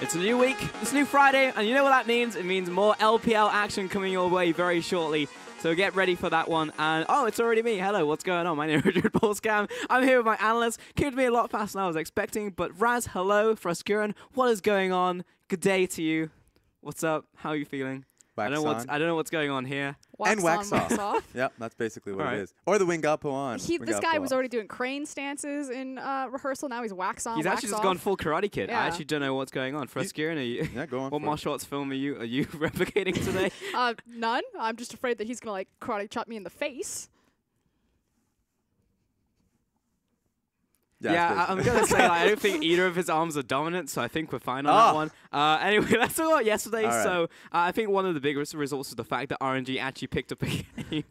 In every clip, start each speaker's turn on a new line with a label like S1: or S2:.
S1: It's a new week, it's a new Friday, and you know what that means? It means more LPL action coming your way very shortly. So get ready for that one. And oh, it's already me. Hello, what's going on? My name is Richard Polscam. I'm here with my analyst. Came to me a lot faster than I was expecting. But Raz, hello. Froskuren, what is going on? Good day to you. What's up? How are you feeling? I don't know what's going on here.
S2: Wax off. Yep, that's basically what it is. Or the wing gapo on.
S3: This guy was already doing crane stances in rehearsal. Now he's wax on.
S1: He's actually just gone full Karate Kid.
S3: Yeah.
S1: I actually don't know what's going on. Froskuren, are you?
S2: Yeah, go on.
S1: What martial arts film are you replicating today?
S3: None. I'm just afraid that he's gonna like karate chop me in the face.
S1: Yeah, I'm going to say I don't think either of his arms are dominant, so I think we're fine on that one. Anyway, let's talk about yesterday. Right. So I think one of the biggest results was the fact that RNG actually picked up a game.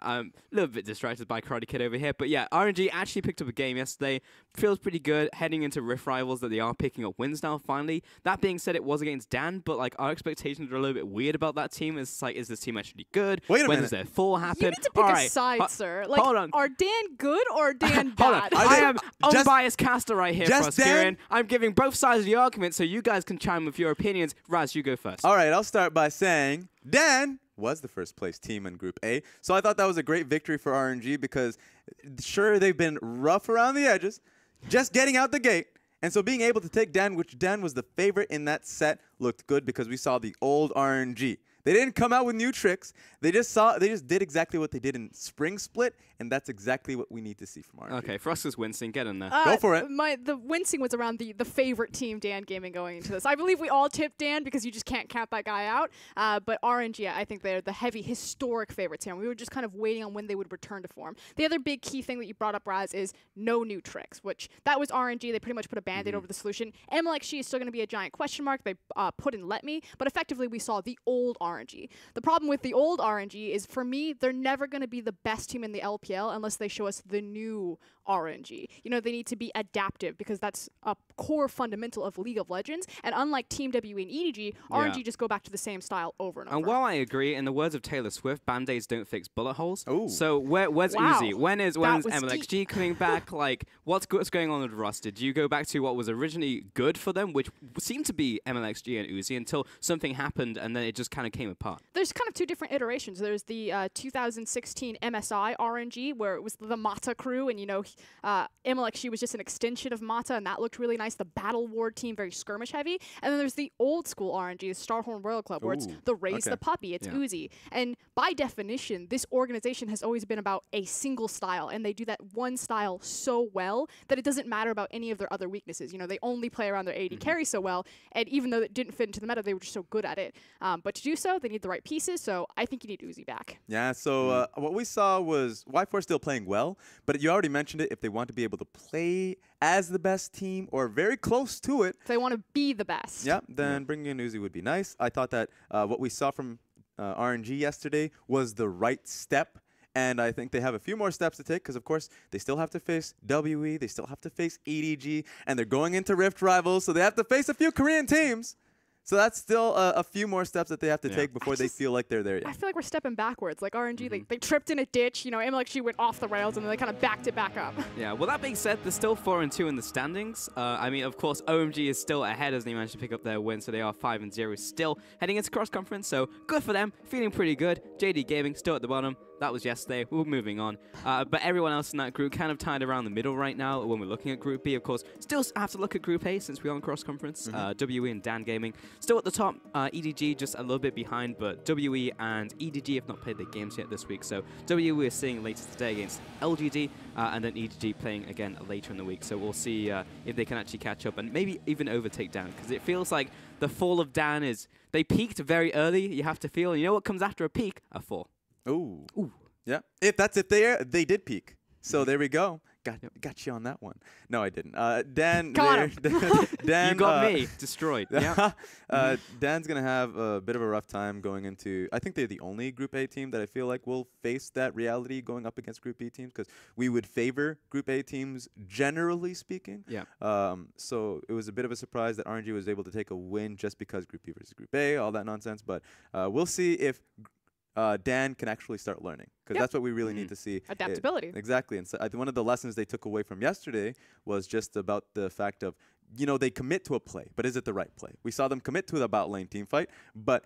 S1: A little bit distracted by Karate Kid over here. But yeah, RNG actually picked up a game yesterday. Feels pretty good heading into Rift Rivals that they are picking up wins now, finally. That being said, it was against Dan, but like our expectations are a little bit weird about that team. It's like, is this team actually good?
S2: Wait a minute.
S1: When does their fall happen?
S3: You need to pick a side, sir. Like,
S1: hold on.
S3: Are Dan good or Dan bad?
S1: Hold on. I am unbiased caster right here, Froskuren. I'm giving both sides of the argument so you guys can chime with your opinions. Raz, you go first.
S2: All right, I'll start by saying Dan was the first place team in Group A. So I thought that was a great victory for RNG because sure, they've been rough around the edges, just getting out the gate. And so being able to take Dan, which Dan was the favorite in that set, looked good because we saw the old RNG. They didn't come out with new tricks. They just did exactly what they did in Spring Split, and that's exactly what we need to see from RNG.
S1: Okay, Froskus wincing, get in there.
S2: Go for it.
S3: The wincing was around the favorite team, Dan Gaming, going into this. I believe we all tipped Dan because you just can't count that guy out. But RNG, I think they're the heavy, historic favorites here. And we were just kind of waiting on when they would return to form. The other big key thing that you brought up, Raz, is no new tricks, which that was RNG. They pretty much put a Band-Aid over the solution. MLXG is still going to be a giant question mark. They put in Let Me, but effectively we saw the old RNG. The problem with the old RNG is, for me, they're never going to be the best team in the LPL unless they show us the new RNG. You know, they need to be adaptive because that's a core fundamental of League of Legends. And unlike Team WE and EDG, RNG just go back to the same style over and over.
S1: And while I agree, in the words of Taylor Swift, Band-Aids don't fix bullet holes.
S2: Ooh.
S1: So where's Uzi? When's MLXG coming back? Like, what's going on with Rust? Did you go back to what was originally good for them, which seemed to be MLXG and Uzi, until something happened and then it just kind of came apart?
S3: There's kind of two different iterations. There's the 2016 MSI RNG, where it was the Mata crew, and you know, MLXG was just an extension of Mata, and that looked really nice. The Battle Ward team, very skirmish heavy. And then there's the old school RNG, the Starhorn Royal Club, where it's the Raise the Puppy, it's Uzi. And by definition, this organization has always been about a single style, and they do that one style so well that it doesn't matter about any of their other weaknesses. You know, they only play around their AD carry so well, and even though it didn't fit into the meta, they were just so good at it. But to do so, they need the right pieces, so I think you need Uzi back.
S2: Yeah, so what we saw was Y4 still playing well, but you already mentioned it, if they want to be able to play as the best team or very close to it.
S3: If they want to be the best.
S2: Yeah, then bringing in Uzi would be nice. I thought that what we saw from RNG yesterday was the right step. And I think they have a few more steps to take because, of course, they still have to face WE, they still have to face EDG, and they're going into Rift Rivals, so they have to face a few Korean teams. So that's still a few more steps that they have to take before they feel like they're there yet.
S3: I feel like we're stepping backwards. Like RNG, they tripped in a ditch. You know, MLXG went off the rails, and then they kind of backed it back up.
S1: Yeah, well, that being said, they're still 4-2 in the standings. I mean, of course, OMG is still ahead as they managed to pick up their win, so they are 5-0 still heading into cross-conference. So good for them, feeling pretty good. LGD Gaming still at the bottom. That was yesterday. We're moving on. But everyone else in that group kind of tied around the middle right now when we're looking at Group B. Of course, still have to look at Group A since we're on cross-conference. WE and Dan Gaming still at the top. EDG just a little bit behind, but WE and EDG have not played their games yet this week. So WE is seeing later today against LGD, and then EDG playing again later in the week. So we'll see if they can actually catch up and maybe even overtake Dan, because it feels like the fall of Dan is, they peaked very early, you have to feel. And you know what comes after a peak? A fall.
S2: Ooh. Yeah. If they did peak. So there we go. Got you on that one. No, I didn't. Dan,
S3: Dan,
S1: you got me destroyed. Yeah.
S2: Dan's gonna have a bit of a rough time going into. I think they're the only Group A team that I feel like will face that reality going up against Group B teams, because we would favor Group A teams generally speaking.
S1: Yeah.
S2: So it was a bit of a surprise that RNG was able to take a win just because Group B versus Group A, all that nonsense. But we'll see if Dan can actually start learning, because that's what we really need to see.
S3: Adaptability.
S2: Exactly. And so one of the lessons they took away from yesterday was just about the fact of they commit to a play, but is it the right play? We saw them commit to the bot lane team fight, but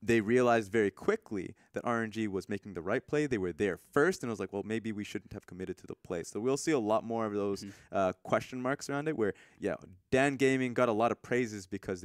S2: they realized very quickly that RNG was making the right play. They were there first, and it was like, well, maybe we shouldn't have committed to the play. So we'll see a lot more of those question marks around it where, yeah, Dan Gaming got a lot of praises because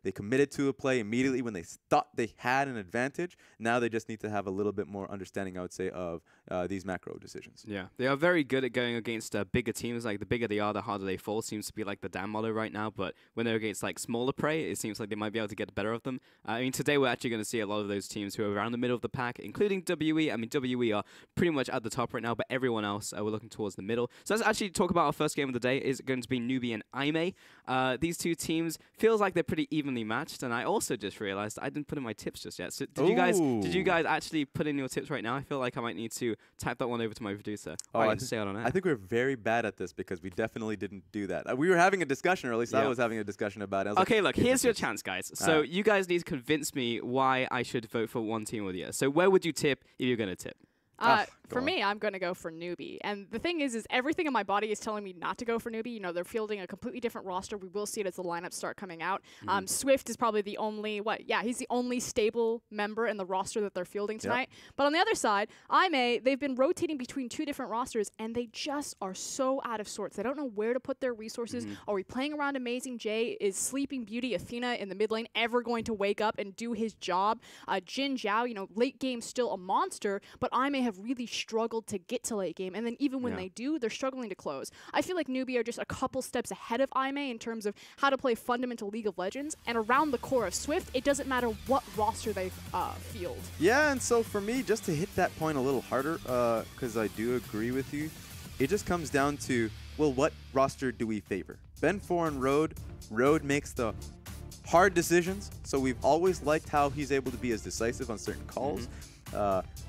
S2: they committed to a play immediately when they thought they had an advantage. Now they just need to have a little bit more understanding, I would say, of these macro decisions.
S1: Yeah, they are very good at going against bigger teams. Like, the bigger they are, the harder they fall. Seems to be like the Dan motto right now. But when they're against like smaller prey, it seems like they might be able to get the better of them. I mean, today we're actually going to see a lot of those teams who are around the middle of the pack, including WE. I mean, WE are pretty much at the top right now, but everyone else, we're looking towards the middle. So let's actually talk about our first game of the day. Is going to be NewBee and IME. These two teams feels like they're pretty evenly matched, and I also just realized I didn't put in my tips just yet. So did you guys actually put in your tips right now? I feel like I might need to type that one over to my producer.
S2: I think we're very bad at this because we definitely didn't do that. We were having a discussion, or at least I was having a discussion about it.
S1: Okay, look, here's your chance, guys. So you guys need to convince me why I should vote for one team or the other. So where would you tip if you're going to tip?
S3: For me, I'm going to go for NewBee. And the thing is everything in my body is telling me not to go for NewBee. You know, they're fielding a completely different roster. We will see it as the lineups start coming out. Swift is probably the only, he's the only stable member in the roster that they're fielding tonight. Yep. But on the other side, IME, they've been rotating between two different rosters, and they just are so out of sorts. They don't know where to put their resources. Are we playing around Amazing J? Is Sleeping Beauty Athena in the mid lane ever going to wake up and do his job? Jin Zhao, late game still a monster, but IME have really struggled to get to late game, and then even when they do, they're struggling to close. I feel like NewBee are just a couple steps ahead of IME in terms of how to play fundamental League of Legends, and around the core of Swift, it doesn't matter what roster they field. Yeah,
S2: and so for me, just to hit that point a little harder, because I do agree with you, it just comes down to, well, what roster do we favor? Ben4 and Road. Road makes the hard decisions, so we've always liked how he's able to be as decisive on certain calls.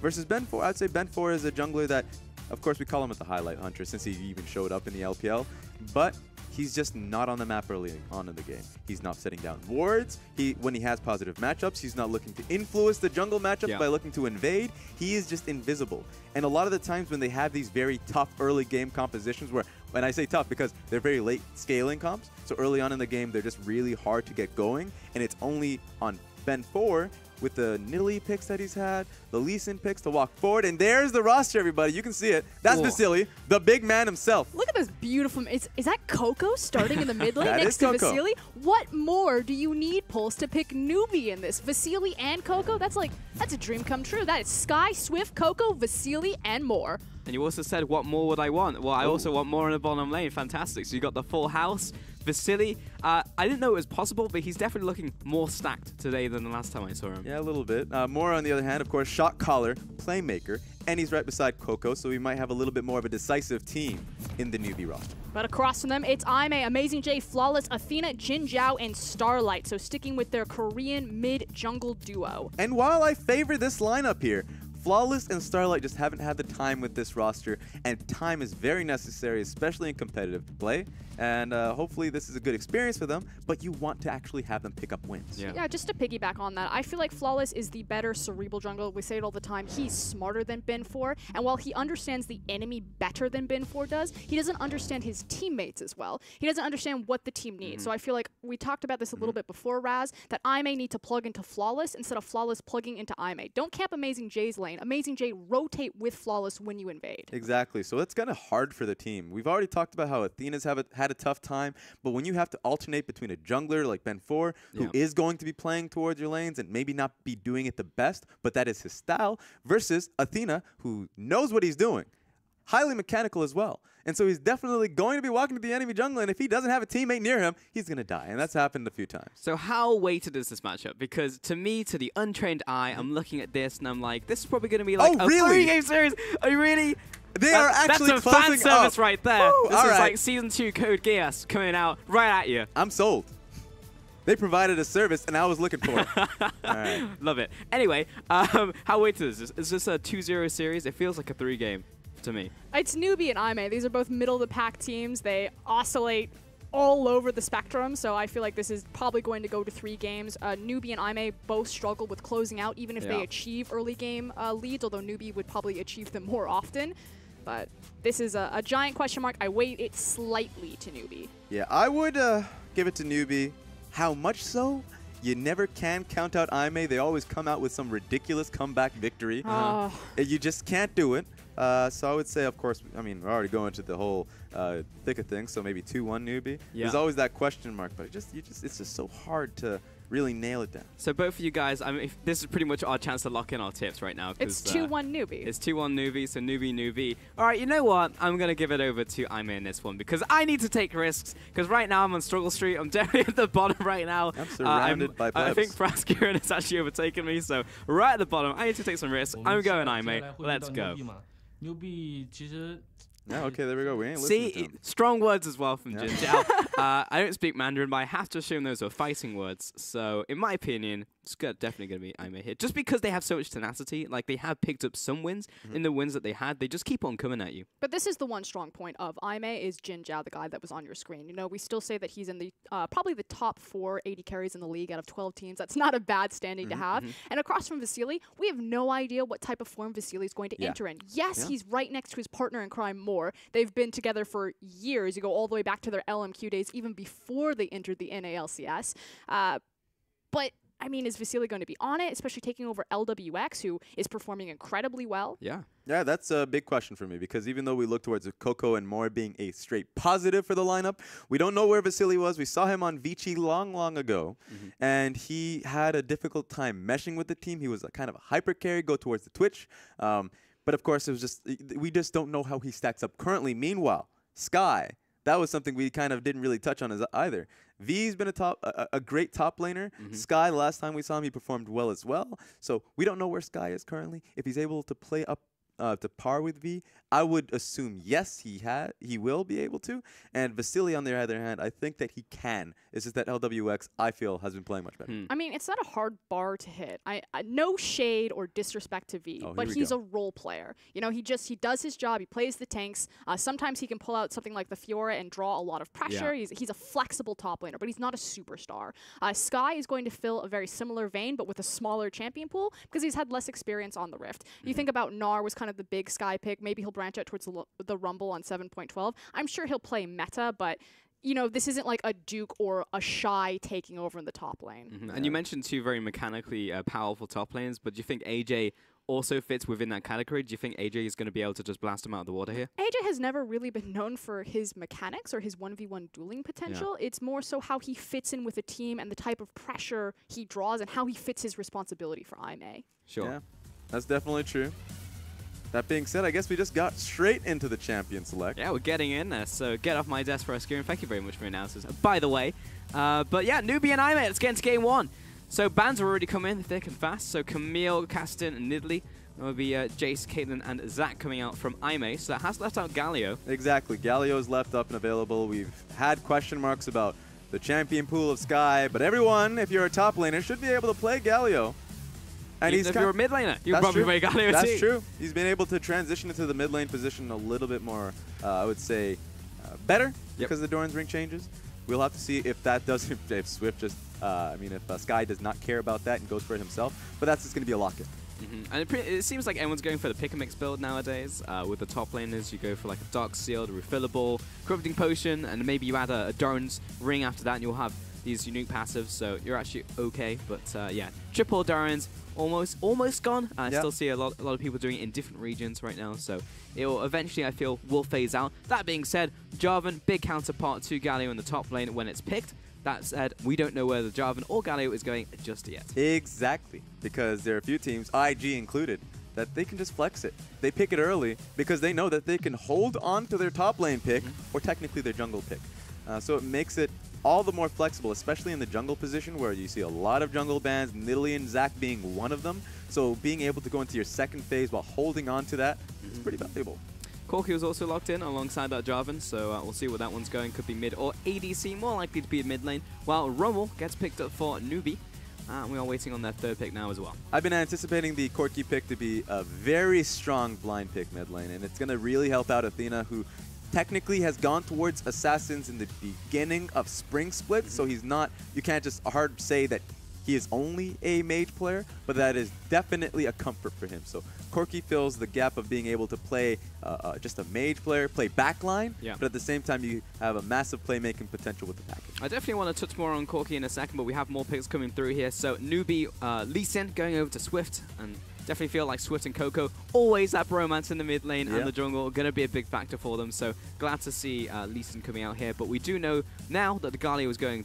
S2: Versus Ben4, I'd say Ben4 is a jungler that, of course, we call him the highlight hunter since he even showed up in the LPL, but he's just not on the map early on in the game. He's not setting down wards. When he has positive matchups, he's not looking to influence the jungle matchups by looking to invade. He is just invisible. And a lot of the times when they have these very tough early game compositions where, when I say tough because they're very late scaling comps, so early on in the game, they're just really hard to get going, and it's only on Ben4 with the Nidalee picks that he's had, the Lee Sin picks to walk forward, and there's the roster, everybody. You can see it. That's Vasily, the big man himself.
S3: Look at this beautiful. Is that Coco starting in the mid lane next to Vasily? What more do you need, Pulse, to pick NewBee in this? Vasily and Coco? That's a dream come true. That is Sky, Swift, Coco, Vasily, and more.
S1: And you also said, what more would I want? Well, I also want more in the bottom lane. Fantastic. So you got the full house. Vasily, I didn't know it was possible, but he's definitely looking more stacked today than the last time I saw him.
S2: Yeah, a little bit. More on the other hand, of course, shot caller, playmaker, and he's right beside Coco, so we might have a little bit more of a decisive team in the NewBee roster.
S3: But across from them, it's IME, Amazing J, Flawless, Athena, Jin Zhao, and Starlight, so sticking with their Korean mid-jungle duo.
S2: And while I favor this lineup here, Flawless and Starlight just haven't had the time with this roster, and time is very necessary, especially in competitive play. And hopefully this is a good experience for them, but you want to actually have them pick up wins.
S3: Yeah, just to piggyback on that, I feel like Flawless is the better cerebral jungle. We say it all the time. He's smarter than Ben4, and while he understands the enemy better than Ben4 does, he doesn't understand his teammates as well. He doesn't understand what the team needs. So I feel like we talked about this a little bit before, Raz, that IME need to plug into Flawless instead of Flawless plugging into IME. Don't camp Amazing J's lane. Amazing J rotate with Flawless when you invade.
S2: Exactly. So it's kind of hard for the team. We've already talked about how Athena's had a tough time, but when you have to alternate between a jungler like Ben4, who is going to be playing towards your lanes and maybe not be doing it the best, but that is his style, versus Athena, who knows what he's doing, highly mechanical as well. And so he's definitely going to be walking to the enemy jungle, and if he doesn't have a teammate near him, he's going to die. And that's happened a few times.
S1: So how weighted is this matchup? Because to me, to the untrained eye, I'm looking at this, and I'm like, this is probably going to be like a 3-game series. Are you really?
S2: They are actually
S1: that's a fan service
S2: up.
S1: Right there.
S2: Woo,
S1: this is like Season 2 Code Geass coming out right at you.
S2: I'm sold. They provided a service, and I was looking for it. All right.
S1: Love it. Anyway, how weighted is this? Is this a 2-0 series? It feels like a 3-game to me.
S3: It's NewBee and IME. These are both middle-of-the-pack teams. They oscillate all over the spectrum, so I feel like this is probably going to go to 3 games. NewBee and IME both struggle with closing out, even if they achieve early game leads, although NewBee would probably achieve them more often. But this is a giant question mark. I weight it slightly to NewBee.
S2: Yeah, I would give it to NewBee. How much so? You never can count out IMA. They always come out with some ridiculous comeback victory. You just can't do it. So I would say, of course, I mean, we're already going to the whole thick of things, so maybe 2-1 NewBee.
S1: Yeah.
S2: There's always that question mark, but it's just so hard to really nail it down.
S1: So both of you guys, I mean, this is pretty much our chance to lock in our tips right now.
S3: It's 2-1 NewBee.
S1: It's 2-1 NewBee, so NewBee. All right, you know what? I'm going to give it over to IMA in this one because I need to take risks because right now I'm on struggle street. I'm definitely at the bottom right now.
S2: I'm surrounded by plebs.
S1: I think Praskirin has actually overtaken me, so right at the bottom. I need to take some risks. I'm going IMA. Let's go.
S4: NewBee 其实
S2: Yeah, okay, there we go. We ain't listening to
S1: See,
S2: him.
S1: strong words as well from
S2: Yeah.
S1: Jin Jiao. I don't speak Mandarin, but I have to assume those are fighting words. So, in my opinion, it's definitely going to be IMA here. Just because they have so much tenacity, like they have picked up some wins in the wins that they had, they just keep on coming at you.
S3: But this is the one strong point of IMA is Jin Jiao, the guy that was on your screen. You know, we still say that he's in the probably the top 4 80 carries in the league out of 12 teams. That's not a bad standing to have. And across from Vasily, we have no idea what type of form Vasily is going to enter in. Yes, he's right next to his partner in crime, Moore. They've been together for years. You go all the way back to their LMQ days, even before they entered the NALCS. But I mean, is Vasily going to be on it, especially taking over LWX, who is performing incredibly well?
S1: Yeah.
S2: Yeah, that's a big question for me because even though we look towards Coco and Moore being a straight positive for the lineup, we don't know where Vasily was. We saw him on Vici long ago, and he had a difficult time meshing with the team. He was a kind of a hyper carry, go towards the Twitch. But of course, it was just we just don't know how he stacks up currently. Meanwhile, Sky, that was something we kind of didn't really touch on either. V's been a great top laner. Sky, the last time we saw him, he performed well as well. So we don't know where Sky is currently. If he's able to play up to par with V, I would assume yes, he will be able to. And Vasily, on the other hand, I think that he can. It's just that LWX, I feel, has been playing much better.
S3: I mean, it's not a hard bar to hit. No shade or disrespect to V, but he's a role player. You know, he does his job. He plays the tanks. Sometimes he can pull out something like the Fiora and draw a lot of pressure.
S1: Yeah.
S3: He's a flexible top laner, but he's not a superstar. Sky is going to fill a very similar vein, but with a smaller champion pool because he's had less experience on the Rift. You think about Gnar was kind of the big Sky pick. Maybe he'll branch out towards the Rumble on 7.12. I'm sure he'll play meta, but you know, this isn't like a Duke or a Shy taking over in the top lane.
S1: And you mentioned 2 very mechanically powerful top lanes, but do you think AJ also fits within that category? Do you think AJ is going to be able to just blast him out of the water here?
S3: AJ has never really been known for his mechanics or his 1v1 dueling potential. It's more so how he fits in with a team and the type of pressure he draws and how he fits his responsibility for IMA.
S1: Sure.
S2: Yeah, that's definitely true. That being said, I guess we just got straight into the champion select.
S1: Yeah, we're getting in there, so get off my desk for a screen. Thank you very much for announcers, by the way. But yeah, NewBee and IMA, let's get into game 1. So bans have already come in thick and fast. So Camille, Caston, and Nidley. There will be Jace, Caitlyn, and Zach coming out from IMA. So that has left out Galio.
S2: Exactly. Galio's left up and available. We've had question marks about the champion pool of Sky, but everyone, if you're a top laner, should be able to play Galio. And
S1: Even if you're a mid laner, you probably play Galio too.
S2: That's true. He's been able to transition into the mid lane position a little bit more, I would say, better because the Doran's ring changes. We'll have to see if that does, if Swift just, if Sky does not care about that and goes for it himself. But that's just going to be a lock-in.
S1: And it seems like everyone's going for the pick-and-mix build nowadays. With the top laners, you go for like a Dark Sealed, a Refillable, Corrupting Potion, and maybe you add a Doran's ring after that, and you'll have these unique passives, so you're actually okay. But yeah, triple Doran's almost gone. I still see a lot of people doing it in different regions right now, so it will eventually, I feel, will phase out. That being said, Jarvan, big counterpart to Galio in the top lane when it's picked. That said, we don't know where the Jarvan or Galio is going just yet.
S2: Exactly, because there are a few teams, IG included, that they can just flex it. They pick it early because they know that they can hold on to their top lane pick, or technically their jungle pick. So it makes it all the more flexible, especially in the jungle position where you see a lot of jungle bans, Nidalee and Zac being one of them. So being able to go into your second phase while holding on to that is pretty valuable.
S1: Corki was also locked in alongside that Jarvan, so we'll see where that one's going. Could be mid or ADC, more likely to be mid lane, while Rommel gets picked up for NewBee. We are waiting on their third pick now as well.
S2: I've been anticipating the Corki pick to be a very strong blind pick mid lane, and it's going to really help out Athena, who technically has gone towards Assassins in the beginning of Spring Split, so he's not, you can't just hard say that he is only a mage player, but that is definitely a comfort for him. So Corki fills the gap of being able to play just a mage player, play backline,
S1: Yeah.
S2: but at the same time you have a massive playmaking potential with the package.
S1: I definitely want to touch more on Corki in a second, but we have more picks coming through here. So NewBee, Lee Sin going over to Swift, and definitely feel like Swift and Coco always that bromance in the mid lane and the jungle, going to be a big factor for them. So glad to see Lee Sin coming out here. But we do know now that the Galio is going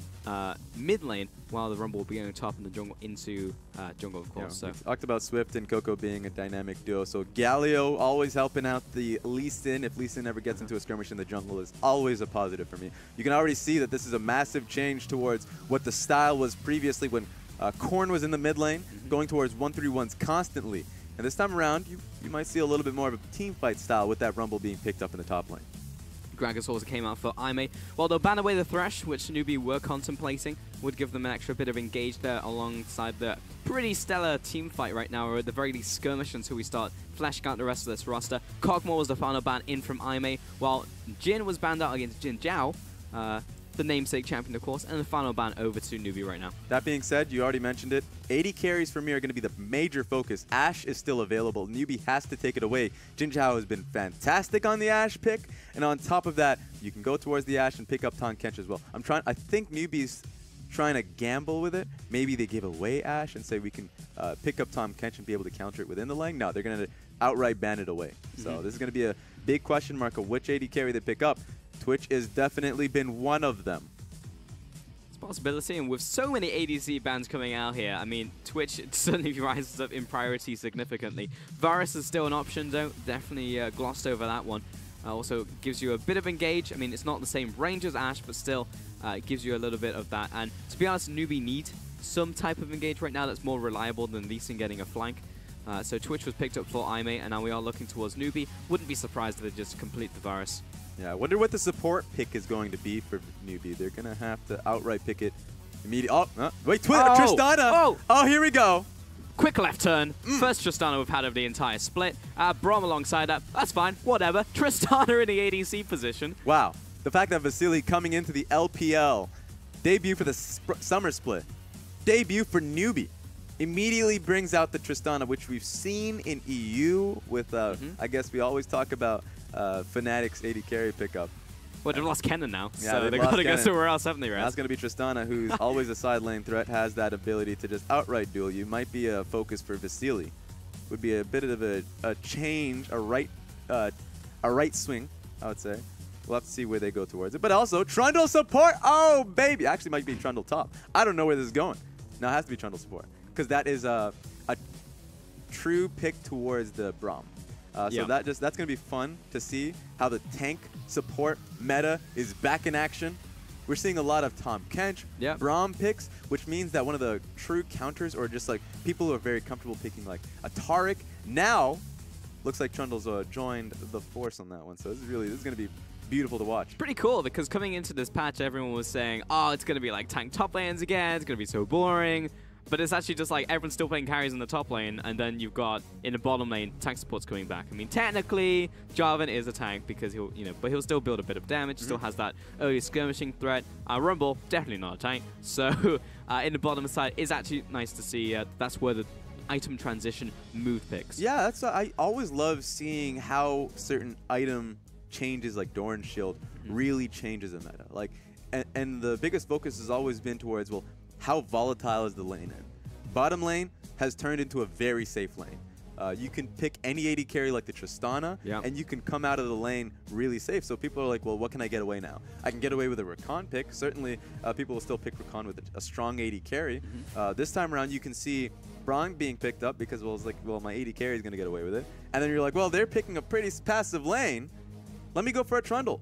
S1: mid lane, while the Rumble will be going top and the jungle into jungle, of course.
S2: We
S1: So
S2: talked about Swift and Coco being a dynamic duo. So Galio always helping out the Lee Sin. If Lee Sin ever gets into a skirmish in the jungle, is always a positive for me. You can already see that this is a massive change towards what the style was previously when Korn was in the mid lane, going towards 1-3-1s constantly. And this time around, you might see a little bit more of a team fight style with that Rumble being picked up in the top lane.
S1: Gragas also came out for Aimee. While they'll ban away the Thresh, which NewBee were contemplating, would give them an extra bit of engage there alongside the pretty stellar team fight right now, or at the very least skirmish until we start fleshing out the rest of this roster. Kog'Maw was the final ban in from Aimee, while Jin was banned out against Jin Zhao, the namesake champion, of course, and the final ban over to NewBee right now.
S2: That being said, you already mentioned it. 80 carries for me are going to be the major focus. Ashe is still available. NewBee has to take it away. Jin Zhao has been fantastic on the Ashe pick, and on top of that, you can go towards the Ashe and pick up Tahm Kench as well. I think NewBee's trying to gamble with it. Maybe they give away Ashe and say we can pick up Tahm Kench and be able to counter it within the lane. No, they're going to outright ban it away. So this is going to be a big question mark of which 80 carry they pick up. Twitch has definitely been one of them.
S1: It's a possibility, and with so many ADC bans coming out here, I mean, Twitch certainly rises up in priority significantly. Varus is still an option, though. Definitely glossed over that one. Also gives you a bit of engage. I mean, it's not the same range as Ashe, but still it gives you a little bit of that. And to be honest, NewBee need some type of engage right now that's more reliable than Lee Sin getting a flank. So Twitch was picked up for Aimee, and now we are looking towards NewBee. Wouldn't be surprised if they just complete the Varus.
S2: Yeah, I wonder what the support pick is going to be for NewBee. They're going to have to outright pick it immediately. Oh, wait, Tristana! Oh, here we go.
S1: Quick left turn. First Tristana we've had of the entire split. Braum alongside that. That's fine. Whatever. Tristana in the ADC position.
S2: Wow. The fact that Vasily coming into the LPL, debut for the summer split, debut for NewBee, immediately brings out the Tristana, which we've seen in EU with, I guess we always talk about Fnatic's 80 carry pickup.
S1: Well, they've lost Kennen now,
S2: Yeah,
S1: so they've got to go somewhere else, haven't they, Raz?
S2: That's going to be Tristana, who's always a side lane threat, has that ability to just outright duel you. Might be a focus for Vasily. Would be a bit of a change, a right swing, I would say. We'll have to see where they go towards it. But also, Trundle support! Oh, baby! Actually, might be Trundle top. I don't know where this is going. No, it has to be Trundle support. Because that is a true pick towards the Braum. So that's going to be fun to see how the tank support meta is back in action. We're seeing a lot of Tahm Kench, Braum picks, which means that one of the true counters, or just like people who are very comfortable picking like a Taric, now looks like Trundle's joined the force on that one. So this is going to be beautiful to watch.
S1: Pretty cool, because coming into this patch, everyone was saying, oh, it's going to be like tank top lanes again, it's going to be so boring. But it's actually just like everyone's still playing carries in the top lane, and then you've got in the bottom lane tank supports coming back. I mean, technically, Jarvan is a tank because but he'll still build a bit of damage. Still has that early skirmishing threat. Rumble definitely not a tank. So in the bottom side, it's actually nice to see. That's where the item transition move picks.
S2: Yeah, I always love seeing how certain item changes, like Doran's Shield, really changes a meta. Like, and the biggest focus has always been towards, well, how volatile is the lane in? Bottom lane has turned into a very safe lane. You can pick any 80 carry like the Tristana, and you can come out of the lane really safe. So people are like, well, what can I get away now? I can get away with a Rakan pick. Certainly, people will still pick Rakan with a strong 80 carry. This time around, you can see Braum being picked up because, well, it's like, well, my 80 carry is going to get away with it. And then you're like, well, they're picking a pretty passive lane. Let me go for a Trundle.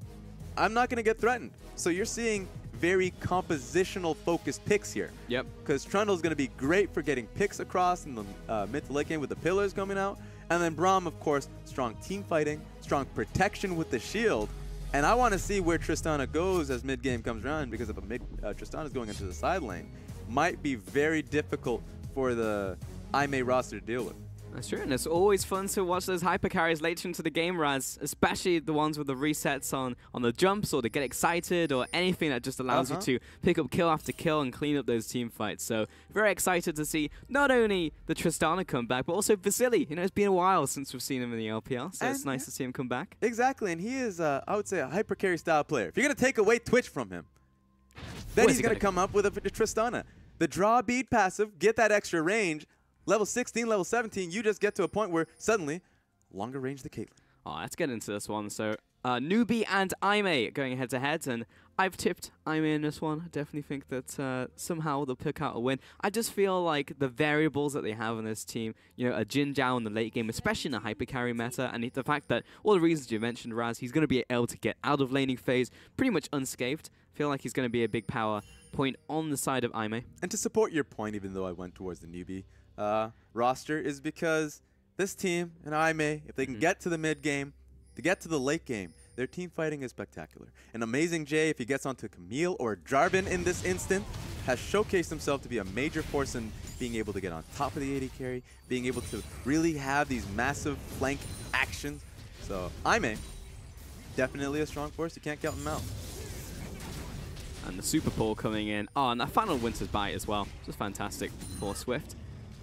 S2: I'm not going to get threatened. So you're seeing very compositional focused picks here. Because Trundle's going to be great for getting picks across in the mid to late game with the pillars coming out. And then Braum, of course, strong team fighting, strong protection with the shield. And I want to see where Tristana goes as mid game comes around, because if Tristana's going into the side lane, might be very difficult for the Aimee roster to deal with.
S1: That's true, and it's always fun to watch those hyper carries later into the game, Raz, especially the ones with the resets on the jumps or to get excited or anything that just allows you to pick up kill after kill and clean up those team fights. So very excited to see not only the Tristana come back, but also Vasily. You know, it's been a while since we've seen him in the LPL, so it's nice to see him come back.
S2: Exactly, and he is, I would say, a hyper carry style player. If you're going to take away Twitch from him, then he's going to come up with a Tristana. The draw bead passive, get that extra range. Level 16, level 17, you just get to a point where suddenly, longer range the Caitlyn.
S1: Oh, let's get into this one. So, NewBee and Aimee going head-to-head, and I've tipped Aimee in this one. I definitely think that somehow they'll pick out a win. I just feel like the variables that they have on this team, you know, a Jin Zhao in the late game, especially in the hyper carry meta, and the fact that all the reasons you mentioned, Raz, he's going to be able to get out of laning phase pretty much unscathed. I feel like he's going to be a big power point on the side of Aimee. And
S2: to support your point, even though I went towards the NewBee roster, is because this team and Aimee, if they can get to the mid game, to get to the late game, their team fighting is spectacular. And Amazing Jay, if he gets onto Camille or Jarvan in this instant, has showcased himself to be a major force in being able to get on top of the AD carry, being able to really have these massive flank actions. So Aimee, definitely a strong force. You can't count him out.
S1: And the Super Pull coming in. Oh, and that final Winter's Bite as well. Just fantastic for Swift.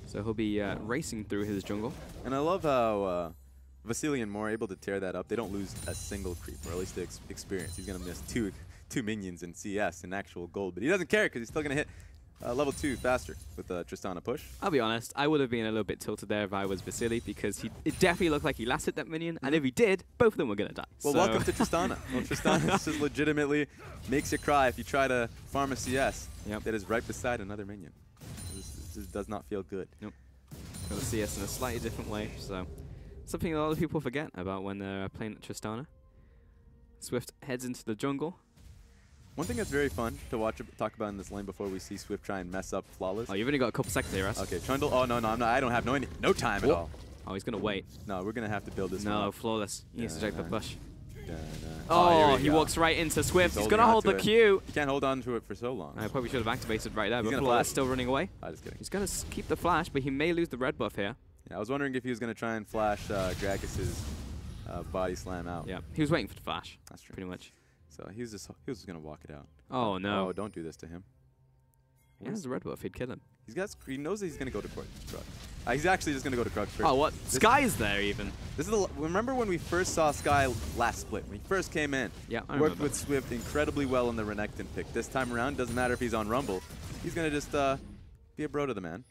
S1: So he'll be racing through his jungle.
S2: And I love how Vasily and Moore are able to tear that up. They don't lose a single creep, or at least the experience. He's going to miss two minions in CS in actual gold, but he doesn't care because he's still going to hit level 2 faster with the Tristana push.
S1: I'll be honest, I would have been a little bit tilted there if I was Vasily, because it definitely looked like he lasted that minion, and if he did, both of them were going to die.
S2: Well, welcome to Tristana. Well, Tristana just legitimately makes you cry if you try to farm a CS that is right beside another minion. This does not feel good.
S1: Nope. Got the CS in a slightly different way, so something a lot of people forget about when they're playing at Tristana. Swift heads into the jungle.
S2: One thing that's very fun to talk about in this lane before we see Swift try and mess up Flawless.
S1: Oh, you've only got a couple seconds here, Russ.
S2: Okay, Trundle. Oh, no, I'm not. I don't have no time at all.
S1: Oh, he's going to wait.
S2: No, we're going to have to build this one
S1: No,
S2: up.
S1: Flawless. He needs to check the push.
S2: Oh,
S1: he walks right into Swift. He's going to hold the Q.
S2: You can't hold on to it for so long.
S1: I probably should have activated right there,
S2: He's
S1: but Flawless still running away.
S2: Just kidding.
S1: He's going to keep the flash, but he may lose the red buff here.
S2: Yeah, I was wondering if he was going to try and flash Gragas's body slam out.
S1: Yeah, he was waiting for the flash.
S2: That's true.
S1: Pretty much.
S2: So he was just going to walk it out.
S1: Oh, no.
S2: Oh, don't do this to him.
S1: He has the red buff. He'd kill him.
S2: He knows that he's going to go to Krug. He's actually just going to go to Krug first.
S1: Oh, what? Sky's there, even.
S2: This is remember when we first saw Sky last split? When he first came in.
S1: Yeah, I
S2: worked with Swift incredibly well in the Renekton pick. This time around, doesn't matter if he's on Rumble. He's going to just be a bro to the man.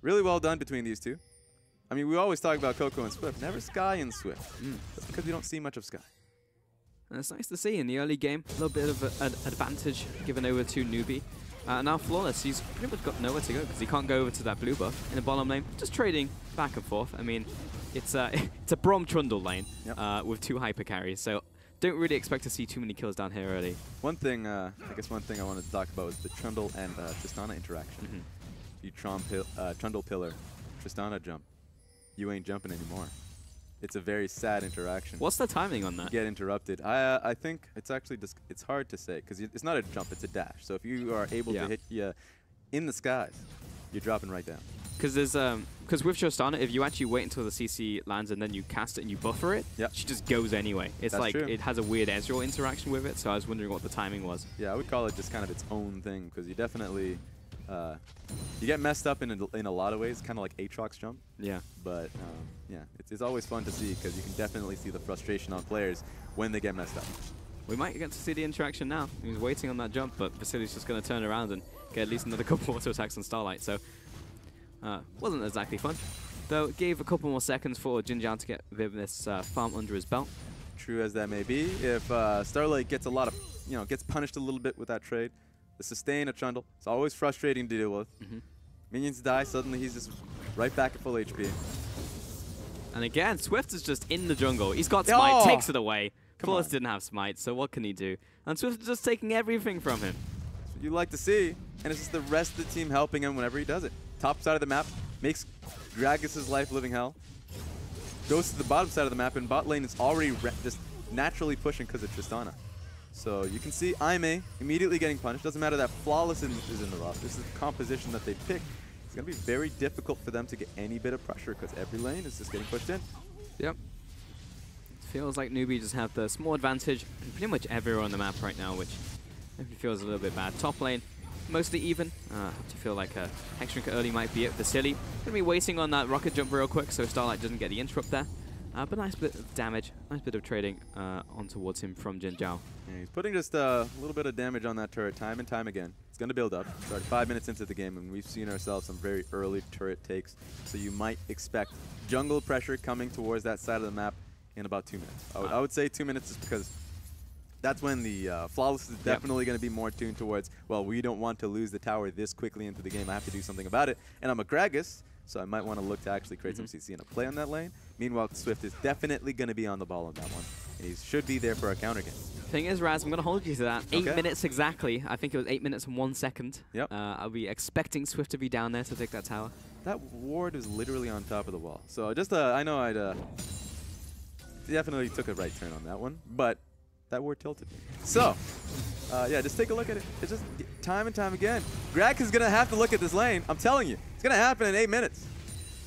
S2: Really well done between these two. I mean, we always talk about Coco and Swift. Never Sky and Swift. That's because we don't see much of Sky.
S1: And it's nice to see in the early game, a little bit of an advantage given over to NewBee. Now Flawless, he's pretty much got nowhere to go because he can't go over to that blue buff in the bottom lane. Just trading back and forth. I mean, it's a Brom Trundle lane with 2 hyper carries, so don't really expect to see too many kills down here early.
S2: One thing, I guess one thing I wanted to talk about was the Trundle and Tristana interaction. You Trundle pillar, Tristana jump. You ain't jumping anymore. It's a very sad interaction.
S1: What's the timing on that?
S2: You get interrupted. I think it's actually it's hard to say because it's not a jump, it's a dash. So if you are able to hit you in the skies, you're dropping right down.
S1: Because with Tristana, if you actually wait until the CC lands and then you cast it and you buffer it, she just goes anyway. It's
S2: That's
S1: like
S2: true.
S1: It has a weird Ezreal interaction with it. So I was wondering what the timing was.
S2: Yeah, I would call it just kind of its own thing because you definitely you get messed up in a lot of ways, kind of like Aatrox jump.
S1: Yeah.
S2: But yeah, it's always fun to see because you can definitely see the frustration on players when they get messed up.
S1: We might get to see the interaction now. He was waiting on that jump, but Vasily's just going to turn around and get at least another couple auto attacks on Starlight. So wasn't exactly fun. Though it gave a couple more seconds for Jin Zhao to get this farm under his belt.
S2: True as that may be, if Starlight gets gets punished a little bit with that trade, the sustain of Trundle, it's always frustrating to deal with. Minions die, suddenly he's just right back at full HP.
S1: And again, Swift is just in the jungle. He's got Smite, takes it away. Flawless didn't have Smite, so what can he do? And Swift is just taking everything from him.
S2: That's what you like to see, and it's just the rest of the team helping him whenever he does it. Top side of the map, makes Gragas' life living hell. Goes to the bottom side of the map, and bot lane is already just naturally pushing because of Tristana. So you can see Aimee immediately getting punished. Doesn't matter that Flawless is in the roster. This is the composition that they pick. going to be very difficult for them to get any bit of pressure because every lane is just getting pushed in.
S1: Yep. Feels like NewBee just have the small advantage in pretty much everywhere on the map right now, which maybe feels a little bit bad. Top lane, mostly even. I have to feel like a Hexdrinker early might be it for Silly. Gonna be waiting on that rocket jump real quick so Starlight doesn't get the interrupt there. But nice bit of damage, nice bit of trading on towards him from Jin Zhao.
S2: Yeah, he's putting just a little bit of damage on that turret time and time again. It's going to build up. Start 5 minutes into the game, and we've seen ourselves some very early turret takes. So you might expect jungle pressure coming towards that side of the map in about 2 minutes. I would say 2 minutes just because that's when the Flawless is definitely going to be more tuned towards, well, we don't want to lose the tower this quickly into the game. I have to do something about it. And I'm a Gragas, so I might want to look to actually create some CC and a play on that lane. Meanwhile, Swift is definitely going to be on the ball on that one. And he should be there for a counter game.
S1: Thing is, Raz, I'm going to hold you to that. 8 minutes exactly. I think it was 8 minutes and 1 second.
S2: Yep.
S1: I'll be expecting Swift to be down there to take that tower.
S2: That ward is literally on top of the wall. So just, I know I'd definitely took a right turn on that one, but that ward tilted. So, yeah, just take a look at it. It's just time and time again. Greg is going to have to look at this lane. I'm telling you, it's going to happen in 8 minutes.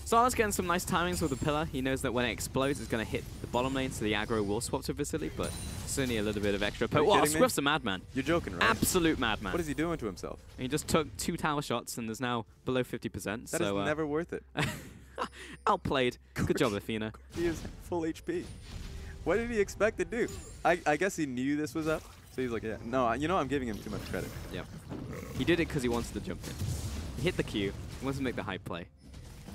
S1: Starlight's getting some nice timings with the pillar. He knows that when it explodes, it's going to hit the bottom lane, so the aggro will swap to Vasily, but certainly a little bit of extra. Wow, Swift's a madman.
S2: You're joking, right?
S1: Absolute madman.
S2: What is he doing to himself?
S1: He just took 2 tower shots and is now below 50%.
S2: That is never worth it.
S1: Outplayed. Good job, Athena.
S2: He is full HP. What did he expect to do? I guess he knew this was up, so he's like, yeah. No, you know I'm giving him too much credit.
S1: Yep. He did it because he wanted to jump in. He hit the Q. He wants to make the high play.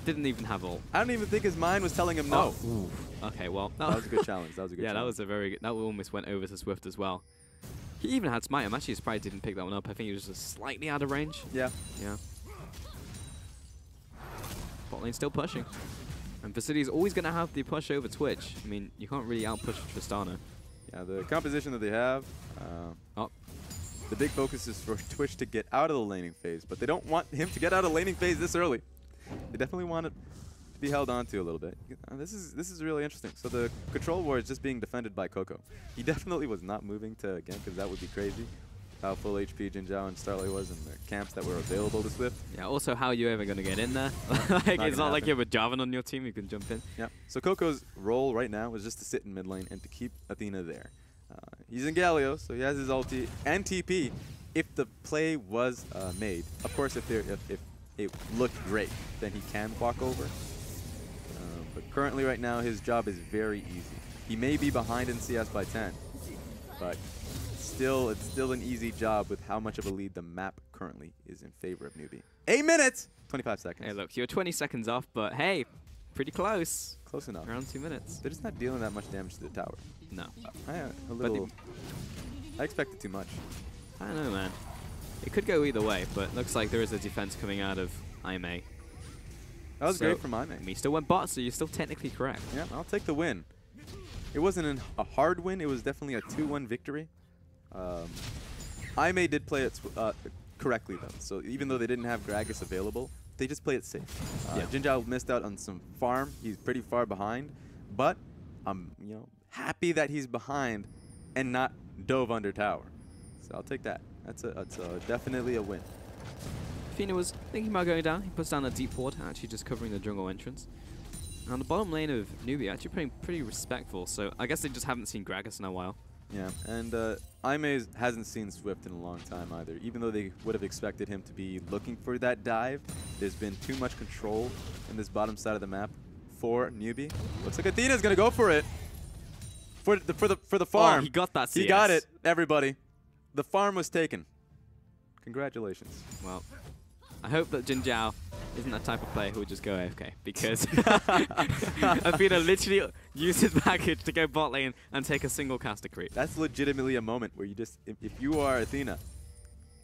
S1: Didn't even have ult.
S2: I don't even think his mind was telling him no.
S1: Oh. Okay, well.
S2: That was a good challenge. That was a good challenge.
S1: Yeah, that was a very good. That almost went over to Swift as well. He even had Smite. I'm actually surprised he didn't pick that one up. I think he was just slightly out of range.
S2: Yeah.
S1: Yeah. Bot lane still pushing. And Vasily is always going to have the push over Twitch. I mean, you can't really out-push Tristana.
S2: Yeah, the composition that they have, the big focus is for Twitch to get out of the laning phase, but they don't want him to get out of laning phase this early. They definitely want it to be held on to a little bit. This is really interesting. So the control war is just being defended by Coco. He definitely was not moving to again because that would be crazy. How full HP Jin Zhao and Starlight was in the camps that were available to Swift.
S1: Yeah, also how are you ever going to get in there? Like, it's not like you have a Jarvan on your team, you can jump in.
S2: Yeah, so Coco's role right now is just to sit in mid lane and to keep Athena there. He's in Galio, so he has his ulti and TP. If the play was made, of course if it looked great, then he can walk over. But currently right now his job is very easy. He may be behind in CS by 10, but it's still an easy job with how much of a lead the map currently is in favor of NewBee. 8 minutes, 25 seconds.
S1: Hey, look, you're 20 seconds off, but hey, pretty close.
S2: Close enough.
S1: Around 2 minutes.
S2: They're just not dealing that much damage to the tower.
S1: No.
S2: I expected too much.
S1: I don't know, man. It could go either way, but looks like there is a defense coming out of IMA.
S2: That was great from IMA.
S1: Me still went bot, so you're still technically correct.
S2: Yeah, I'll take the win. It wasn't a hard win. It was definitely a 2-1 victory. IMA did play it correctly, though. So even though they didn't have Gragas available, they just played it safe. Jin Zhao missed out on some farm. He's pretty far behind. But I'm happy that he's behind and not dove under tower. So I'll take that. That's definitely a win.
S1: Athena was thinking about going down. He puts down a deep ward, actually just covering the jungle entrance. On the bottom lane of NewBee, actually playing pretty respectful. So I guess they just haven't seen Gragas in a while.
S2: Yeah, and IMA hasn't seen Swift in a long time either. Even though they would have expected him to be looking for that dive, there's been too much control in this bottom side of the map for NewBee. Looks like Athena's gonna go for it. For the farm.
S1: Oh, he got that CS.
S2: He got it, everybody. The farm was taken. Congratulations.
S1: Well, I hope that Jin Zhao isn't that type of player who would just go AFK, because Athena literally used his package to go bot lane and take a single caster creep.
S2: That's legitimately a moment where you just, if you are Athena,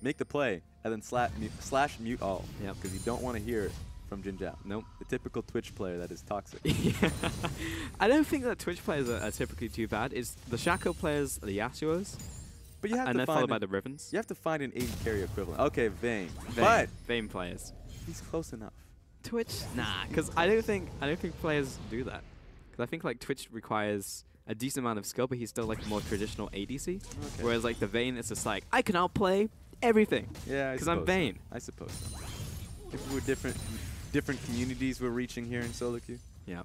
S2: make the play and then slash mute all.
S1: Yep.
S2: Because you don't want to hear it from Jin Zhao.
S1: Nope.
S2: The typical Twitch player that is toxic.
S1: Yeah. I don't think that Twitch players are typically too bad. It's the Shaco players, the Yasuos,
S2: But you have
S1: and
S2: to
S1: then
S2: find
S1: followed by the Rivens.
S2: You have to find an AD carry equivalent. Okay, Vayne.
S1: Vayne players.
S2: He's close enough.
S1: Twitch? Nah, because I don't think players do that. Because I think like Twitch requires a decent amount of skill, but he's still like a more traditional ADC. Okay. Whereas like the Vayne, it's just like I can outplay everything.
S2: Yeah,
S1: because I'm Vayne.
S2: I suppose so. if we're different communities we're reaching here in solo queue.
S1: Yeah.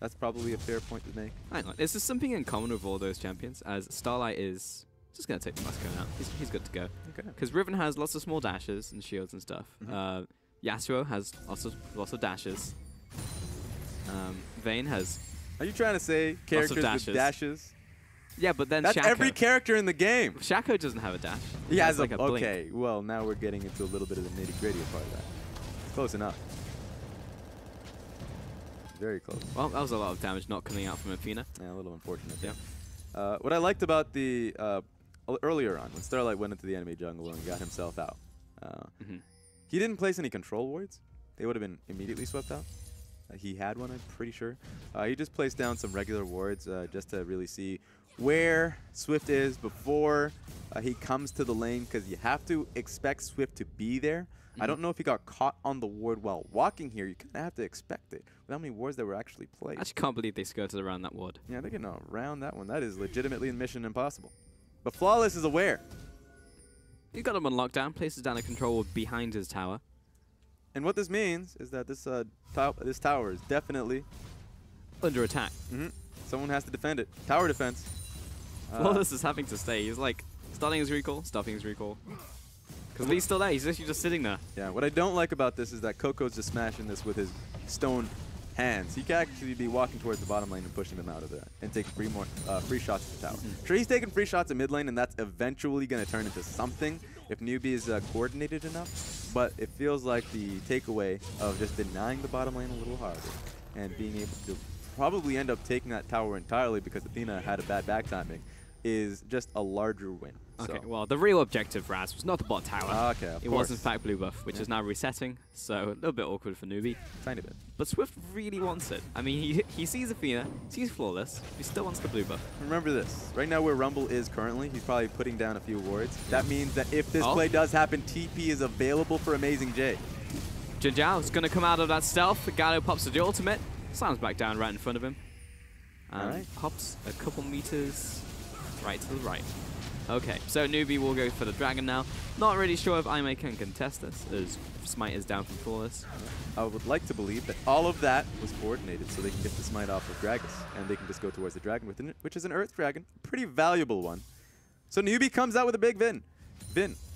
S2: That's probably a fair point to make.
S1: Hang on. Is there something in common with all those champions? As Starlight is just going to take the Musco now. He's good to go.
S2: Okay.
S1: Because Riven has lots of small dashes and shields and stuff. Yasuo has lots of dashes. Vayne has...
S2: Are you trying to say characters with dashes?
S1: Yeah, but then
S2: That's
S1: Shaco.
S2: every character in the game.
S1: Shaco doesn't have a dash.
S2: He has
S1: like a blink.
S2: Okay, well, now we're getting into a little bit of the nitty-gritty part of that. Close enough. Very close.
S1: Well, that was a lot of damage not coming out from Athena.
S2: Yeah, a little unfortunate.
S1: Yeah.
S2: What I liked about the earlier on, when Starlight went into the enemy jungle and got himself out, he didn't place any control wards. They would have been immediately swept out. He had one, I'm pretty sure. He just placed down some regular wards just to really see where Swift is before he comes to the lane, because you have to expect Swift to be there. I don't know if he got caught on the ward while walking here. You kind of have to expect it. With how many wards that were actually placed.
S1: I actually can't believe they skirted around that ward.
S2: Yeah, they're getting around that one. That is legitimately mission impossible. But Flawless is aware.
S1: He's got him on lockdown, places down a control ward behind his tower.
S2: And what this means is that this this tower is definitely
S1: Under attack.
S2: someone has to defend it. Tower defense.
S1: Flawless is having to stay. He's like starting his recall, stopping his recall. Because he's still there. He's actually just sitting there.
S2: Yeah, what I don't like about this is that Coco's just smashing this with his stone hands. He could actually be walking towards the bottom lane and pushing them out of there and taking free shots at the tower. Sure, he's taking free shots at mid lane, and that's eventually going to turn into something if NewBee is coordinated enough. But it feels like the takeaway of just denying the bottom lane a little harder and being able to probably end up taking that tower entirely because Athena had a bad back timing is just a larger win.
S1: Okay,
S2: So.
S1: well, the real objective, Raz, was not the bot tower.
S2: Okay, of
S1: It
S2: course.
S1: was, in fact, blue buff, which is now resetting, so a little bit awkward for NewBee.
S2: Tiny bit.
S1: But Swift really wants it. I mean, he sees Athena, sees Flawless, he still wants the blue buff.
S2: Remember this. Right now where Rumble is currently, he's probably putting down a few wards. That means that if this play does happen, TP is available for Amazing J.
S1: Jin Zhao is going to come out of that stealth. Gallo pops the ultimate, slams back down right in front of him. And hops a couple meters right to the right. Okay, so NewBee will go for the dragon now. Not really sure if Aimee can contest this, as Smite is down from Flawless.
S2: I would like to believe that all of that was coordinated so they can get the Smite off of Gragas, and they can just go towards the dragon with it, which is an Earth Dragon. Pretty valuable one. So NewBee comes out with a big Vin.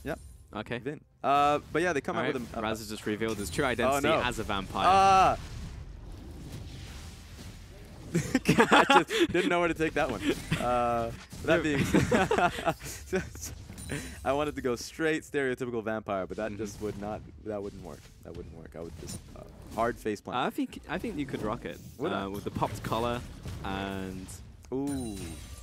S2: Yep.
S1: Okay.
S2: Vin. But yeah, they come out with a...
S1: Raz has just revealed his true identity as a vampire.
S2: I just didn't know where to take that one. That being said, I wanted to go straight stereotypical vampire, but that just would not. That wouldn't work. That wouldn't work. I would just hard face plant.
S1: I think you could rock it with the popped collar and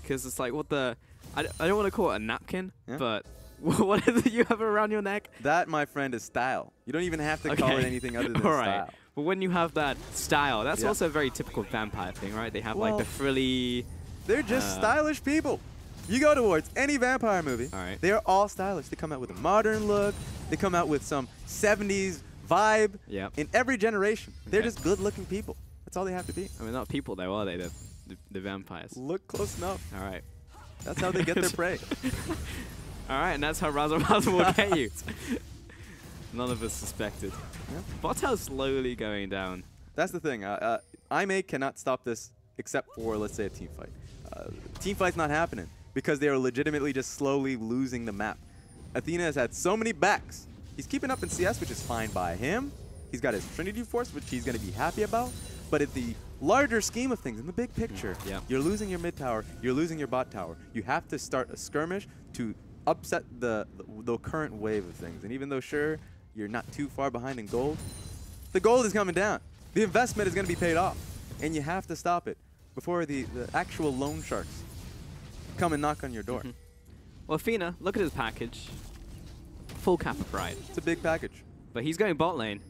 S1: because it's like what the I don't want to call it a napkin, but what is it you have around your neck?
S2: That, my friend, is style. You don't even have to call it anything other than style.
S1: But when you have that style, that's also a very typical vampire thing, right? They have like the frilly...
S2: They're just stylish people. You go towards any vampire movie, they are all stylish. They come out with a modern look. They come out with some 70s vibe in every generation. They're just good-looking people. That's all they have to be.
S1: I mean, not people, though, are they? The vampires.
S2: Look close enough.
S1: All right.
S2: That's how they get their prey.
S1: All right, and that's how Razzle will get you. None of us suspected. Bottel's slowly going down.
S2: That's the thing. Aimee cannot stop this except for, let's say, a team fight. Team fight's not happening because they are legitimately just slowly losing the map. Athena has had so many backs. He's keeping up in CS, which is fine by him. He's got his Trinity Force, which he's going to be happy about. But at the larger scheme of things, in the big picture, you're losing your mid tower, you're losing your bot tower. You have to start a skirmish to upset the current wave of things. And even though, sure, you're not too far behind in gold, the gold is coming down. The investment is going to be paid off. And you have to stop it before the actual loan sharks come and knock on your door.
S1: Well, Athena, look at his package. Full Kappa Pride.
S2: It's a big package.
S1: But he's going bot lane.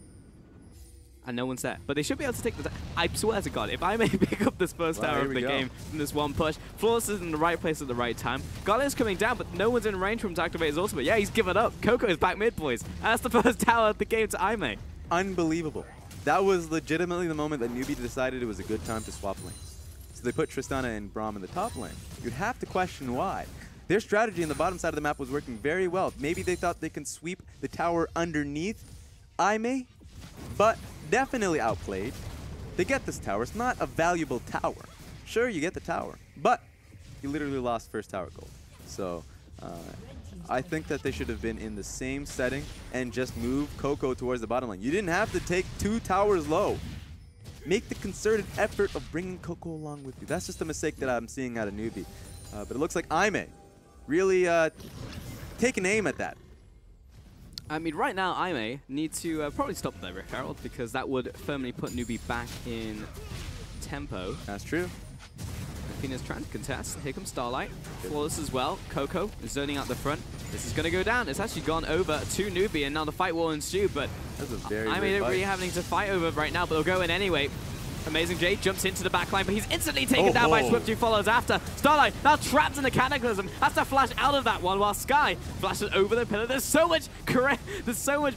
S1: And no one's there. But they should be able to take the... I swear to God, if I may pick up this first tower of the game in this one push, Flawless is in the right place at the right time. Garland's coming down, but no one's in range for him to activate his ultimate. Yeah, he's given up. Coco is back mid, boys. And that's the first tower of the game to Aimee.
S2: Unbelievable. That was legitimately the moment that NewBee decided it was a good time to swap lanes. So they put Tristana and Braum in the top lane. You'd have to question why. Their strategy in the bottom side of the map was working very well. Maybe they thought they can sweep the tower underneath Aimee, but definitely outplayed. They get this tower. It's not a valuable tower. Sure, you get the tower, but you literally lost first tower gold. So I think that they should have been in the same setting and just move Coco towards the bottom lane. You didn't have to take 2 towers low. Make the concerted effort of bringing Coco along with you. That's just a mistake that I'm seeing out of NewBee. But it looks like Aime really taking aim at that.
S1: I mean, right now, Aime need to probably stop the Rift Herald because that would firmly put NewBee back in tempo.
S2: That's true.
S1: Athena's trying to contest. Here comes Starlight. Flawless as well. Coco is zoning out the front. This is going to go down. It's actually gone over to NewBee, and now the fight will ensue, but Aime don't really have anything to fight over right now, but they'll go in anyway. Amazing J jumps into the backline, but he's instantly taken down by Swift, who follows after. Starlight now trapped in the Cataclysm. Has to flash out of that one while Sky flashes over the pillar. There's so much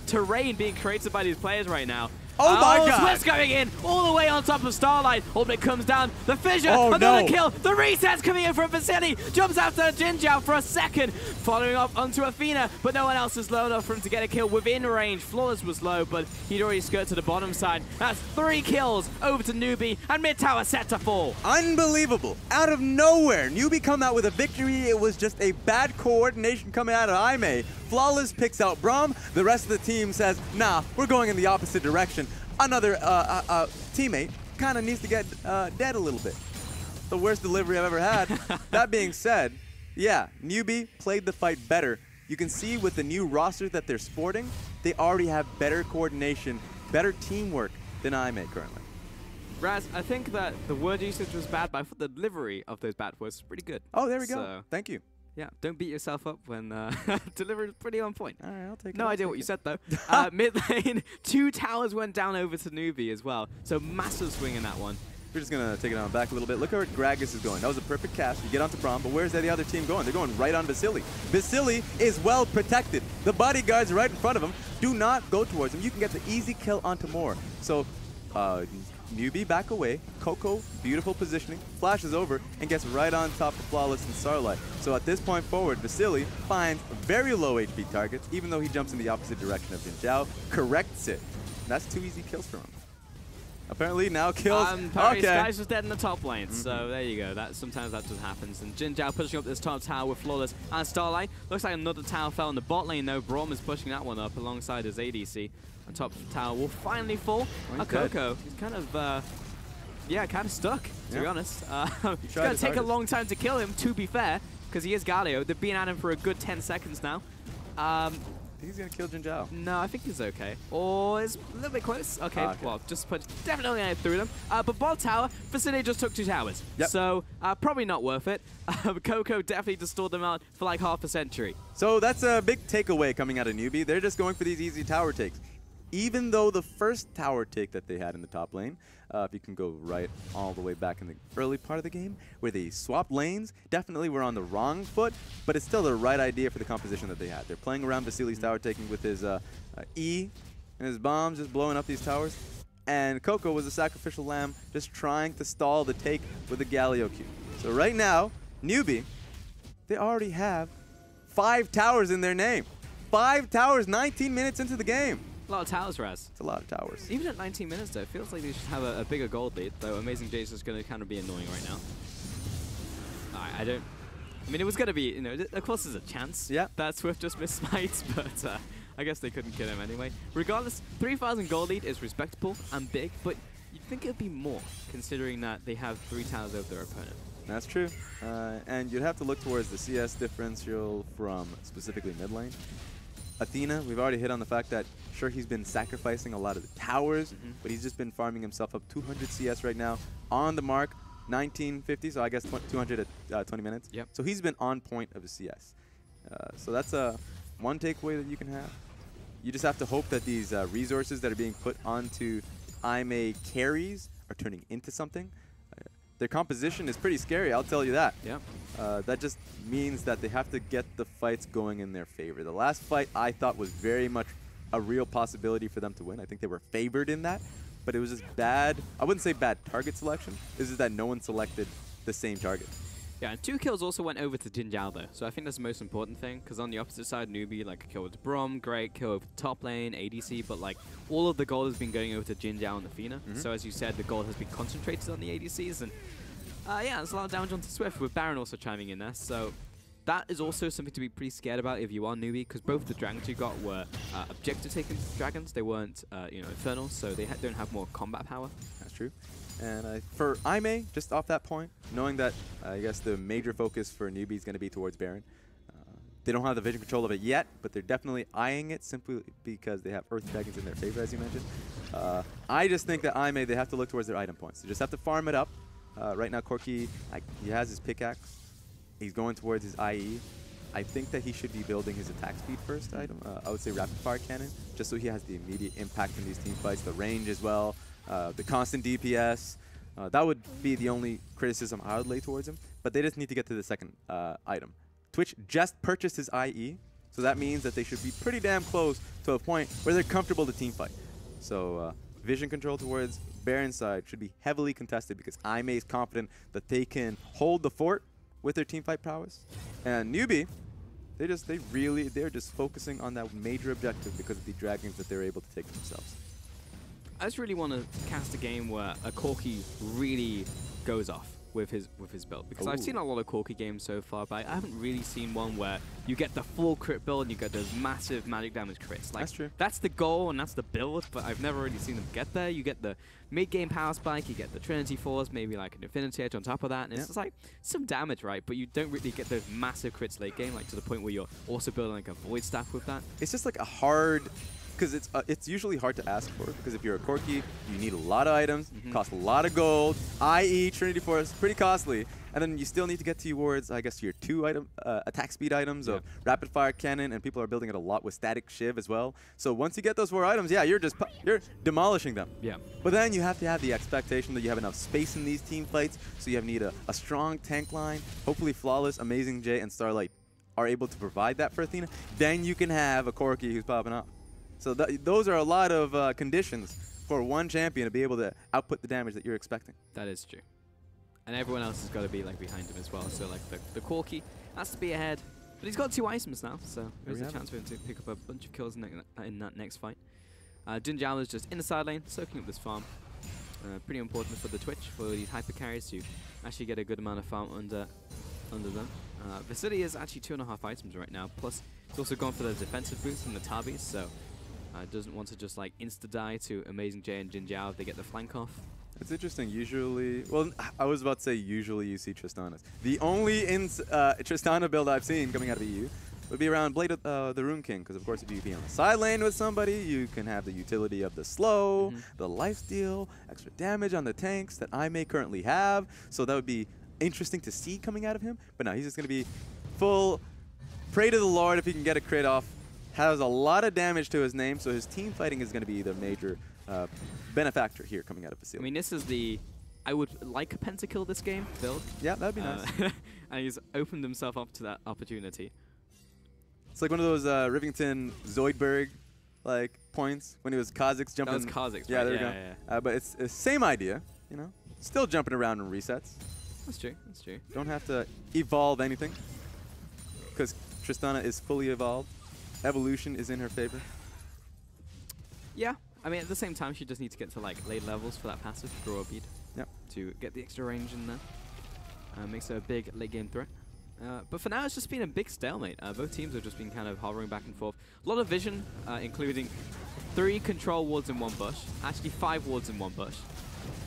S1: terrain being created by these players right now.
S2: Oh my god!
S1: Swift's going in all the way on top of Starlight. Oh, but it comes down. The fissure, another kill. The reset's coming in from Vasily. Jumps after Jinjiao for a second, following up onto Athena, but no one else is low enough for him to get a kill within range. Flawless was low, but he'd already skirted to the bottom side. That's 3 kills over to NewBee, and mid tower set to fall.
S2: Unbelievable. Out of nowhere, NewBee come out with a victory. It was just a bad coordination coming out of Aime. Flawless picks out Braum. The rest of the team says, nah, we're going in the opposite direction. Another teammate kind of needs to get dead a little bit. The worst delivery I've ever had. That being said, yeah, NewBee played the fight better. You can see with the new roster that they're sporting, they already have better coordination, better teamwork than Aime currently.
S1: Raz, I think that the word usage was bad, but I thought the delivery of those bad words was pretty good.
S2: Oh, there we go. Thank you.
S1: Yeah, don't beat yourself up when delivered pretty on point.
S2: All right, I'll take it.
S1: No idea what you said, though. Mid lane, 2 towers went down over to NewBee as well. So massive swing in that one.
S2: We're just going to take it on back a little bit. Look where Gragas is going. That was a perfect cast. You get onto Braum, but where's the other team going? They're going right on Vasily. Vasily is well protected. The bodyguards are right in front of him. Do not go towards him. You can get the easy kill onto Moore. So NewBee back away. Coco, beautiful positioning, flashes over and gets right on top of Flawless and Starlight. So at this point forward, Vasily finds very low HP targets, even though he jumps in the opposite direction of Jinjiao, corrects it. And that's 2 easy kills for him. Apparently now kills.
S1: Sky's just dead in the top lane, so there you go. Sometimes that just happens. And Jinjiao pushing up this top tower with Flawless and Starlight. Looks like another tower fell in the bot lane though. Braum is pushing that one up alongside his ADC. On top tower will finally fall. Coco, he's kind of, kind of stuck, to be honest. It's going to take a long time to kill him, to be fair, because he is Galio. They've been at him for a good 10 seconds now.
S2: I think he's going to kill Jinjiao.
S1: No, I think he's okay. Or it's a little bit close. Okay, well, just punch. Definitely through them. But bot tower, Vasily just took 2 towers.
S2: Yep.
S1: So probably not worth it. Coco definitely just stored them out for like half a century.
S2: So that's a big takeaway coming out of NewBee. They're just going for these easy tower takes. Even though the first tower take that they had in the top lane, if you can go right all the way back in the early part of the game, where they swapped lanes, definitely were on the wrong foot, but it's still the right idea for the composition that they had. They're playing around Vasily's tower taking with his E and his bombs, just blowing up these towers. And Coco was a sacrificial lamb, just trying to stall the take with the Galio Q. So right now, NewBee, they already have 5 towers in their name. 5 towers, 19 minutes into the game.
S1: A lot of towers, Raz.
S2: It's a lot of towers.
S1: Even at 19 minutes, though, it feels like they should have a bigger gold lead, though Amazing J is just going to kind of be annoying right now. I mean, it was going to be, you know, of course there's a chance that Swift just missed smites, but I guess they couldn't kill him anyway. Regardless, 3,000 gold lead is respectable and big, but you'd think it would be more, considering that they have 3 towers over their opponent.
S2: That's true. And you'd have to look towards the CS differential from specifically mid lane. Athena, we've already hit on the fact that, sure, he's been sacrificing a lot of the towers, but he's just been farming himself up 200 CS right now on the mark, 1950, so I guess 200 at 20 minutes.
S1: Yep.
S2: So he's been on point of his CS. So that's one takeaway that you can have. You just have to hope that these resources that are being put onto Aime carries are turning into something. Their composition is pretty scary, I'll tell you that.
S1: Yeah.
S2: That just means that they have to get the fights going in their favor. The last fight I thought was very much a real possibility for them to win. I think they were favored in that, but it was just bad. I wouldn't say bad target selection. This is that no one selected the same target.
S1: Yeah, and 2 kills also went over to Jinjiao though, so I think that's the most important thing, because on the opposite side, NewBee, like a kill with Brom, great kill over the top lane, ADC, but like all of the gold has been going over to Jinjiao and the Fina. So as you said, the gold has been concentrated on the ADCs, and yeah, there's a lot of damage onto Swift, with Baron also chiming in there, so that is also something to be pretty scared about if you are NewBee, because both the dragons you got were objective-taking dragons, they weren't, you know, infernals, so they don't have more combat power.
S2: That's true. And for Aimee, just off that point, knowing that I guess the major focus for NewBee is going to be towards Baron. They don't have the vision control of it yet, but they're definitely eyeing it simply because they have Earth Dragons in their favor, as you mentioned. I just think that Aimee, they have to look towards their item points. They just have to farm it up. Right now, Corki, he has his pickaxe. He's going towards his IE. I think that he should be building his attack speed first item. I would say rapid fire cannon, just so he has the immediate impact in these team fights, the range as well. The constant DPS, that would be the only criticism I would lay towards him. But they just need to get to the second item. Twitch just purchased his IE, so that means that they should be pretty damn close to a point where they're comfortable to team fight. So vision control towards Baron's side should be heavily contested because Aimee is confident that they can hold the fort with their team fight prowess. And NewBee, they're just focusing on that major objective because of the dragons that they're able to take for themselves.
S1: I just really want to cast a game where a Corki really goes off with his build, because I've seen a lot of Corki games so far, but I haven't really seen one where you get the full crit build and you get those massive magic damage crits. Like,
S2: that's true. That's
S1: the goal and that's the build, but I've never really seen them get there. You get the mid-game power spike, you get the Trinity Force, maybe like an Infinity Edge on top of that, and it's just like some damage, right? But you don't really get those massive crits late game, like to the point where you're also building like a Void Staff with that.
S2: It's just like a hard... Because it's usually hard to ask for, because if you're a Corki, you need a lot of items, cost a lot of gold, i.e. Trinity Force, pretty costly, and then you still need to get towards, I guess, your 2 item attack speed items of rapid fire cannon, and people are building it a lot with static shiv as well. So once you get those 4 items, yeah, you're demolishing them.
S1: Yeah.
S2: But then you have to have the expectation that you have enough space in these team fights, so you need a strong tank line. Hopefully Flawless, Amazing J, and Starlight are able to provide that for Athena. Then you can have a Corki who's popping up. So those are a lot of conditions for one champion to be able to output the damage that you're expecting.
S1: That is true. And everyone else has got to be like behind him as well. So like the Corki has to be ahead. But he's got 2 items now, so there's a chance for him to pick up a bunch of kills in that next fight. Jinjiao is just in the side lane, soaking up this farm. Pretty important for the Twitch, for these hyper carries to actually get a good amount of farm under them. Vasily is actually 2.5 items right now, plus he's also gone for the defensive boost from the Tabis, so doesn't want to just like insta-die to Amazing J and Jinjiao if they get the flank off.
S2: It's interesting. Usually, well, I was about to say usually you see Tristanas. The only Tristana build I've seen coming out of EU would be around Blade of the Rune King, because of course if you be on the side lane with somebody, you can have the utility of the slow, the lifesteal, extra damage on the tanks that I may currently have. So that would be interesting to see coming out of him. But no, he's just going to be full pray to the Lord if he can get a crit off. Has a lot of damage to his name, so his team fighting is going to be the major benefactor here coming out of Vasily.
S1: I mean, this is the... I would like a pentakill this game build.
S2: Yeah, that'd be nice.
S1: And he's opened himself up to that opportunity.
S2: It's like one of those Rivington Zoidberg like points when he was Kha'Zix jumping.
S1: That was Kha'Zix,
S2: yeah,
S1: right?
S2: there we go. But it's the same idea, you know. Still jumping around in resets.
S1: That's true. That's true.
S2: Don't have to evolve anything because Tristana is fully evolved. Evolution is in her favor.
S1: Yeah. I mean, at the same time, she just needs to get to like late levels for that passive, draw a bead.
S2: Yep.
S1: To get the extra range in there. Makes her a big late game threat. But for now, it's just been a big stalemate. Both teams have just been kind of hovering back and forth. A lot of vision, including 3 control wards in 1 bush. Actually, 5 wards in 1 bush.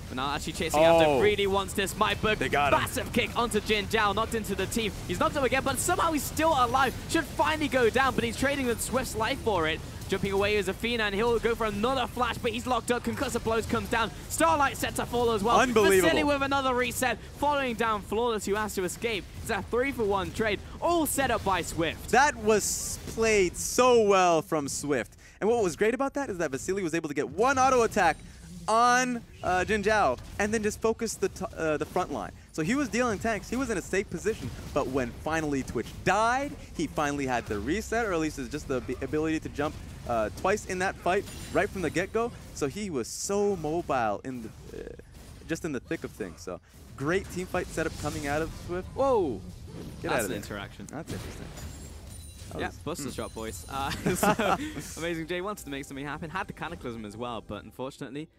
S1: But now actually chasing after, really wants this. Myberg, massive kick onto Jinjiao, knocked into the team. He's knocked him again, but somehow he's still alive. Should finally go down, but he's trading with Swift's life for it. Jumping away is Athena, and he'll go for another flash, but he's locked up. Concussive blows comes down. Starlight set to fall as well.
S2: Unbelievable.
S1: Vasily with another reset, following down Flawless, who has to escape. It's a 3-for-1 trade, all set up by Swift.
S2: That was played so well from Swift. And what was great about that is that Vasily was able to get 1 auto attack on Jinjiao and then just focus the front line. So he was dealing tanks, he was in a safe position, but when finally Twitch died, he finally had the reset, or at least just the ability to jump twice in that fight right from the get-go. So he was so mobile in just in the thick of things. So great team fight setup coming out of Swift.
S1: Whoa!
S2: Get
S1: That's
S2: out of
S1: an
S2: there.
S1: interaction.
S2: That's interesting. That
S1: Yeah,
S2: was-
S1: Buster shot, boys. So, Amazing J wanted to make something happen. Had the Cataclysm as well, but unfortunately,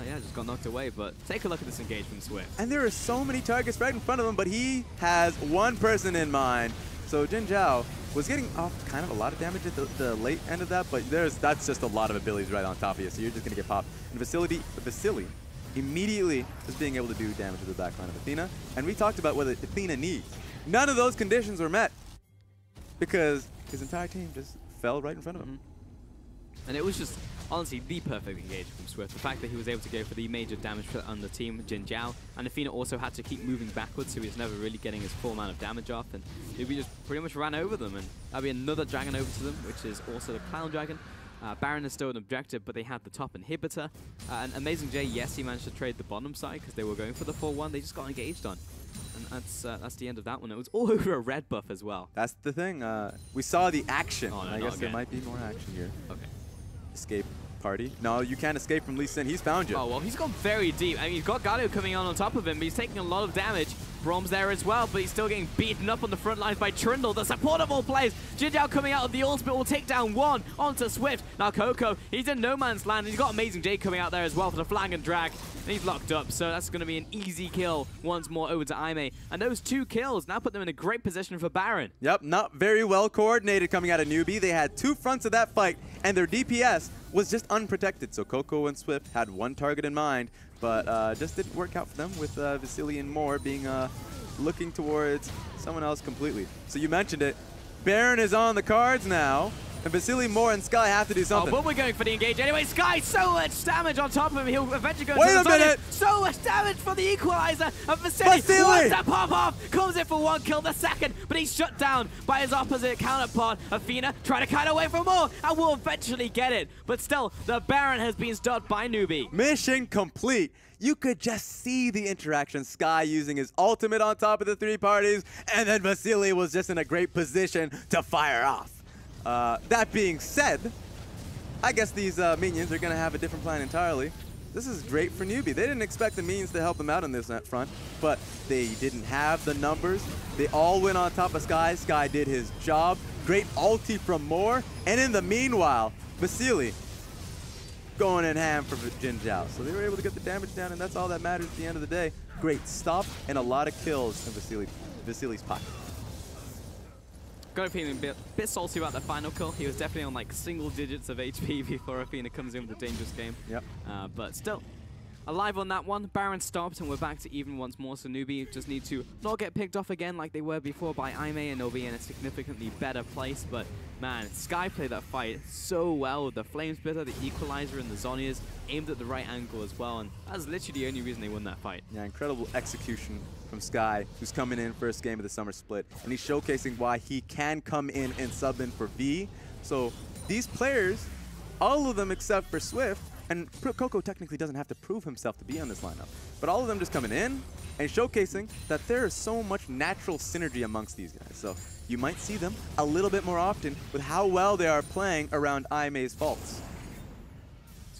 S1: yeah, just got knocked away. But take a look at this engage from Swift.
S2: And there are so many targets right in front of him, but he has one person in mind. So Jin Zhao was getting off kind of a lot of damage at the late end of that, but that's just a lot of abilities right on top of you, so you're just going to get popped. And Vasily immediately is being able to do damage to the backline of Athena. And we talked about what Athena needs. None of those conditions were met because his entire team just fell right in front of him.
S1: And it was just, honestly, the perfect engage from Swift. The fact that he was able to go for the major damage on the team, Jin Zhao, and Athena also had to keep moving backwards, so he was never really getting his full amount of damage off, and NewBee just pretty much ran over them, and that'll be another dragon over to them, which is also the Clown Dragon. Baron is still an objective, but they had the top inhibitor. And Amazing J, yes, he managed to trade the bottom side because they were going for the 4-1. They just got engaged on. And that's the end of that one. It was all over a red buff as well.
S2: That's the thing. We saw the action.
S1: Oh, no,
S2: I
S1: not
S2: guess there
S1: again.
S2: might be more action here.
S1: Okay.
S2: Escape party. No, you can't escape from Lee Sin. He's found you.
S1: Oh, well, he's gone very deep. I mean, you've got Galio coming on top of him, but he's taking a lot of damage. Brom's there as well, but he's still getting beaten up on the front lines by Trundle, the support of all players. Jin Zhao coming out of the ultimate will take down one onto Swift. Now Coco, he's in no man's land, and he's got Amazing J coming out there as well for the flag and drag. And he's locked up, so that's going to be an easy kill once more over to Aime. And those 2 kills now put them in a great position for Baron.
S2: Yep, not very well coordinated coming out of NewBee. They had 2 fronts of that fight, and their DPS was just unprotected. So Coco and Swift had one target in mind, but just didn't work out for them with Vasily and Moore being looking towards someone else completely. So you mentioned it. Baron is on the cards now, and Vasily, Moore, and Sky have to do something.
S1: Oh, but we're going for the engage anyway. Sky, so much damage on top of him. He'll eventually go
S2: Wait
S1: to
S2: a
S1: the
S2: minute!
S1: So much damage for the equalizer. And Vasily wants to pop off. Comes in for 1 kill, the second, but he's shut down by his opposite counterpart. Athena trying to kite away from Moore and will eventually get it. But still, the Baron has been stopped by NewBee.
S2: Mission complete. You could just see the interaction. Sky using his ultimate on top of the 3 parties, and then Vasily was just in a great position to fire off. That being said, I guess these minions are going to have a different plan entirely. This is great for NewBee. They didn't expect the minions to help them out on this net front, but they didn't have the numbers. They all went on top of Sky. Sky did his job. Great ulti from Moore, and in the meanwhile, Vasily going in ham for Jin Zhao. So they were able to get the damage down, and that's all that matters at the end of the day. Great stop and a lot of kills in Vasily's pocket.
S1: Got a feeling a bit salty about that final kill. He was definitely on like single digits of HP before Athena comes in with a dangerous game.
S2: Yep.
S1: But still, alive on that one. Baron stopped, and we're back to even once more. So NewBee just need to not get picked off again like they were before by Aime, and they'll be in a significantly better place. But man, Sky played that fight so well with the Flame Splitter, the Equalizer, and the Zonias aimed at the right angle as well. And that's literally the only reason they won that fight.
S2: Yeah, incredible execution from Sky, who's coming in first game of the summer split, and he's showcasing why he can come in and sub in for V. So these players, all of them except for Swift, and Coco technically doesn't have to prove himself to be on this lineup, but all of them just coming in and showcasing that there is so much natural synergy amongst these guys. So you might see them a little bit more often with how well they are playing around Aime's faults.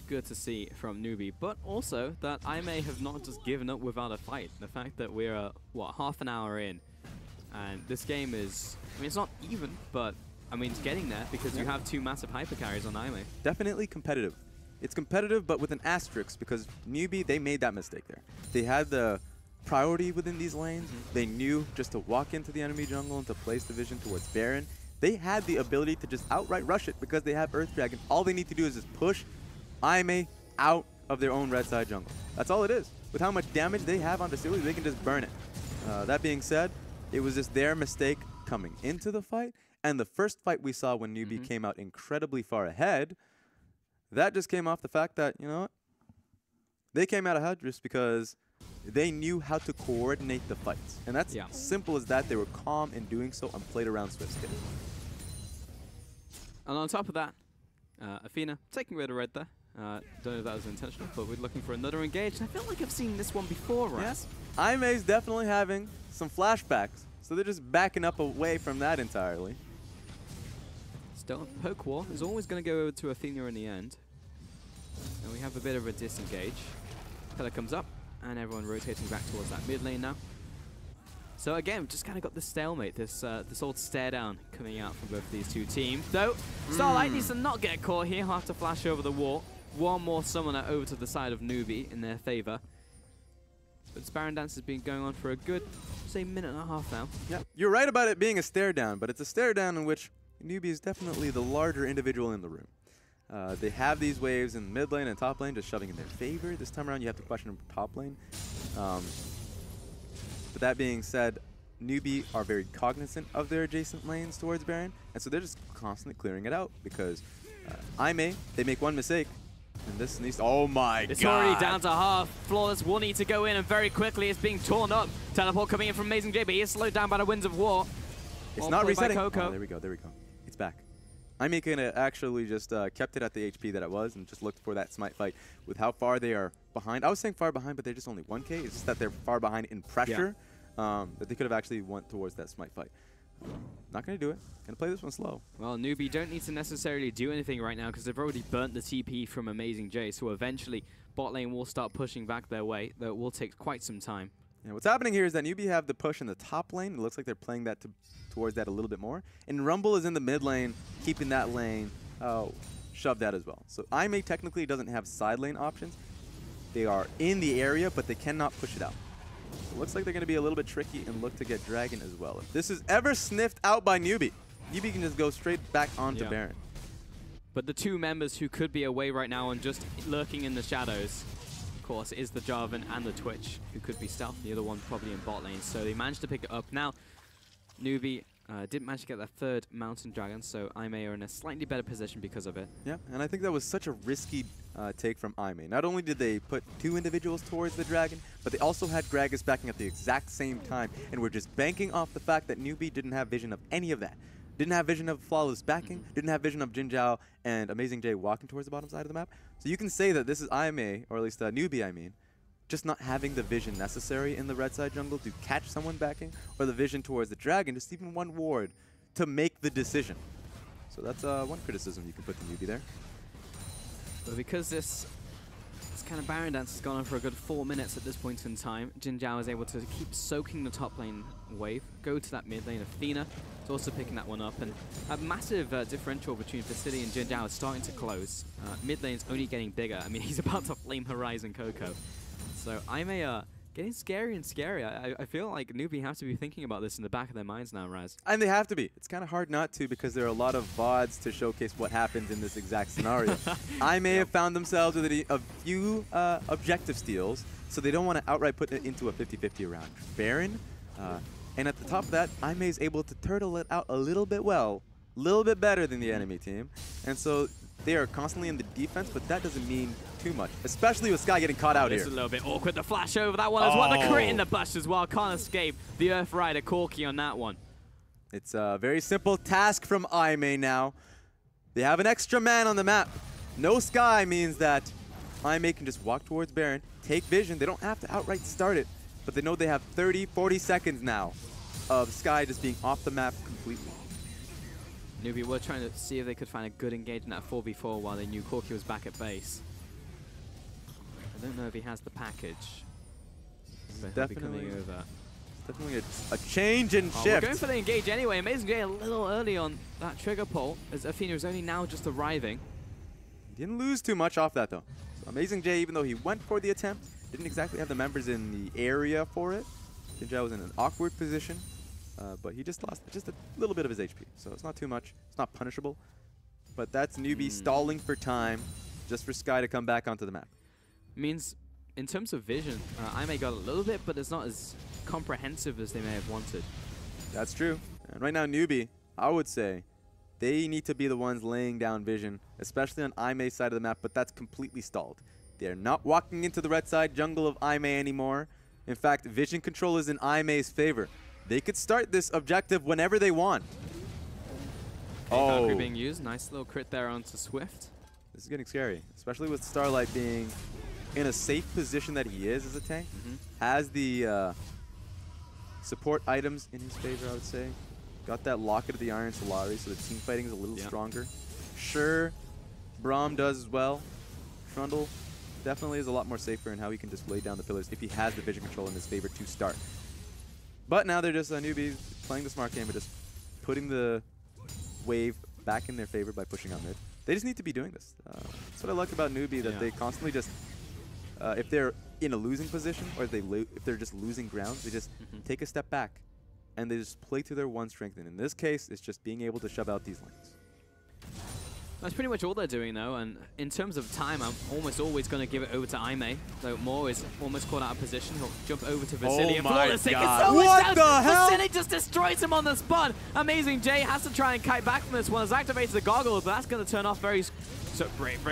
S1: Good to see from NewBee, but also that I may have not just given up without a fight. The fact that we're, what, half an hour in, and this game is, I mean, it's not even, but, I mean, it's getting there because you have 2 massive hyper carries on Aime.
S2: Definitely competitive. It's competitive, but with an asterisk, because NewBee, they made that mistake there. They had the priority within these lanes. They knew just to walk into the enemy jungle and to place the vision towards Baron. They had the ability to just outright rush it because they have Earth Dragon. All they need to do is just push Aime out of their own red side jungle. That's all it is. With how much damage they have on Vasily, they can just burn it. That being said, it was just their mistake coming into the fight, and the first fight we saw when NewBee came out incredibly far ahead, that just came off the fact that, you know what, they came out ahead just because they knew how to coordinate the fights. And that's simple as that. They were calm in doing so and played around Swift's kit.
S1: And on top of that, Athena taking rid of red there. Don't know if that was intentional, but we're looking for another engage. I feel like I've seen this one before, right?
S2: Yes. Aime's definitely having some flashbacks, so they're just backing up away from that entirely.
S1: Still, poke war is always going to go over to Athena in the end. And we have a bit of a disengage. Pella comes up, and everyone rotating back towards that mid lane now. So again, we've just kind of got this stalemate, this old stare down coming out from both of these two teams. Though, Starlight needs to not get caught here, have to flash over the wall. One more summoner over to the side of NewBee in their favor. But this Baron dance has been going on for a good, say, minute and a half now.
S2: Yeah, you're right about it being a stare down, but it's a stare down in which NewBee is definitely the larger individual in the room. They have these waves in mid lane and top lane just shoving in their favor. This time around, you have to question top lane. But that being said, NewBee are very cognizant of their adjacent lanes towards Baron, and so they're just constantly clearing it out because they make one mistake, and this needs to, oh my god.
S1: It's already down to half. Flawless will need to go in, and very quickly it's being torn up. Teleport coming in from Amazing J, but he is slowed down by the Winds of War.
S2: It's not resetting. Oh, there we go, there we go. It's back. Actually just kept it at the HP that it was and just looked for that smite fight with how far they are behind. I was saying far behind, but they're just only 1K. It's just that they're far behind in pressure, that they could have actually went towards that smite fight. Not going to do it. Going to play this one slow.
S1: Well, NewBee don't need to necessarily do anything right now because they've already burnt the TP from Amazing J, so eventually bot lane will start pushing back their way, though it will take quite some time.
S2: Yeah, what's happening here is that NewBee have the push in the top lane. It looks like they're playing that towards that a little bit more. And Rumble is in the mid lane, keeping that lane shoved out as well. So technically doesn't have side lane options. They are in the area, but they cannot push it out. So it looks like they're going to be a little bit tricky and look to get Dragon as well. If this is ever sniffed out by NewBee, NewBee can just go straight back onto Baron.
S1: But the two members who could be away right now and just lurking in the shadows, of course, is the Jarvan and the Twitch, who could be stealth. The other one probably in bot lane. So they managed to pick it up. Now, NewBee didn't manage to get their third Mountain Dragon, so IMA are in a slightly better position because of it. Yeah,
S2: and I think that was such a risky take from IMA. Not only did they put two individuals towards the Dragon, but they also had Gragas backing at the exact same time, and we're just banking off the fact that NewBee didn't have vision of any of that. Didn't have vision of Flawless backing, didn't have vision of Jin Zhao and Amazing J walking towards the bottom side of the map. So you can say that this is IMA, or at least NewBee, I mean, just not having the vision necessary in the red side jungle to catch someone backing, or the vision towards the Dragon, just even one ward to make the decision. So that's one criticism you can put to NewBee there.
S1: But because this kind of Baron dance has gone on for a good 4 minutes at this point in time, Jin Zhao is able to keep soaking the top lane wave, go to that mid lane. Athena is also picking that one up, and a massive differential between Facility and Jin Zhao is starting to close. Mid lane's only getting bigger. I mean, he's about to flame Horizon Coco. So IMA getting scary and scary. I feel like NewBee have to be thinking about this in the back of their minds now, Raz.
S2: And they have to be. It's kind of hard not to because there are a lot of VODs to showcase what happens in this exact scenario. IMA have found themselves with a few objective steals, so they don't want to outright put it into a 50-50 around Baron. And at the top of that, IMA is able to turtle it out a little bit better than the enemy team. And so they are constantly in the defense, but that doesn't mean too much, especially with Sky getting caught out here.
S1: It's a little bit awkward. The flash over that one as well. The crit in the bush as well. Can't escape the Earth Rider Corki on that one.
S2: It's a very simple task from IMA now. They have an extra man on the map. No Sky means that IMA can just walk towards Baron, take vision. They don't have to outright start it, but they know they have 30, 40 seconds now of Sky just being off the map completely.
S1: NewBee were trying to see if they could find a good engage in that 4v4 while they knew Corki was back at base. I don't know if he has the package. But
S2: Definitely
S1: over.
S2: Definitely a change in shift.
S1: We're going for the engage anyway. Amazing J a little early on that trigger pull as Athena is only now just arriving.
S2: Didn't lose too much off that though. So Amazing J, even though he went for the attempt, didn't exactly have the members in the area for it. Jin Zhao was in an awkward position, but he just lost just a little bit of his HP. So it's not too much. It's not punishable. But that's NewBee stalling for time just for Sky to come back onto the map.
S1: Means in terms of vision, IMA got a little bit, but it's not as comprehensive as they may have wanted.
S2: That's true. And right now, NewBee, I would say, they need to be the ones laying down vision, especially on IMA's side of the map, but that's completely stalled. They're not walking into the red side jungle of IMA anymore. In fact, vision control is in IMA's favor. They could start this objective whenever they want.
S1: Valkyrie being used. Nice little crit there onto Swift.
S2: This is getting scary, especially with Starlight being in a safe position that he is as a tank. Has the support items in his favor, I would say. Got that Locket of the Iron Solari, so the team fighting is a little stronger. Sure, Braum does as well. Trundle definitely is a lot more safer in how he can just lay down the pillars if he has the vision control in his favor to start. But now they're just NewBee playing the smart game, but just putting the wave back in their favor by pushing out mid. They just need to be doing this. That's what I like about NewBee, that they constantly just, if they're in a losing position or if they're just losing ground, they just take a step back and they just play to their one strength. And in this case, it's just being able to shove out these lanes.
S1: That's pretty much all they're doing, though, and in terms of time, I'm almost always going to give it over to Aime, though Moore is almost caught out of position. He'll jump over to Vasily.
S2: Oh my God.
S1: So
S2: What the hell?
S1: Vasily just destroys him on the spot. Amazing J has to try and kite back from this one. Has activated the goggles, but that's going to turn off very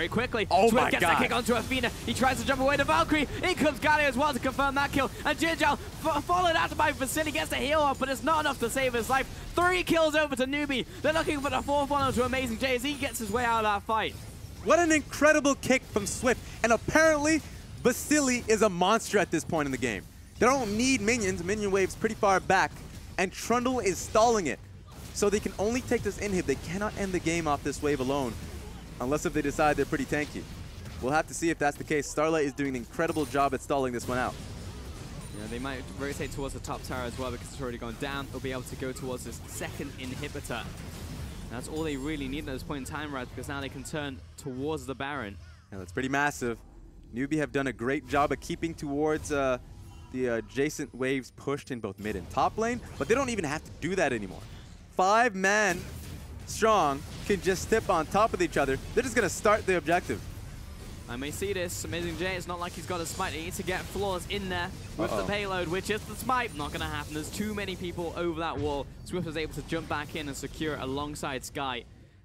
S1: quickly.
S2: Oh
S1: Swift
S2: my
S1: gets
S2: God.
S1: the kick onto Athena. He tries to jump away to Valkyrie. In comes Galio as well to confirm that kill. And Jinjal followed after by Vasily, gets the heal up, but it's not enough to save his life. 3 kills over to NewBee. They're looking for the 4th one onto Amazing J as he gets his way out of that fight.
S2: What an incredible kick from Swift. And apparently, Vasily is a monster at this point in the game. They don't need minions. Minion wave's pretty far back. And Trundle is stalling it. So they can only take this inhib. They cannot end the game off this wave alone. Unless if they decide they're pretty tanky. We'll have to see if that's the case. Starlight is doing an incredible job at stalling this one out.
S1: Yeah, they might rotate towards the top tower as well because it's already gone down. They'll be able to go towards this 2nd inhibitor. That's all they really need at this point in time, right? Because now they can turn towards the Baron.
S2: Yeah, that's pretty massive. NewBee have done a great job of keeping towards the adjacent waves pushed in both mid and top lane, but they don't even have to do that anymore. 5 men strong can just step on top of each other. They're just going to start the objective.
S1: I may see this. Amazing J, it's not like he's got a smite. He needs to get Flawless in there with the payload, which is the smite. Not going to happen. There's too many people over that wall. Swift was able to jump back in and secure alongside Sky.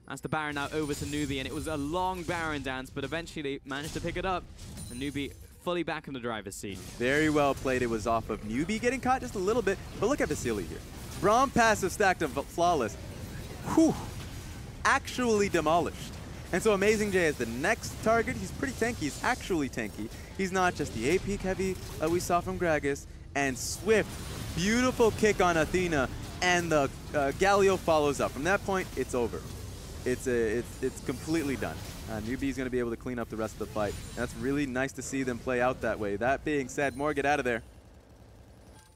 S1: That's the Baron now over to NewBee, and it was a long Baron dance, but eventually managed to pick it up. And NewBee fully back in the driver's seat.
S2: Very well played. It was off of NewBee getting caught just a little bit, but look at Vasily here. Braum passive stacked of Flawless. Whew. Actually demolished. And so Amazing J is the next target. He's pretty tanky. He's actually tanky. He's not just the AP heavy we saw from Gragas. And Swift, beautiful kick on Athena, and the Galio follows up. From that point, it's over. It's completely done. NewBee's going to be able to clean up the rest of the fight. And that's really nice to see them play out that way. That being said, Moore, get out of there.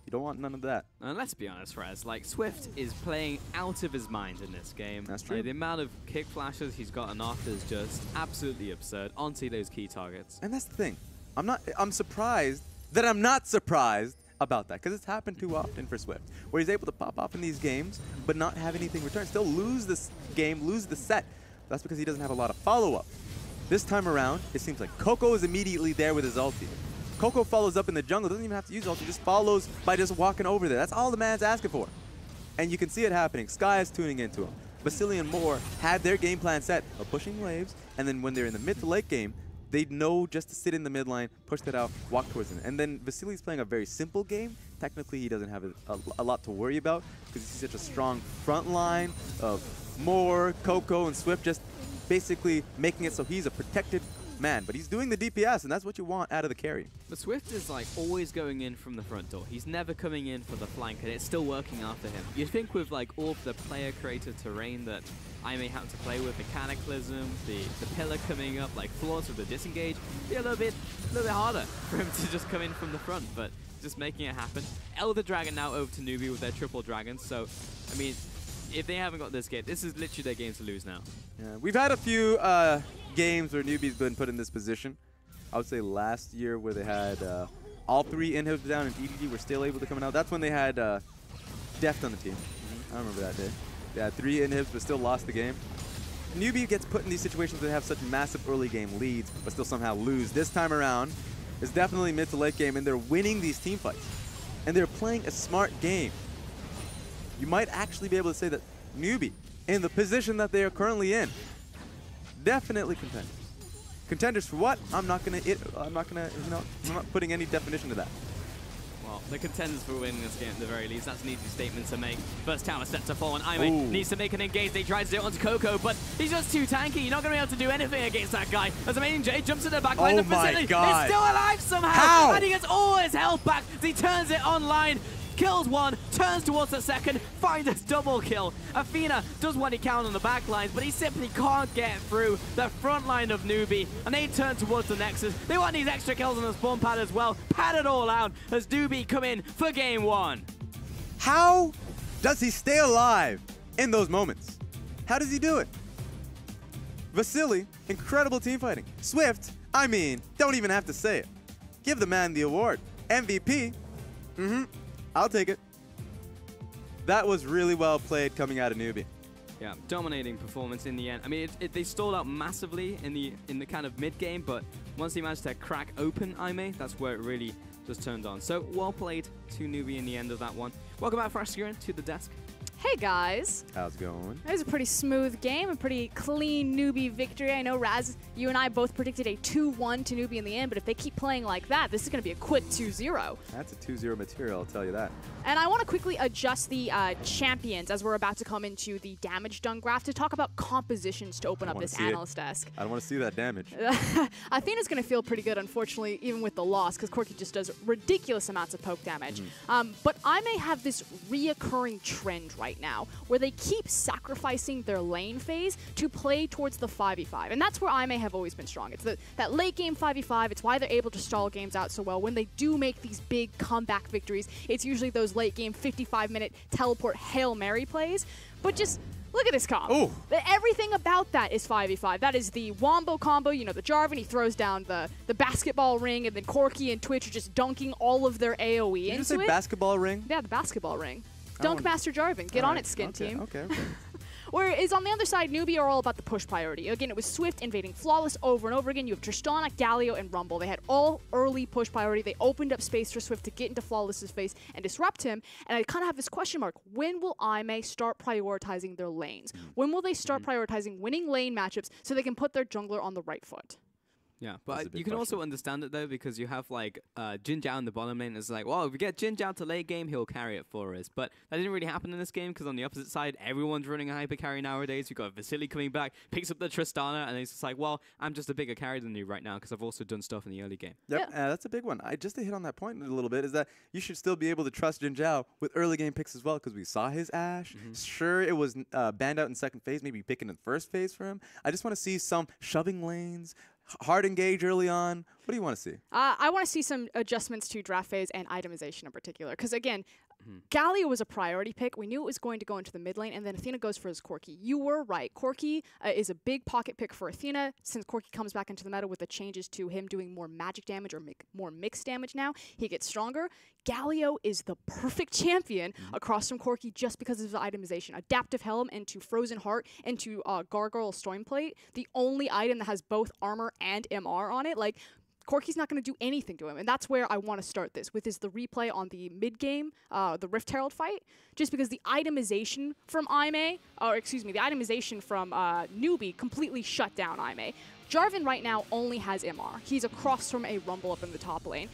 S2: You don't want none of that.
S1: And let's be honest, Raz, like Swift is playing out of his mind in this game.
S2: That's true.
S1: Like, the amount of kick flashes he's gotten off is just absolutely absurd onto those key targets.
S2: And that's the thing. I'm surprised that I'm not surprised about that, because it's happened too often for Swift, where he's able to pop off in these games but not have anything return. Still lose this game, lose the set. That's because he doesn't have a lot of follow-up. This time around, it seems like Coco is immediately there with his ulti. Coco follows up in the jungle, doesn't even have to use ulti, just follows by just walking over there. That's all the man's asking for. And you can see it happening. Sky is tuning into him. Vasily and Moore had their game plan set of pushing waves, and then when they're in the mid to late game, they know just to sit in the mid line, push that out, walk towards it. And then Vasily's playing a very simple game. Technically, he doesn't have a lot to worry about because he's such a strong front line of Moore, Coco, and Swift just basically making it so he's a protected man. But he's doing the DPS, and that's what you want out of the carry.
S1: But Swift is like always going in from the front door. He's never coming in for the flank, and it's still working after him. You'd think with like all of the player-created terrain that I may have to play with, the Cataclysm, the pillar coming up, like Flaws with the disengage, be a little bit harder for him to just come in from the front, but just making it happen. Elder Dragon now over to NewBee with their triple dragons, so I mean, if they haven't got this game, this is literally their game to lose now.
S2: Yeah, we've had a few games where NewBee's been put in this position. I would say last year where they had all 3 inhibs down and EDG were still able to come out. That's when they had Deft on the team. I remember that day. They had 3 inhibs but still lost the game. NewBee gets put in these situations where they have such massive early game leads but still somehow lose. This time around, it's definitely mid to late game, and they're winning these team fights. And they're playing a smart game. You might actually be able to say that NewBee, in the position that they are currently in, definitely contenders. Contenders for what? I'm not putting any definition to that.
S1: Well, the contenders for winning this game at the very least. That's an easy statement to make. First tower set to fall, and Aime needs to make an engage. They try to do it onto Coco, but he's just too tanky. You're not going to be able to do anything against that guy. As Amazing J jumps in the back line, the facility is still alive somehow.
S2: How?
S1: And he gets all his health back. He turns it online. kills one, turns towards the second, finds a double kill. Athena does what he can on the back lines, but he simply can't get through the front line of NewBee, and they turn towards the Nexus. They want these extra kills on the spawn pad as well. Pad it all out as NewBee come in for game one.
S2: How does he stay alive in those moments? How does he do it? Vasily, incredible team fighting. Swift, I mean, don't even have to say it. Give the man the award. MVP, I'll take it. That was really well played coming out of NewBee.
S1: Yeah, dominating performance in the end. I mean, they stalled out massively in the kind of mid game, but once they managed to crack open Aimee, that's where it really just turned on. So well played to NewBee in the end of that one. Welcome back, Frascurin, to the desk.
S3: Hey guys.
S2: How's it going?
S3: It was a pretty smooth game, a pretty clean NewBee victory. I know, Raz, you and I both predicted a 2-1 to NewBee in the end, but if they keep playing like that, this is going to be a quick 2-0.
S2: That's a 2-0 material, I'll tell you that.
S3: And I want to quickly adjust the champions as we're about to come into the damage done graph to talk about compositions to open up this analyst desk.
S2: I don't want to see that damage.
S3: Athena's going to feel pretty good, unfortunately, even with the loss, because Corki just does ridiculous amounts of poke damage. But I may have this reoccurring trend right now where they keep sacrificing their lane phase to play towards the 5v5. And that's where I may have always been strong. It's that late game 5v5. It's why they're able to stall games out so well. When they do make these big comeback victories, it's usually those late game 55-minute teleport Hail Mary plays. But just look at this comp.
S2: Ooh.
S3: Everything about that is 5v5. That is the wombo combo. You know, the Jarvan, he throws down the basketball ring, and then Corki and Twitch are just dunking all of their AoE
S2: Did you
S3: into
S2: say
S3: it.
S2: basketball ring?
S3: Yeah, the basketball ring. Dunk Master Jarvan. Get on it, Skin Team.
S2: Okay.
S3: Whereas on the other side, NewBee are all about the push priority. Again, it was Swift invading Flawless over and over again. You have Tristana, Galio, and Rumble. They had all early push priority. They opened up space for Swift to get into Flawless's face and disrupt him. And I kind of have this question mark. When will Aimee start prioritizing their lanes? When will they start prioritizing winning lane matchups so they can put their jungler on the right foot?
S1: Yeah, but you can also understand it though, because you have like Jin Zhao in the bottom lane. It's like, well, if we get Jin Zhao to late game, he'll carry it for us. But that didn't really happen in this game, because on the opposite side, everyone's running a hyper carry nowadays. You've got Vasily coming back, picks up the Tristana, and he's just like, well, I'm just a bigger carry than you right now, because I've also done stuff in the early game.
S2: Yep, that's a big one. Just to hit on that point a little bit, is that you should still be able to trust Jin Zhao with early game picks as well, because we saw his Ashe. Sure, it was banned out in second phase, maybe picking in first phase for him. I just want to see some shoving lanes, hard engage early on. What do you want to see?
S3: I want to see some adjustments to draft phase and itemization in particular. Because again, Galio was a priority pick. We knew it was going to go into the mid lane, and then Athena goes for his Corki. You were right. Corki is a big pocket pick for Athena. Since Corki comes back into the meta with the changes to him doing more magic damage or more mixed damage now, he gets stronger. Galio is the perfect champion across from Corki just because of the itemization. Adaptive Helm into Frozen Heart into Gargoyle Stormplate, the only item that has both armor and MR on it. Like, Corki's not going to do anything to him, and that's where I want to start this with, is the replay on the mid game, the Rift Herald fight, just because the itemization from Aimee, or excuse me, the itemization from NewBee completely shut down Aimee. Jarvan right now only has MR. He's across from a Rumble up in the top lane.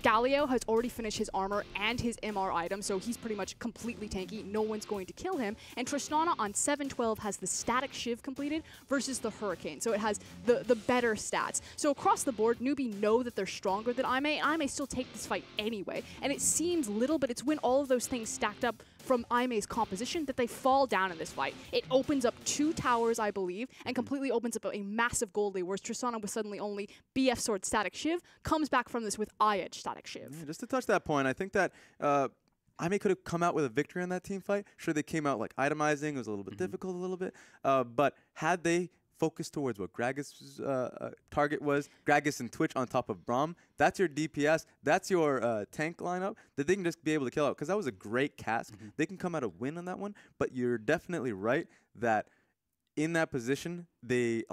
S3: Galio has already finished his armor and his MR item, so he's pretty much completely tanky. No one's going to kill him. And Tristana on 7-12 has the static Shiv completed versus the Hurricane, so it has the better stats. So across the board, NewBee know that they're stronger than Aimee, and Aimee still take this fight anyway. And it seems little, but it's when all of those things stacked up from Aimee's composition that they fall down in this fight. It opens up 2 towers, I believe, and completely opens up a massive gold lead, whereas Tristana was suddenly only BF Sword Static Shiv, comes back from this with I-Edge Static Shiv.
S2: Yeah, just to touch that point, I think that Aimee could have come out with a victory on that team fight. Sure, they came out like itemizing. It was a little bit difficult, a little bit. But had they focused towards what Gragas' target was, Gragas and Twitch on top of Braum, that's your DPS, that's your tank lineup that they can just be able to kill out. Because that was a great cast. They can come out a win on that one. But you're definitely right that in that position, they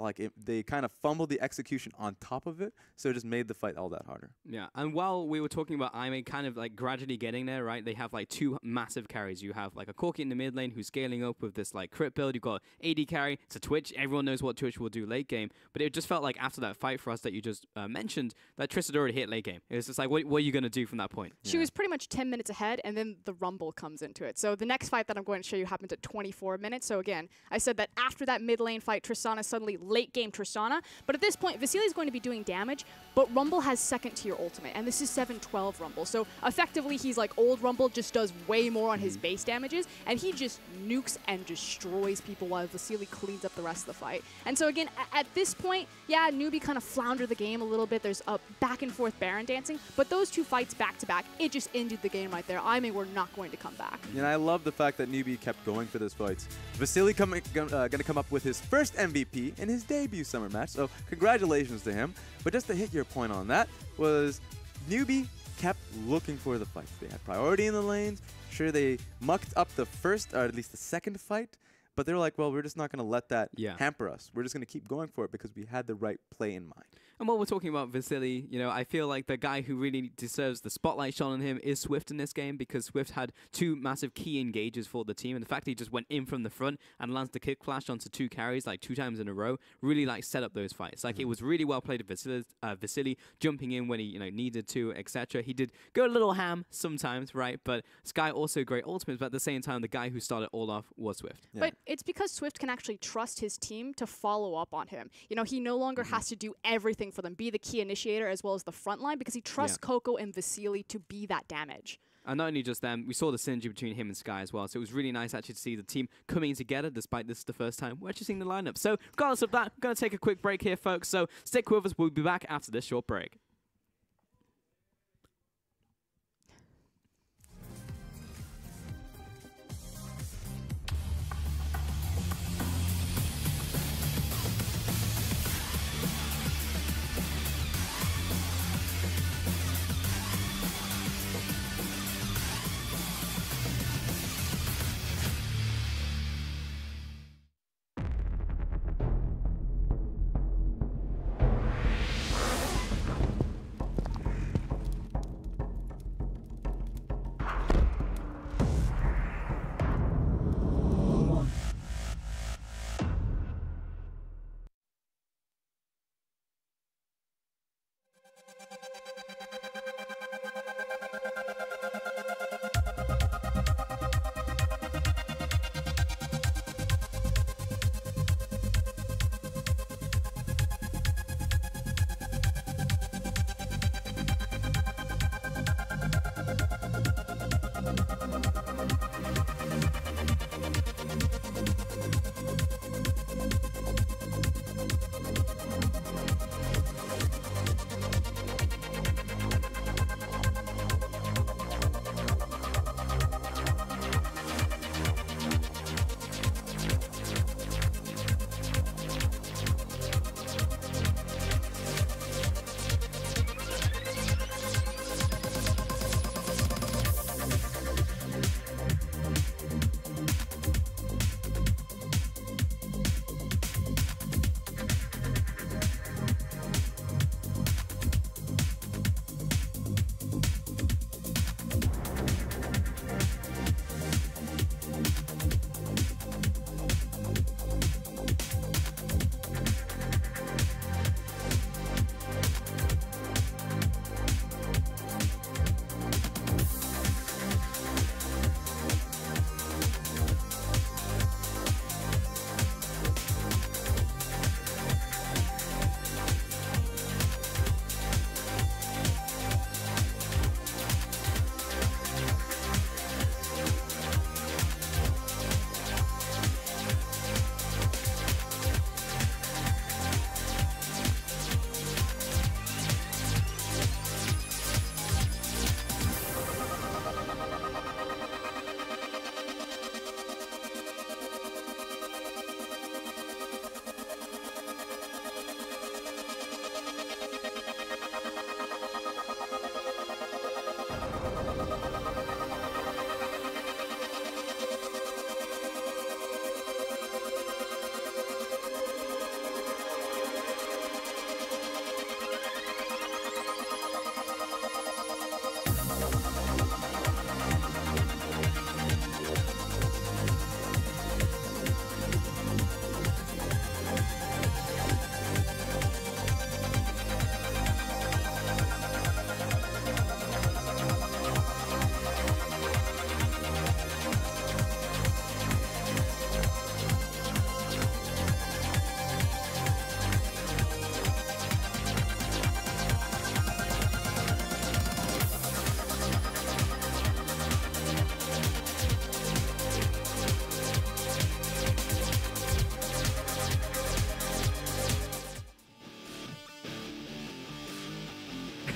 S2: kind of fumbled the execution on top of it, so it just made the fight all that harder.
S1: Yeah, and while we were talking about Aimee kind of like gradually getting there, right? They have like 2 massive carries. You have like a Corki in the mid lane who's scaling up with this like crit build. You've got AD carry. It's a Twitch. Everyone knows what Twitch will do late game, but it just felt like after that fight for us that you just mentioned, that Triss had already hit late game. It was just like, what are you going to do from that point?
S3: She was pretty much 10 minutes ahead, and then the Rumble comes into it. So the next fight that I'm going to show you happened at 24 minutes. So again, I said that after that mid lane fight, Tristana of suddenly late game Tristana. But at this point, Vasily is going to be doing damage, but Rumble has second tier ultimate, and this is 7-12 Rumble. So effectively, he's like old Rumble, just does way more on his base damages, and he just nukes and destroys people while Vasily cleans up the rest of the fight. And so again, at this point, yeah, NewBee kind of floundered the game a little bit. There's a back and forth Baron dancing, but those two fights back to back, it just ended the game right there. I mean, we're not going to come back.
S2: And I love the fact that NewBee kept going for those fights. Vasily going to come up with his first MVP in his debut summer match, so congratulations to him. But just to hit your point on that was NewBee kept looking for the fights. They had priority in the lanes. Sure, they mucked up the first, or at least the second fight, but they were like, well, we're just not going to let that hamper us. We're just going to keep going for it because we had the right play in mind.
S1: And while we're talking about Vasily, you know, I feel like the guy who really deserves the spotlight shone on him is Swift in this game, because Swift had two massive key engages for the team, and the fact that he just went in from the front and lands the kick flash onto two carries like 2 times in a row really like set up those fights. Like it was really well played of Vasily jumping in when he needed to, etc. He did go a little ham sometimes, right? But Sky also great ultimates, but at the same time, the guy who started all off was Swift.
S3: Yeah. But it's because Swift can actually trust his team to follow up on him. You know, he no longer has to do everything for them, be the key initiator as well as the front line, because he trusts Coco and Vasily to be that damage.
S1: And not only just them, we saw the synergy between him and Sky as well. So it was really nice actually to see the team coming together, despite this is the first time we're actually seeing the lineup. So regardless of that, I'm going to take a quick break here, folks. So stick with us. We'll be back after this short break.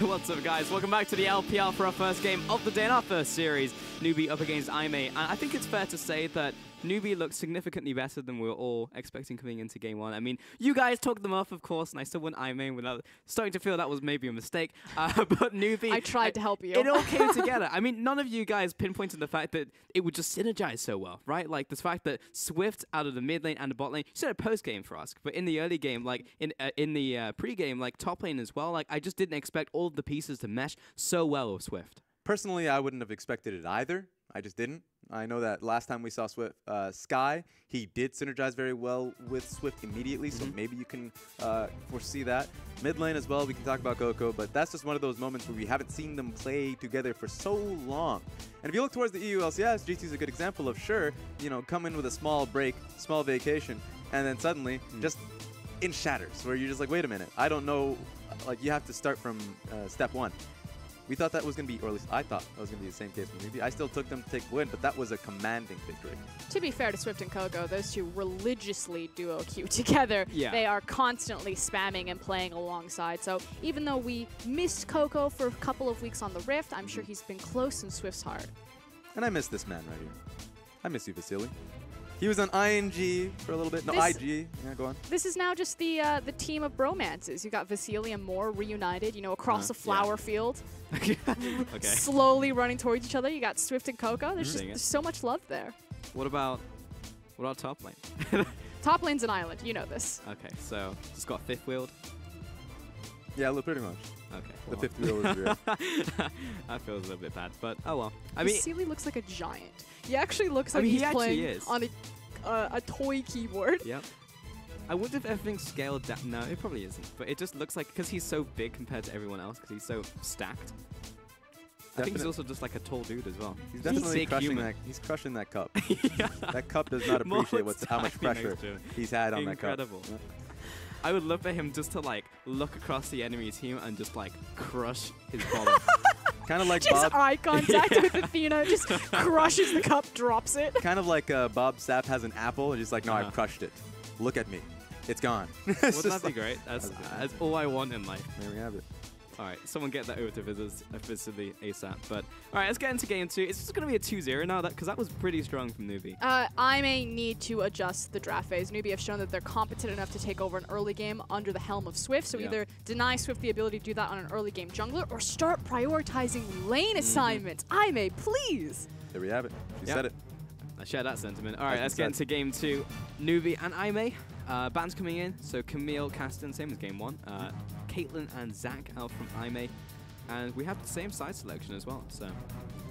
S1: What's up, guys? Welcome back to the LPL for our first game of the day in our first series. NewBee up against IMA. And I think it's fair to say that NewBee looks significantly better than we were all expecting coming into game one. I mean, you guys talked them off, of course, and I still went IMA without starting to feel that was maybe a mistake. But NewBee...
S3: I tried to help you.
S1: It all came together. I mean, none of you guys pinpointed the fact that it would just synergize so well, right? Like, the fact that Swift out of the mid lane and the bot lane, you said a post-game for us, but in the early game, like, in the pre-game, like, top lane as well, like, I just didn't expect all of the pieces to mesh so well with Swift.
S2: Personally, I wouldn't have expected it either. I just didn't. I know that last time we saw Swift, Sky, he did synergize very well with Swift immediately, so maybe you can foresee that. Mid lane as well, we can talk about Coco, but that's just one of those moments where we haven't seen them play together for so long. And if you look towards the EU LCS, GT is a good example of, sure, you know, come in with a small break, small vacation, and then suddenly just in shatters, where you're just like, wait a minute, I don't know, like you have to start from step one. We thought that was going to be, or at least I thought that was going to be the same case with NewBee. I still took them to take win, but that was a commanding victory.
S3: To be fair to Swift and Coco, those two religiously duo queue together.
S1: Yeah.
S3: They are constantly spamming and playing alongside. So even though we missed Coco for a couple of weeks on the Rift, I'm sure he's been close in Swift's heart.
S2: And I miss this man right here. I miss you, Vasily. He was on ING for a little bit. No,
S3: This-
S2: IG. Yeah, go on.
S3: This is now just the team of bromances. You got Vasily and Moore reunited, you know, across a flower field,
S1: Okay.
S3: slowly running towards each other. You got Swift and Coco. There's just
S1: Seeing it.
S3: there's so much love there.
S1: What about top lane?
S3: Top lane's an island. You know this.
S1: Okay, so just got fifth wheeled.
S2: Yeah, look, pretty much.
S1: Okay.
S2: The
S1: well.
S2: fifth wheel is real.
S1: That feels a little bit bad, but oh well. I mean,
S3: Vasily looks like a giant. He actually looks
S1: I
S3: like
S1: mean, he
S3: he's
S1: actually
S3: playing
S1: is.
S3: on a toy keyboard.
S1: yep. I wonder if everything's scaled down. No, it probably isn't. But it just looks like, because he's so big compared to everyone else, because he's so stacked. I think he's also just like a tall dude as well.
S2: He's definitely
S1: Sick
S2: crushing
S1: human.
S2: that. He's crushing that cup.
S1: Yeah.
S2: That cup does not appreciate how much
S1: standing
S2: pressure
S1: next to him.
S2: he's had on
S1: Incredible.
S2: that cup.
S1: I would love for him just to like look across the enemy team and just like crush his ball.
S2: Kind of like
S3: Just
S2: Bob.
S3: eye contact with Athena, just crushes the cup, drops it.
S2: Kind of like Bob Sapp has an apple, and he's like, no, I crushed it. Look at me. It's gone. It's
S1: Wouldn't
S2: just
S1: that be great? That's all I want in life.
S2: There we have it.
S1: All right, someone get that over to Vasily ASAP. But all right, let's get into game two. It's just going to be a 2-0 now, because that was pretty strong from NewBee.
S3: I may need to adjust the draft phase. NewBee have shown that they're competent enough to take over an early game under the helm of Swift, so either deny Swift the ability to do that on an early game jungler or start prioritizing lane assignments. I may, please.
S2: There we have it. She
S1: Yep.
S2: said it.
S1: I share that sentiment. All right,
S2: Like
S1: let's
S2: you
S1: get
S2: said.
S1: into game two. NewBee and Aime. Bans coming in, so Camille, Caston, same as game one. Caitlyn and Zach out from Aime. And we have the same side selection as well, so...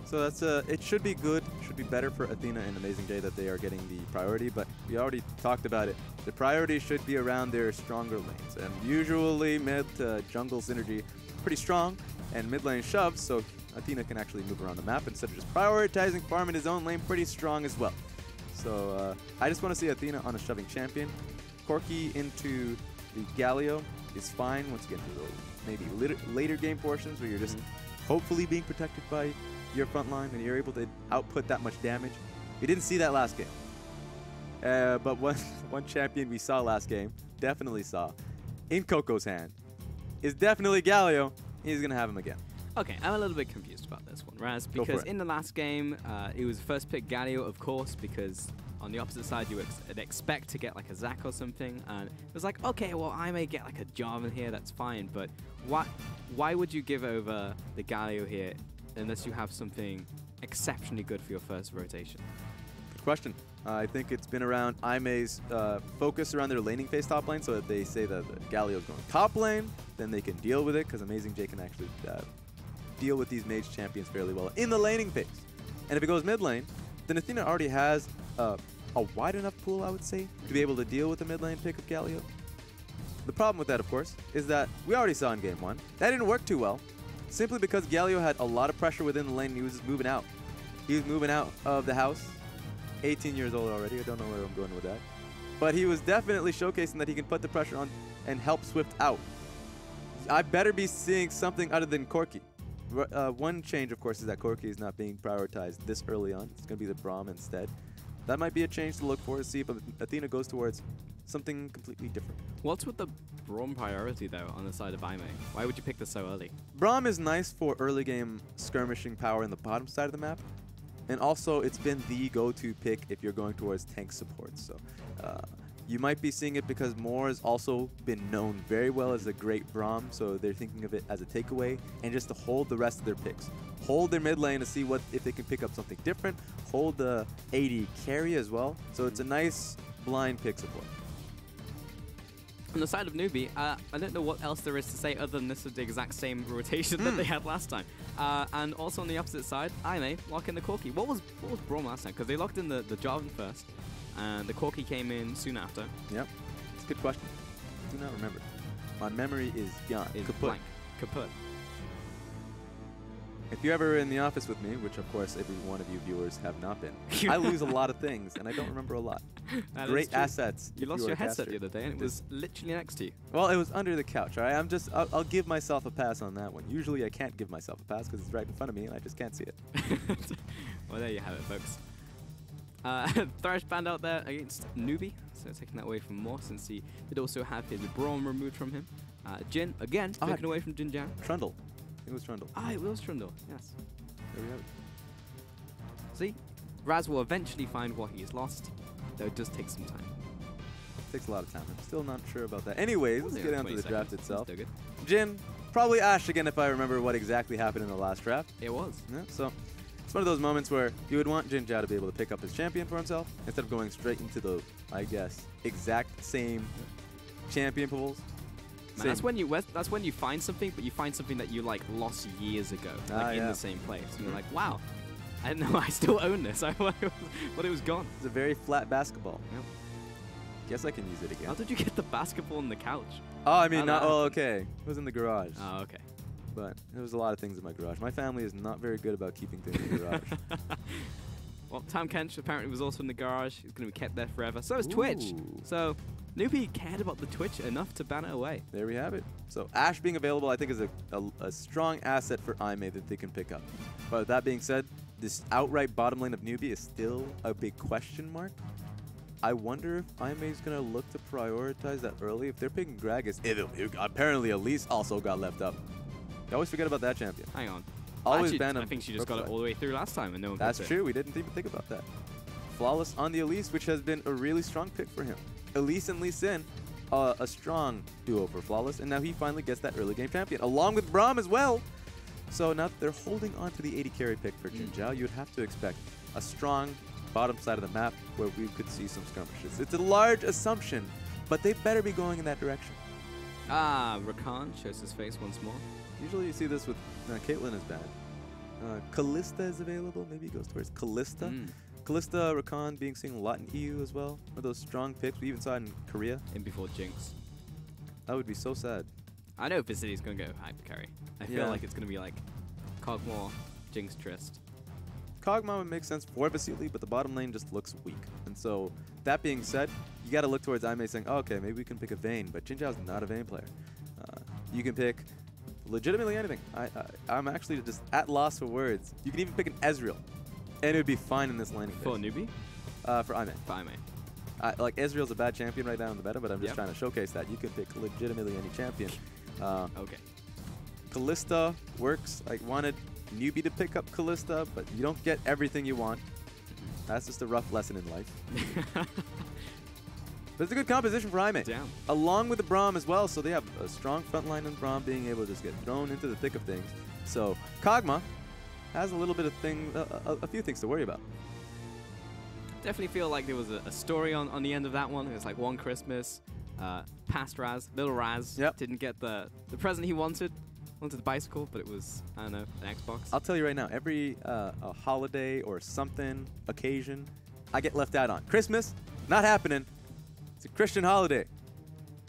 S2: So that's it should be good, should be better for Athena and Amazing Day that they are getting the priority, but we already talked about it. The priority should be around their stronger lanes, and usually mid to jungle synergy pretty strong, and mid lane shoves, so Athena can actually move around the map instead of just prioritizing farm in his own lane pretty strong as well. So I just want to see Athena on a shoving champion. Corki into the Galio is fine once you get into the maybe later game portions where you're just hopefully being protected by your front line and you're able to output that much damage. We didn't see that last game. But one champion we saw last game, definitely saw, in Coco's hand, is definitely Galio. He's going to have him again.
S1: Okay, I'm a little bit confused about this one, Raz,
S2: Go for
S1: because
S2: it.
S1: in the last game, it was first pick Galio, of course, because on the opposite side, you would expect to get like a Zac or something, and it was like, okay, well, I may get like a Jarvan here, that's fine, but why would you give over the Galio here unless you have something exceptionally good for your first rotation?
S2: Good question. I think it's been around Aime's focus around their laning phase top lane, so that they say that Galio's going top lane, then they can deal with it, because Amazing J can actually deal with these mage champions fairly well in the laning phase. And if it goes mid lane, then Athena already has a wide enough pool, I would say, to be able to deal with the mid lane pick of Galio. The problem with that, of course, is that we already saw in game one, that didn't work too well, simply because Galio had a lot of pressure within the lane and he was just moving out. He was moving out of the house, 18 years old already, I don't know where I'm going with that. But he was definitely showcasing that he can put the pressure on and help Swift out. I better be seeing something other than Corki. One change, of course, is that Corki is not being prioritized this early on. It's going to be the Braum instead. That might be a change to look for, to see if Athena goes towards something completely different.
S1: What's with the Braum priority, though, on the side of Aimee? Why would you pick this so early?
S2: Braum is nice for early game skirmishing power in the bottom side of the map. And also, it's been the go-to pick if you're going towards tank support. So you might be seeing it because Moore has also been known very well as a great Braum. So they're thinking of it as a takeaway and just to hold the rest of their picks. Hold their mid lane to see if they can pick up something different. Hold the AD carry as well. So it's a nice blind pick support.
S1: On the side of NewBee, I don't know what else there is to say other than this is the exact same rotation that they had last time. And also on the opposite side, Aimee locking the Corki. What was Braum last time? Because they locked in the Jarvan first, and the Corki came in soon after.
S2: Yep, it's a good question. I do not remember. My memory is gone.
S1: It's
S2: Kaput.
S1: blank. Kaput.
S2: If you're ever in the office with me, which of course every one of you viewers have not been, I lose a lot of things and I don't remember a lot. Great assets.
S1: You lost your headset the other day and it was literally next to you.
S2: Well, it was under the couch, all right? I'll give myself a pass on that one. Usually I can't give myself a pass because it's right in front of me and I just can't see it.
S1: Well, there you have it, folks. Thrash banned out there against NewBee, so taking that away from Moore since he did also have his Braum removed from him. Jin, again, taken away from Jin Jiang.
S2: Trundle. It was Trundle.
S1: Ah, it was Trundle, yes.
S2: There we have it.
S1: See, Raz will eventually find what he's lost, though it does take some time.
S2: Takes a lot of time. I'm still not sure about that. Anyways, let's get on to the draft itself.
S1: Still good.
S2: Jin, probably Ashe again if I remember what exactly happened in the last draft.
S1: It was.
S2: Yeah, so it's one of those moments where you would want Jin Jiao to be able to pick up his champion for himself instead of going straight into the, I guess, exact same champion pools.
S1: Man, that's when you find something, but you find something that you like lost years ago, like in the same place. And you're like, wow, I didn't know I still own this. I thought it was gone.
S2: It's a very flat basketball.
S1: Yep.
S2: Guess I can use it again.
S1: How did you get the basketball on the couch?
S2: Oh, I mean, not. Oh, okay. It was in the garage.
S1: Oh, okay.
S2: But there was a lot of things in my garage. My family is not very good about keeping things in the garage.
S1: Well, Tam Kench apparently was also in the garage. He's going to be kept there forever. So is Twitch. So NewBee cared about the Twitch enough to ban it away.
S2: There we have it. So Ashe being available, I think, is a strong asset for Aimee that they can pick up. But with that being said, this outright bottom lane of NewBee is still a big question mark. I wonder if Aimee is going to look to prioritize that early. If they're picking Gragas, apparently Elise also got left up. I always forget about that champion.
S1: Hang on.
S2: Always
S1: Actually,
S2: ban him.
S1: I think she just got it all the way through last time and no one
S2: That's
S1: picked
S2: true. We didn't even think about that. Flawless on the Elise, which has been a really strong pick for him. Elise and Lee Sin, a strong duo for Flawless, and now he finally gets that early game champion, along with Braum as well. So now that they're holding on to the 80 carry pick for Jin Jiao, you'd have to expect a strong bottom side of the map where we could see some skirmishes. It's a large assumption, but they better be going in that direction.
S1: Ah, Rakan shows his face once more.
S2: Usually you see this with Caitlyn is bad. Callista is available. Maybe he goes towards Callista. Callista, Rakan being seen a lot in EU as well. One of those strong picks. We even saw it in Korea.
S1: In before Jinx.
S2: That would be so sad.
S1: I know Vicity's going to go hyper carry. I feel like it's going to be like Kog'Maw, Jinx, Trist.
S2: Kog'Maw would make sense for Vasily, but the bottom lane just looks weak. And so, that being said, you got to look towards Aimee saying, oh, okay, maybe we can pick a Vayne, but Jin Jiao's not a Vayne player. You can pick legitimately anything. I'm actually just at loss for words. You can even pick an Ezreal, and it would be fine in this laning phase.
S1: For NewBee?
S2: For Aimee.
S1: For Aimee.
S2: Like, Ezreal's a bad champion right now in the meta, but I'm just trying to showcase that. You can pick legitimately any champion.
S1: Okay.
S2: Callista works. I wanted NewBee to pick up Callista, but you don't get everything you want. That's just a rough lesson in life. But it's a good composition for Aimee.
S1: Damn.
S2: Along with the Braum as well, so they have a strong front line in Braum being able to just get thrown into the thick of things. So Kog'Maw has a little bit of a few things to worry about.
S1: Definitely feel like there was a story on the end of that one. It was like one Christmas, past Raz, little Raz, didn't get the present he wanted. Wanted the bicycle, but it was, I don't know, an Xbox.
S2: I'll tell you right now, every a holiday or something, occasion, I get left out on. Christmas, not happening. It's a Christian holiday.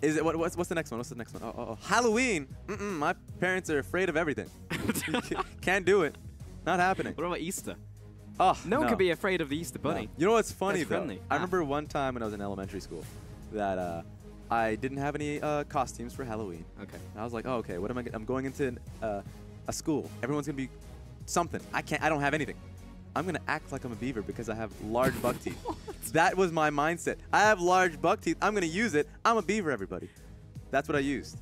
S2: Is it what's the next one? What's the next one? Oh, Halloween. My parents are afraid of everything. Can't do it. Not happening.
S1: What about Easter?
S2: Oh,
S1: no one could be afraid of the Easter Bunny.
S2: No. You know what's funny
S1: That's
S2: though?
S1: friendly.
S2: I remember one time when I was in elementary school that I didn't have any costumes for Halloween.
S1: Okay.
S2: And I was like, oh, okay, what am I? I'm going into a school. Everyone's gonna be something. I don't have anything. I'm going to act like I'm a beaver because I have large buck teeth. That was my mindset. I have large buck teeth. I'm going to use it. I'm a beaver, everybody. That's what I used.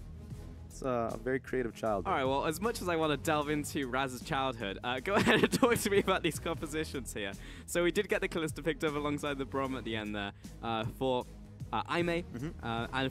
S2: It's a very creative child.
S1: All right, well, as much as I want to delve into Raz's childhood, go ahead and talk to me about these compositions here. So we did get the Callista picked up alongside the Brom at the end there for Aimee, and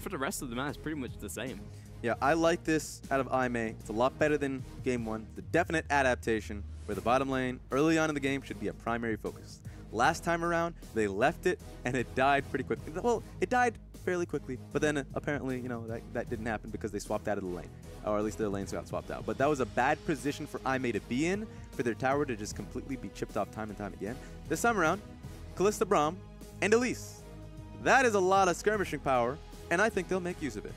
S1: for the rest of the match, pretty much the same.
S2: Yeah, I like this out of Aimee. It's a lot better than Game 1. It's a definite adaptation where the bottom lane early on in the game should be a primary focus. Last time around, they left it, and it died pretty quickly. Well, it died fairly quickly, but then apparently, you know, that didn't happen because they swapped out of the lane, or at least their lanes got swapped out. But that was a bad position for Aimee to be in, for their tower to just completely be chipped off time and time again. This time around, Callista, Braum, and Elise. That is a lot of skirmishing power, and I think they'll make use of it.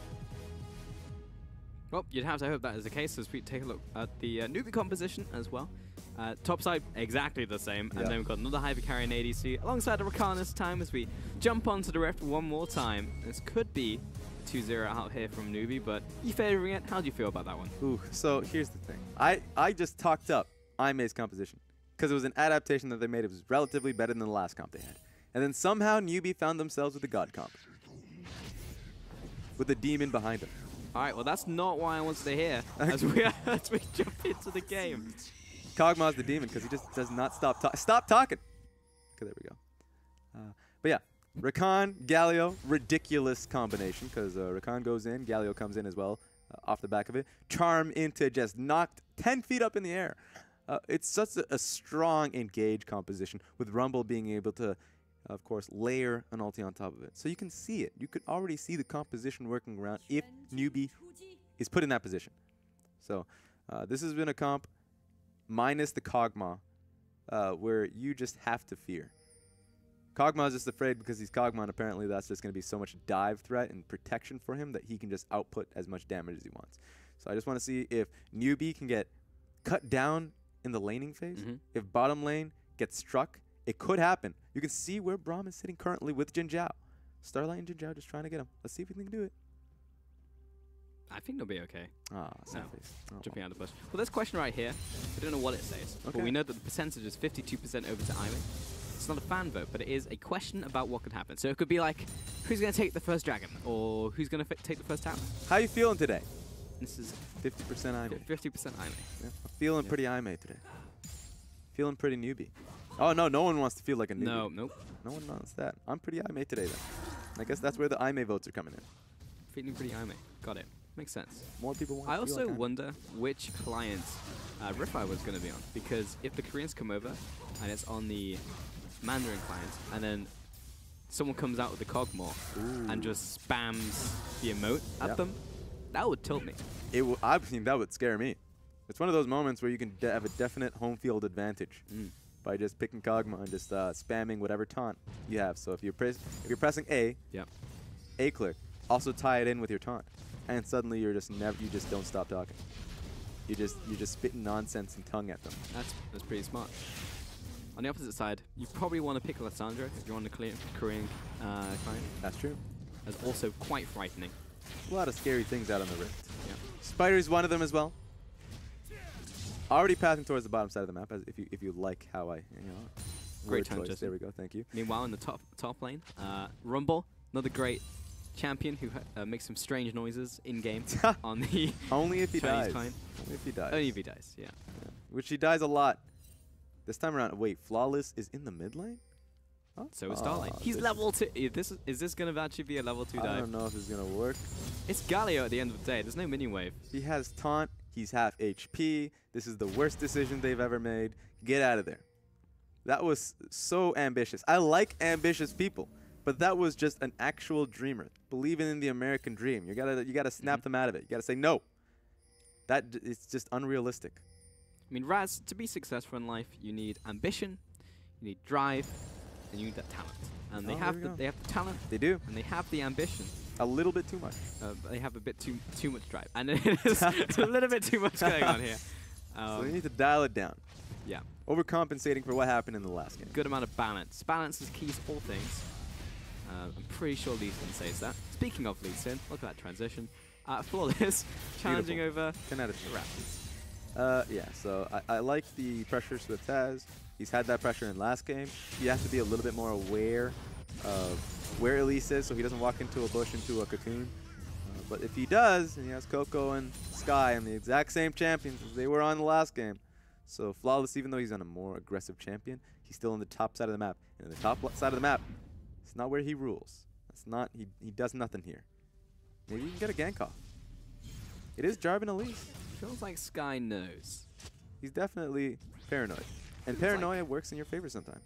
S1: Well, you'd have to hope that is the case as we take a look at the NewBee composition as well. Top side, exactly the same. And then we've got another Hyper Carry and ADC alongside a Rakan this time as we jump onto the Rift one more time. This could be 2-0 out here from NewBee, but you favoring it? How do you feel about that one?
S2: Ooh, so here's the thing. I just talked up Aimee's composition because it was an adaptation that they made. It was relatively better than the last comp they had. And then somehow NewBee found themselves with the God comp. With the demon behind them.
S1: All right, well, that's not why I wanted to hear as we jump into the game.
S2: Kog'Maw's the demon because he just does not stop talking. Stop talking! Okay, there we go. But yeah, Rakan, Galio, ridiculous combination because Rakan goes in, Galio comes in as well off the back of it. Charm into just knocked 10 feet up in the air. It's such a strong engage composition with Rumble being able to, of course, layer an ulti on top of it. So you can see it. You could already see the composition working around if NewBee is put in that position. So this has been a comp minus the Kog'Maw where you just have to fear. Kog'Maw is just afraid because he's Kog'Maw, and apparently that's just going to be so much dive threat and protection for him that he can just output as much damage as he wants. So I just want to see if NewBee can get cut down in the laning phase. If bottom lane gets struck, it could happen. You can see where Braum is sitting currently with Jin Zhao. Starlight and Jin Zhao just trying to get him. Let's see if we can do it.
S1: I think they'll be okay. Jumping out of the bush. Well, this question right here, we don't know what it says, but we know that the percentage is 52% over to Aimee. It's not a fan vote, but it is a question about what could happen. So it could be like, who's going to take the first dragon, or who's going to take the first tower?
S2: How you feeling today?
S1: This is
S2: 50% Aimee.
S1: 50% Aimee.
S2: Yeah, I'm feeling pretty Aimee today. Feeling pretty NewBee. Oh, no, no one wants to feel like a NewBee.
S1: No, nope.
S2: No one wants that. I'm pretty Aimee today, then. I guess that's where the Aimee votes are coming in.
S1: Feeling pretty Aimee. Got it. Makes sense.
S2: More people want
S1: I
S2: to
S1: also
S2: feel like
S1: wonder which client Riffy was going to be on, because if the Koreans come over and it's on the Mandarin client, and then someone comes out with the Kog'Maw and just spams the emote at them, that would tilt me.
S2: I've seen that would scare me. It's one of those moments where you can have a definite home field advantage by just picking Kog'Maw and just spamming whatever taunt you have. So if you're pressing A, A click, also tie it in with your taunt, and suddenly you just don't stop talking. You're just spitting nonsense and tongue at them.
S1: That's pretty smart. On the opposite side, you probably want to pick Lissandra if you're on the Korean client.
S2: That's true.
S1: That's also quite frightening.
S2: A lot of scary things out on the Rift.
S1: Yeah.
S2: Spider's one of them as well. Already passing towards the bottom side of the map, as if you like how I,
S1: Great
S2: word
S1: time,
S2: choice. There we go. Thank you.
S1: Meanwhile, in the top lane, Rumble, another great champion who makes some strange noises in game on the
S2: Only if he
S1: Chinese
S2: dies.
S1: client.
S2: Only if he dies.
S1: Only if he dies, yeah.
S2: Which he dies a lot. This time around, wait, Flawless is in the mid lane? Oh.
S1: So is Starlight. He's level 2. Is this going to actually be a level 2 dive?
S2: I don't know if it's going to work.
S1: It's Galio at the end of the day. There's no mini wave.
S2: He has taunt. He's half HP. This is the worst decision they've ever made. Get out of there. That was so ambitious. I like ambitious people, but that was just an actual dreamer. Believing in the American dream. You gotta snap them out of it. You gotta say no. It's just unrealistic.
S1: I mean, Raz, to be successful in life, you need ambition, you need drive, and you need that talent. And they have the talent.
S2: They do.
S1: And they have the ambition.
S2: A little bit too much.
S1: They have a bit too much drive, and it's a little bit too much going on here.
S2: So you need to dial it down.
S1: Yeah.
S2: Overcompensating for what happened in the last game.
S1: Good amount of balance. Balance is key to all things. I'm pretty sure Lee Sin says that. Speaking of Lee Sin, look at that transition. Flawless challenging over
S2: 10 out of 10.
S1: Raptors.
S2: Yeah, so I like the pressure Swift has. He's had that pressure in last game. He has to be a little bit more aware of where Elise is so he doesn't walk into a bush, into a cocoon. But if he does, and he has Coco and Sky and the exact same champions as they were on the last game. So Flawless, even though he's on a more aggressive champion, he's still on the top side of the map. And the top side of the map, it's not where he rules. It's not, he does nothing here. Maybe you can get a gank off. It is Jarvan Elise.
S1: Feels like Sky knows.
S2: He's definitely paranoid. And paranoia works in your favor sometimes.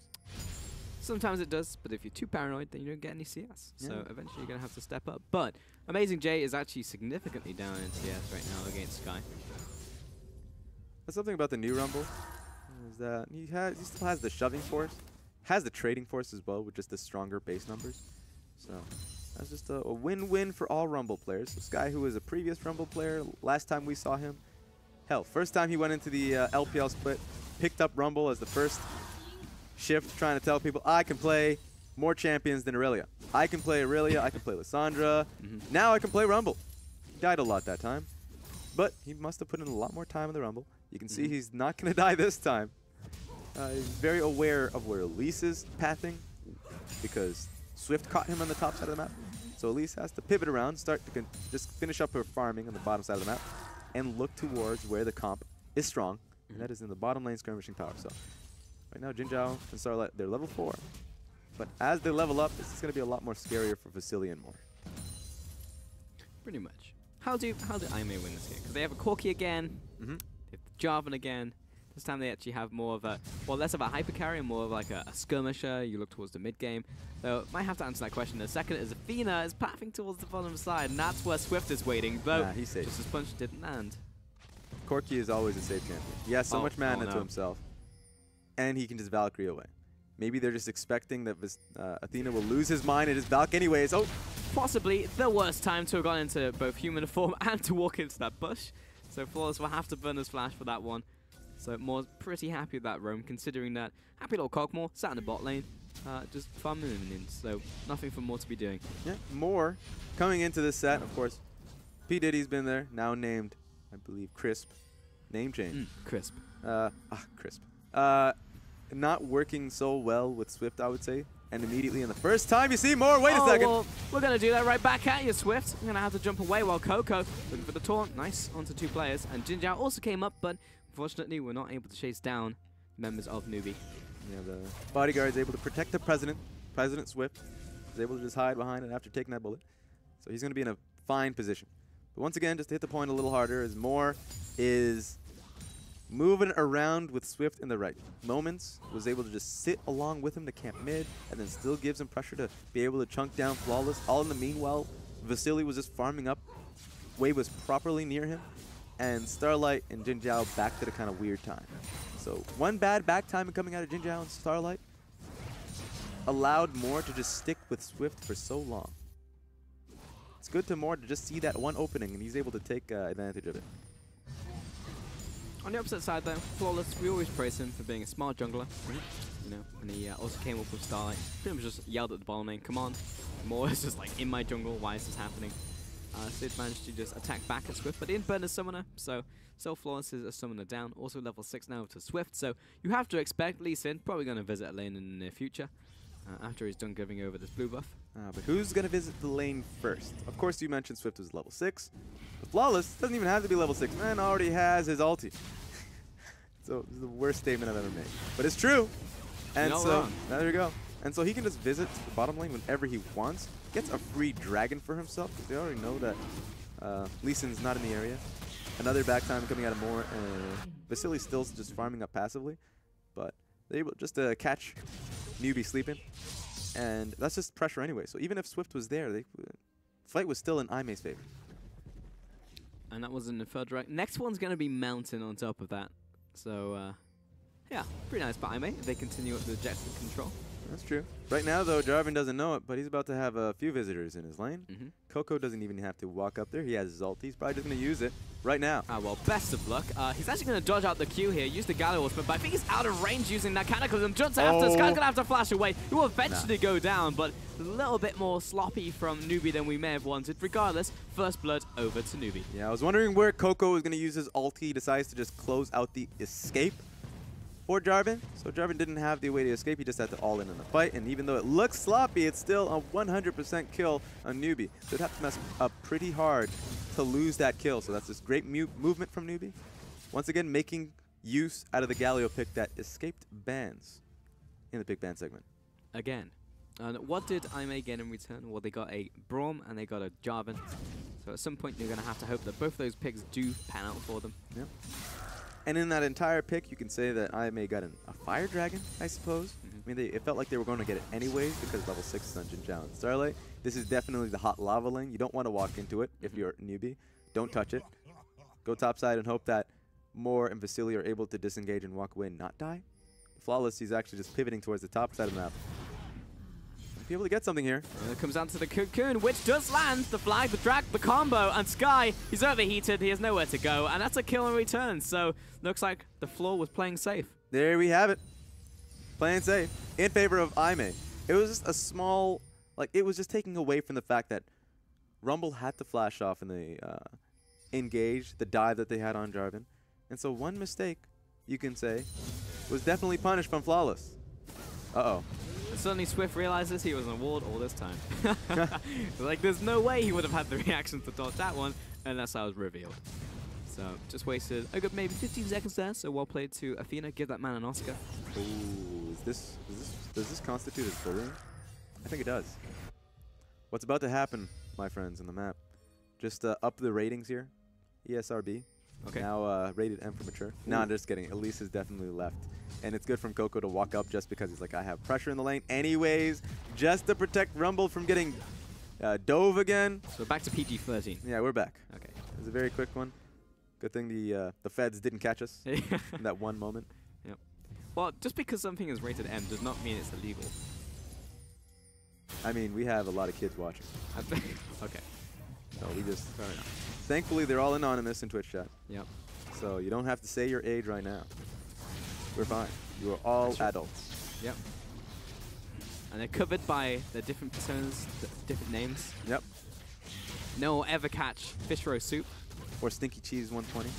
S1: Sometimes it does, but if you're too paranoid, then you don't get any CS.
S2: Yeah.
S1: So eventually you're going to have to step up. But Amazing J is actually significantly down in CS right now against Sky.
S2: That's something about the new Rumble, is that he still has the shoving force, has the trading force as well with just the stronger base numbers. So that's just a win-win for all Rumble players. So Sky, who was a previous Rumble player, last time we saw him, hell, first time he went into the LPL split, picked up Rumble as the first shift, trying to tell people, I can play more champions than Aurelia. I can play Aurelia, I can play Lissandra, now I can play Rumble. He died a lot that time, but he must have put in a lot more time in the Rumble. You can see he's not going to die this time. He's very aware of where Elise is pathing because Swift caught him on the top side of the map. So Elise has to pivot around, start to just finish up her farming on the bottom side of the map and look towards where the comp is strong, and that is in the bottom lane skirmishing tower. So right now, Jinzhao and Starlight, they're level 4. But as they level up, this is going to be a lot more scarier for Vasily and more.
S1: Pretty much. How do Aimee win this game? Because they have a Corki again, they have Jarvan again. This time they actually have more of a, well, less of a hyper carry and more of like a skirmisher. You look towards the mid game. So might have to answer that question in a second as Athena is pathing towards the bottom side, and that's where Swift is waiting. Though
S2: he's safe.
S1: just his punch didn't land.
S2: Corki is always a safe champion. He has so much mana to himself, and he can just Valkyrie away. Maybe they're just expecting that Athena will lose his mind and just Valk anyways. Oh,
S1: possibly the worst time to have gone into both human form and to walk into that bush. So Flawless will have to burn his flash for that one. So Moore's pretty happy with that roam, considering that happy little Cogmore sat in the bot lane, just farming minions. So nothing for Moore to be doing.
S2: Yeah, Moore coming into this set, of course. P. Diddy's been there, now named, I believe, Crisp. Name change.
S1: Crisp.
S2: Crisp. Not working so well with Swift, I would say. And immediately in the first time you see Moore, wait a second.
S1: Well, we're going to do that right back at you, Swift. I'm going to have to jump away while Coco looking for the taunt. Nice, onto 2 players. And Jinzhao also came up, but unfortunately we're not able to chase down members of NewBee.
S2: Yeah, the bodyguard is able to protect the President. President Swift is able to just hide behind it after taking that bullet. So he's going to be in a fine position. But once again, just to hit the point a little harder, as Moore is moving around with Swift in the right moments, was able to just sit along with him to camp mid, and then still gives him pressure to be able to chunk down Flawless. All in the meanwhile, Vasily was just farming up. Wave was properly near him, and Starlight and Jinzhao back at a kind of weird time. So one bad back time coming out of Jinzhao and Starlight allowed Moore to just stick with Swift for so long. It's good to Moore to just see that one opening, and he's able to take advantage of it.
S1: On the opposite side, though, Flawless, we always praise him for being a smart jungler. You know, and he also came up with Starlight. Pretty much just yelled at the bottom lane, come on. Moore is just like, in my jungle, why is this happening? Sid managed to just attack back at Swift, but didn't burn his summoner, so Flawless is a summoner down. Also level 6 now to Swift, so you have to expect Lee Sin probably going to visit a lane in the near future after he's done giving over this blue buff.
S2: But who's going to visit the lane first? Of course, you mentioned Swift was level 6. But Flawless doesn't even have to be level 6. Man already has his ulti. So this is the worst statement I've ever made. But it's true. And so, there you go. And so he can just visit the bottom lane whenever he wants. Gets a free dragon for himself, because they already know that Lee Sin's not in the area. Another back time coming out of Moore. Vasily's still just farming up passively. But they're able just to catch NewBee sleeping. And that's just pressure anyway. So even if Swift was there, fight was still in Aimee's favor.
S1: And that was in the third rank. Next one's going to be Mountain on top of that. So, yeah, pretty nice by Aimee. They continue up the objective control.
S2: That's true. Right now, though, Jarvan doesn't know it, but he's about to have a few visitors in his lane. Coco doesn't even have to walk up there. He has his ult. He's probably just going to use it. right now.
S1: Well, best of luck. He's actually going to dodge out the Q here, use the Galio Ultimate, but I think he's out of range using that Cataclysm. Jumps after, Sky's going to have to flash away. He will eventually go down, but a little bit more sloppy from NewBee than we may have wanted. Regardless, first blood over to NewBee.
S2: Yeah, I was wondering where Coco was going to use his ulti. He decides to just close out the escape for Jarvan. So Jarvan didn't have the way to escape. He just had to all in the fight. And even though it looks sloppy, it's still a 100% kill on NewBee. So it'd have to mess up pretty hard to lose that kill. So that's this great movement from NewBee. Once again, making use out of the Galio pick that escaped bans in the pick ban segment.
S1: Again. And what did IMA get in return? Well, they got a Braum and they got a Jarvan. So at some point, you're going to have to hope that both of those picks do pan out for them.
S2: Yep. And in that entire pick, you can say that IMA got a Fire Dragon, I suppose. I mean, it felt like they were going to get it anyways because level 6 Dungeon Challenge Starlight. This is definitely the hot lava lane. You don't want to walk into it if you're a newbie. Don't touch it. Go topside and hope that Moore and Vasily are able to disengage and walk away and not die. Flawless, he's actually just pivoting towards the top side of the map. Be able to get something here.
S1: And it comes down to the Cocoon, which does land. The flag, the drag, the combo, and Sky, he's overheated. He has nowhere to go, and that's a kill in return. So looks like the floor was playing safe.
S2: There we have it. Playing safe in favor of IMA. It was just a small, like, it was just taking away from the fact that Rumble had to flash off in the engage, the dive that they had on Jarvan. And so one mistake, you can say, was definitely punished from Flawless. Uh-oh.
S1: And suddenly Swift realizes he was an award all this time. Like, there's no way he would have had the reaction to dodge that one, and that's how it was revealed. So, just wasted a good maybe 15 seconds there, so well played to Athena. Give that man an Oscar.
S2: Ooh, does this constitute as bullying? I think it does. What's about to happen, my friends, in the map? Just up the ratings here. ESRB.
S1: Okay.
S2: Now rated M for mature. No, I'm just kidding. Elise is definitely left. And it's good from Coco to walk up just because he's like, I have pressure in the lane anyways, just to protect Rumble from getting dove again.
S1: So back to PG-13.
S2: Yeah, we're back.
S1: Okay.
S2: It was a very quick one. Good thing the feds didn't catch us in that one moment.
S1: Yep. Well, just because something is rated M does not mean it's illegal.
S2: I mean, we have a lot of kids watching.
S1: Okay.
S2: So we just, fair enough. Thankfully, they're all anonymous in Twitch chat.
S1: Yep.
S2: So you don't have to say your age right now. We're fine. You are all adults.
S1: Yep. And they're covered by the different personas, different names.
S2: Yep.
S1: No one will ever catch Fish Roast Soup.
S2: Or Stinky Cheese 120.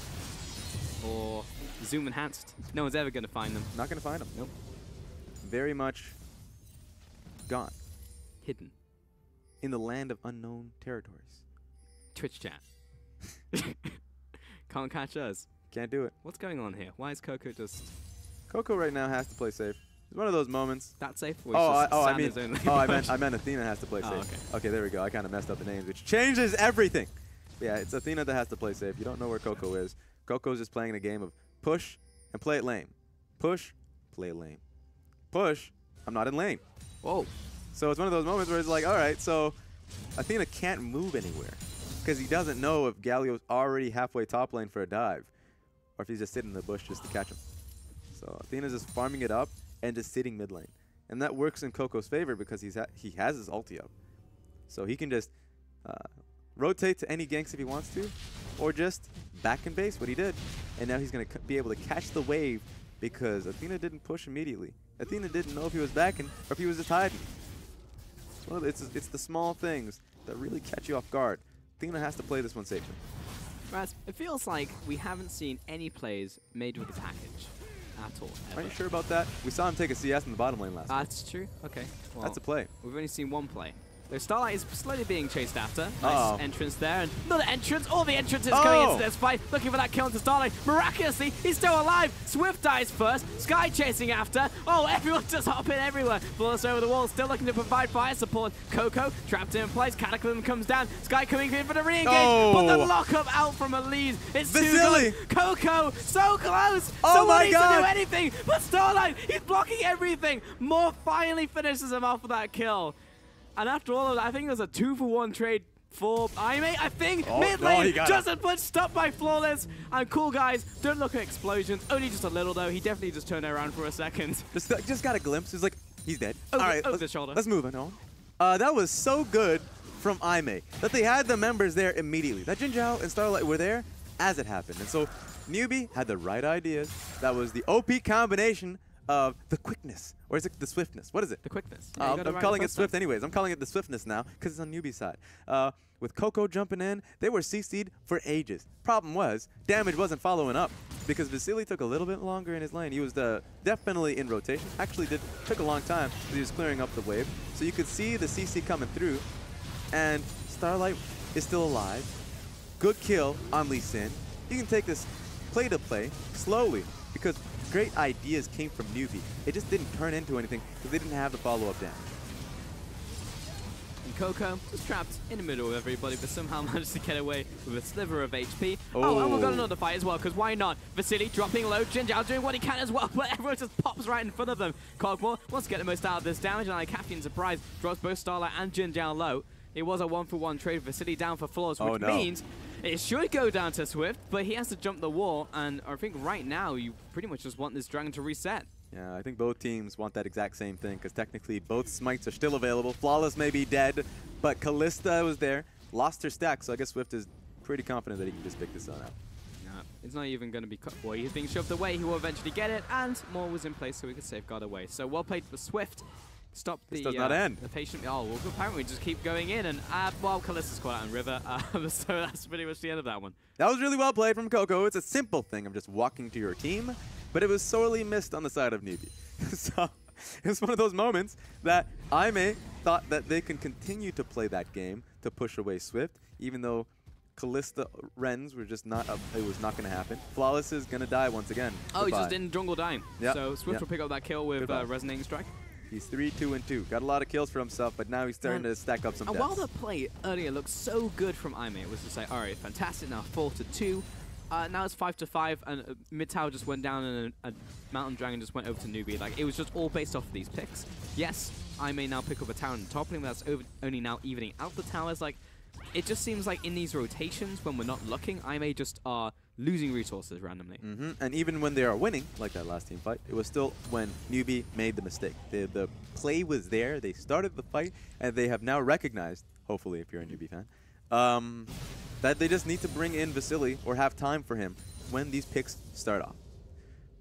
S1: Or Zoom Enhanced. No one's ever going to find them.
S2: Not going to find them.
S1: Nope.
S2: Very much gone.
S1: Hidden.
S2: In the land of unknown territories.
S1: Twitch chat. Can't catch us.
S2: Can't do it.
S1: What's going on here? Why is Coco just...
S2: Coco right now has to play safe. It's one of those moments.
S1: that safe?
S2: I meant Athena has to play safe.
S1: Okay.
S2: Okay, there we go. I kind of messed up the names, which changes everything. Yeah, it's Athena that has to play safe. You don't know where Coco is. Coco's just playing a game of push and play it lame. Push, play it lame. Push, I'm not in lane.
S1: Whoa.
S2: So it's one of those moments where it's like, all right, so Athena can't move anywhere because he doesn't know if Galio's already halfway top lane for a dive or if he's just sitting in the bush just to catch him. So Athena's just farming it up and just sitting mid lane. And that works in Coco's favor because he has his ulti up. So he can just rotate to any ganks if he wants to, or just back in base, what he did. And now he's going to be able to catch the wave because Athena didn't push immediately. Athena didn't know if he was backing or if he was just hiding. Well, it's the small things that really catch you off guard. Athena has to play this one safely.
S1: Raz, it feels like we haven't seen any plays made with the package at all.
S2: Are you sure about that? We saw him take a CS in the bottom lane last time.
S1: That's true. Okay. Well,
S2: that's a play.
S1: We've only seen one play. Though Starlight is slowly being chased after.
S2: Uh-oh.
S1: Nice entrance there. And another entrance. All the entrances coming into this fight. Looking for that kill into Starlight. Miraculously, he's still alive. Swift dies first. Sky chasing after. Oh, everyone just hopping everywhere. Flawless over the wall. Still looking to provide fire support. Coco trapped in place. Cataclysm comes down. Sky coming in for the re-engage.
S2: Oh.
S1: But the lockup out from Elise. It's
S2: Vasily.
S1: too good. Coco, so close.
S2: Oh
S1: Someone
S2: my
S1: needs
S2: God.
S1: to do anything. But Starlight, he's blocking everything. Moore finally finishes him off with that kill. And after all of that, I think there's a 2-for-1 trade for IMA. I think mid lane doesn't put stop by Flawless. And cool guys, don't look at explosions. Only just a little though. He definitely just turned around for a second.
S2: Just got a glimpse. He's like, he's dead.
S1: Over,
S2: all right,
S1: over the shoulder.
S2: Let's move on. That was so good from IMA that they had the members there immediately. That Jinzhao and Starlight were there as it happened. And so NewBee had the right ideas. That was the OP combination of the quickness, or is it the swiftness? What is it?
S1: The quickness. Yeah, you got it
S2: I'm
S1: right
S2: calling
S1: the
S2: it
S1: first
S2: swift
S1: time.
S2: anyways. I'm calling it the swiftness now because it's on NewBee side. With Coco jumping in, they were CC'd for ages. Problem was, damage wasn't following up because Vasily took a little bit longer in his lane. He was definitely in rotation. Actually, took a long time because he was clearing up the wave. So you could see the CC coming through, and Starlight is still alive. Good kill on Lee Sin. You can take this play to play slowly because great ideas came from NewBee. It just didn't turn into anything because they didn't have the follow-up damage.
S1: And Coco was trapped in the middle of everybody, but somehow managed to get away with a sliver of HP. Oh, and we've got another fight as well, because why not? Vasily dropping low, Jinjiao doing what he can as well, but everyone just pops right in front of them. Cogmore wants to get the most out of this damage, and like Caffeine surprise, drops both Starlight and Jinjiao low. It was a 1-for-1 trade. Vasily down for floors, which means it should go down to Swift, but he has to jump the wall, and I think right now you pretty much just want this dragon to reset.
S2: Yeah, I think both teams want that exact same thing because technically both smites are still available. Flawless may be dead, but Callista was there, lost her stack, so I guess Swift is pretty confident that he can just pick this one up.
S1: No, it's not even going to be cut. Well, he's being shoved away. He will eventually get it, and more was in place so he could safeguard away. So well played for Swift. Stop the,
S2: This does not end.
S1: The patient. Oh, well, apparently just keep going in, and well, Callista's caught out in River, so that's pretty much the end of that one.
S2: That was really well played from Coco. It's a simple thing of just walking to your team, but it was sorely missed on the side of NewBee. So it was one of those moments that Aimee thought that they can continue to play that game to push away Swift, even though Callista Rens were just not it was not going to happen. Flawless is going to die once again.
S1: Oh, he's just in jungle dying.
S2: Yep.
S1: So Swift will pick up that kill with Resonating Strike.
S2: He's 3-2-2. Got a lot of kills for himself, but now he's starting to stack up some
S1: And
S2: deaths.
S1: while the play earlier looked so good from Aimee, it was to say, all right, fantastic, now 4-2. Now it's 5-5, and mid tower just went down, and a mountain dragon just went over to NewBee. Like, it was just all based off of these picks. Yes, Aimee now pick up a tower in the top lane, but that's only now evening out the towers. Like, it just seems like in these rotations, when we're not looking, Aimee just are losing resources randomly.
S2: And even when they are winning, like that last team fight, it was still when NewBee made the mistake. The play was there, they started the fight, and they have now recognized, hopefully if you're a NewBee fan, that they just need to bring in Vasily or have time for him when these picks start off.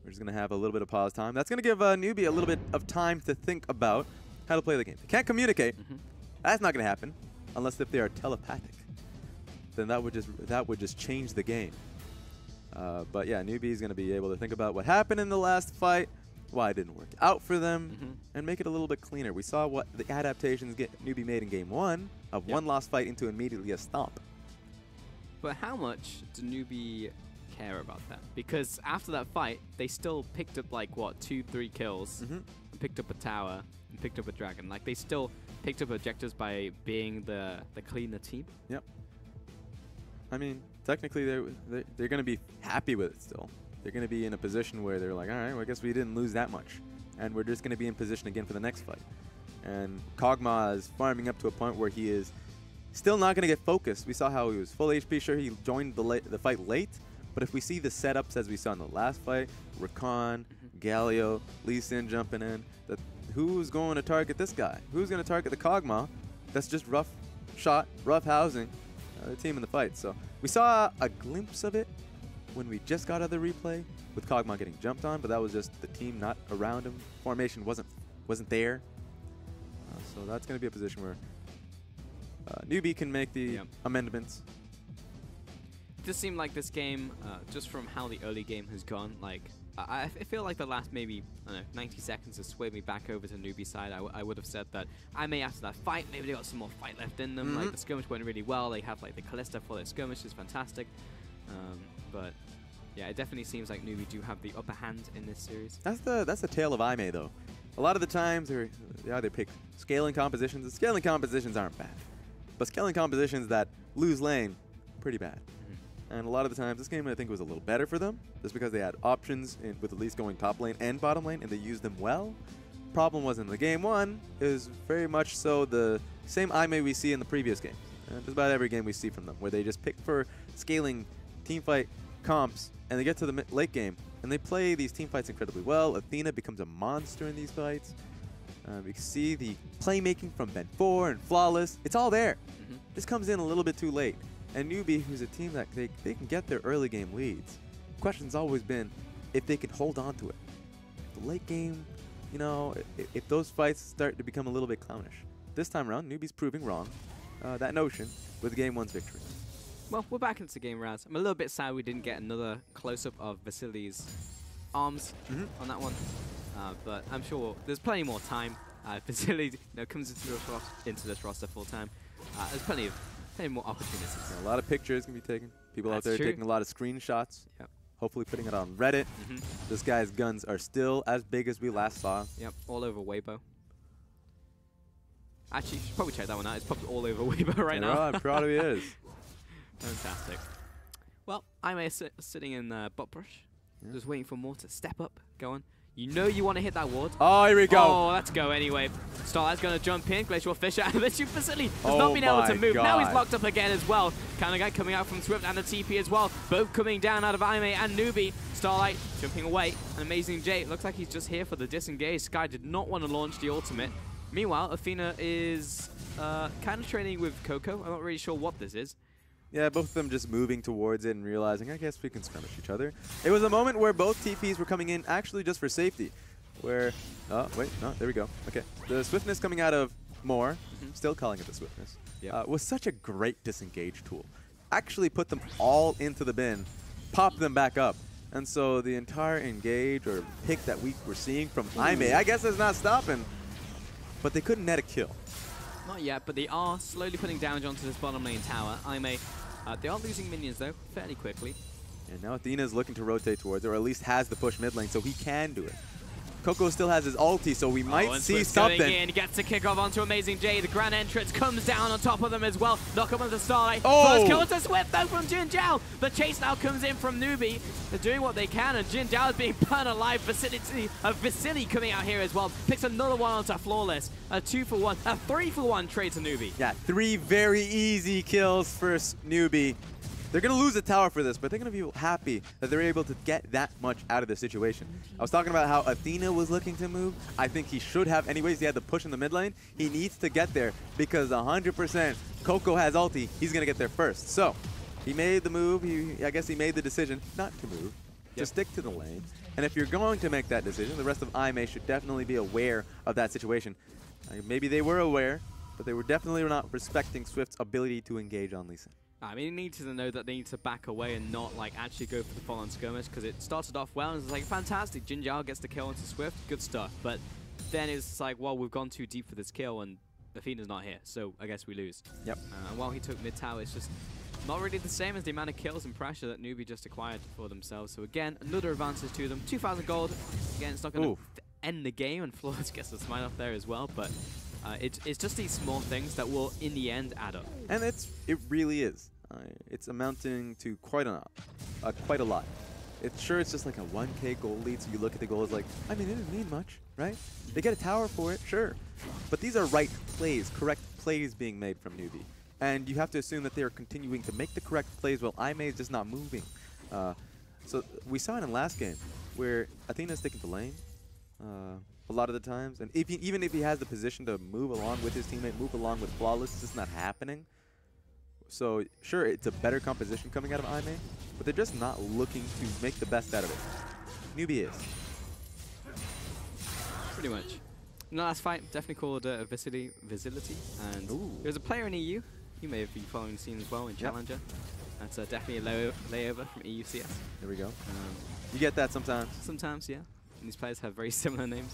S2: We're just going to have a little bit of pause time. That's going to give NewBee a little bit of time to think about how to play the game. They can't communicate. That's not going to happen unless if they are telepathic. Then that would just change the game. But yeah, NewBee is going to be able to think about what happened in the last fight, why it didn't work out for them, and make it a little bit cleaner. We saw what the adaptations NewBee made in game 1 of one lost fight into immediately a stomp.
S1: But how much do NewBee care about that? Because after that fight, they still picked up like, what, 2-3 kills, and picked up a tower, and picked up a dragon. Like, they still picked up objectives by being the cleaner team.
S2: Yep. I mean, technically they're going to be happy with it still. They're going to be in a position where they're like, all right, well, I guess we didn't lose that much. And we're just going to be in position again for the next fight. And Kog'Maw is farming up to a point where he is still not going to get focused. We saw how he was full HP. Sure, he joined the fight late. But if we see the setups as we saw in the last fight, Rakan, Galio, Lee Sin jumping in, who's going to target this guy? Who's going to target the Kog'Maw? That's just rough shot, rough housing. The team in the fight. So we saw a glimpse of it when we just got out of the replay with Kog'Maw getting jumped on, but that was just the team not around him. Formation wasn't there. So that's going to be a position where NewBee can make the amendments.
S1: It just seemed like this game, just from how the early game has gone, like I feel like the last maybe, I don't know, 90 seconds has swayed me back over to NewBee side. I would have said that Aimee after that fight, maybe they got some more fight left in them. Like the skirmish went really well. They have like the Callista for their skirmish is fantastic. But yeah, it definitely seems like NewBee do have the upper hand in this series.
S2: That's the tale of Aimee though. A lot of the times they either pick scaling compositions. The scaling compositions aren't bad, but scaling compositions that lose lane, pretty bad. And a lot of the times, this game I think was a little better for them, just because they had options with at least going top lane and bottom lane, and they used them well. Problem was in the game 1 is very much so the same Aimee we see in the previous games. Just about every game we see from them, where they just pick for scaling teamfight comps, and they get to the late game, and they play these teamfights incredibly well. Athena becomes a monster in these fights. We see the playmaking from Ben 4 and Flawless. It's all there. This comes in a little bit too late. And NewBee, who's a team that they can get their early game leads. The question's always been if they can hold on to it. The late game, you know, if those fights start to become a little bit clownish. This time around, NewBee's proving wrong that notion with Game 1's victory.
S1: Well, we're back into the game, Raz. I'm a little bit sad we didn't get another close-up of Vasily's arms on that one. But I'm sure there's plenty more time. Vasily comes into this roster full-time. There's plenty more opportunities.
S2: Yeah, a lot of pictures can be taken. People out there
S1: true.
S2: taking a lot of screenshots.
S1: Yep.
S2: Hopefully putting it on Reddit. This guy's guns are still as big as we last saw.
S1: Yep, all over Weibo. Actually, you should probably check that one out. It's probably all over Weibo right now.
S2: I'm proud of he is.
S1: Fantastic. Well, I'm sitting in butt brush, just waiting for more to step up. Go on. You know you want to hit that ward.
S2: Oh, here we go.
S1: Oh, let's go anyway. Starlight's going to jump in. Glacial Fisher out of the Vasily has not been able to move.
S2: God.
S1: Now he's locked up again as well. Counter guy coming out from Swift and the TP as well. Both coming down out of Aime and NewBee. Starlight jumping away. An amazing J. Looks like he's just here for the disengage. Sky did not want to launch the ultimate. Meanwhile, Athena is kind of training with Coco. I'm not really sure what this is.
S2: Yeah, both of them just moving towards it and realizing, I guess we can skirmish each other. It was a moment where both TPs were coming in actually just for safety. Where, oh, wait, no, there we go. Okay, the swiftness coming out of Moore, still calling it the swiftness, was such a great disengage tool. Actually put them all into the bin, popped them back up. And so the entire engage or pick that we were seeing from Aime, I guess is not stopping. But they couldn't net a kill.
S1: Not yet, but they are slowly putting damage onto this bottom lane tower. Aime, they are losing minions though, fairly quickly.
S2: And now Athena is looking to rotate towards it, or at least has the push mid lane, so he can do it. Coco still has his ulti, so we might see something.
S1: He gets the kick off onto Amazing J. The grand entrance comes down on top of them as well. Knock up onto Starlight.
S2: Oh!
S1: First kill to Swift though from Jin Zhao. The chase now comes in from NewBee. They're doing what they can, and Jin Zhao is being burned alive. Vasily coming out here as well. Picks another one onto Flawless. A 2-for-1, a 3-for-1 trade to NewBee.
S2: Yeah, 3 very easy kills for NewBee. They're going to lose the tower for this, but they're going to be happy that they're able to get that much out of the situation. I was talking about how Athena was looking to move. I think he should have anyways. He had the push in the mid lane. He needs to get there because 100% Coco has ulti. He's going to get there first. So he made the move. I guess he made the decision not to move, to stick to the lane. And if you're going to make that decision, the rest of Aime should definitely be aware of that situation. Maybe they were aware, but they were definitely not respecting Swift's ability to engage on Lee Sin.
S1: I mean, they need to know that they need to back away and not like actually go for the full-on skirmish, because it started off well and it's like fantastic. Jin Zhao gets the kill into Swift, good stuff. But then it's like, well, we've gone too deep for this kill and Athena's not here, so I guess we lose.
S2: Yep.
S1: And while he took mid tower, it's just not really the same as the amount of kills and pressure that NewBee just acquired for themselves. So again, another advantage to them. 2,000 gold. Again, it's not going to end the game, and Flawless gets the smite off there as well. But it's just these small things that will, in the end, add up.
S2: And it really is. It's amounting to quite a lot. It's just like a 1K goal lead, so you look at the goals like, I mean, it didn't mean much, right? They get a tower for it, sure. But these are right plays, correct plays being made from NewBee. And you have to assume that they are continuing to make the correct plays while Aime is just not moving. So we saw it in last game, where Athena's sticking to lane a lot of the times. And even if he has the position to move along with his teammate, move along with Flawless, it's just not happening. So, sure, it's a better composition coming out of Aime, but they're just not looking to make the best out of it. NewBee is.
S1: Pretty much. In the last fight, definitely called Visility, and there's a player in EU. You may have been following the scene as well in Challenger. That's definitely a layover from EUCS.
S2: There we go. You get that sometimes.
S1: Sometimes, yeah. And these players have very similar names.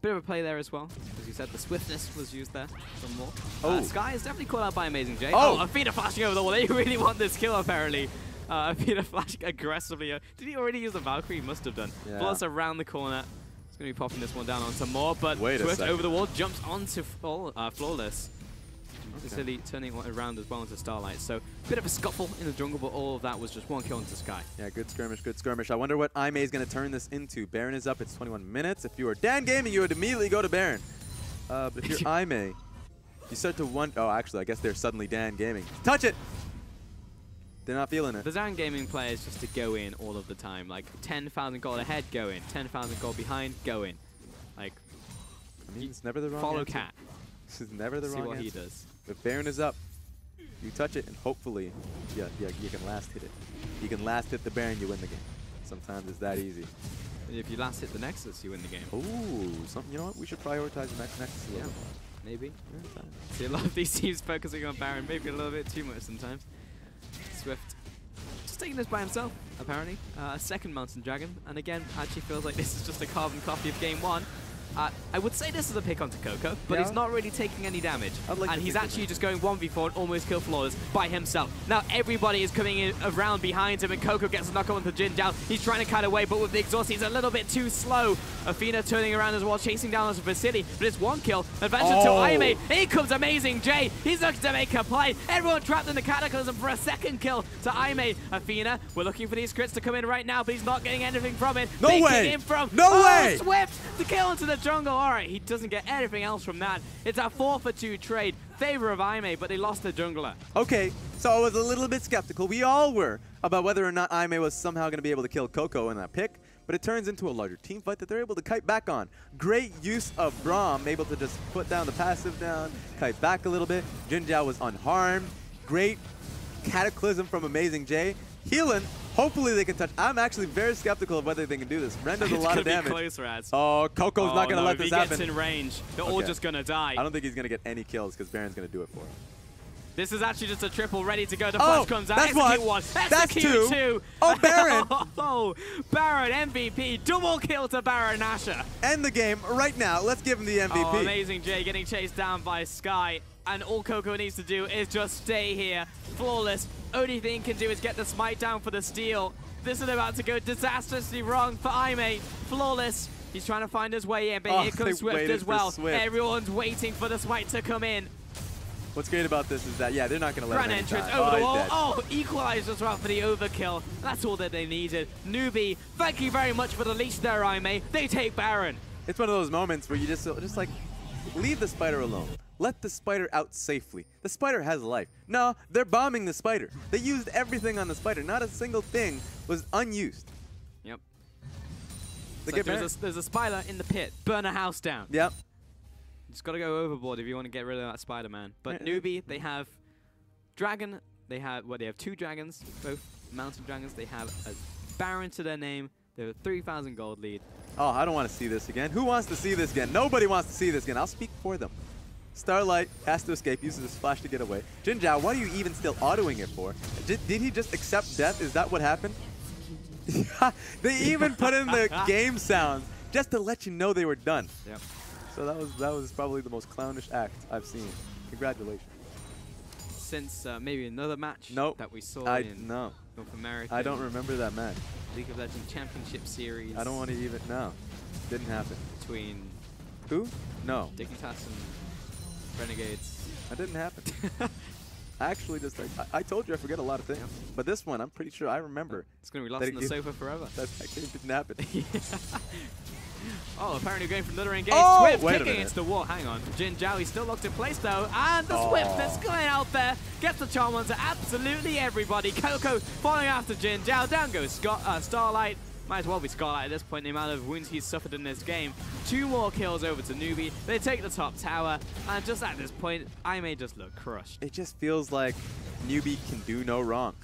S1: Bit of a play there as well. As you said, the swiftness was used there some more. Sky is definitely caught out by Amazing J. Athena flashing over the wall. They really want this kill, apparently. Athena flashing aggressively. Did he already use the Valkyrie? He must have done.
S2: Yeah.
S1: Bullets around the corner. He's going to be popping this one down onto more, but Swift over the wall jumps onto Flawless. Vasily turning around as well into Starlight. So bit of a scuffle in the jungle, but all of that was just one kill into Sky.
S2: Yeah, good skirmish, good skirmish. I wonder what Aime is going to turn this into. Baron is up. It's 21 minutes. If you were Dan Gaming, you would immediately go to Baron. But if you're Aime, you start to wonder. Oh, actually, I guess they're suddenly Dan Gaming. Touch it! They're not feeling it.
S1: The Dan Gaming players just to go in all of the time. Like 10,000 gold ahead, go in. 10,000 gold behind, go in. Like,
S2: I mean, it's never the wrong
S1: follow
S2: answer.
S1: Cat.
S2: This is never the wrong answer.
S1: See what he does.
S2: If Baron is up, You touch it, and hopefully, yeah, you can last hit it. You can last hit the Baron, you win the game. Sometimes it's that easy.
S1: If you last hit the Nexus, you win the game.
S2: Ooh, you know what? We should prioritize the Nexus a little more.
S1: Maybe.
S2: Yeah, fine.
S1: See a lot of these teams focusing on Baron, maybe a little bit too much sometimes. Swift just taking this by himself, apparently. A second Mountain Dragon, and again, actually feels like this is just a carbon copy of game 1. I would say this is a pick onto Coco, but he's not really taking any damage. And he's actually just going 1v4 and almost kill Flawless by himself. Now everybody is coming in around behind him, and Coco gets a knock on with the Jin Jiao. He's trying to cut away, but with the exhaust, he's a little bit too slow. Athena turning around as well, chasing down as a Vasily, but it's one kill. Advantage to Aime. Here comes Amazing J. He's looking to make a play. Everyone trapped in the Cataclysm for a second kill to Aime. Athena, we're looking for these crits to come in right now, but he's not getting anything from it.
S2: No way!
S1: In from,
S2: no way!
S1: Swift, the kill into the jungle. All right, he doesn't get anything else from that. It's a 4-for-2 trade, favor of Aime, but they lost the jungler.
S2: Okay, so I was a little bit skeptical. We all were about whether or not Aime was somehow going to be able to kill Coco in that pick, but it turns into a larger team fight that they're able to kite back on. Great use of Braum, able to just put down the passive down, kite back a little bit. Jin Jiao was unharmed. Great Cataclysm from Amazing J. Healing. Hopefully they can touch. I'm actually very skeptical of whether they can do this. Ren does a lot of damage.
S1: Close, Raz.
S2: Oh, Coco's not going to let this happen.
S1: If he gets in range, they're all just going to die.
S2: I don't think he's going to get any kills because Baron's going to do it for him.
S1: This is actually just a triple ready to go. The flash comes out.
S2: That's one. That's two. Oh, Baron.
S1: Oh, Baron MVP. Double kill to Baron Nashor.
S2: End the game right now. Let's give him the MVP.
S1: Oh, Amazing J getting chased down by Sky. And all Coco needs to do is just stay here. Flawless. Only thing he can do is get the smite down for the steal. This is about to go disastrously wrong for Aime. Flawless. He's trying to find his way in, but here comes Swift as well. Everyone's waiting for the smite to come in.
S2: What's great about this is that, yeah, they're not going to let
S1: him
S2: him
S1: entrance over the wall. Oh, equalized as well for the overkill. That's all that they needed. NewBee, thank you very much for the leash there, Aime. They take Baron.
S2: It's one of those moments where you just like, leave the spider alone. Let the spider out safely. The spider has life. No, they're bombing the spider. They used everything on the spider. Not a single thing was unused.
S1: Yep.
S2: Like
S1: there's a spider in the pit. Burn a house down.
S2: Yep.
S1: Just got to go overboard if you want to get rid of that Spider-Man. But NewBee, they have Dragon. They have 2 dragons, both mountain dragons. They have a Baron to their name. They have a 3,000 gold lead.
S2: Oh, I don't want to see this again. Who wants to see this again? Nobody wants to see this again. I'll speak for them. Starlight has to escape, uses his flash to get away. Jin Jiao, what are you even still autoing it for? Did he just accept death? Is that what happened? They even put in the game sounds just to let you know they were done.
S1: Yep.
S2: So that was probably the most clownish act I've seen. Congratulations.
S1: Since maybe another match that we saw in North America.
S2: I don't remember that match.
S1: League of Legends Championship Series.
S2: I don't want to even, no. Didn't happen.
S1: Between
S2: who? No.
S1: Dignitas and Renegades.
S2: That didn't happen. I actually just, I told you I forget a lot of things. But this one, I'm pretty sure I remember.
S1: It's going to be lost on the sofa forever.
S2: That actually didn't happen.
S1: Oh, apparently going for another engage.
S2: Oh,
S1: Swift kicking against the wall. Hang on. Jin Jiao, he's still locked in place though. And the Swift that's going out there gets the charm onto absolutely everybody. Coco following after Jin Jiao. Down goes Starlight. Might as well be Starlight at this point, the amount of wounds he's suffered in this game. 2 more kills over to NewBee. They take the top tower. And just at this point, Aime just look crushed.
S2: It just feels like NewBee can do no wrong.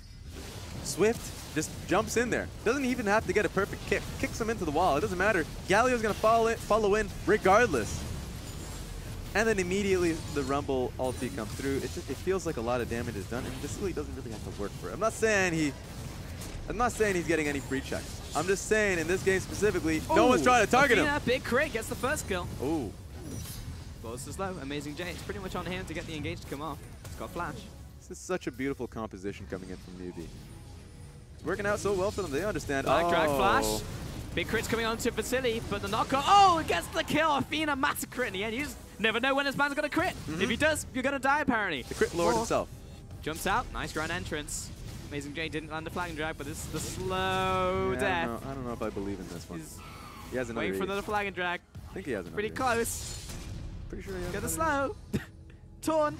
S2: Swift just jumps in there. Doesn't even have to get a perfect kick. Kicks him into the wall. It doesn't matter. Galio's going to follow in regardless. And then immediately the Rumble ulti comes through. It feels like a lot of damage is done, and Vasily doesn't really have to work for it. I'm not saying he's getting any free checks. I'm just saying in this game specifically, no one's trying to target him.
S1: Big crit gets the first kill.
S2: Ooh.
S1: Well, this is low. Amazing J. It's pretty much on him to get the engage to come off. It's got flash.
S2: This is such a beautiful composition coming in from NewBee. It's working out so well for them. They understand.
S1: Black drag flash. Big crit's coming on to Vasily, but the knocker. Oh, it gets the kill. Athena massive crit in the end. You just never know when this man's going to crit. If he does, you're going to die apparently.
S2: The crit lord himself.
S1: Jumps out. Nice ground entrance. Amazing J didn't land a flag drag, but this is the slow death.
S2: I don't know if I believe in this one. He has another
S1: waiting for another flag and drag.
S2: I think he has another.
S1: Pretty close.
S2: Pretty sure he has.
S1: Get the slow. Torn.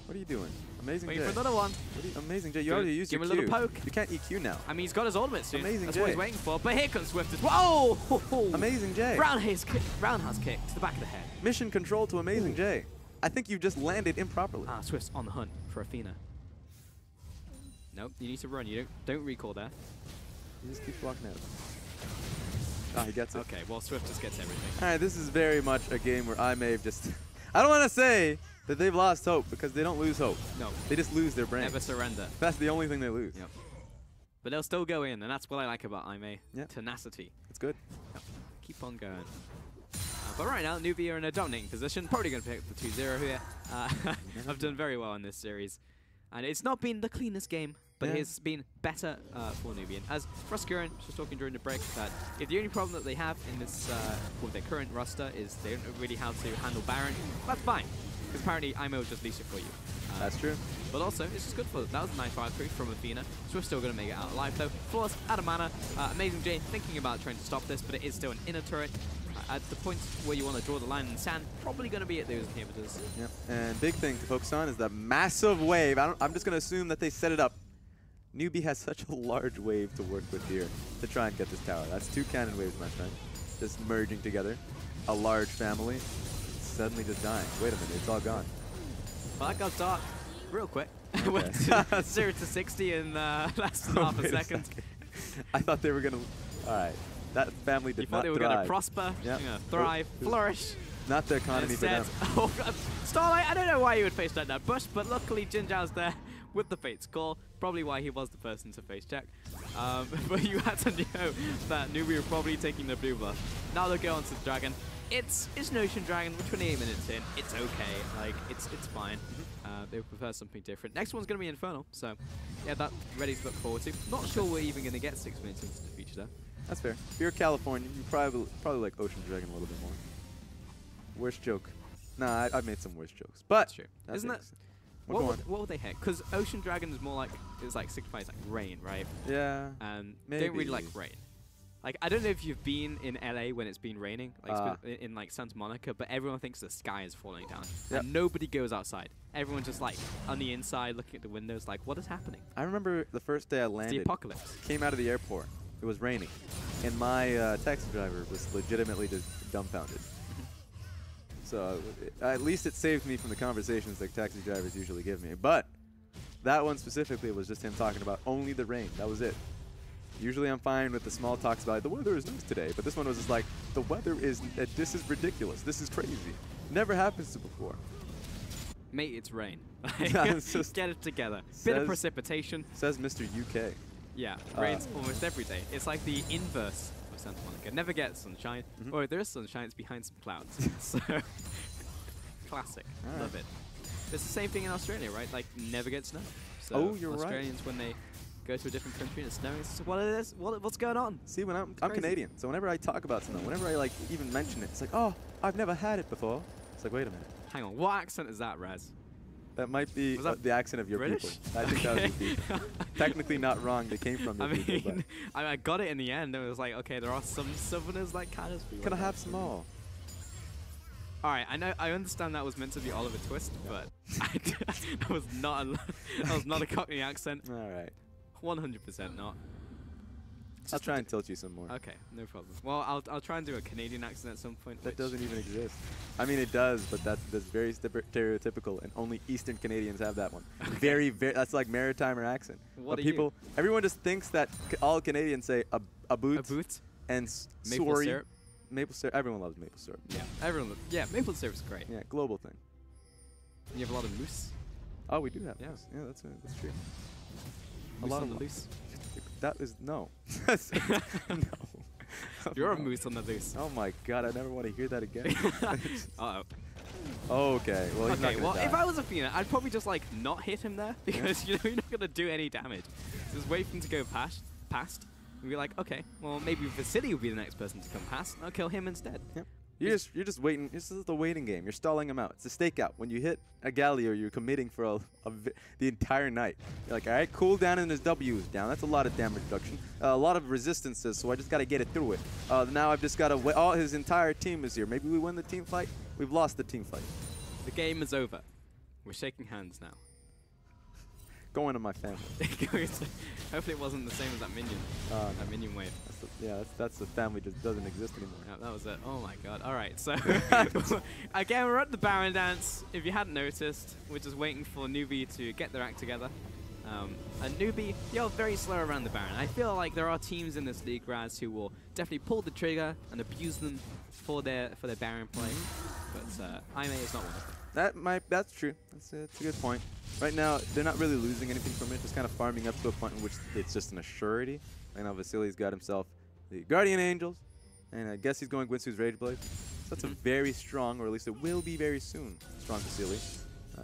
S2: What are you doing? Amazing
S1: waiting
S2: J.
S1: for another one.
S2: Amazing J, you already used your Q.
S1: Give him a little poke.
S2: You can't EQ now.
S1: I mean, he's got his ultimate soon.
S2: Amazing
S1: That's
S2: J.
S1: what he's waiting for. But here comes Swift as well. Oh!
S2: Amazing J.
S1: Roundhouse kick to the back of the head.
S2: Mission control to Amazing J. I think you just landed improperly.
S1: Swift's on the hunt for Athena. Nope, you need to run. You don't recall there.
S2: He just keeps walking out. Ah, he gets it.
S1: Okay, well, Swift just gets everything.
S2: All right, this is very much a game where I may have just... I don't want to say that they've lost hope because they don't lose hope.
S1: No.
S2: They just lose their brain.
S1: Never surrender.
S2: That's the only thing they lose.
S1: Yep. But they'll still go in, and that's what I like about IMA.
S2: Yep.
S1: Tenacity.
S2: It's good.
S1: Yep. Keep on going. But right now, NewBee are in a dominating position. Probably going to pick up the 2-0 here. I've done very well in this series. And it's not been the cleanest game, but
S2: Yeah.
S1: it's been better for NewBee. And as Fruscurin was talking during the break, that if the only problem that they have in this with their current roster is they don't know really how to handle Baron, that's fine. Because apparently IMO will just lease it for you.
S2: That's true.
S1: But also, it's just good for them. That was a 9-5-3 from Athena. Swift's still going to make it out alive, though. Flawless, out of mana. Amazing Jane thinking about trying to stop this, but it is still an inner turret. At the point where you want to draw the line in the sand, probably going to be at those inhibitors.
S2: Yep. And big thing to focus on is the massive wave. I'm just going to assume that they set it up. NewBee has such a large wave to work with here to try and get this tower. That's 2 cannon waves, my friend. Just merging together. A large family. Suddenly just dying. Wait a minute, it's all gone.
S1: Well, that got dark real quick.
S2: Okay.
S1: Went to 0 to 60 in less than half a
S2: Wait
S1: second.
S2: I thought they were going to... All right. That family
S1: You
S2: did
S1: thought
S2: not
S1: they were
S2: thrive.
S1: going to prosper,
S2: Yep.
S1: thrive,
S2: It was
S1: flourish.
S2: Not the economy for them.
S1: Instead, oh God, Starlight, I don't know why you would face that bush, but luckily Jinzhao's there with the Fate's Call. Probably why he was the person to face check. But you had to know that NewBee were probably taking the blue buff. Now they'll go on to the Dragon. It's an Ocean Dragon. We're 28 minutes in. It's okay. Like, it's fine. They would prefer something different. Next one's going to be Infernal. So, yeah, that ready to look forward to. Not sure we're even going to get 6 minutes into the feature, though.
S2: That's fair. If you're California, you probably like Ocean Dragon a little bit more. Worst joke. Nah, I've made some worse jokes. But
S1: That's true.
S2: that's
S1: Isn't that...
S2: interesting. We'll go on.
S1: What would they hit? Because Ocean Dragon is more like, it's like signifies like rain, right?
S2: Yeah.
S1: And they don't really like
S2: Maybe.
S1: rain. Like, I don't know if you've been in LA when it's been raining, like it's been in like Santa Monica, but everyone thinks the sky is falling down.
S2: Yep.
S1: And nobody goes outside. Everyone's just like on the inside looking at the windows like, what is happening?
S2: I remember the first day I
S1: It's the
S2: landed,
S1: apocalypse.
S2: came out of the airport. It was raining. And my taxi driver was legitimately just dumbfounded. So at least it saved me from the conversations that taxi drivers usually give me. But that one specifically was just him talking about only the rain. That was it. Usually I'm fine with the small talks about the weather is nice today, but this one was just like, the weather is, this is ridiculous. This is crazy. Never happens to before.
S1: Mate, it's rain.
S2: It's just
S1: Get it together. Bit of
S2: says-
S1: precipitation.
S2: Says Mr. UK.
S1: Yeah, rains almost every day. It's like the inverse of Santa Monica. Never get sunshine. Or if there is sunshine, it's behind some clouds. So, classic.
S2: All right.
S1: Love it. It's the same thing in Australia, right? Like, never get snow. So
S2: Oh, you're right.
S1: Australians, when they go to a different country and it's snowing, it's just, what it is? What's going on?
S2: See, when I'm
S1: crazy.
S2: Canadian, so whenever I talk about snow, whenever I like even mention it, it's like, oh, I've never had it before. It's like, wait a minute.
S1: Hang on, what accent is that, Raz?
S2: That might be
S1: Was that
S2: the accent of your
S1: British?
S2: people. I think that was your people. Technically not wrong. They came from your
S1: I
S2: people.
S1: mean, I got it in the end. It was like, okay, there are some southerners like kind of speak
S2: But can I
S1: like
S2: have
S1: that.
S2: some more?
S1: All right, I understand that was meant to be Oliver Twist, but that was not a Cockney accent.
S2: All right.
S1: 100% not.
S2: I'll try and tilt you some more.
S1: Okay, no problem. Well, I'll try and do a Canadian accent at some point.
S2: That
S1: which-
S2: doesn't even exist. I mean, it does, but that's very stereotypical, and only Eastern Canadians have that one. Very, that's like maritimer accent.
S1: What
S2: But
S1: are you?
S2: people, everyone just thinks that all Canadians say a boot,
S1: A boot,
S2: and
S1: maple
S2: sorry.
S1: syrup.
S2: Maple syrup. Everyone loves maple syrup.
S1: Yeah, everyone. Yeah, maple syrup's great.
S2: Yeah, global thing.
S1: You have a lot of moose.
S2: Oh, we do have
S1: Yeah.
S2: those. Yeah, that's true.
S1: Moose
S2: lot
S1: on
S2: of
S1: the loose.
S2: That is no. no.
S1: You're a moose on the loose.
S2: Oh my god, I never want to hear that again.
S1: Uh
S2: Okay, well he's not
S1: Okay,
S2: gonna
S1: well,
S2: die.
S1: if I was Athena, I'd probably just like not hit him there because you know you're not gonna do any damage. Just wait for him to go past, and be like, okay, well maybe Vasily will be the next person to come past, and I'll kill him instead.
S2: Yep. You're just waiting. This is the waiting game. You're stalling him out. It's a stakeout. When you hit a Galio, you're committing for the entire night. You're like, all right, cool down and his W is down. That's a lot of damage reduction. A lot of resistances, so I just got to get it through it. Now I've just got to wait. His entire team is here. Maybe we win the team fight. We've lost the team fight.
S1: The game is over. We're shaking hands now.
S2: Going to my family.
S1: Hopefully it wasn't the same as that minion. That minion wave.
S2: That's the family just doesn't exist anymore.
S1: Yeah, that was it. Oh my god. Alright, so again we're at the Baron dance. If you hadn't noticed, we're just waiting for NewBee to get their act together. And NewBee, you're very slow around the Baron. I feel like there are teams in this league, Raz, who will definitely pull the trigger and abuse them for their Baron play. But IMA is not one of them.
S2: That's true. That's a good point. Right now, they're not really losing anything from it. Just kind of farming up to a point in which it's just an assurity. Right now, Vasily's got himself the Guardian Angels, and I guess he's going Guinsoo's Rage Blade. So that's a very strong, or at least it will be very soon, strong Vasily.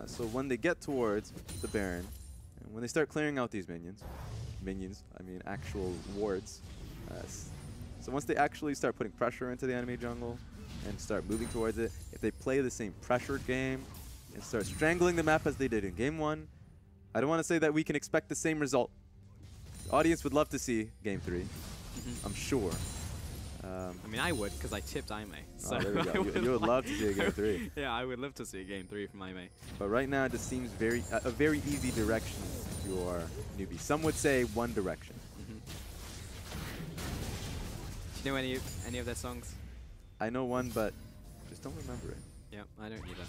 S2: So when they get towards the Baron, and when they start clearing out these minions, I mean actual wards, so once they actually start putting pressure into the enemy jungle and start moving towards it, if they play the same pressured game and start strangling the map as they did in Game 1, I don't want to say that we can expect the same result. The audience would love to see Game 3, I'm sure.
S1: I mean, I would, because I tipped IMA. So
S2: there we go. You would love to see a Game 3.
S1: Yeah, I would love to see a Game 3 from IMA.
S2: But right now, it just seems a very easy direction if you are NewBee. Some would say one direction.
S1: Do you know any of their songs?
S2: I know one, but just don't remember it.
S1: Yeah, I don't either.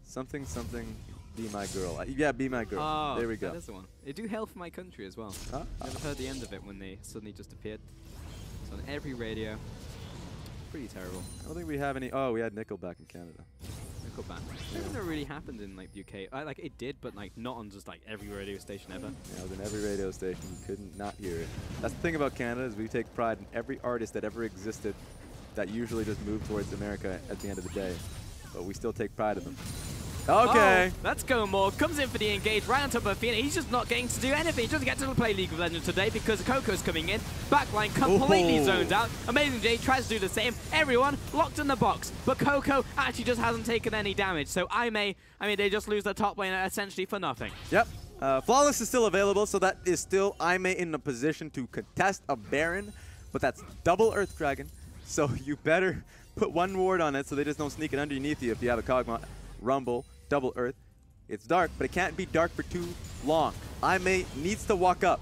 S2: Something, be my girl. Yeah, be my girl.
S1: Oh,
S2: there we go.
S1: That is the one. They do Hail for My Country as well. Never heard the end of it when they suddenly just appeared. It's on every radio. Pretty terrible.
S2: I don't think we have any. Oh, we had Nickelback in Canada.
S1: Nickelback. It never really happened in like the UK. Like it did, but like not on just like every radio station ever.
S2: Yeah, it was in every radio station. You couldn't not hear it. That's the thing about Canada is we take pride in every artist that ever existed that usually just moved towards America at the end of the day. But we still take pride in them. Okay.
S1: Oh, let's go more. Comes in for the engage right on top of Athena. He's just not getting to do anything. He doesn't get to play League of Legends today because Coco's coming in. Backline completely zoned out. Amazing J tries to do the same. Everyone locked in the box. But Coco actually just hasn't taken any damage. So I mean, they just lose the top lane essentially for nothing.
S2: Yep. Flawless is still available, so that is still Aime in a position to contest a Baron. But that's double Earth Dragon. So you better put one ward on it so they just don't sneak it underneath you if you have a Kog'Maw. Rumble, double Earth. It's dark, but it can't be dark for too long. Aime needs to walk up.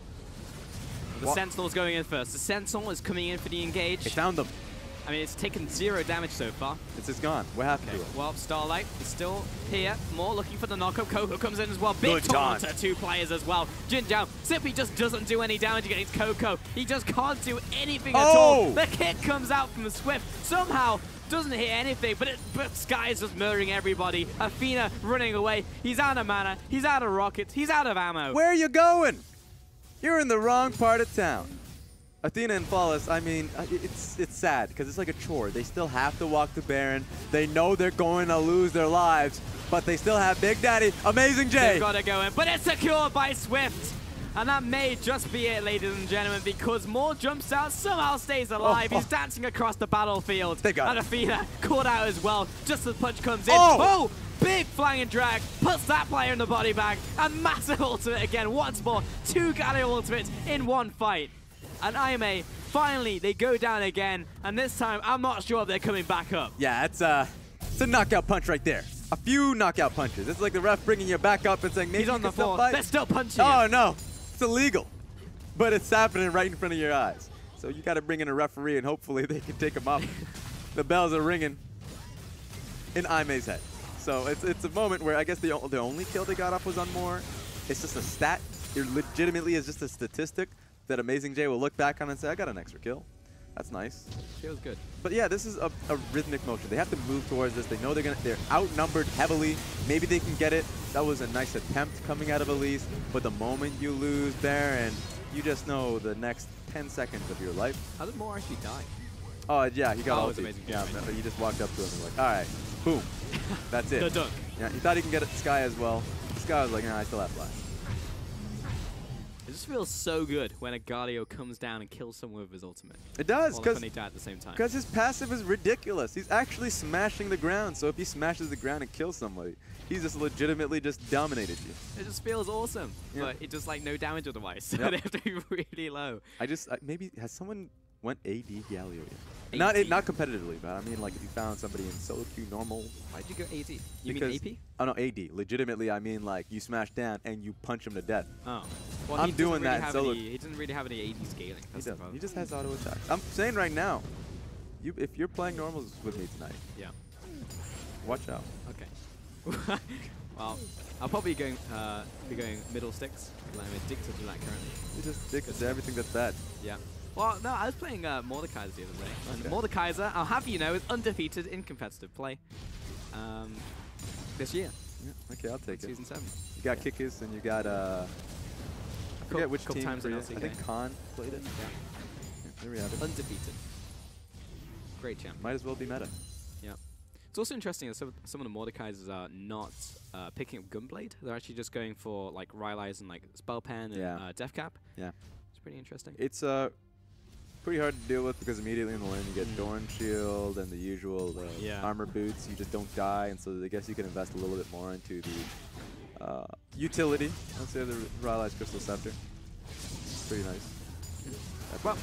S1: The Sentinel's going in first. The Sentinel is coming in for the engage.
S2: They found them.
S1: I mean, it's taken 0 damage so far.
S2: It's just gone. What happened to it?
S1: Well, Starlight is still here. More looking for the knockup. Coco comes in as well. Big
S2: Good
S1: taunt
S2: taunt.
S1: to 2 players as well. Jinjiao simply just doesn't do any damage against Coco. He just can't do anything at all. The kick comes out from Swift. Somehow doesn't hit anything, but Sky is just murdering everybody. Athena running away. He's out of mana. He's out of rockets. He's out of ammo.
S2: Where are you going? You're in the wrong part of town. Athena and Flawless, I mean, it's sad because it's like a chore. They still have to walk the Baron. They know they're going to lose their lives, but they still have Big Daddy, Amazing J.
S1: They've got to go in, but it's secured by Swift. And that may just be it, ladies and gentlemen, because More jumps out, somehow stays alive. He's dancing across the battlefield.
S2: They got
S1: and
S2: it.
S1: Athena caught out as well, just as Punch comes in.
S2: Oh!
S1: Big flying drag, puts that player in the body bag, and massive ultimate again. Once more, 2 Galio ultimates in one fight. And Aime, finally, they go down again, and this time, I'm not sure if they're coming back up.
S2: Yeah, it's a knockout punch right there. A few knockout punches. It's like the ref bringing you back up and saying, maybe
S1: He's on the floor.
S2: fight.
S1: They're still punching
S2: Oh,
S1: him.
S2: no. It's illegal. But it's happening right in front of your eyes. So you got to bring in a referee, and hopefully they can take him up. The bells are ringing in Aime's head. So it's a moment where I guess the only kill they got off was on Moore. It's just a stat. It legitimately is just a statistic that Amazing J will look back on and say, I got an extra kill. That's nice.
S1: Feels good.
S2: But yeah, this is a rhythmic motion. They have to move towards this. They know they're outnumbered heavily. Maybe they can get it. That was a nice attempt coming out of Elise. But the moment you lose Baron, you just know the next 10 seconds of your life.
S1: How did Moore actually die?
S2: Oh, yeah, he got
S1: Oh,
S2: ulti.
S1: it's Amazing
S2: Yeah,
S1: J.
S2: but you just walked up to him and like, all right, boom. That's it.
S1: The dunk.
S2: Yeah, he thought he can get it to Sky as well. Sky was like, nah, I still have flash.
S1: It just feels so good when a Galio comes down and kills someone with his ultimate.
S2: It does,
S1: All when they die at the same time.
S2: because his passive is ridiculous. He's actually smashing the ground. So if he smashes the ground and kills somebody, he's just legitimately just dominated you.
S1: It just feels awesome,
S2: Yeah.
S1: but it just like no damage otherwise. So
S2: Yep.
S1: they have to be really low.
S2: Maybe has someone went AD Galio yet?
S1: AD?
S2: Not competitively, but I mean like if you found somebody in solo queue normal.
S1: Why'd you go AD? You
S2: Because-
S1: mean AP?
S2: Oh no, AD. Legitimately, I mean like you smash down and you punch him to death.
S1: Oh. Well,
S2: I'm
S1: he doesn't
S2: doing
S1: really
S2: that in
S1: have
S2: solo.
S1: He doesn't really have any AD scaling.
S2: He
S1: That's the
S2: doesn't.
S1: problem.
S2: He just has auto attacks. I'm saying right now, if you're playing normals with me tonight,
S1: Yeah.
S2: watch out.
S1: Okay. Well, I'll probably be going middle sticks. I'm addicted to that currently.
S2: You're just addicted to everything that's bad.
S1: Yeah. Well, no, I was playing Mordekaiser the other day. And
S2: Okay.
S1: Mordekaiser, I'll have you know, is undefeated in competitive play this year.
S2: Yeah, okay, I'll take it.
S1: Season 7.
S2: You got Kikis and you got I forget which
S1: couple
S2: team.
S1: times
S2: for
S1: in
S2: you.
S1: LCK.
S2: I think Khan played it.
S1: Yeah.
S2: Yeah, there we have it.
S1: Undefeated. Great champ.
S2: Might as well be meta.
S1: Yeah. It's also interesting that some of the Mordekaisers are not picking up Gunblade. They're actually just going for like Rylai's and like Spell Pen and Death Cap.
S2: Yeah.
S1: It's pretty interesting.
S2: It's pretty hard to deal with because immediately in the lane you get Dorn Shield and the usual armor boots. You just don't die, and so I guess you can invest a little bit more into the utility. Let's say the Rylai's Crystal Scepter. It's pretty nice.
S1: Well,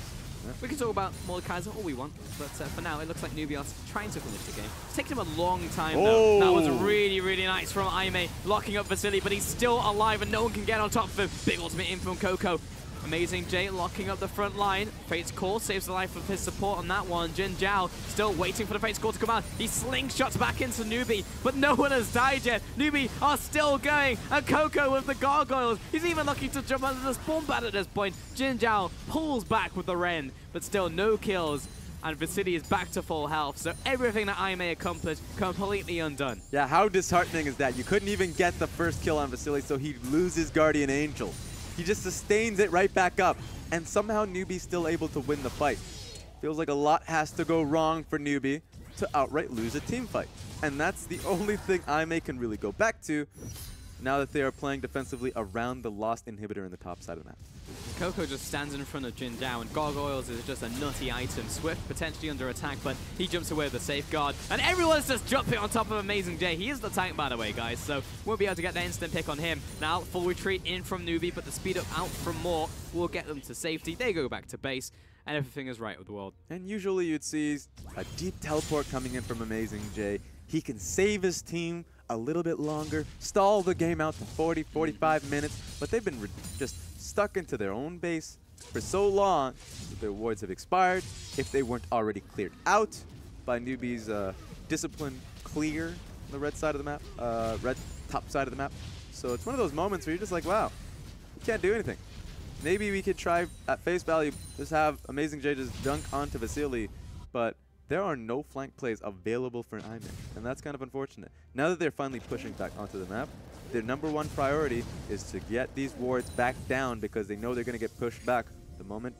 S1: we can talk about Mordekaiser all we want, but for now it looks like NewBee are trying to finish the game. It's taken him a long time though. That was really, really nice from Aime, locking up Vasily, but he's still alive and no one can get on top of him. Big ultimate in from Coco. Amazing Jay locking up the front line. Fate's Call saves the life of his support on that one. Jin Zhao still waiting for the Fate's Call to come out. He slingshots back into NewBee, but no one has died yet. NewBee are still going, and Coco with the gargoyles. He's even looking to jump under the spawn pad at this point. Jin Zhao pulls back with the Ren, but still no kills. And Vasily is back to full health, so everything that Aime accomplished completely undone.
S2: Yeah, how disheartening is that? You couldn't even get the first kill on Vasily, so he loses Guardian Angel. He just sustains it right back up, and somehow NewBee's still able to win the fight. Feels like a lot has to go wrong for NewBee to outright lose a team fight. And that's the only thing Aime can really go back to now that they are playing defensively around the lost inhibitor in the top side of the map.
S1: Coco just stands in front of Jin Zhao, and Gargoyles is just a nutty item. Swift potentially under attack, but he jumps away with the safeguard. And everyone's just jumping on top of Amazing J. He is the tank, by the way, guys, so won't be able to get the instant pick on him. Now, full retreat in from NewBee, but the speed up out from Moore will get them to safety. They go back to base, and everything is right with the world.
S2: And usually you'd see a deep teleport coming in from Amazing J. He can save his team a little bit longer, stall the game out to 40, 45 minutes, but they've been just stuck into their own base for so long that their wards have expired if they weren't already cleared out by NewBee's disciplined clear on the red side of the map, red top side of the map. So it's one of those moments where you're just like, wow, we can't do anything. Maybe we could try at face value, just have Amazing J just dunk onto Vasily, but there are no flank plays available for Aime, and that's kind of unfortunate. Now that they're finally pushing back onto the map, their #1 priority is to get these wards back down because they know they're going to get pushed back the moment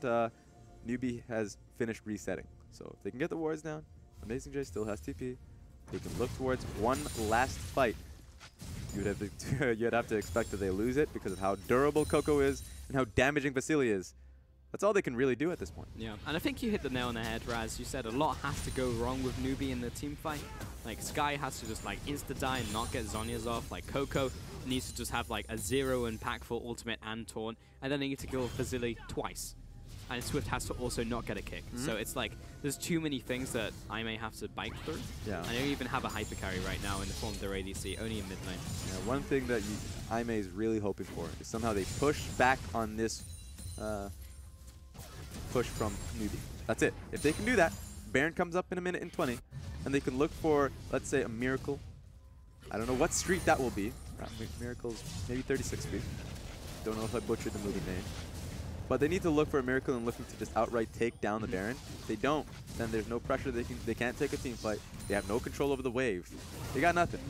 S2: NewBee has finished resetting. So if they can get the wards down, Amazing J still has TP. They can look towards one last fight. You'd have to expect that they lose it because of how durable Coco is and how damaging Vasily is. That's all they can really do at this point.
S1: Yeah, and I think you hit the nail on the head, Raz. You said a lot has to go wrong with NewBee in the team fight. Like, Sky has to just, like, insta-die and not get Zhonya's off. Like, Coco needs to just have, like, a 0 impactful ultimate and taunt. And then they need to kill Vasily twice. And Swift has to also not get a kick. So it's like, there's too many things that I may have to bite through.
S2: Yeah.
S1: I don't even have a hyper carry right now in the form of their ADC, only in mid lane.
S2: Yeah, one thing that Aime is really hoping for is somehow they push back on this push from NewBee. That's it. If they can do that, Baron comes up in a minute and 20, and they can look for, let's say, a Miracle. I don't know what street that will be. Miracle's maybe 36 speed. Don't know if I butchered the movie name. But they need to look for a Miracle and looking to just outright take down the Baron. If they don't, then there's no pressure. They can't take a team fight. They have no control over the waves. They got nothing.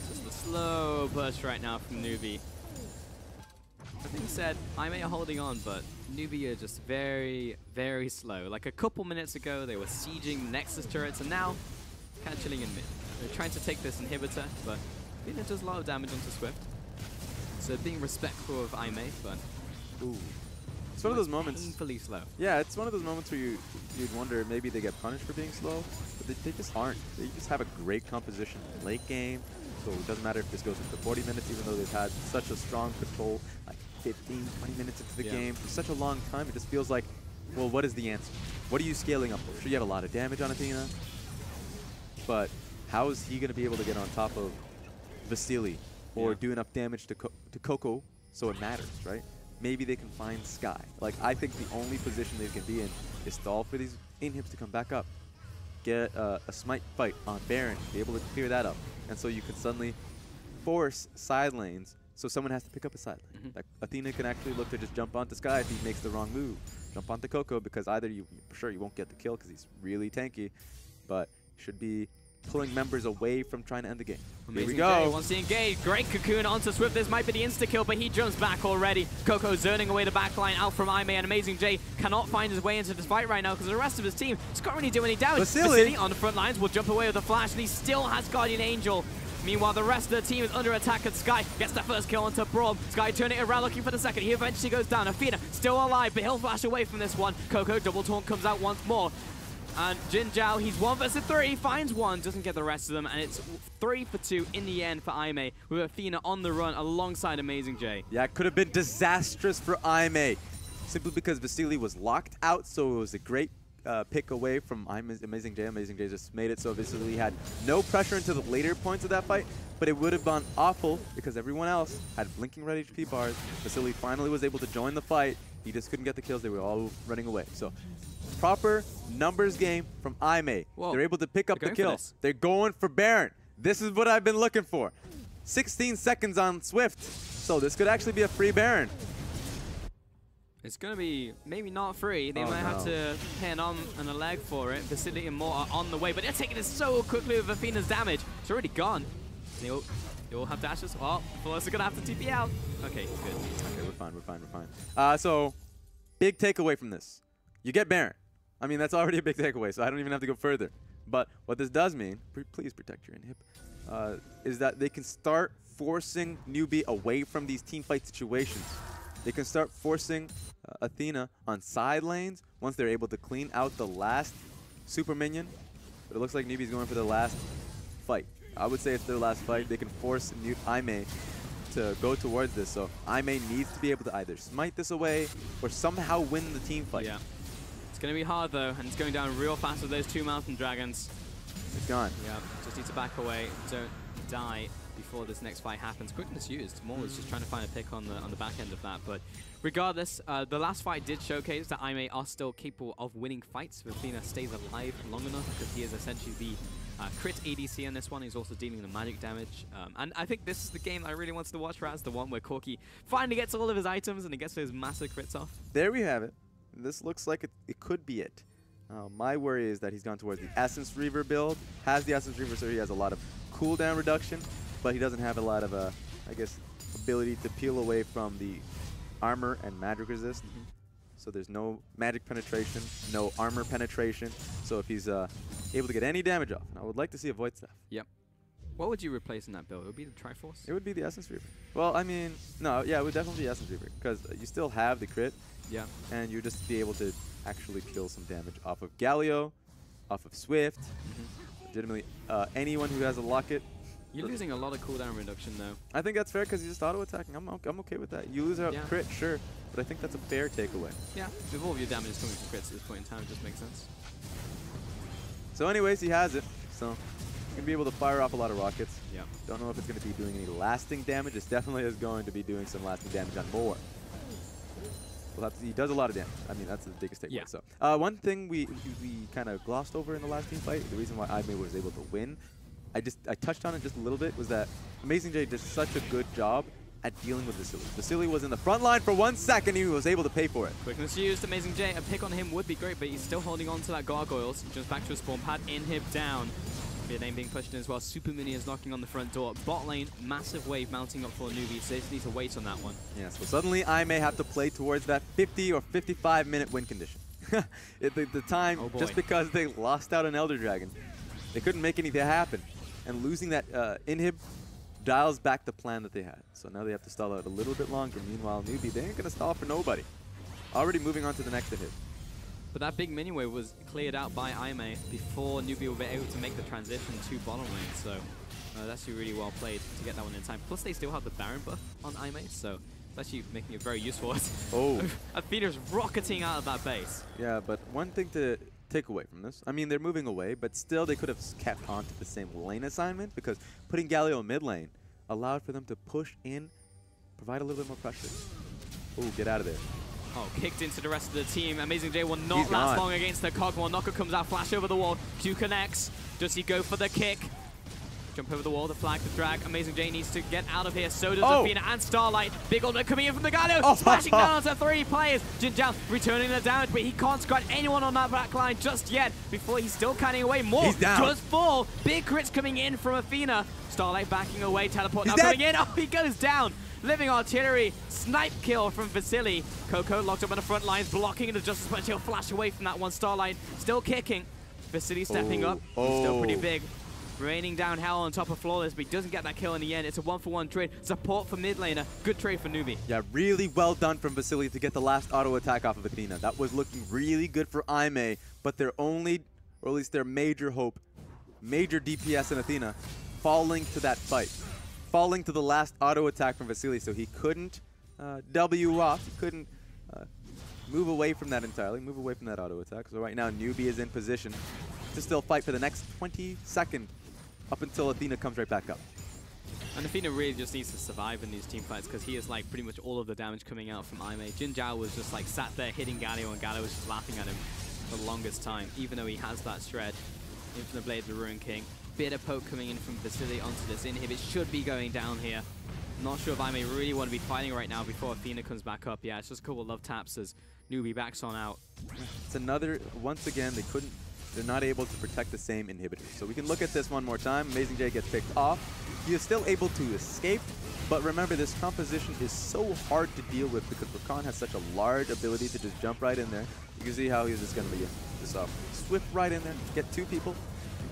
S1: Just a slow push right now from NewBee. That being said, Aime are holding on, but NewBee are just very, very slow. Like a couple minutes ago, they were sieging Nexus turrets, and now kind of chilling in mid. They're trying to take this inhibitor, but it does a lot of damage onto Swift. So being respectful of Aime, but
S2: ooh, it's one of those moments.
S1: Painfully slow.
S2: Yeah, it's one of those moments where you'd wonder maybe they get punished for being slow, but they just aren't. They just have a great composition late game, so it doesn't matter if this goes into 40 minutes, even though they've had such a strong control, like 15, 20 minutes into the game for such a long time. It just feels like, well, what is the answer? What are you scaling up for? Sure, you have a lot of damage on Athena, but how is he going to be able to get on top of Vasily or do enough damage to Coco so it matters, right? Maybe they can find Sky. Like, I think the only position they can be in is stall for these inhibs to come back up. get a smite fight on Baron, be able to clear that up. And so you could suddenly force side lanes, so someone has to pick up a side lane. Like Athena can actually look to just jump onto Sky if he makes the wrong move. Jump onto Coco because either you won't get the kill because he's really tanky, but should be pulling members away from trying to end the game.
S1: Amazing.
S2: Here we go.
S1: Jay wants to engage. Great cocoon onto Swift. This might be the insta-kill, but he jumps back already. Coco zoning away the backline out from Aimee, and Amazing Jay cannot find his way into this fight right now because the rest of his team just can't really do any damage.
S2: Vasily
S1: on the front lines will jump away with a flash, and he still has Guardian Angel. Meanwhile, the rest of the team is under attack, and Sky gets the first kill onto Braum. Sky turning it around, looking for the second. He eventually goes down. Athena still alive, but he'll flash away from this one. Coco double taunt comes out once more. And Jin Zhao, he's 1 versus 3, finds one, doesn't get the rest of them, and it's 3 for 2 in the end for Aimee, with Athena on the run alongside Amazing Jay.
S2: Yeah, it could have been disastrous for Aimee, simply because Vasily was locked out, so it was a great pick away from Amazing Jay. Amazing Jay just made it so Vasily had no pressure into the later points of that fight, but it would have gone awful because everyone else had blinking red HP bars. Vasily finally was able to join the fight. He just couldn't get the kills. They were all running away. So proper numbers game from Aimee. They're able to pick up the kill. They're going for Baron. This is what I've been looking for. 16 seconds on Swift. So this could actually be a free Baron.
S1: It's going to be maybe not free. They might have to pay an arm and a leg for it. Vasily and more are on the way, but they're taking it so quickly with Athena's damage. It's already gone. They all have dashes. Oh, Flawless are going to have to TP out. Okay, good.
S2: Okay, we're fine. So big takeaway from this. You get Baron. I mean, that's already a big takeaway, so I don't even have to go further. But what this does mean, please protect your inhib, is that they can start forcing NewBee away from these teamfight situations. They can start forcing Athena on side lanes once they're able to clean out the last super minion. But it looks like NewBee's going for the last fight. I would say it's their last fight. They can force Aimee to go towards this. So Aimee needs to be able to either smite this away or somehow win the team fight.
S1: Yeah. It's going to be hard, though, and it's going down real fast with those 2 Mountain Dragons.
S2: It's gone.
S1: Yeah, just need to back away. Don't die before this next fight happens. Quickness used. Maul was just trying to find a pick on the back end of that. But regardless, the last fight did showcase that Aimee are still capable of winning fights if Athena stays alive long enough, because he is essentially the crit ADC on this one. He's also dealing the magic damage. And I think this is the game I really wanted to watch for, as the one where Corki finally gets all of his items and he gets those massive crits off.
S2: There we have it. This looks like it could be it. My worry is that he's gone towards the Essence Reaver build. Has the Essence Reaver, so he has a lot of cooldown reduction, but he doesn't have a lot of, I guess, ability to peel away from the armor and magic resist. So there's no magic penetration, no armor penetration. So if he's able to get any damage off, and I would like to see a Void Staff.
S1: Yep. What would you replace in that build? It would be the Triforce?
S2: It would be the Essence Reaver. Well, I mean, no, yeah, it would definitely be Essence Reaver, because you still have the crit.
S1: Yeah.
S2: And you just be able to actually peel some damage off of Galio, off of Swift, legitimately anyone who has a locket.
S1: You're losing a lot of cooldown reduction, though. I
S2: think that's fair because he's just auto-attacking. I'm okay with that. You lose a crit, sure, but I think that's a fair takeaway.
S1: Yeah, with all of your damage coming from crits at this point in time, it just makes sense.
S2: So anyways, he has it. So he's going to be able to fire off a lot of rockets.
S1: Yeah.
S2: Don't know if it's going to be doing any lasting damage. It definitely is going to be doing some lasting damage on more. He does a lot of damage. I mean, that's the biggest takeaway.
S1: Yeah.
S2: So, one thing we kind of glossed over in the last team fight, the reason why Aimee was able to win, I touched on it just a little bit, was that Amazing Jay did such a good job at dealing with Vasily. Vasily was in the front line for 1 second. He was able to pay for it.
S1: Quickness used. Amazing Jay. A pick on him would be great, but he's still holding on to that gargoyles. Jumps back to a spawn pad. Inhib down. Their name being pushed in as well. Super Minions knocking on the front door. Bot lane, massive wave mounting up for NewBee, so they just need to wait on that one.
S2: Yeah, so suddenly Aimee have to play towards that 50 or 55 minute win condition. the time, just because they lost out an Elder Dragon, they couldn't make anything happen. And losing that inhib dials back the plan that they had. So now they have to stall out a little bit longer. Meanwhile, NewBee, they ain't going to stall for nobody. Already moving on to the next inhib.
S1: But that big mini wave was cleared out by Aimee before NewBee will be able to make the transition to bottom lane. So that's actually really well played to get that one in time. Plus, they still have the Baron buff on Aimee, so it's actually making it very useful.
S2: Oh.
S1: Athena's rocketing out of that base.
S2: Yeah, but one thing to take away from this, I mean, they're moving away, but still they could have kept on to the same lane assignment, because putting Galio mid lane allowed for them to push in, provide a little bit more pressure. Oh, get out of there.
S1: Oh, kicked into the rest of the team. Amazing J will not
S2: He's
S1: last
S2: gone.
S1: long against the Cogmore. Knocker comes out, flash over the wall. Q connects. Does he go for the kick? Jump over the wall, the flag, the drag. Amazing J needs to get out of here. So does Athena and Starlight. Big ultimate coming in from the Galio. Smashing down onto 3 players. Jinjiao returning the damage, but he can't scratch anyone on that back line just yet. Before he's still cutting away more.
S2: He's down.
S1: Just 4. Big crits coming in from Athena. Starlight backing away. Teleport now coming in. Oh, he goes down. Living artillery. Snipe kill from Vasily. Coco locked up on the front lines, blocking the Justice Punch. He'll flash away from that one. Starlight still kicking. Vasily stepping up. He's still pretty big. Raining down hell on top of Flawless, but he doesn't get that kill in the end. It's a 1-for-1 trade. Support for mid laner. Good trade for NewBee.
S2: Yeah, really well done from Vasily to get the last auto attack off of Athena. That was looking really good for Aimee, but their only, or at least their major hope, major DPS in Athena, falling to that fight. Falling to the last auto attack from Vasily, so he couldn't W off. He couldn't move away from that entirely, move away from that auto attack. So right now, NewBee is in position to still fight for the next 20 seconds up until Athena comes right back up.
S1: And Athena really just needs to survive in these team fights because he is like pretty much all of the damage coming out from Aimee. Jinjiao was just like sat there hitting Galio, and Galio was just laughing at him for the longest time, even though he has that shred. Infinite Blade, the Ruin King. Bit of poke coming in from Vasily onto this inhibit. Should be going down here. Not sure if Aimee really want to be fighting right now before Athena comes back up. Yeah, it's just a couple of love taps as NewBee backs on out.
S2: It's another, once again, they're not able to protect the same inhibitors. So we can look at this one more time. Amazing J gets picked off. He is still able to escape, but remember this composition is so hard to deal with because Rakan has such a large ability to just jump right in there. You can see how he's just going to be just swift right in there, get 2 people,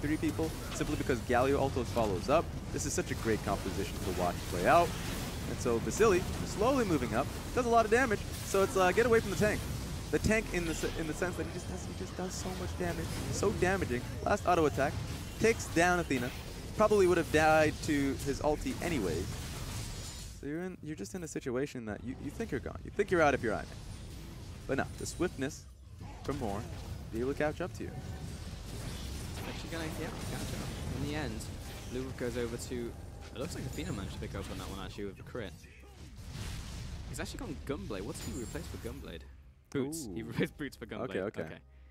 S2: 3 people, simply because Galio also follows up. This is such a great composition to watch play out. And so Vasily, slowly moving up, does a lot of damage. So it's get away from the tank. The tank in the sense that he just does so much damage, so damaging. Last auto attack takes down Athena. Probably would have died to his ulti anyways. So you're just in a situation that you think you're gone. You think you're out if you're Aimee. But no, the swiftness from more be able to catch up to you.
S1: Actually gonna catch up. In the end, Luke goes over to. It looks like Athena managed to pick up on that one actually with the crit. He's actually gone Gunblade. What's he replaced for Gunblade? Boots. He replaced Boots for Gunblade.
S2: Okay.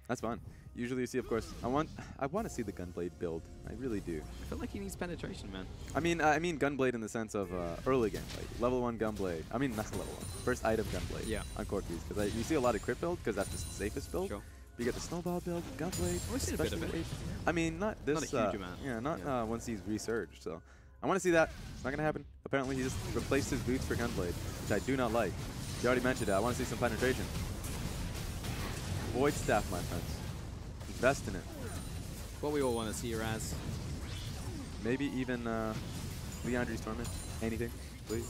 S2: That's fun. Usually you see, of course, I want to see the Gunblade build. I really do.
S1: I feel like he needs penetration, man.
S2: I mean Gunblade in the sense of early game, like level 1 Gunblade. I mean, that's level 1. First item Gunblade on Corky's. Because you see a lot of crit build because that's the safest build.
S1: Sure.
S2: You get the snowball build, Gunblade.
S1: We've seen a bit of it.
S2: I mean, not this.
S1: Not a huge amount.
S2: Yeah, not once he's resurged. So I want to see that. It's not going to happen. Apparently, he just replaced his boots for Gunblade, which I do not like. You already mentioned it. I want to see some penetration. Void Staff, my friends. Invest in it.
S1: What we all want to see, Raz.
S2: Maybe even Leandri's Torment. Anything, please.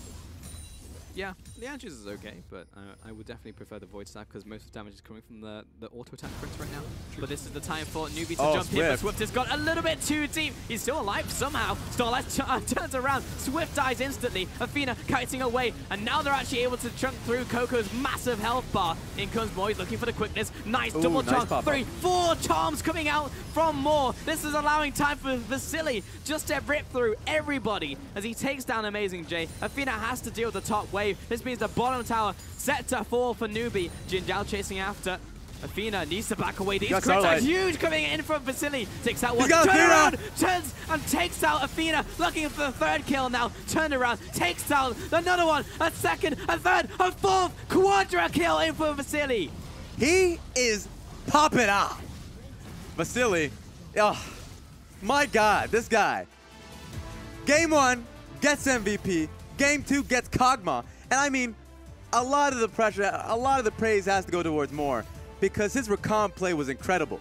S1: Yeah, Leandri's is okay, but I would definitely prefer the Void Staff because most of the damage is coming from the auto attack crits right now. But this is the time for NewBee to jump in, but Swift has got a little bit too deep. He's still alive somehow. Starlight turns around. Swift dies instantly. Athena kiting away, and now they're actually able to chunk through Coco's massive health bar. In comes Moy looking for the quickness. Nice double charm. 3, 4 charms coming out from Moore. This is allowing time for Vasily just to rip through everybody as he takes down Amazing J. Athena has to deal with the top wave. This means the bottom tower set to fall for NewBee. Jinjiao chasing after. Athena needs to back away. These crits are huge coming in from Vasily. Takes that one. Turn around. Turns and takes out Athena. Looking for the 3rd kill now. Turned around. Takes out another one. A 2nd. A 3rd. A 4th. Quadra kill in for Vasily.
S2: He is popping off. Vasily. Oh, my God. This guy. Game 1 gets MVP. Game 2 gets Kog'Maw. And I mean, a lot of the pressure, a lot of the praise has to go towards Moore because his Rakan play was incredible.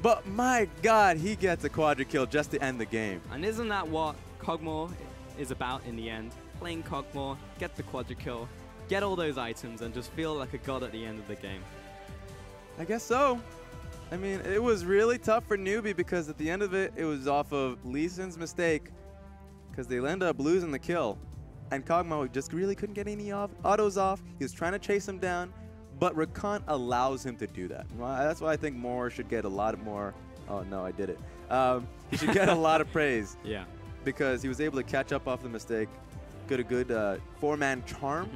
S2: But my God, he gets a quadra kill just to end the game.
S1: And isn't that what Kog'Maw is about in the end? Playing Kog'Maw, get the quadra kill, get all those items, and just feel like a god at the end of the game.
S2: I guess so. I mean, it was really tough for NewBee because at the end of it, it was off of Lee Sin's mistake because they ended up losing the kill. And Kog'Maw just really couldn't get any autos off. He was trying to chase him down, but Rakan allows him to do that. That's why I think Moore should get a lot more. Oh, no, I did it. He should get a lot of praise.
S1: Yeah.
S2: Because he was able to catch up off the mistake. Get a good 4-man charm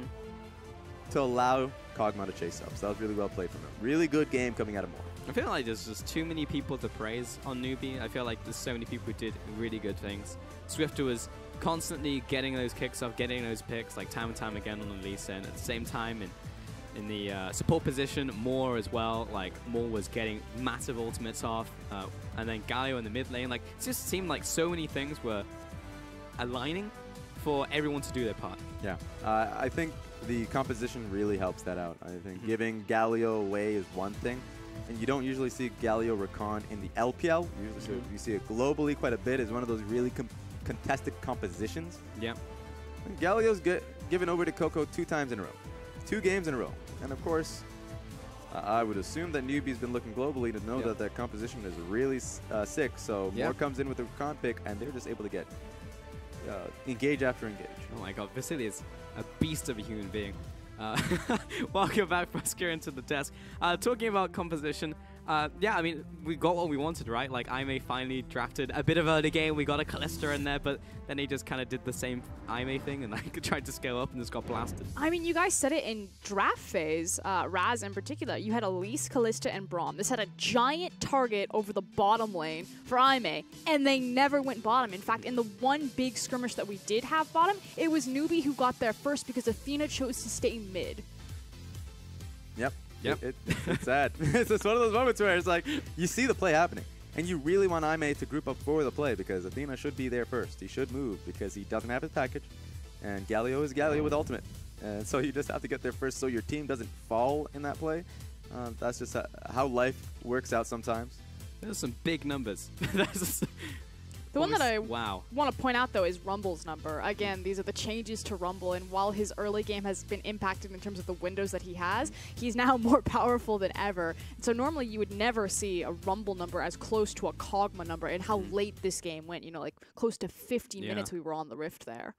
S2: to allow Kog'Maw to chase up. So that was really well played from him. Really good game coming out of Moore.
S1: I feel like there's just too many people to praise on NewBee. I feel like there's so many people who did really good things. Swifter was constantly getting those kicks off, getting those picks, like time and time again on the Lee Sin. At the same time, in the support position, Moore as well. Like Moore was getting massive ultimates off, and then Galio in the mid lane. Like it just seemed like so many things were aligning for everyone to do their part.
S2: Yeah, I think the composition really helps that out. I think giving Galio away is one thing, and you don't usually see Galio Rakan in the LPL. You see it globally quite a bit. It's one of those really contested compositions.
S1: Yeah.
S2: And Galio's given over to Coco 2 times in a row. 2 games in a row. And of course, I would assume that NewBee's been looking globally to know that that composition is really sick. So Moore comes in with a Rakan pick, and they're just able to get engage after engage.
S1: Oh my god, Vasily is a beast of a human being. Welcome back, Musker, into the desk. Talking about composition, yeah, I mean, we got what we wanted, right? Like, Aimee finally drafted a bit of early game. We got a Kalista in there, but then he just kind of did the same Aimee thing and like tried to scale up and just got blasted.
S3: I mean, you guys said it in draft phase, Raz in particular. You had Elise, Kalista, and Braum. This had a giant target over the bottom lane for Aimee, and they never went bottom. In fact, in the one big skirmish that we did have bottom, it was NewBee who got there first because Athena chose to stay mid.
S2: Yep.
S1: Yep.
S2: It's sad. It's just one of those moments where it's like, you see the play happening, and you really want Aimee to group up for the play because Athena should be there first. He should move because he doesn't have his package, and Galio is Galio with ultimate. And so you just have to get there first so your team doesn't fall in that play. That's just how life works out sometimes.
S1: There's some big numbers.
S3: The one that I
S1: want
S3: to point out, though, is Rumble's number. Again, these are the changes to Rumble, and while his early game has been impacted in terms of the windows that he has, he's now more powerful than ever. And so normally you would never see a Rumble number as close to a Kog'Maw number, and how late this game went. You know, like close to 50 minutes we were on the Rift there.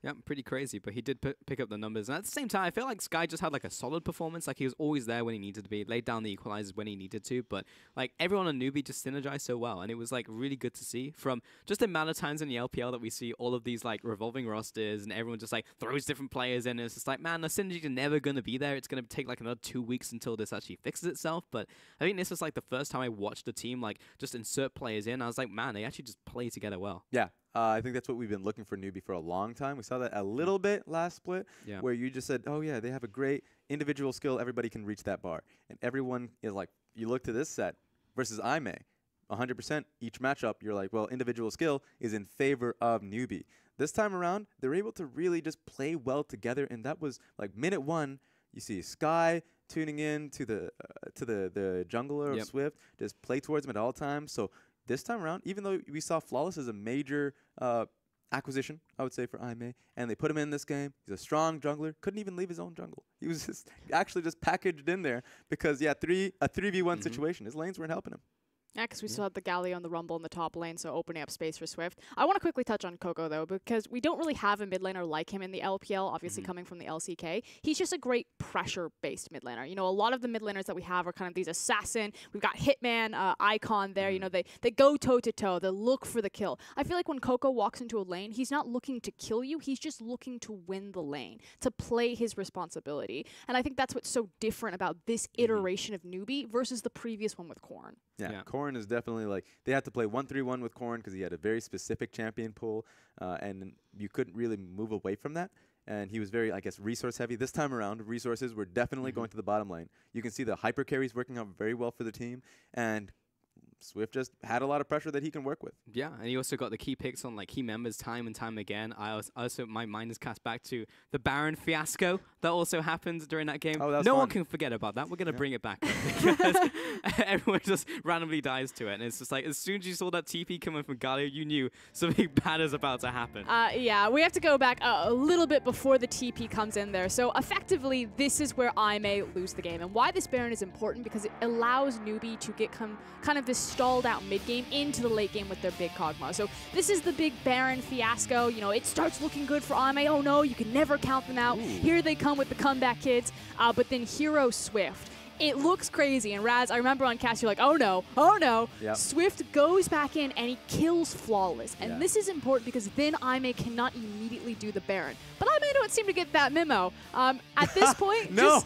S1: Yeah, pretty crazy, but he did pick up the numbers. And at the same time, I feel like Sky just had like a solid performance. Like he was always there when he needed to be, laid down the equalizers when he needed to. But like everyone on NewBee just synergized so well, and it was like really good to see. From just the amount of times in the LPL that we see all of these like revolving rosters, and everyone just like throws different players in. And it's just like, man, the synergy is never gonna be there. It's gonna take like another 2 weeks until this actually fixes itself. But I think this was like the first time I watched the team like just insert players in. I was like, man, they actually just play together well.
S2: Yeah. I think that's what we've been looking for NewBee for a long time. We saw that a little bit last split, where you just said, oh, yeah, they have a great individual skill. Everybody can reach that bar. And everyone is like, you look to this set versus Aimee, 100% each matchup, you're like, well, individual skill is in favor of NewBee. This time around, they're able to really just play well together, and that was like minute 1, you see Sky tuning in to the jungler of Swift, just play towards him at all times. So this time around, even though we saw Flawless as a major acquisition, I would say, for Aimee, and they put him in this game, he's a strong jungler, couldn't even leave his own jungle. He was just actually just packaged in there because, yeah, a 3v1 situation. His lanes weren't helping him.
S3: Yeah, because we still had the Galio and the Rumble in the top lane, so opening up space for Swift. I want to quickly touch on Coco, though, because we don't really have a mid laner like him in the LPL, obviously coming from the LCK. He's just a great pressure-based mid laner. You know, a lot of the mid laners that we have are kind of these assassin. We've got Hitman, Icon there. You know, they go toe-to-toe. They look for the kill. I feel like when Coco walks into a lane, he's not looking to kill you. He's just looking to win the lane, to play his responsibility. And I think that's what's so different about this iteration of NewBee versus the previous one with Corn.
S2: Yeah, Corn is definitely like, they had to play 1-3-1 with Corn because he had a very specific champion pool, and you couldn't really move away from that. And he was very, I guess, resource heavy. This time around, resources were definitely going to the bottom lane. You can see the hyper carries working out very well for the team, and Swift just had a lot of pressure that he can work with.
S1: Yeah, and he also got the key picks on like key members time and time again. My mind is cast back to the Baron fiasco that also happened during that game.
S2: Oh, that was
S1: no
S2: fun.
S1: one can forget about that. We're gonna bring it back up because everyone just randomly dies to it, and it's just like as soon as you saw that TP coming from Galio, you knew something bad is about to happen.
S3: Yeah, we have to go back a little bit before the TP comes in there. So effectively, this is where Aimee lose the game, and why this Baron is important because it allows NewBee to get kind of this stalled out mid game into the late game with their big Kog'Maw. So this is the big Baron fiasco. You know, it starts looking good for Aimee. Oh no, you can never count them out. Here they come with the comeback kids. But then Hero Swift It looks crazy, and Raz, I remember on cast, you're like, oh no, oh no.
S2: Yep.
S3: Swift goes back in, and he kills Flawless. And
S2: Yeah.
S3: this is important because then Aimee cannot immediately do the Baron. But Aimee don't seem to get that memo. At this point,
S2: No.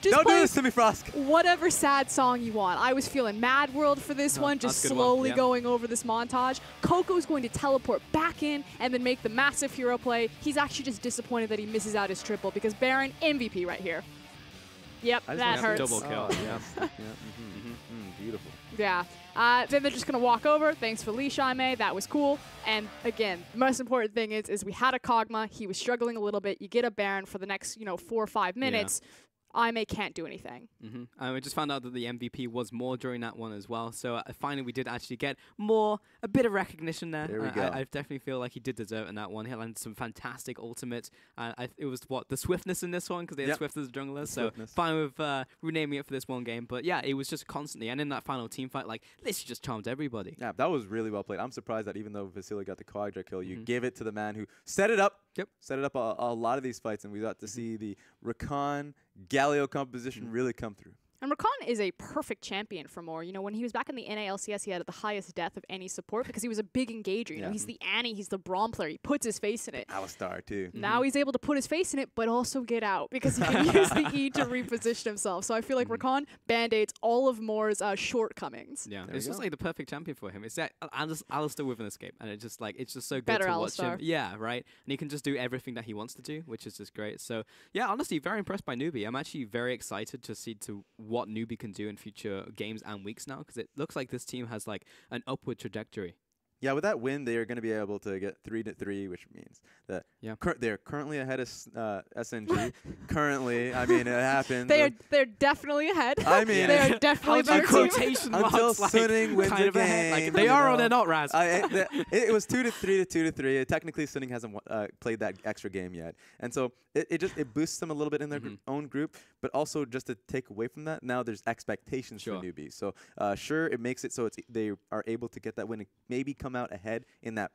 S3: just
S2: Don't do
S3: play
S2: this to me, Frosk.
S3: whatever sad song you want. I was feeling Mad World for this one, just
S1: that's a good one,
S3: slowly
S1: yeah.
S3: going over this montage. Coco's going to teleport back in and then make the massive hero play. He's actually just disappointed that he misses out his triple because Baron, MVP right here. Yep,
S2: I just
S3: that
S2: wanna see
S3: hurts.
S1: Double kill.
S2: Oh, yes. Yeah. Beautiful.
S3: Yeah. Then they're just going to walk over. Thanks for Leash, Aimee. That was cool. And again, the most important thing is we had a Kog'Maw. He was struggling a little bit. You get a Baron for the next, 4 or 5 minutes. Aimee can't do anything.
S1: We just found out that the MVP was more during that one as well. So finally, we did actually get a bit of recognition there.
S2: There we go.
S1: I definitely feel like he did deserve it in that one. He landed some fantastic ultimates. It was the swiftness in this one because they had
S2: Yep.
S1: Swift as a jungler. So
S2: Swiftness.
S1: fine with renaming it for this one game. But yeah, it was just constantly. And in that final team fight, like this just charmed everybody.
S2: Yeah, that was really well played. I'm surprised that even though Vasily got the Quadra kill, you gave it to the man who set it up.
S1: Yep.
S2: Set it up a lot of these fights, and we got to see the Rakan Galio composition really come through.
S3: And Rakan is a perfect champion for more. When he was back in the NALCS, he had the highest death of any support because he was a big engager. You know, he's the Annie, he's the Braum player. He puts his face in it.
S2: Alistar, too.
S3: Now he's able to put his face in it, but also get out because he can use the E to reposition himself. So I feel like Rakan band-aids all of Moore's shortcomings.
S1: Yeah,
S2: There
S1: it's
S2: you
S1: just
S2: go.
S1: like the perfect champion for him. It's that Alistair with an escape, and it's just so good
S3: Better
S1: to watch him.
S3: Alistar.
S1: Yeah, right. And he can just do everything that he wants to do, which is just great. So yeah, honestly, very impressed by NewBee. I'm actually very excited to see what NewBee can do in future games and weeks now, because it looks like this team has like an upward trajectory.
S2: Yeah, with that win, they are going to be able to get 3-3, which means that they're currently ahead of SNG. Currently, I mean, it happens.
S3: They're definitely ahead.
S2: I mean,
S3: they are definitely a better team.
S1: Quotation
S2: Until
S1: marks, like,
S2: Suning wins
S1: kind
S2: a
S1: of ahead.
S2: game,
S1: Like, they
S2: you
S1: are or
S2: know.
S1: they're not, Raz.
S2: It was 2-3 to 2-3. Technically, Suning hasn't played that extra game yet, and so it boosts them a little bit in their own group. But also, just to take away from that, now there's expectations for NewBee. So sure, it makes it so they are able to get that win and maybe come out ahead in that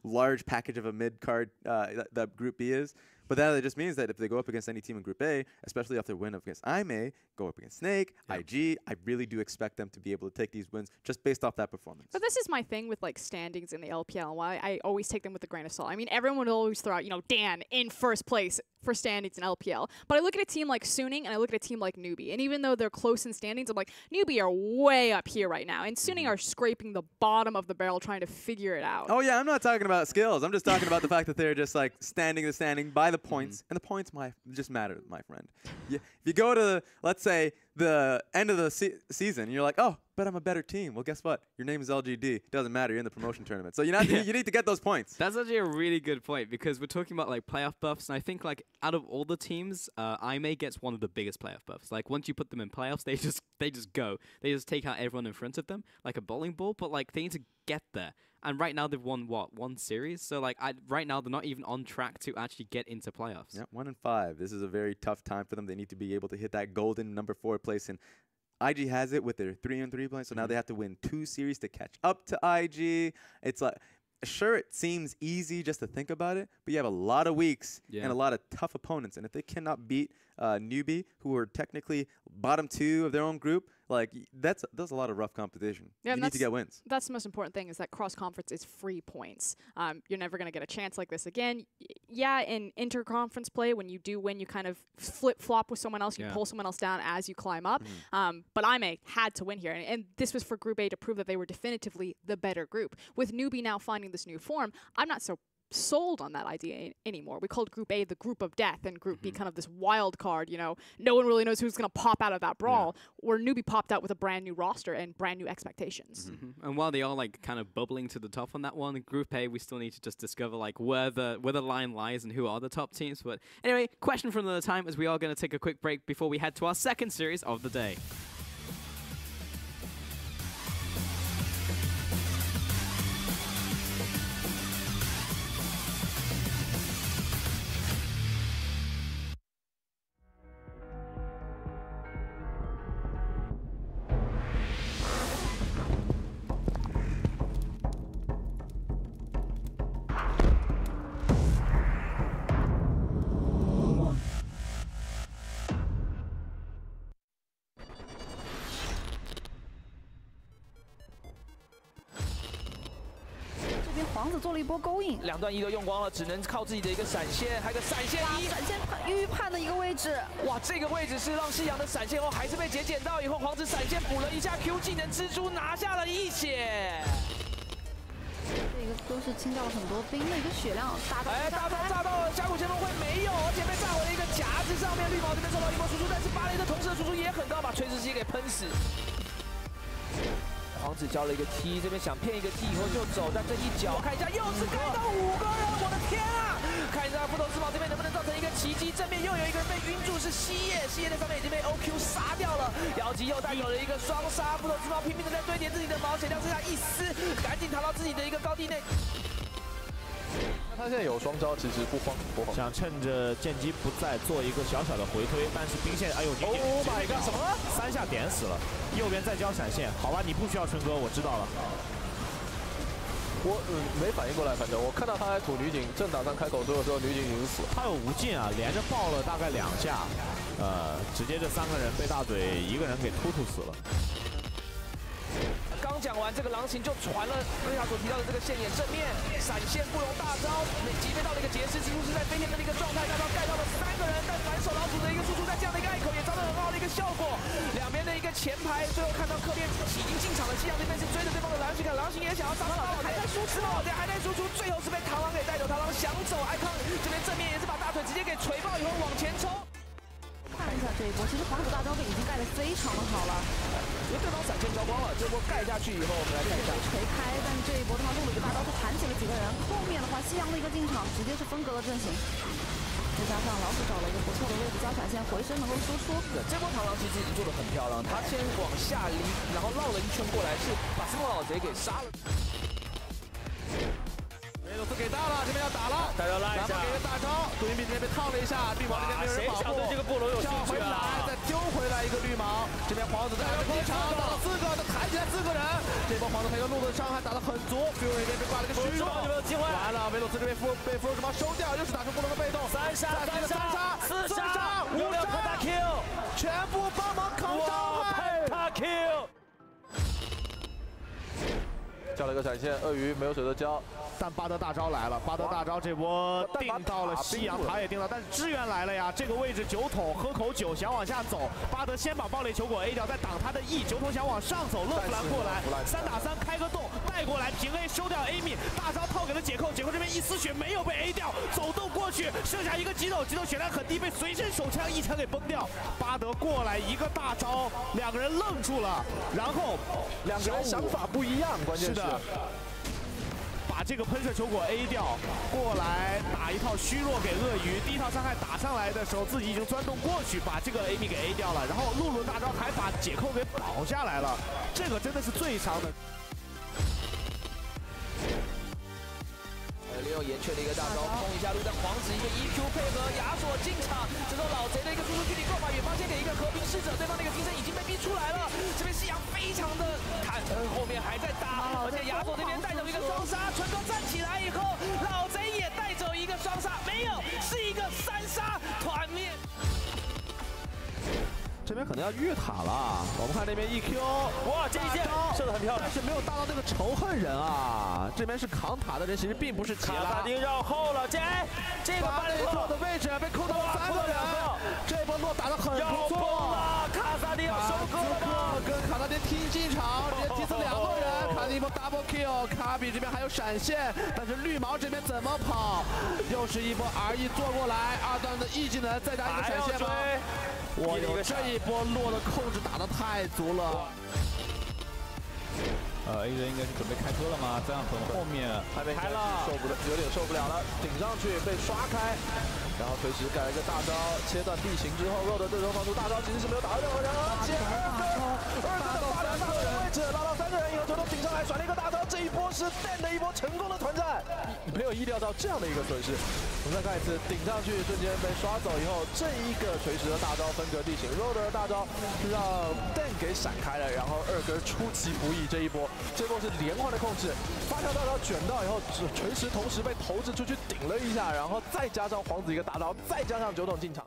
S2: large package of a mid card that Group B is. But that just means that if they go up against any team in Group A, especially after win up against Aimee, go up against Snake, IG, I really do expect them to be able to take these wins just based off that performance.
S3: But this is my thing with like standings in the LPL and why I always take them with a grain of salt. I mean, everyone would always throw out, Dan in first place for standings in LPL. But I look at a team like Suning and I look at a team like NewBee. And even though they're close in standings, I'm like, NewBee are way up here right now. And Suning are scraping the bottom of the barrel trying to figure it out.
S2: Oh, yeah, I'm not talking about skills. I'm just talking about the fact that they're just like standing by the points. And the points just matter, my friend. If you go to, let's say, the end of the season, and you're like, oh, but I'm a better team. Well, guess what? Your name is LGD. It doesn't matter. You're in the promotion tournament. So you need to get those points.
S1: That's actually a really good point because we're talking about like playoff buffs, and I think like out of all the teams, Aimee gets one of the biggest playoff buffs. Like once you put them in playoffs, they just go. They just take out everyone in front of them like a bowling ball. But like they need to get there. And right now they've won one series, so like right now they're not even on track to actually get into playoffs.
S2: Yeah, 1-5. This is a very tough time for them. They need to be able to hit that golden number 4 place, and IG has it with their 3-3 points. So now they have to win 2 series to catch up to IG. It's like, sure, it seems easy just to think about it, but you have a lot of weeks and a lot of tough opponents, and if they cannot beat NewBee, who are technically bottom 2 of their own group, like that's a lot of rough competition.
S3: Yeah,
S2: you need to get wins.
S3: That's the most important thing is that cross-conference is free points. You're never going to get a chance like this again. In inter-conference play, when you do win, you kind of flip-flop with someone else. You pull someone else down as you climb up. But Aimee had to win here. And this was for Group A to prove that they were definitively the better group. With NewBee now finding this new form, I'm not so sold on that idea anymore. We called Group A the group of death and Group B kind of this wild card, no one really knows who's going to pop out of that brawl, where NewBee popped out with a brand new roster and brand new expectations.
S1: And while they are like kind of bubbling to the top on that one, Group A, we still need to just discover like where the line lies and who are the top teams. But anyway, question for another time, as we are going to take a quick break before we head to our second series of the day.
S5: 皇子做了一波勾引，
S6: 两段一都用光了，只能靠自己的一个闪现，还有个闪现一，
S5: 闪现预判的一个位置。
S6: 哇，这个位置是让夕阳的闪现后还是被捡到以后，皇子闪现补了一下 Q 技能，蜘蛛拿下了一血。
S5: 这个都是清掉了很多兵的一个血量，大
S6: 招炸到了，峡谷前锋会没有，而且被炸回了一个夹子上面。绿毛这边受到一波输出，但是芭蕾的同时的输出也很高，把锤石机给喷死。皇子交了一个 T， 这边想骗一个 T 以后就走，但这一脚看一下又是盖到5个人，我的天啊！看一下复仇之矛这边能不能造成一个奇迹，正面又有一个人被晕住，是西叶在上面已经被 OQ 杀掉了，妖姬又带走了一个双杀，复仇之矛拼命的在堆叠自己的毛，血量剩下1丝，赶紧逃到自己的一个高地内。
S7: 他现在有双招，其实不慌。
S8: 想趁着剑姬不在做一个小小的回推，但是兵线，哎呦
S7: ，Oh my god， 什么
S8: ？3下点死了，右边再交闪现，好吧，你不需要春哥，我知道了。
S7: 我没反应过来，反正我看到他在吐女警，正打算开口说的时候，女警已经死了。
S8: 他有无尽啊，连着爆了大概2下，直接这3个人被大嘴一个人给突死了。
S6: 刚讲完这个狼行就传了瑞亚所提到的这个线眼正面闪现不容大招，击飞到了一个劫持，几乎是在飞天的一个状态，大招盖到了3个人，但反手老鼠的一个输出在这样的一个隘口也招到很好的一个效果。两边的一个前排，最后看到客店已经进场了，夕阳这边是追着对方的狼行，狼行也想要杀到老贼，还在输出，老贼还在输出，最后是被螳螂给带走，螳螂想走，艾康这边正面也是把大腿直接给锤爆以后往前冲。
S5: 看一下这一波，其实皇子大招已经盖得非常的好了，
S6: 因为对方闪现招光了，这波盖下去以后，我们来看一下
S5: 锤开，但是这一波的话，露了一个大招，是弹起了几个人，后面的话，夕阳的一个进场，直接是分隔了阵型，再加上老鼠找了一个不错的位置交闪现，回身能够输出。
S6: 对，这波螳螂其实已经做得很漂亮，他先往下离，然后绕了一圈过来，是把斯诺老贼给杀了。
S7: 给到了，这边要打了，
S8: 大招拉一下，
S7: 给个大招，杜云比这边被烫了一下，绿毛这边没有人保护，
S8: 对这个布罗有兴趣
S7: 啊？再丢回来一个绿毛，这边皇子在机场打了4个，他抬起来4个人，这波皇子配合路的伤害打得很足，Fury 这边挂了个虚弱，
S8: 有没有机会？
S7: 完了，维鲁斯这边被复仇之矛收掉，又是打出布罗的被动，3杀、4杀、5杀 ，Kill， 全部帮忙扛伤害，
S8: 他 Kill。
S7: 交了一个闪现，鳄鱼没有水的交，
S8: 但巴德大招来了，巴德大招这波定到了夕阳，塔也定了，但是支援来了呀！这个位置酒桶喝口酒想往下走，巴德先把爆裂球果 A 掉，再挡他的 E， 酒桶想往上走，勒弗兰过来，3打3开个洞带过来，平 A 收掉 Amy， 大招套给了解扣，解扣这边一丝血没有被 A 掉，走动过去，剩下一个激斗，激斗血量很低，被随身手枪一枪给崩掉，巴德过来一个大招，2个人愣住了，然后
S7: 2个人想法不一样，关键是。
S8: 把这个喷射球果 A 掉，过来打一套虚弱给鳄鱼。第一套伤害打上来的时候，自己已经钻洞过去，把这个 Amy 给 A 掉了。然后露露大招还把解扣给保下来了，这个真的是最伤的。
S6: 利用岩雀的一个大招冲一下路，但皇子一个 EQ 配合亚索进场，这时候老贼的一个输出距离够把远方先给一个和平使者，对方那个金身已经被逼出来了。这边夕阳非常的坦诚，后面还在打，而且亚索这边带走一个双杀，纯哥站起来以后，老贼也带走一个双杀，没有，是一个3杀团灭。
S7: 这边可能要越塔了，我们看那边 EQ，
S8: 哇，这一箭射得很漂亮，
S7: 但是没有大到那个仇恨人啊。这边是扛塔的人，其实并不是杰拉。
S8: 卡萨丁绕后了，这个巴雷特
S7: 的位置被扣到了3个人，这波洛打得很不错。
S8: 卡萨丁要收割了，
S7: 跟卡萨丁踢进场，直接击死2个人，卡丁一波 double kill， 卡比这边还有闪现，但是绿毛这边怎么跑？又是一波 RE 做过来，2段的 E 技能再加一个闪现吗？ 我有这一波洛的控制打得太足了。
S9: A 人应该是准备开车了吗？这样很后面
S7: 还没开了，有点受不了了，顶上去被刷开，然后随时改了一个大招，切断地形之后，肉的对手放出大招，其实是没有打到任何人，而且2个的发展大的位置拉到3个人以后，球头顶上来甩了一个大招，这一波是 Dan 的一波成功的团战，没有意料到这样的一个损失。我们再看一次，顶上去瞬间被刷走以后，这一个垂直的大招分隔地形 ，Road 的大招让 Dan 给闪开了，然后2哥出其不意这一波是连环的控制，发条大招卷到以后，垂直同时被投掷出去顶了一下，然后再加上皇子一个大招，再加上酒桶进场。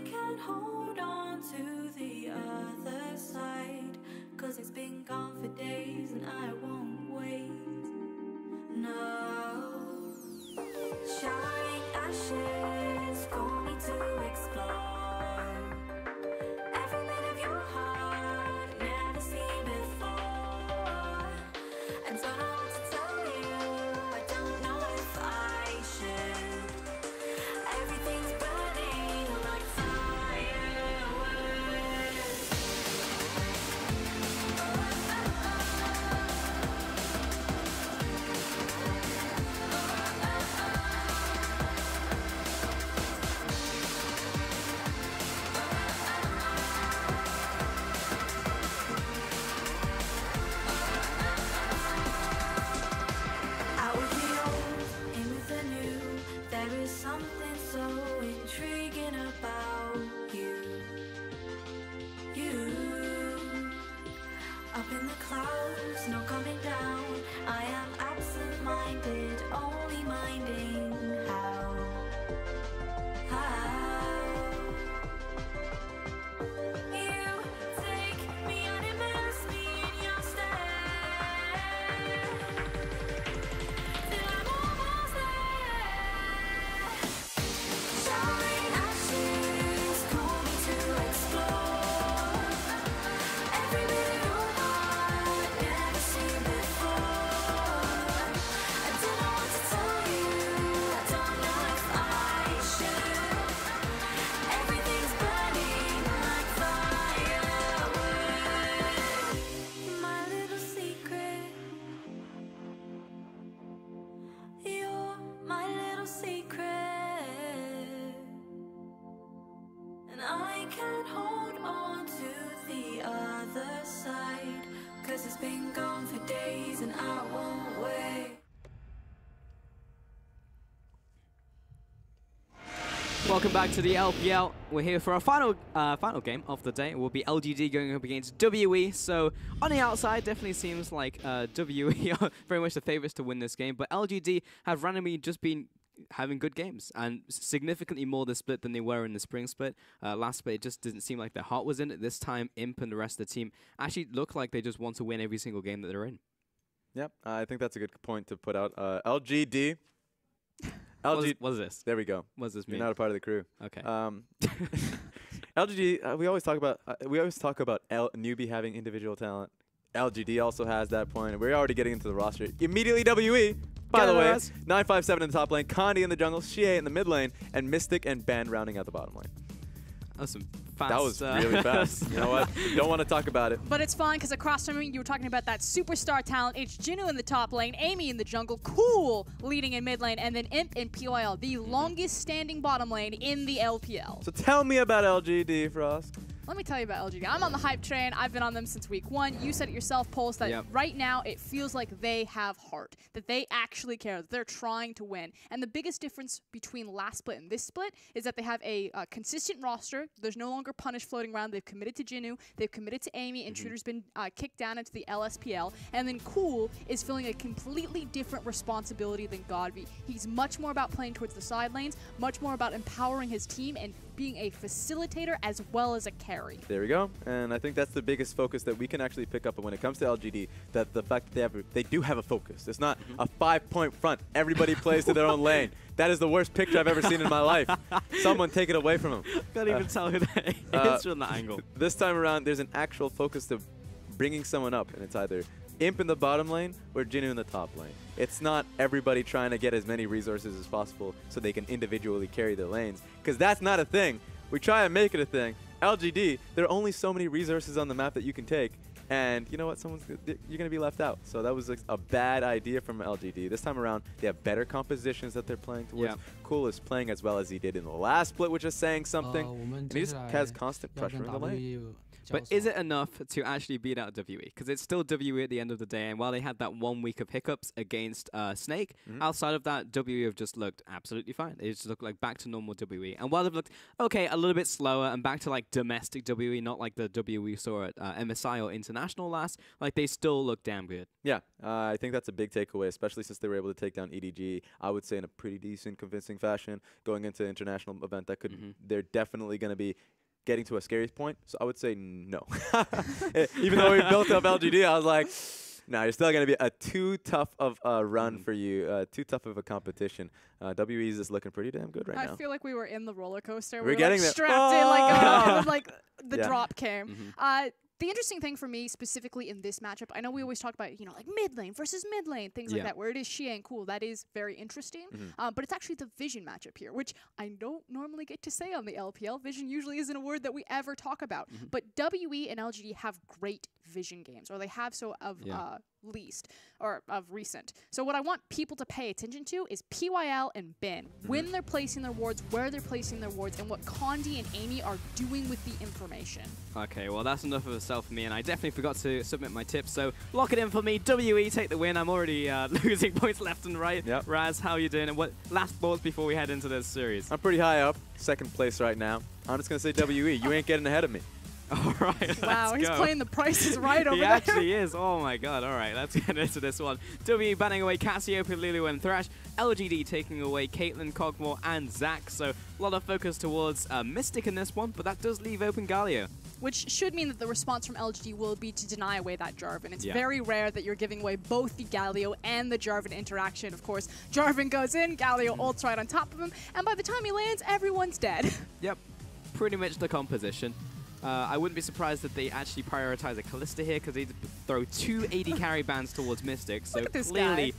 S10: can't hold on to the other side, 'cause it's been gone for days and I won't wait. No. Shine ashes for me to explore. Every bit of your heart never seen before. I don't know what to tell you, I don't know if I should. Everything's burning like fireworks. Out with the old, in with the new. There is something so intriguing about you. You, up in the clouds, no coming down. I am absent-minded, only minding how. You take me and immerse me in your stare. Till I'm almost there. Shine ashes, call me to explore. Every bit of your heart, never seen before. I don't know what to tell you, I don't know if I should. Everything's burning like fireworks. My little secret. You're my little secret, and I can't hold on to the other side, 'cause it's been gone for days and I won't wait.
S1: Welcome back to the LPL. We're here for our final game of the day. It will be LGD going up against WE. So on the outside, definitely seems like WE are very much the favorites to win this game. But LGD have randomly just been having good games and significantly more this split than they were in the spring split. Last split, it just didn't seem like their heart was in it. This time, Imp and the rest of the team actually look like they just want to win every single game that they're in.
S2: Yep, I think that's a good point to put out. LGD.
S1: What is this?
S2: There we go.
S1: What does this mean?
S2: You're not a part of the crew.
S1: Okay.
S2: LGD. We always talk about NewBee having individual talent. LGD also has that point. We're already getting into the roster. Immediately WE. By the way, 957 in the top lane, Condi in the jungle, Xie in the mid lane, and Mystic and Ban rounding out the bottom lane.
S1: Awesome. Fast,
S2: that was really fast. You know what? Don't want to talk about it.
S3: But it's fine, because across from me, you were talking about that superstar talent. It's Jinwoo in the top lane, Amy in the jungle, Cool leading in mid lane, and then Imp in POL, the longest standing bottom lane in the LPL.
S2: So tell me about LGD, Frost.
S3: Let me tell you about LGD. I'm on the hype train. I've been on them since week 1. You said it yourself, Pulse, that right now it feels like they have heart, that they actually care, that they're trying to win. And the biggest difference between last split and this split is that they have a consistent roster. There's no longer Punish floating around. They've committed to Jinwoo. They've committed to Amy. Intruder's been kicked down into the LSPL. And then Cool is filling a completely different responsibility than Godby. He's much more about playing towards the side lanes, much more about empowering his team and being a facilitator as well as a carry.
S2: There we go. And I think that's the biggest focus that we can actually pick up when it comes to LGD, that the fact that they do have a focus. It's not a 5-point front. Everybody plays to their own lane. That is the worst picture I've ever seen in my life. Someone take it away from him.
S1: Can't even tell who that is from that angle.
S2: This time around, there's an actual focus to bringing someone up, and it's either Imp in the bottom lane or Jinwoo in the top lane. It's not everybody trying to get as many resources as possible so they can individually carry their lanes, because that's not a thing. We try and make it a thing. LGD, there are only so many resources on the map that you can take, and you know what? You're going to be left out. So that was a bad idea from LGD. This time around, they have better compositions that they're playing towards.
S1: Yeah.
S2: Cool is playing as well as he did in the last split, which is saying something. And he just has constant pressure in the lane.
S1: But is it enough to actually beat out WE? Because it's still WE at the end of the day, and while they had that 1 week of hiccups against Snake, outside of that, WE have just looked absolutely fine. They just look like back to normal WE. And while they've looked, okay, a little bit slower and back to like domestic WE, not like the WE we saw at MSI or International last, like they still look damn good.
S11: Yeah, I think that's a big takeaway, especially since they were able to take down EDG, I would say in a pretty decent, convincing fashion. Going into the international event, that could they're definitely going to be getting to a scary point. So I would say no. Even though we built up LGD, I was like, no, you're still going to be too tough of a run for you, too tough of a competition. WE is just looking pretty damn good right now.
S3: I feel like we were in the roller coaster.
S11: We're getting
S3: like,
S11: there.
S3: Strapped in, like, like the drop came. The interesting thing for me specifically in this matchup, I know we always talk about, you know, like mid lane versus mid lane, things like that, where it is Xie and cool. That is very interesting. But it's actually the Vision matchup here, which I don't normally get to say on the LPL. Vision usually isn't a word that we ever talk about. But WE and LGD have great Vision games, or they have so of least, or of recent. So what I want people to pay attention to is PYL and Bin, when they're placing their wards, where they're placing their wards, and what Condi and Amy are doing with the information.
S1: Okay, well that's enough of a sell for me, and I definitely forgot to submit my tips, so lock it in for me. WE take the win. I'm already losing points left and right. Raz, how are you doing? And what last thoughts before we head into this series?
S11: I'm pretty high up, second place right now. I'm just going to say WE. You ain't getting ahead of me.
S1: All right,
S3: wow, he's playing the Price is Right over
S1: there. He actually is. Oh my god. All right, let's get into this one. WE banning away Cassiopeia, Lulu, and Thresh. LGD taking away Caitlyn, Cogmore, and Zac. So a lot of focus towards Mystic in this one, but that does leave open Galio.
S3: Which should mean that the response from LGD will be to deny away that Jarvan. It's very rare that you're giving away both the Galio and the Jarvan interaction. Of course, Jarvan goes in, Galio ults right on top of him, and by the time he lands, everyone's dead.
S1: Yep, pretty much the composition. I wouldn't be surprised that they actually prioritize a Kalista here, because they throw 2 AD carry bans towards Mystic. So
S3: look at this
S1: clearly,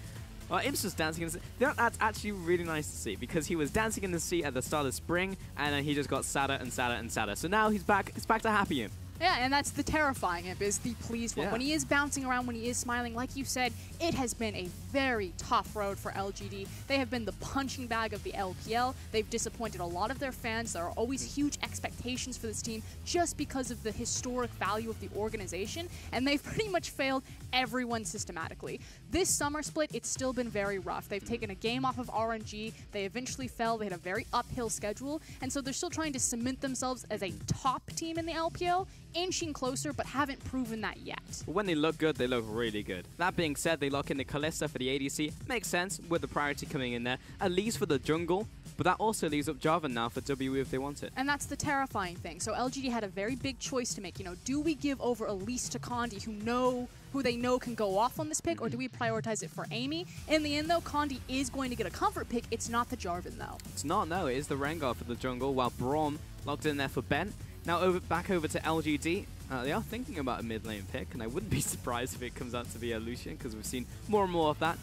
S3: guy.
S1: Imps was dancing in the sea. That's actually really nice to see, because he was dancing in the sea at the start of spring, and then he just got sadder and sadder and sadder. So now he's back. It's back to happy Imp.
S3: Yeah, and that's the terrifying Imp, is the pleased one. When he is bouncing around, when he is smiling, like you said, it has been a very tough road for LGD. They have been the punching bag of the LPL. They've disappointed a lot of their fans. There are always huge expectations for this team just because of the historic value of the organization, and they've pretty much failed everyone systematically. This summer split, it's still been very rough. They've taken a game off of RNG. They eventually fell. They had a very uphill schedule, and so they're still trying to cement themselves as a top team in the LPL, inching closer, but haven't proven that yet.
S1: When they look good, they look really good. That being said, they lock in the Kalista for the ADC. Makes sense with the priority coming in there, at least for the jungle. But that also leaves up Jarvan now for WE if they want it.
S3: And that's the terrifying thing. So LGD had a very big choice to make. You know, do we give over Elise to Condi, who they know can go off on this pick, or do we prioritize it for Amy? In the end, though, Condi is going to get a comfort pick. It's not the Jarvan, though.
S1: It's not, no. It is the Rengar for the jungle, while Braum locked in there for Ben. Now back over to LGD. They are thinking about a mid lane pick, and I wouldn't be surprised if it comes out to be a Lucian, because we've seen more and more of that.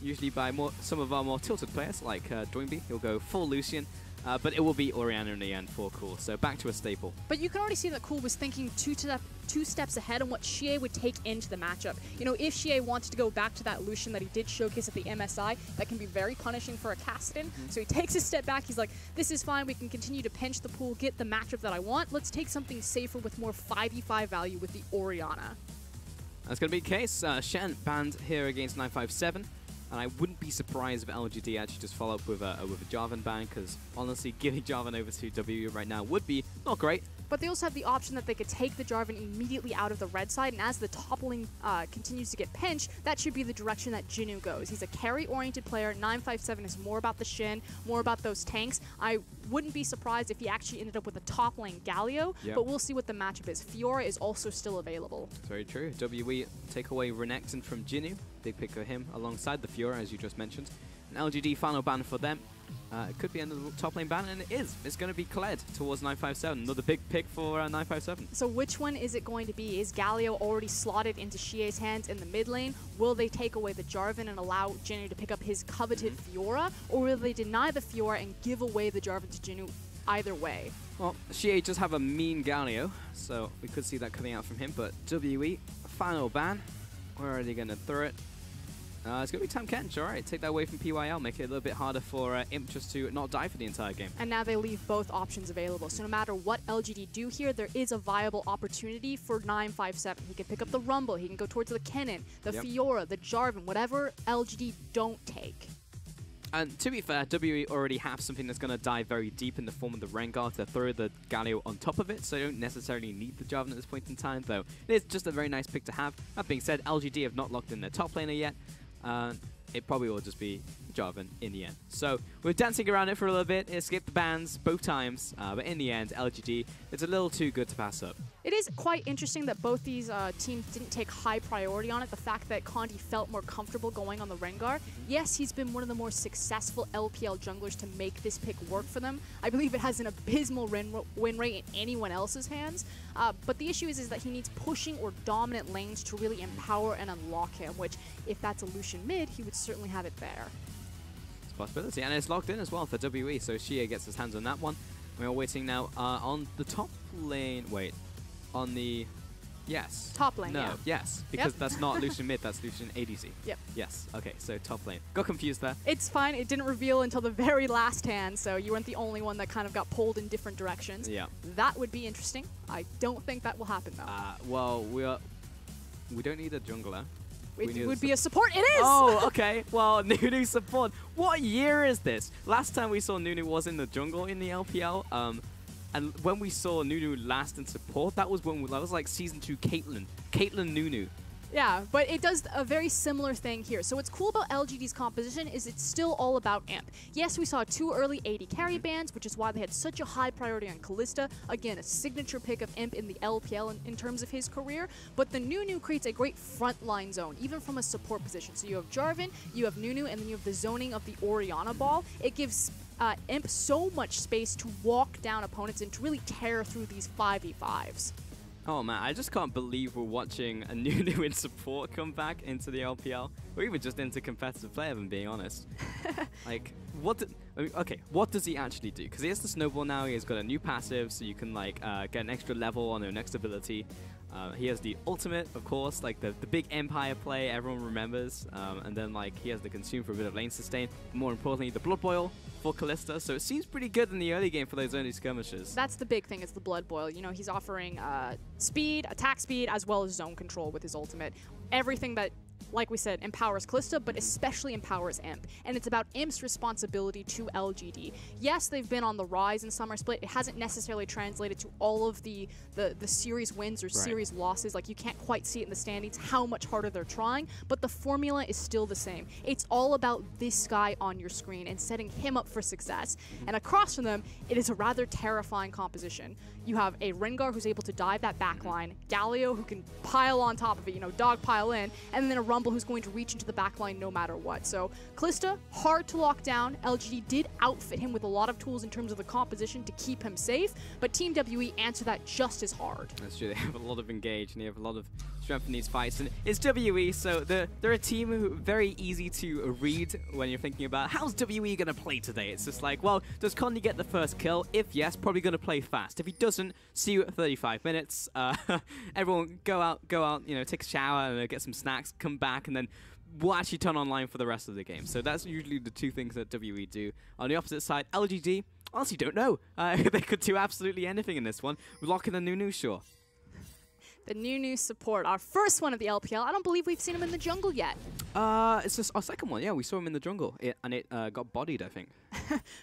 S1: Usually by some of our more tilted players, like Doinby, he'll go full Lucian. But it will be Orianna in the end for Cool, so back to a staple.
S3: But you can already see that Cool was thinking two steps ahead on what Xie would take into the matchup. You know, if Xie wanted to go back to that Lucian that he did showcase at the MSI, that can be very punishing for a Kassadin. So he takes a step back, he's like, this is fine, we can continue to pinch the pool, get the matchup that I want. Let's take something safer with more 5v5 value with the Orianna.
S1: That's going to be the case. Shen banned here against 957. And I wouldn't be surprised if LGD actually just follow up with a Jarvan ban, because honestly, giving Jarvan over to WE right now would be not great.
S3: But they also have the option that they could take the Jarvan immediately out of the red side, and as the toppling continues to get pinched, that should be the direction that Jinnu goes. He's a carry-oriented player. 957 is more about the Shin, more about those tanks. I wouldn't be surprised if he actually ended up with a top-lane Galio, but we'll see what the matchup is. Fiora is also still available.
S1: That's very true. WE take away Renekton from Jinnu. Big pick for him alongside the Fiora, as you just mentioned. An LGD final ban for them. It could be another top lane ban, and it is. It's going to be Kled towards 957. Another big pick for 957.
S3: So which one is it going to be? Is Galio already slotted into Xie's hands in the mid lane? Will they take away the Jarvan and allow Jinnu to pick up his coveted Fiora? Or will they deny the Fiora and give away the Jarvan to Jinnu? Either way.
S1: Well, Xie just have a mean Galio, so we could see that coming out from him. But WE, final ban. Where are they going to throw it? It's going to be Tam Kench. All right, take that away from PYL, make it a little bit harder for Imp just to not die for the entire game.
S3: And now they leave both options available. So no matter what LGD do here, there is a viable opportunity for 957. He can pick up the Rumble, he can go towards the Kennen, the Fiora, the Jarvan, whatever LGD don't take.
S1: And to be fair, WE already have something that's going to dive very deep in the form of the Rengar to throw the Galio on top of it, so you don't necessarily need the Jarvan at this point in time, though it is just a very nice pick to have. That being said, LGD have not locked in their top laner yet. It probably will just be Jarvan in the end. So we're dancing around it for a little bit. It skipped the bans both times, but in the end, LGD, it's a little too good to pass up.
S3: It is quite interesting that both these teams didn't take high priority on it. The fact that Condi felt more comfortable going on the Rengar. Yes, he's been one of the more successful LPL junglers to make this pick work for them. I believe it has an abysmal win rate in anyone else's hands. But the issue is that he needs pushing or dominant lanes to really empower and unlock him, which if that's a Lucian mid, he would certainly have it there.
S1: It's a possibility, and it's locked in as well for WE, so Shia gets his hands on that one. We're waiting now on the top lane. Wait. On the... Yes.
S3: Top lane,
S1: no,
S3: yeah.
S1: Yes, because that's not Lucian mid, that's Lucian ADC.
S3: Yep.
S1: Yes, okay, so top lane. Got confused there.
S3: It's fine, it didn't reveal until the very last hand, so you weren't the only one that kind of got pulled in different directions.
S1: Yeah.
S3: That would be interesting. I don't think that will happen, though.
S1: Well, we don't need a jungler.
S3: It would be a support. It is!
S1: Oh, okay. Well, Nunu support. What year is this? Last time we saw Nunu was in the jungle in the LPL. And when we saw Nunu last in support, that was like season 2 Caitlyn Nunu.
S3: Yeah, but it does a very similar thing here. So what's cool about LGD's composition is it's still all about Imp. Yes, we saw 2 early AD carry bans, which is why they had such a high priority on Kalista. Again, a signature pick of Imp in the LPL in terms of his career. But the Nunu creates a great frontline zone, even from a support position. So you have Jarvan, you have Nunu, and then you have the zoning of the Orianna ball. It gives Imp so much space to walk down opponents and to really tear through these 5v5s.
S1: Oh man, I just can't believe we're watching a Nunu in support come back into the LPL, or even just into competitive play, if I'm being honest. Like, what does he actually do? Because he has the snowball now, he has got a new passive, so you can like get an extra level on your next ability. He has the ultimate, of course, like the big Empire play everyone remembers, and then like he has the consume for a bit of lane sustain. More importantly, the Blood Boil for Kalista, so it seems pretty good in the early game for those early skirmishes.
S3: That's the big thing, is the Blood Boil. You know, he's offering speed, attack speed, as well as zone control with his ultimate. Everything that, like we said, empowers Kalista, but especially empowers Imp. And it's about Imp's responsibility to LGD. Yes, they've been on the rise in Summer Split. It hasn't necessarily translated to all of the series wins or series losses. Like, you can't quite see it in the standings how much harder they're trying, but the formula is still the same. It's all about this guy on your screen and setting him up for success. And across from them, it is a rather terrifying composition. You have a Rengar who's able to dive that backline, Galio who can pile on top of it, you know, dog pile in, and then a Rumble who's going to reach into the backline no matter what. So Kalista, hard to lock down. LGD did outfit him with a lot of tools in terms of the composition to keep him safe, but Team WE answered that just as hard. That's
S1: true, they have a lot of engage and they have a lot of strength in these fights, and it's WE, so they're a team who very easy to read when you're thinking about how's WE gonna play today. It's just like, well, does Condi get the first kill? If yes, probably gonna play fast. If he doesn't, see you at 35 minutes. Everyone go out, you know, take a shower and get some snacks, come back, and then we'll actually turn online for the rest of the game. So that's usually the two things that WE do. On the opposite side, LGD, honestly don't know. They could do absolutely anything in this one. Lock in a Nunu, sure.
S3: The Nunu support, our first one of the LPL. I don't believe we've seen him in the jungle yet.
S1: It's just our second one. Yeah, we saw him in the jungle, and it got bodied, I think.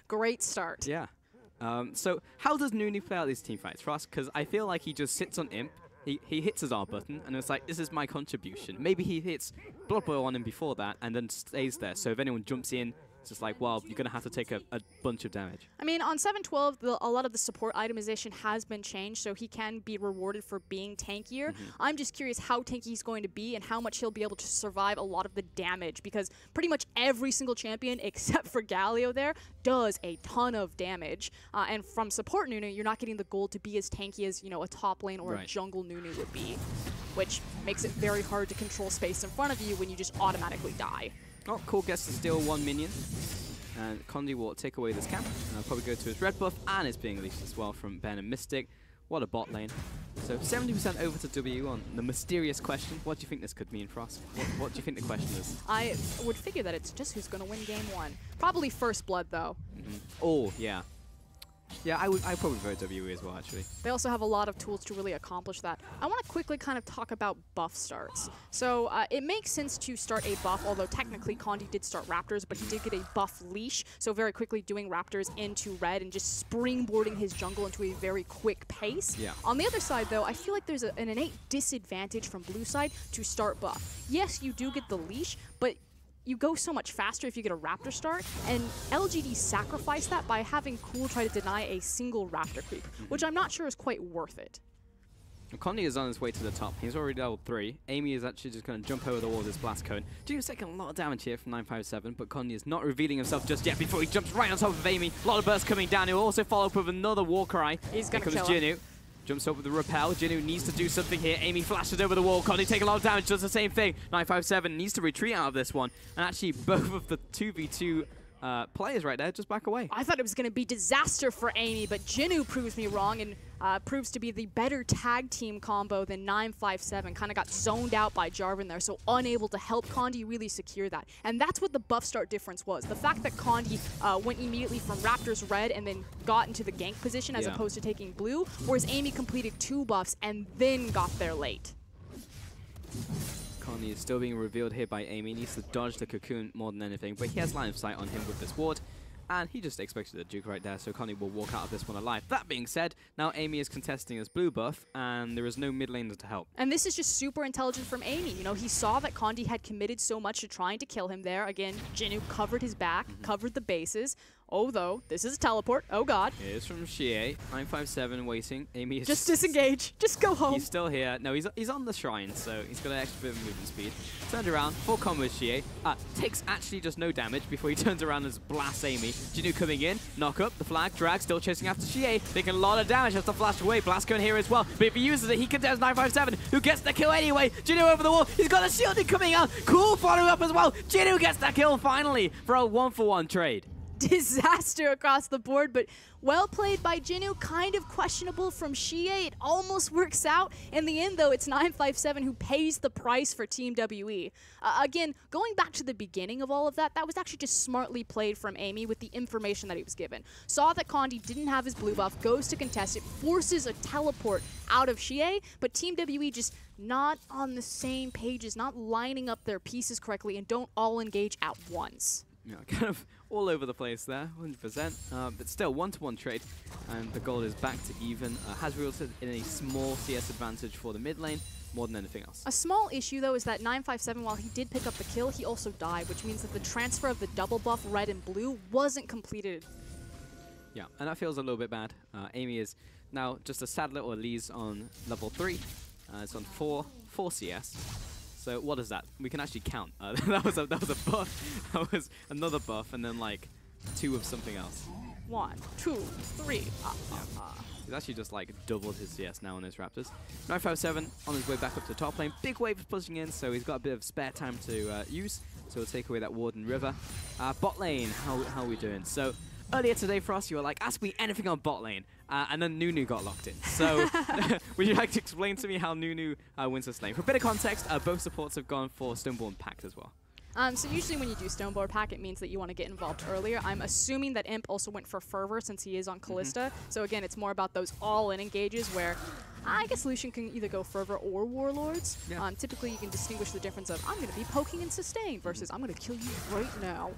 S3: Great start.
S1: Yeah. So how does Nunu play out these team fights for us? Because I feel like he just sits on Imp, he hits his R button, and it's like, this is my contribution. Maybe he hits Blood Boil on him before that, and then stays there. So if anyone jumps in, it's just like, well, you're going to have to take a bunch of damage.
S3: I mean, on 7-12, a lot of the support itemization has been changed, so he can be rewarded for being tankier. I'm just curious how tanky he's going to be and how much he'll be able to survive a lot of the damage, because pretty much every single champion, except for Galio there, does a ton of damage. And from support Nunu, you're not getting the gold to be as tanky as, you know, a top lane or a jungle Nunu would be, which makes it very hard to control space in front of you when you just automatically die.
S1: Oh, Cool gets to steal one minion. And Condi will take away this camp. Probably go to his red buff, and it's being released as well from Ben and Mystic. What a bot lane. So 70% over to W on the mysterious question. What do you think this could mean for us? What do you think the question is?
S3: I would figure that it's just who's going to win game 1. Probably first blood, though.
S1: Oh, yeah. Yeah, I'd probably vote WE as well, actually.
S3: They also have a lot of tools to really accomplish that. I want to quickly kind of talk about buff starts. So it makes sense to start a buff, although technically Condi did start Raptors, but he did get a buff leash. So very quickly doing Raptors into red and just springboarding his jungle into a very quick pace.
S1: Yeah.
S3: On the other side, though, I feel like there's an innate disadvantage from blue side to start buff. Yes, you do get the leash, but you go so much faster if you get a Raptor start, and LGD sacrificed that by having Cool try to deny a single Raptor creep, which I'm not sure is quite worth it.
S1: Condi is on his way to the top. He's already level 3. Amy is actually just going to jump over the wall with his blast cone. Jinu's taking a lot of damage here from 957, but Condi is not revealing himself just yet before he jumps right on top of Amy. A lot of bursts coming down. He'll also follow up with another war cry.
S3: He's going to
S1: Here
S3: kill
S1: comes
S3: him.
S1: Jinu. Jumps over the rappel. Jinu needs to do something here. Amy flashes over the wall. Condi taking a lot of damage. Does the same thing. 957 needs to retreat out of this one. And actually, both of the 2v2 players right there just back away.
S3: I thought it was going to be disaster for Amy, but Jinu proves me wrong and proves to be the better tag team combo than 957. Kind of got zoned out by Jarvan there, so unable to help Condi really secure that. And that's what the buff start difference was. The fact that Condi went immediately from Raptors red and then got into the gank position as opposed to taking blue, whereas Amy completed 2 buffs and then got there late.
S1: Condi is still being revealed here by Amy. He needs to dodge the cocoon more than anything, but he has line of sight on him with this ward. And he just expected a juke right there, so Condi will walk out of this one alive. That being said, now Amy is contesting his blue buff, and there is no mid laner to help.
S3: And this is just super intelligent from Amy. You know, he saw that Condi had committed so much to trying to kill him there. Again, Jinu covered his back, covered the bases. Oh, though, this is a teleport. Oh, God.
S1: Here's from Shie. 957 waiting. Amy is...
S3: Just disengage. Just go home.
S1: He's still here. No, he's on the shrine, so he's got an extra bit of movement speed. Turned around, full combo with Shie. Takes actually just no damage before he turns around and just blasts Amy. Jinu coming in, knock up, the flag, drag, still chasing after Shie. Taking a lot of damage, has to flash away. Blast cone here as well. But if he uses it, he condemns 957, who gets the kill anyway. Jinu over the wall. He's got a shielding coming out. Cool following up as well. Jinu gets that kill finally for a 1-for-1 trade.
S3: Disaster across the board, but well played by Jinu, kind of questionable from Shie. It almost works out. In the end, though, it's 957 who pays the price for Team WE. Again, going back to the beginning of all of that, that was actually just smartly played from Amy with the information that he was given. Saw that Condi didn't have his blue buff, goes to contest it, forces a teleport out of Shie, but Team WE just not on the same pages, not lining up their pieces correctly, and don't all engage at once.
S1: Yeah, kind of all over the place there, 100%. But still, 1-to-1 trade, and the goal is back to even. Has resulted in a small CS advantage for the mid lane, more than anything else.
S3: A small issue, though, is that 957, while he did pick up the kill, he also died, which means that the transfer of the double buff red and blue wasn't completed.
S1: Yeah, and that feels a little bit bad. Amy is now just a sad little Elise on level 3. It's on 4 CS. So what is that? We can actually count. That was a buff. That was another buff, and then like 2 of something else.
S3: 1, 2, 3.
S1: He's actually just like doubled his CS now on his Raptors. 957 on his way back up to the top lane. Big wave is pushing in, so he's got a bit of spare time to use. So we'll take away that Warden River. Bot lane, how are we doing? So earlier today for us, you were like, ask me anything on bot lane. And then Nunu got locked in. So would you like to explain to me how Nunu wins this lane? For a bit of context, both supports have gone for Stoneborn Pact as well.
S3: So usually when you do Stoneborn Pack, it means that you want to get involved earlier. I'm assuming that Imp also went for Fervor since he is on Callista. So again, it's more about those all-in engages where I guess Lucian can either go Fervor or Warlords.
S1: Yeah.
S3: Typically, you can distinguish the difference of I'm going to be poking and sustain versus I'm going to kill you right now.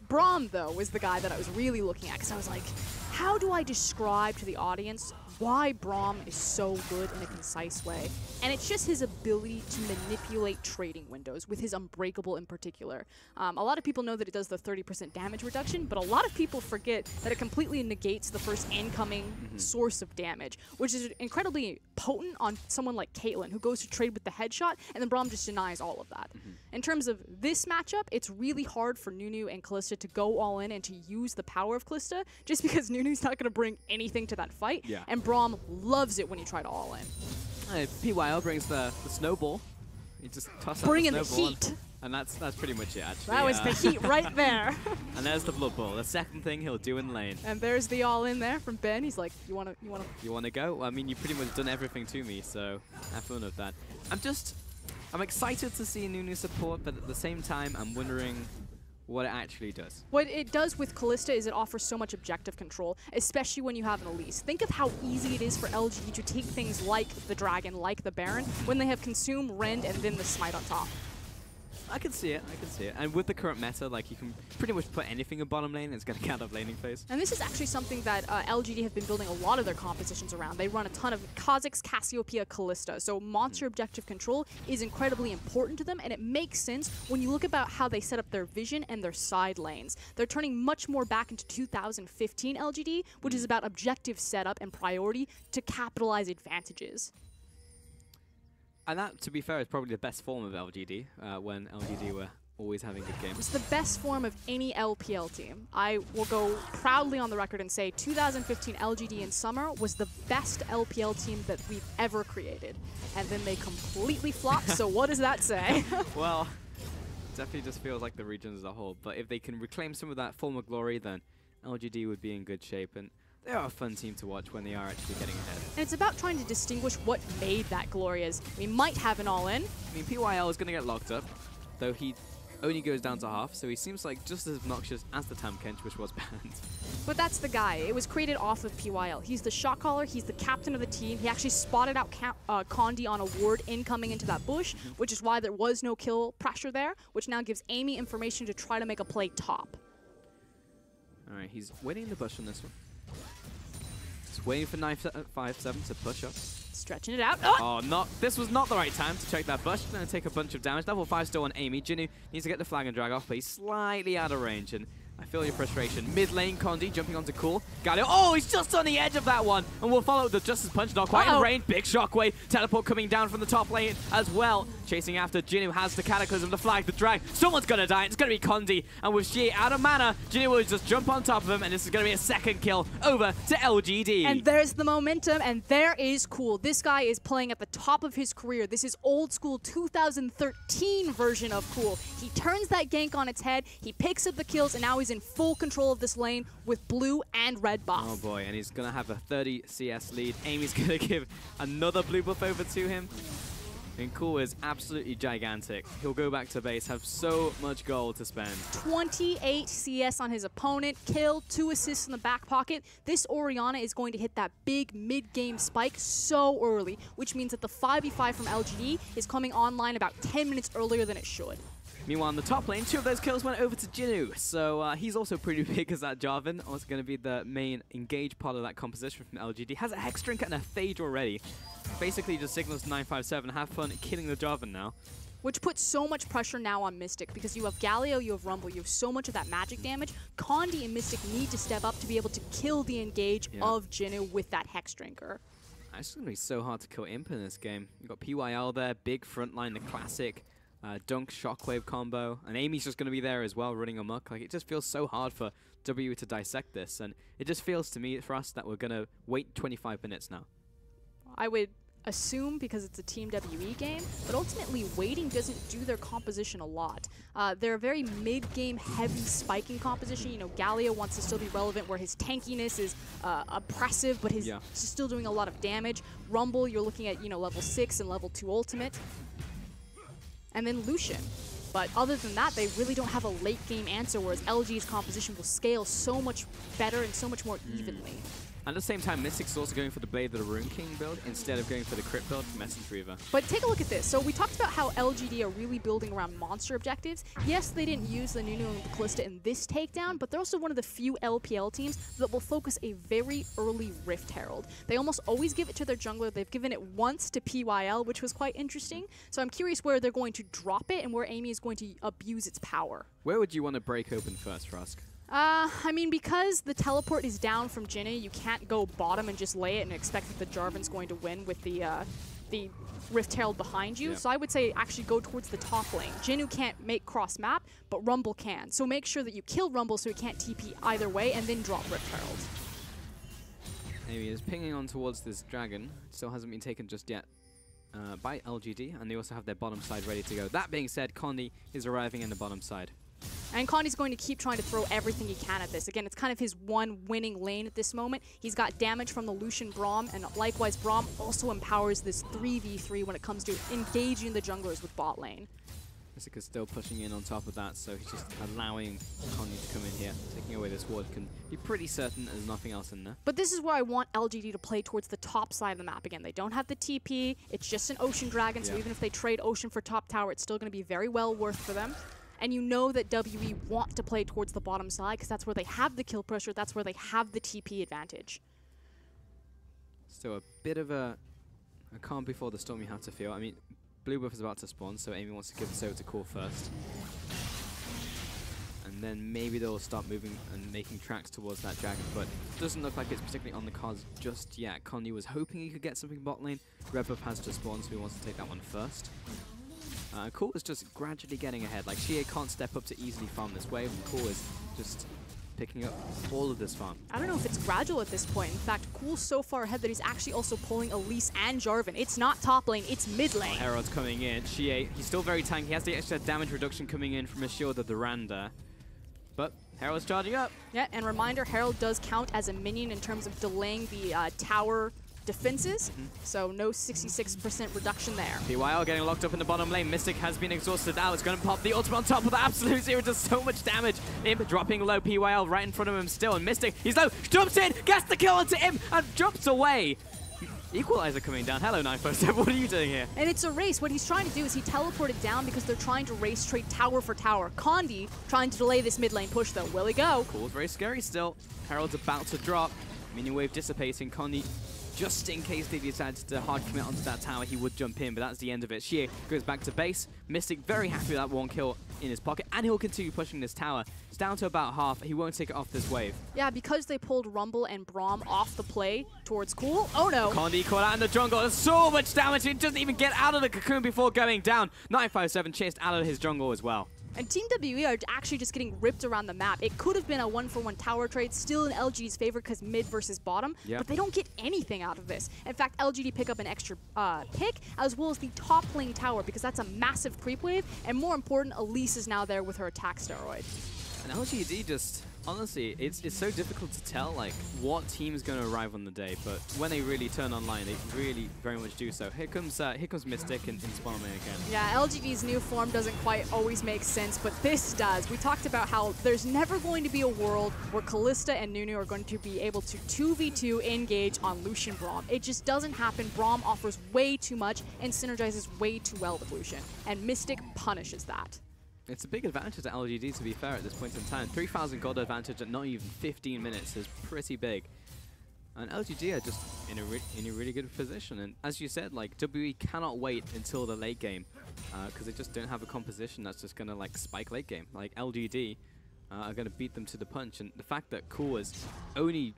S3: Braum, though, was the guy that I was really looking at because I was like, how do I describe to the audience why Braum is so good in a concise way? And it's just his ability to manipulate trading windows with his Unbreakable in particular. A lot of people know that it does the 30% damage reduction, but a lot of people forget that it completely negates the first incoming source of damage, which is incredibly potent on someone like Caitlyn, who goes to trade with the headshot, and then Braum just denies all of that. In terms of this matchup, it's really hard for Nunu and Callista to go all in and to use the power of Callista, just because Nunu's not going to bring anything to that fight, and Braum loves it when you try to all in.
S1: PYL brings the snowball. He just tossed
S3: Bring in
S1: out
S3: the
S1: snowball,
S3: heat.
S1: and that's pretty much it, actually.
S3: That was the heat right there.
S1: And there's the blood ball. The second thing he'll do in lane.
S3: And there's the all in there from Ben. He's like, you wanna.
S1: You want to go? Well, I mean, you've pretty much done everything to me, so have fun with that. I'm excited to see new support, but at the same time, I'm wondering what it actually does.
S3: What it does with Kalista is it offers so much objective control, especially when you have an Elise. Think of how easy it is for LGD to take things like the Dragon, like the Baron, when they have Consume, Rend, and then the Smite on top.
S1: I can see it. And with the current meta, like, you can pretty much put anything in bottom lane and it's going to count up laning phase.
S3: And this is actually something that LGD have been building a lot of their compositions around. They run a ton of Kha'Zix, Cassiopeia, Kalista. So monster objective control is incredibly important to them, and it makes sense when you look about how they set up their vision and their side lanes. They're turning much more back into 2015 LGD, which is about objective setup and priority to capitalize advantages.
S1: And that, to be fair, is probably the best form of LGD, when LGD were always having good games.
S3: It's the best form of any LPL team. I will go proudly on the record and say 2015 LGD in Summer was the best LPL team that we've ever created. And then they completely flopped, so what does that say?
S1: Well, definitely just feels like the region as a whole. But if they can reclaim some of that former glory, then LGD would be in good shape. And they are a fun team to watch when they are actually getting ahead.
S3: And it's about trying to distinguish what made that glory as we might have an all-in.
S1: I mean, PYL is going to get locked up, though he only goes down to half, so he seems like just as obnoxious as the Tam Kench, which was banned.
S3: But that's the guy. It was created off of PYL. He's the shot caller. He's the captain of the team. He actually spotted out Condi on a ward incoming into that bush, which is why there was no kill pressure there, which now gives Amy information to try to make a play top.
S1: All right, he's waiting in the bush on this one. Just waiting for 957 to push up.
S3: Stretching it out.
S1: Oh, this was not the right time to check that bush. Going to take a bunch of damage. Level 5 still on Amy. Jinnu needs to get the flag and drag off, but he's slightly out of range. And I feel your frustration. Mid lane, Condi jumping onto Cool. Galio. Oh, he's just on the edge of that one. And we'll follow the Justice Punch. Not quite in range. Big shockwave. Teleport coming down from the top lane as well. Chasing after Jinnu has the Cataclysm, the flag, the drag. Someone's going to die. It's going to be Condi. And with Xie out of mana, Jinnu will just jump on top of him. And this is going to be a second kill over to LGD.
S3: And there's the momentum. And there is Cool. This guy is playing at the top of his career. This is old school 2013 version of Cool. He turns that gank on its head. He picks up the kills. And now he's in full control of this lane with blue and red buff.
S1: Oh boy, and he's going to have a 30 CS lead. Amy's going to give another blue buff over to him. And Cool is absolutely gigantic. He'll go back to base, have so much gold to spend.
S3: 28 CS on his opponent, kill, 2 assists in the back pocket. This Orianna is going to hit that big mid-game spike so early, which means that the 5v5 from LGD is coming online about 10 minutes earlier than it should.
S1: Meanwhile, in the top lane, 2 of those kills went over to Jinnu. So he's also pretty big as that Jarvan. Also going to be the main engaged part of that composition from LGD. Has a Hex Drink and a Phage already. Basically just signals 957, have fun killing the Jarvan now.
S3: Which puts so much pressure now on Mystic because you have Galio, you have Rumble, you have so much of that magic damage. Condi and Mystic need to step up to be able to kill the engage of Jinnu with that Hex Drinker.
S1: It's going to be so hard to kill Imp in this game. You've got PYL there, big frontline, the classic Dunk Shockwave combo, and Amy's just going to be there as well, running amok. Like, it just feels so hard for W to dissect this, and it just feels to me, for us, that we're going to wait 25 minutes now.
S3: I would assume because it's a Team WE game, but ultimately waiting doesn't do their composition a lot. They're a very mid-game heavy spiking composition. You know, Galio wants to still be relevant where his tankiness is oppressive, but he's still doing a lot of damage. Rumble, you're looking at, you know, level 6 and level 2 ultimate. And then Lucian. But other than that, they really don't have a late game answer, whereas LG's composition will scale so much better and so much more evenly.
S1: At the same time, Mystic's also going for the Blade of the Rune King build instead of going for the crit build for Message Reaver.
S3: But take a look at this. So we talked about how LGD are really building around monster objectives. Yes, they didn't use the Nunu and the Kalista in this takedown, but they're also one of the few LPL teams that will focus a very early Rift Herald. They almost always give it to their jungler. They've given it once to PYL, which was quite interesting. So I'm curious where they're going to drop it and where Amy is going to abuse its power.
S1: Where would you want to break open first, Rusk?
S3: I mean, because the teleport is down from Jinnu, you can't go bottom and just lay it and expect that the Jarvan's going to win with the Rift Herald behind you. So I would say actually go towards the top lane. Jinnu can't make cross map, but Rumble can. So make sure that you kill Rumble so he can't TP either way and then drop Rift Herald.
S1: Amy is pinging on towards this dragon. Still hasn't been taken just yet. by LGD, and they also have their bottom side ready to go. That being said, Condi is arriving in the bottom side.
S3: And Condi's going to keep trying to throw everything he can at this. Again, it's kind of his one winning lane at this moment. He's got damage from the Lucian Braum, and likewise, Braum also empowers this 3v3 when it comes to engaging the junglers with bot lane.
S1: Mystic is still pushing in on top of that, so he's just allowing Condi to come in here. Taking away this ward can be pretty certain there's nothing else in there.
S3: But this is where I want LGD to play towards the top side of the map. Again, they don't have the TP. It's just an Ocean Dragon, so even if they trade Ocean for top tower, it's still going to be very well worth for them. And you know that WE want to play towards the bottom side because that's where they have the kill pressure, that's where they have the TP advantage.
S1: Still a bit of a calm before the storm you have to feel. I mean, Blue buff is about to spawn, so Amy wants to give this over to Core first. And then maybe they'll start moving and making tracks towards that dragon, but it doesn't look like it's particularly on the cards just yet. Condi was hoping he could get something bot lane. Red buff has just spawned, so he wants to take that one first. Cool is just gradually getting ahead. Like, Xie can't step up to easily farm this wave, and Cool is just picking up all of this farm.
S3: I don't know if it's gradual at this point. In fact, Cool's so far ahead that he's actually also pulling Elise and Jarvan. It's not top lane, it's mid lane.
S1: Herald's coming in. Xie, he's still very tanky. He has the extra damage reduction coming in from a shield of the Randa. But Herald's charging up.
S3: Yeah, and reminder, Herald does count as a minion in terms of delaying the tower defenses, so no 66% reduction there.
S1: PYL getting locked up in the bottom lane. Mystic has been exhausted now. It's going to pop the ultimate on top of the Absolute Zero. Does so much damage. Imp dropping low. PYL right in front of him still. And Mystic, he's low. Jumps in, gets the kill onto Imp, and jumps away. Equalizer coming down. Hello, 957. What are you doing here?
S3: And it's a race. What he's trying to do is he teleported down because they're trying to race trade tower for tower. Condi trying to delay this mid lane push, though. Will he go?
S1: Cool, very scary still. Herald's about to drop. Minion wave dissipating. Condi, just in case they decided to hard commit onto that tower, he would jump in, but that's the end of it. Xie goes back to base. Mystic very happy with that one kill in his pocket, and he'll continue pushing this tower. It's down to about half. He won't take it off this wave.
S3: Yeah, because they pulled Rumble and Braum off the play towards Cool. Oh no.
S1: Condi caught out in the jungle. There's so much damage. He doesn't even get out of the cocoon before going down. 957 chased out of his jungle as well.
S3: And Team WE are actually just getting ripped around the map. It could have been a 1-for-1 tower trade, still in LGD's favor because mid versus bottom, but they don't get anything out of this. In fact, LGD pick up an extra pick, as well as the top lane tower, because that's a massive creep wave, and more important, Elise is now there with her attack steroid.
S1: And LGD just, honestly, it's so difficult to tell like what team is going to arrive on the day, but when they really turn online, they really very much do so. Here comes Mystic in spawn lane again.
S3: Yeah, LGD's new form doesn't quite always make sense, but this does. We talked about how there's never going to be a world where Kalista and Nunu are going to be able to 2v2 engage on Lucian Braum. It just doesn't happen. Braum offers way too much and synergizes way too well with Lucian, and Mystic punishes that.
S1: It's a big advantage to LGD, to be fair, at this point in time. 3,000 gold advantage at not even 15 minutes is pretty big. And LGD are just in a really good position. And as you said, like, WE cannot wait until the late game because they just don't have a composition that's just going to, like, spike late game. Like, LGD are going to beat them to the punch. And the fact that Cool is only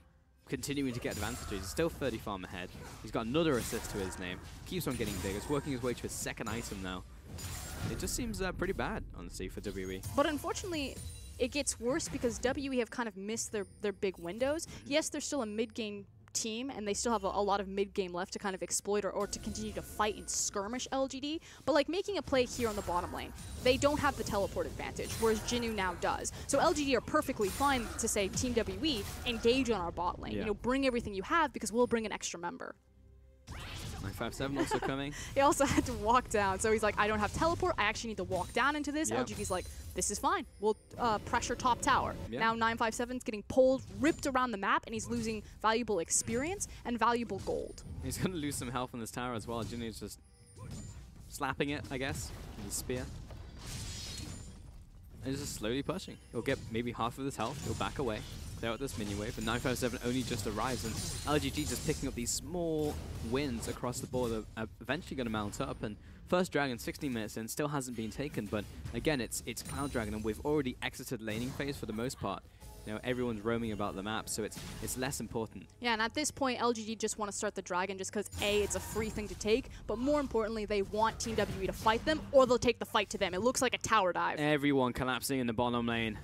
S1: continuing to get advantages, he's still 30 farm ahead. He's got another assist to his name. Keeps on getting bigger. He's working his way to his second item now. It just seems pretty bad, honestly, for WE.
S3: But unfortunately, it gets worse because WE have kind of missed their big windows. Yes, they're still a mid-game team, and they still have a lot of mid-game left to kind of exploit or to continue to fight and skirmish LGD. But like making a play here on the bottom lane, they don't have the teleport advantage, whereas Jinnu now does. So LGD are perfectly fine to say, Team WE, engage on our bot lane. You know, bring everything you have because we'll bring an extra member.
S1: 957 also coming.
S3: He also had to walk down, so he's like, I don't have teleport, I actually need to walk down into this. LGD's like, this is fine, we'll pressure top tower. Now 957's getting pulled, ripped around the map, and he's losing valuable experience and valuable gold.
S1: He's going to lose some health on this tower as well. Jinnu's just slapping it, I guess, with his spear. And he's just slowly pushing. He'll get maybe half of his health, he'll back away, clear out this minion wave, and 957 only just arrives, and LGD just picking up these small wins across the board are eventually going to mount up. And first dragon 16 minutes in still hasn't been taken, but again it's Cloud Dragon, and we've already exited laning phase for the most part. You know, everyone's roaming about the map, so it's less important.
S3: Yeah, and at this point, LGD just want to start the dragon just because A, it's a free thing to take, but more importantly, they want Team WE to fight them, or they'll take the fight to them. It looks like a tower dive.
S1: Everyone collapsing in the bottom lane.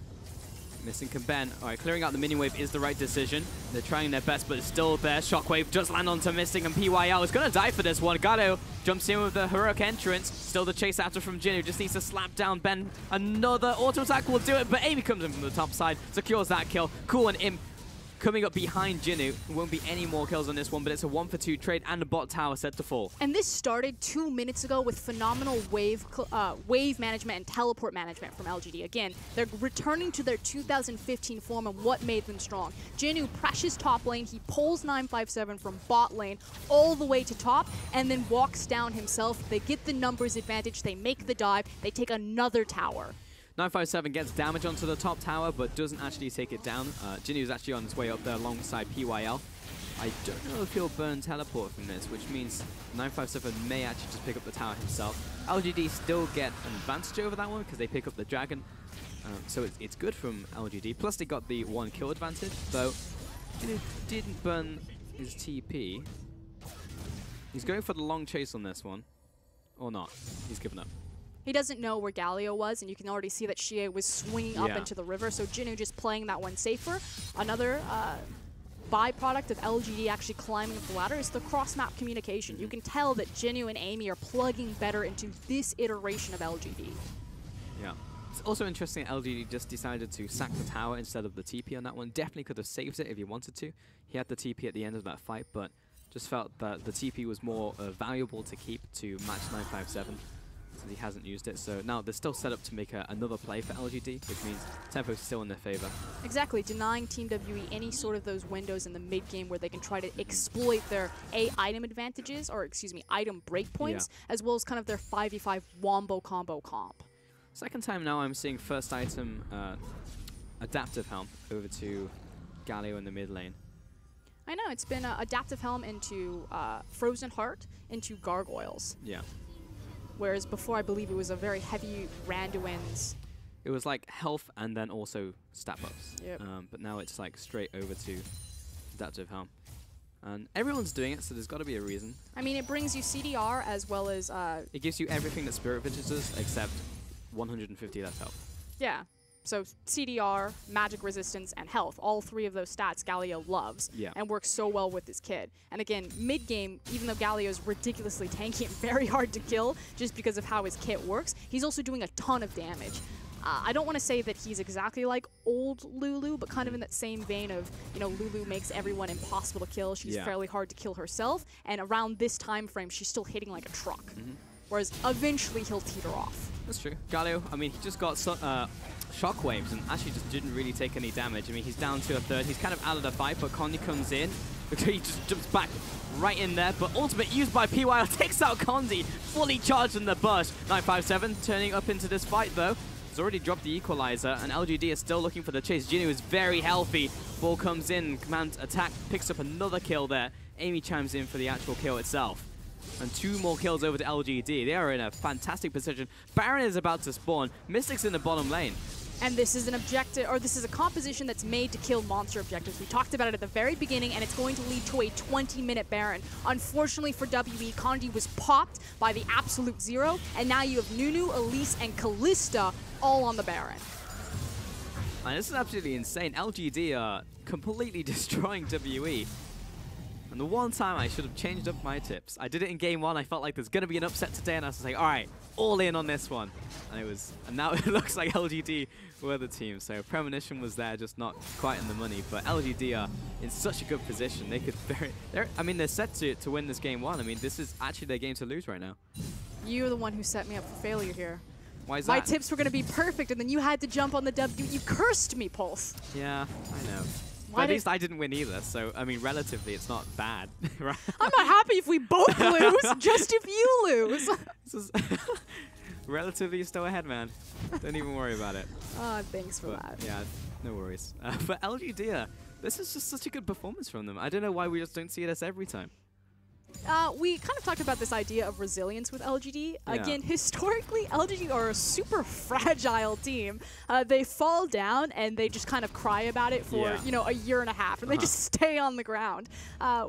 S1: Missing can Ben. All right, clearing out the mini wave is the right decision. They're trying their best, but it's still there. Shockwave just land onto Missing, and PYL is going to die for this one. Gato jumps in with the heroic entrance. Still the chase after from Jinu. Just needs to slap down Ben. Another auto attack will do it, but Amy comes in from the top side, secures that kill. Cool and Imp coming up behind Jinu. There won't be any more kills on this one, but it's a 1-for-2 trade and the bot tower set to fall.
S3: And this started 2 minutes ago with phenomenal wave management and teleport management from LGD. Again, they're returning to their 2015 form and what made them strong. Jinu pressures top lane, he pulls 957 from bot lane all the way to top and then walks down himself. They get the numbers advantage, they make the dive, they take another tower.
S1: 957 gets damage onto the top tower, but doesn't actually take it down. Jinu is actually on his way up there alongside PYL. I don't know if he'll burn teleport from this, which means 957 may actually just pick up the tower himself. LGD still get an advantage over that one because they pick up the dragon. So it's good from LGD. Plus they got the 1 kill advantage, though Jinu didn't burn his TP. He's going for the long chase on this one. Or not. He's given up.
S3: He doesn't know where Galio was, and you can already see that Xie was swinging up into the river, so Jinu just playing that one safer. Another byproduct of LGD actually climbing up the ladder is the cross-map communication. You can tell that Jinu and Amy are plugging better into this iteration of LGD.
S1: Yeah. It's also interesting that LGD just decided to sack the tower instead of the TP on that one. Definitely could have saved it if he wanted to. He had the TP at the end of that fight, but just felt that the TP was more valuable to keep to match 957. So he hasn't used it. So now they're still set up to make another play for LGD, which means tempo is still in their favor.
S3: Exactly, denying Team WE any sort of those windows in the mid game where they can try to exploit their item advantages, or excuse me, item breakpoints, as well as kind of their 5v5 wombo combo comp.
S1: Second time now I'm seeing first item adaptive helm over to Galio in the mid lane.
S3: I know, it's been adaptive helm into Frozen Heart into Gargoyles.
S1: Yeah.
S3: Whereas before, I believe it was a very heavy Randuin's.
S1: It was like health and then also stat buffs.
S3: Yep.
S1: But now it's like straight over to adaptive helm. And everyone's doing it, so there's got to be a reason.
S3: I mean, it brings you CDR as well as...
S1: it gives you everything that Spirit Visage does, except 150 less health.
S3: Yeah. So CDR, magic resistance, and health, all 3 of those stats Galio loves and works so well with his kit. And again, mid-game, even though Galio's ridiculously tanky and very hard to kill just because of how his kit works, he's also doing a ton of damage. I don't want to say that he's exactly like old Lulu, but kind of in that same vein of, you know, Lulu makes everyone impossible to kill. She's fairly hard to kill herself, and around this time frame, she's still hitting like a truck. Whereas eventually he'll teeter off.
S1: That's true. Galio, I mean, he just got shockwaves and actually just didn't really take any damage. I mean, he's down to a third. He's kind of out of the fight, but Condi comes in. He just jumps back right in there, but ultimate used by PYL takes out Condi, fully charged in the burst. 957 turning up into this fight, though. He's already dropped the equalizer, and LGD is still looking for the chase. Jinu is very healthy. Ball comes in, command attack, picks up another kill there. Amy chimes in for the actual kill itself. And 2 more kills over to LGD. They are in a fantastic position. Baron is about to spawn. Mystic's in the bottom lane.
S3: And this is an objective, or this is a composition that's made to kill monster objectives. We talked about it at the very beginning, and it's going to lead to a 20-minute Baron. Unfortunately for WE, Condi was popped by the absolute zero, and now you have Nunu, Elise, and Kalista all on the Baron.
S1: And this is absolutely insane. LGD are completely destroying WE. And the one time I should have changed up my tips. I did it in game 1. I felt like there's going to be an upset today, and I was like, all right, all in on this one. And now it looks like LGD were the team. So Premonition was there, just not quite in the money. But LGD are in such a good position. They could they're set to win this game 1. I mean, this is actually their game to lose right now.
S3: You're the one who set me up for failure here.
S1: Why is that?
S3: My tips were going to be perfect, and then you had to jump on the W. You cursed me, Pulse.
S1: Yeah, I know. But at least I didn't win either, so, I mean, relatively, it's not bad, right?
S3: I'm not happy if we both lose, just if you lose.
S1: This is relatively still ahead, man. Don't even worry about it.
S3: Thanks for that.
S1: Yeah, no worries. But LGD, this is just such a good performance from them. I don't know why we just don't see this every time.
S3: We kind of talked about this idea of resilience with LGD. Again, historically, LGD are a super fragile team. They fall down and they just kind of cry about it for, a year and a half, and they just stay on the ground.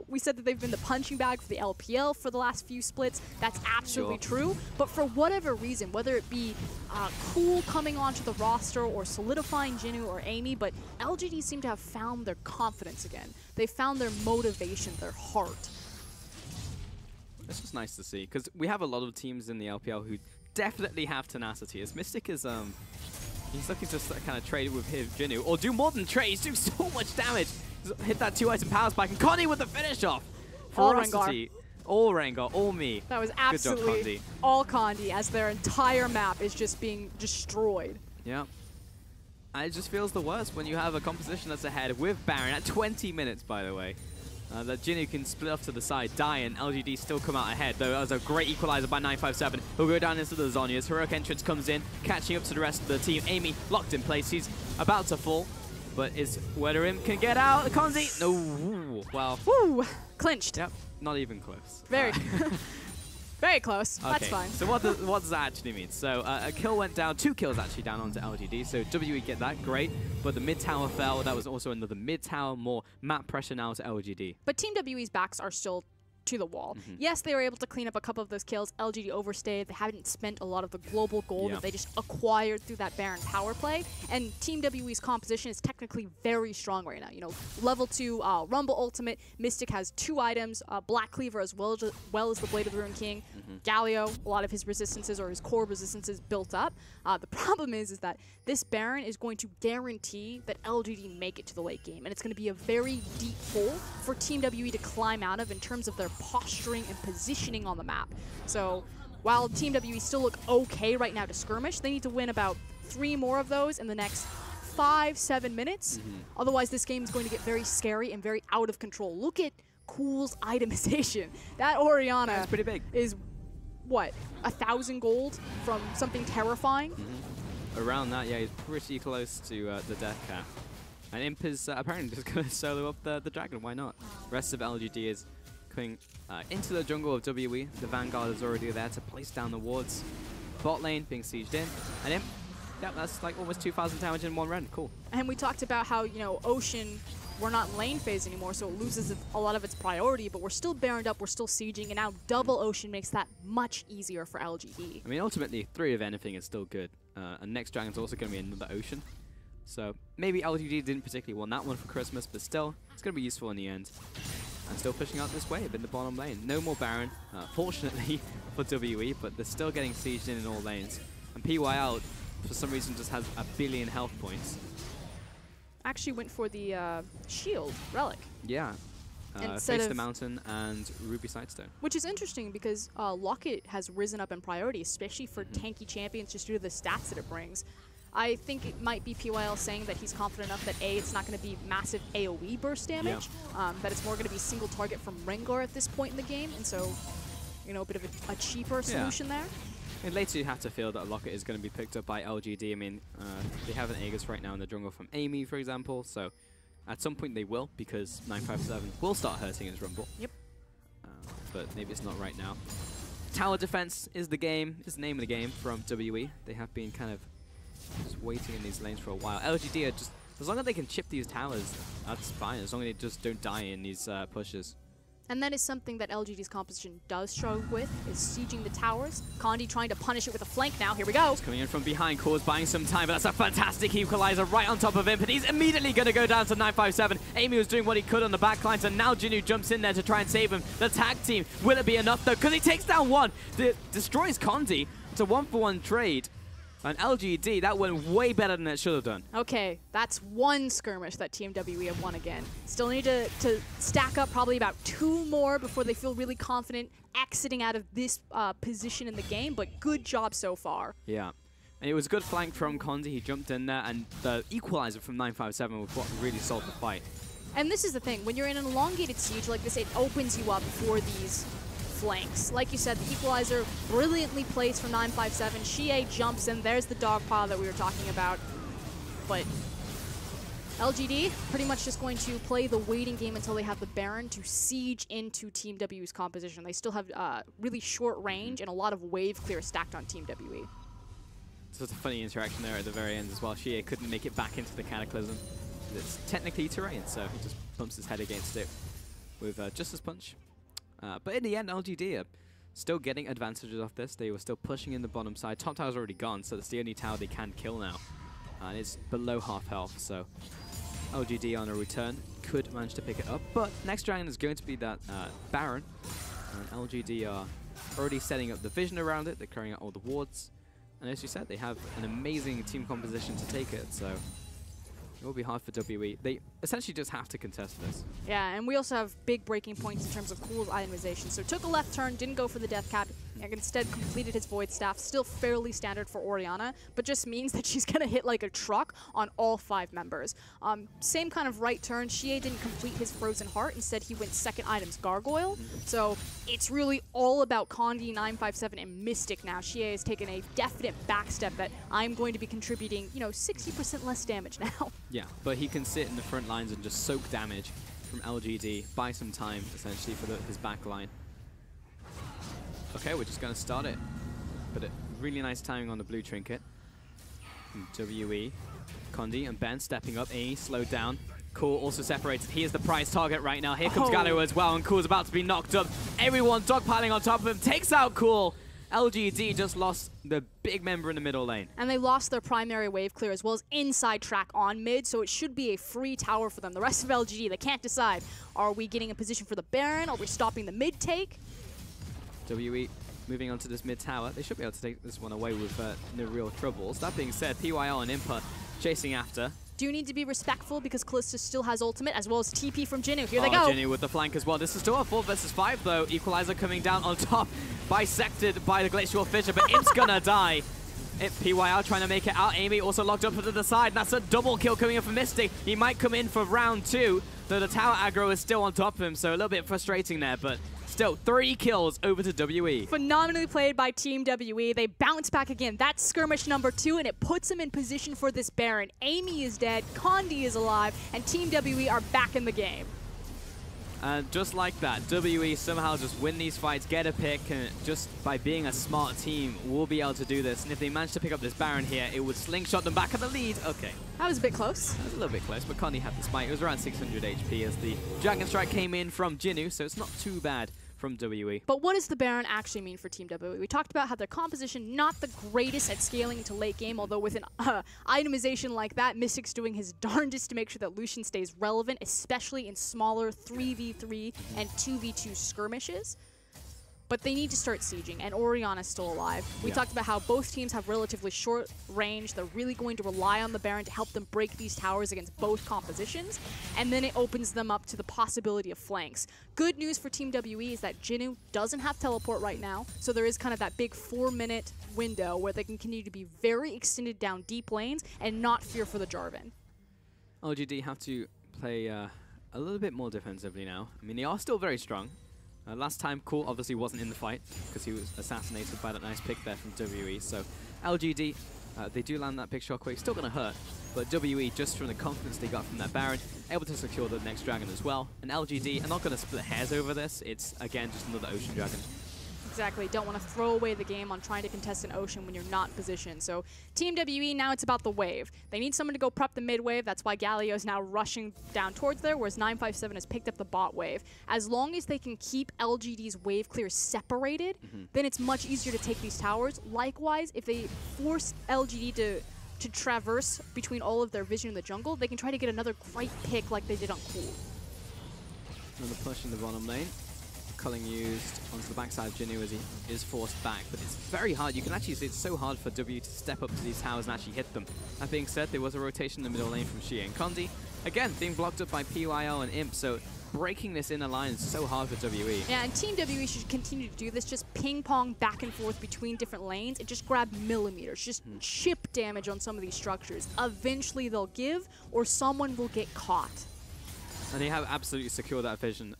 S3: We said that they've been the punching bag for the LPL for the last few splits. That's absolutely true. But for whatever reason, whether it be Cool coming onto the roster or solidifying Jinnu or Amy, but LGD seem to have found their confidence again. They found their motivation, their heart.
S1: It's just nice to see, because we have a lot of teams in the LPL who definitely have tenacity. As Mystic is, he's looking to kind of trade with his Jinnu, or do more than trade. He's doing so much damage. He's hit that 2-item power spike, and Connie with the finish off. Ferocity. All Rengar, all me.
S3: That was absolutely all Condi, as their entire map is just being destroyed.
S1: Yeah. And it just feels the worst when you have a composition that's ahead with Baron at 20 minutes, by the way. That Jinnu can split off to the side, die, and LGD still come out ahead. Though that was a great equalizer by 957. He'll go down into the Zhonya's. Heroic entrance comes in, catching up to the rest of the team. Amy locked in place. He's about to fall, but is Weatherim can get out. Konzi, no, well,
S3: woo, clinched.
S1: Yep, not even close.
S3: Very. Very close.
S1: Okay.
S3: That's fine.
S1: So what does that actually mean? So a kill went down, 2 kills actually down onto LGD. So WE get that, great. But the mid tower fell. That was also another mid tower, more map pressure now to LGD.
S3: But Team WE's backs are still to the wall. Yes, they were able to clean up a couple of those kills. LGD overstayed. They haven't spent a lot of the global gold that they just acquired through that Baron power play. And Team WE's composition is technically very strong right now. You know, level 2 Rumble Ultimate. Mystic has 2 items. Black Cleaver as well as the Blade of the Ruined King. Galio, a lot of his resistances or his core resistances built up. The problem is that this Baron is going to guarantee that LGD make it to the late game. And it's going to be a very deep hole for Team WE to climb out of in terms of their posturing and positioning on the map. So while Team WE still look okay right now to skirmish, they need to win about 3 more of those in the next 5-7 minutes. Otherwise, this game is going to get very scary and very out of control. Look at Cool's itemization. That Orianna
S1: pretty big.
S3: Is, what, 1,000 gold from something terrifying?
S1: Around that, yeah, he's pretty close to the death cap. And Imp is apparently just going to solo up the dragon. Why not? Rest of LGD is coming into the jungle of WE. The Vanguard is already there to place down the wards. Bot lane being sieged in. And Imp, yeah, that's like almost 2,000 damage in 1 run. Cool.
S3: And we talked about how, you know, Ocean, we're not in lane phase anymore, so it loses a lot of its priority, but we're still baroned up, we're still sieging, and now double Ocean makes that much easier for LGD.
S1: I mean, ultimately, 3 of anything is still good. And next dragon's also going to be another Ocean. So maybe LGD didn't particularly want that one for Christmas, but still, it's going to be useful in the end. And still pushing out this wave in the bottom lane. No more Baron, fortunately for WE, but they're still getting sieged in all lanes. And PYL, for some reason, just has 1 billion health points.
S3: Actually went for the shield relic.
S1: Yeah. Face the Mountain and Ruby Sightstone.
S3: Which is interesting because Locket has risen up in priority, especially for tanky champions, just due to the stats that it brings. I think it might be PYL saying that he's confident enough that A, it's not going to be massive AoE burst damage, that it's more going to be single target from Rengar at this point in the game, and so, you know, a bit of a cheaper solution there.
S1: And later you have to feel that Locket is going to be picked up by LGD. I mean, they have an Aegis right now in the jungle from Amy, for example, so at some point they will, because 957 will start hurting his Rumble.
S3: Yep.
S1: But maybe it's not right now. Tower defense is the game, is the name of the game from WE. They have been kind of just waiting in these lanes for a while. LGD are just, as long as they can chip these towers, that's fine, as long as they just don't die in these pushes.
S3: And that is something that LGD's composition does struggle with, is sieging the towers. Condi trying to punish it with a flank now. Here we go.
S1: He's coming in from behind, Core's buying some time, but that's a fantastic equalizer right on top of him. But he's immediately going to go down to 957. Amy was doing what he could on the back lines, and now Jinnu jumps in there to try and save him. The tag team, will it be enough though? Because he takes down 1, destroys Condi. It's a 1-for-1 trade. And LGD, that went way better than it should have done.
S3: Okay, that's 1 skirmish that Team WE have won again. Still need to stack up probably about 2 more before they feel really confident exiting out of this position in the game, but good job so far.
S1: Yeah. And it was a good flank from Condi. He jumped in there, and the equalizer from 957 was what really solved the fight.
S3: And this is the thing, when you're in an elongated siege like this, it opens you up for these flanks. Like you said, the equalizer brilliantly placed from 957. Xie jumps in. There's the dog pile that we were talking about. But LGD pretty much just going to play the waiting game until they have the Baron to siege into Team W's composition. They still have really short range and a lot of wave clear stacked on Team WE.
S1: So it's a funny interaction there at the very end as well. Shie couldn't make it back into the Cataclysm. It's technically terrain, so he just bumps his head against it with Justice Punch. But in the end, LGD are still getting advantages off this. They were still pushing in the bottom side. Top tower's already gone, so that's the only tower they can kill now. And it's below half health, so LGD on a return could manage to pick it up. But next dragon is going to be that Baron. And LGD are already setting up the vision around it. They're carrying out all the wards. And as you said, they have an amazing team composition to take it, so it will be hard for WE. They essentially just have to contest this.
S3: Yeah, and we also have big breaking points in terms of Cool's itemization. So took a left turn, didn't go for the death cap, and instead completed his Void Staff. Still fairly standard for Orianna, but just means that she's going to hit like a truck on all 5 members. Same kind of right turn. Shie didn't complete his Frozen Heart. Instead, he went second items Gargoyle. So it's really all about Condi, 957, and Mystic now. Shie has taken a definite backstep that I'm going to be contributing, 60% less damage now.
S1: Yeah, but he can sit in the front lines and just soak damage from LGD, buy some time, essentially, for his back line. Okay, we're just going to start it. But really nice timing on the blue trinket. And WE, Condi and Ben stepping up. A slowed down. Cool also separated. He is the prize target right now. Here comes Gallo as well, and Cool's about to be knocked up. Everyone dogpiling on top of him. Takes out Cool. LGD just lost the big member in the middle lane.
S3: And they lost their primary wave clear as well as inside track on mid, so it should be a free tower for them. The rest of LGD, they can't decide. Are we getting a position for the Baron? Are we stopping the mid take?
S1: WE moving on to this mid tower. They should be able to take this one away with no real troubles. That being said, PYL and Impa chasing after.
S3: Do need to be respectful because Kalista still has ultimate as well as TP from Jinnu. Here they go.
S1: Jinnu with the flank as well. This is still a 4 versus 5 though. Equalizer coming down on top. Bisected by the Glacial Fissure, but Imp's gonna die. PYL trying to make it out. Amy also locked up to the side. That's a double kill coming in for Mystic. He might come in for round 2, though the tower aggro is still on top of him, so a little bit frustrating there, but still 3 kills over to WE.
S3: Phenomenally played by Team WE. They bounce back again. That's skirmish number 2, and it puts them in position for this Baron. Amy is dead, Condi is alive, and Team WE are back in the game.
S1: And just like that, WE somehow just win these fights, get a pick, and just by being a smart team, will be able to do this. And if they manage to pick up this Baron here, it would slingshot them back at the lead. Okay.
S3: That was a bit close.
S1: That was a little bit close, but Condi had the spike. It was around 600 HP as the Dragon Strike came in from Jinnu, so it's not too bad from WE.
S3: But what does the Baron actually mean for Team WE? We talked about how their composition not the greatest at scaling into late game, although with an itemization like that, Mystic's doing his darndest to make sure that Lucian stays relevant, especially in smaller 3v3 and 2v2 skirmishes. But they need to start sieging, and Orianna's still alive. We talked about how both teams have relatively short range. They're really going to rely on the Baron to help them break these towers against both compositions, and then it opens them up to the possibility of flanks. Good news for Team WE is that Jinnu doesn't have teleport right now, so there is kind of that big 4-minute window where they can continue to be very extended down deep lanes and not fear for the Jarvan.
S1: LGD have to play a little bit more defensively now. I mean, they are still very strong. Last time, Cool obviously wasn't in the fight because he was assassinated by that nice pick there from WE. So LGD, they do land that pick shockwave. Still going to hurt, but WE, just from the confidence they got from that Baron, able to secure the next dragon as well. And LGD are not going to split hairs over this. It's, again, just another Ocean Dragon.
S3: Exactly. Don't want to throw away the game on trying to contest an Ocean when you're not positioned. So Team WE, now it's about the wave. They need someone to go prep the mid wave. That's why Galio is now rushing down towards there, whereas 957 has picked up the bot wave. As long as they can keep LGD's wave clear separated, then it's much easier to take these towers. Likewise, if they force LGD to traverse between all of their vision in the jungle, they can try to get another great pick like they did on Cool.
S1: Another push in the bottom lane. Culling used onto the backside of Jinnu as he is forced back, but it's very hard. You can actually see it's so hard for W to step up to these towers and actually hit them. That being said, there was a rotation in the middle lane from Shie and Condi. Again, being blocked up by PYL and Imp, so breaking this inner line is so hard for WE.
S3: Yeah, and Team WE should continue to do this, just ping-pong back and forth between different lanes and just grab millimeters, just chip damage on some of these structures. Eventually they'll give, or someone will get caught.
S1: And they have absolutely secured that vision.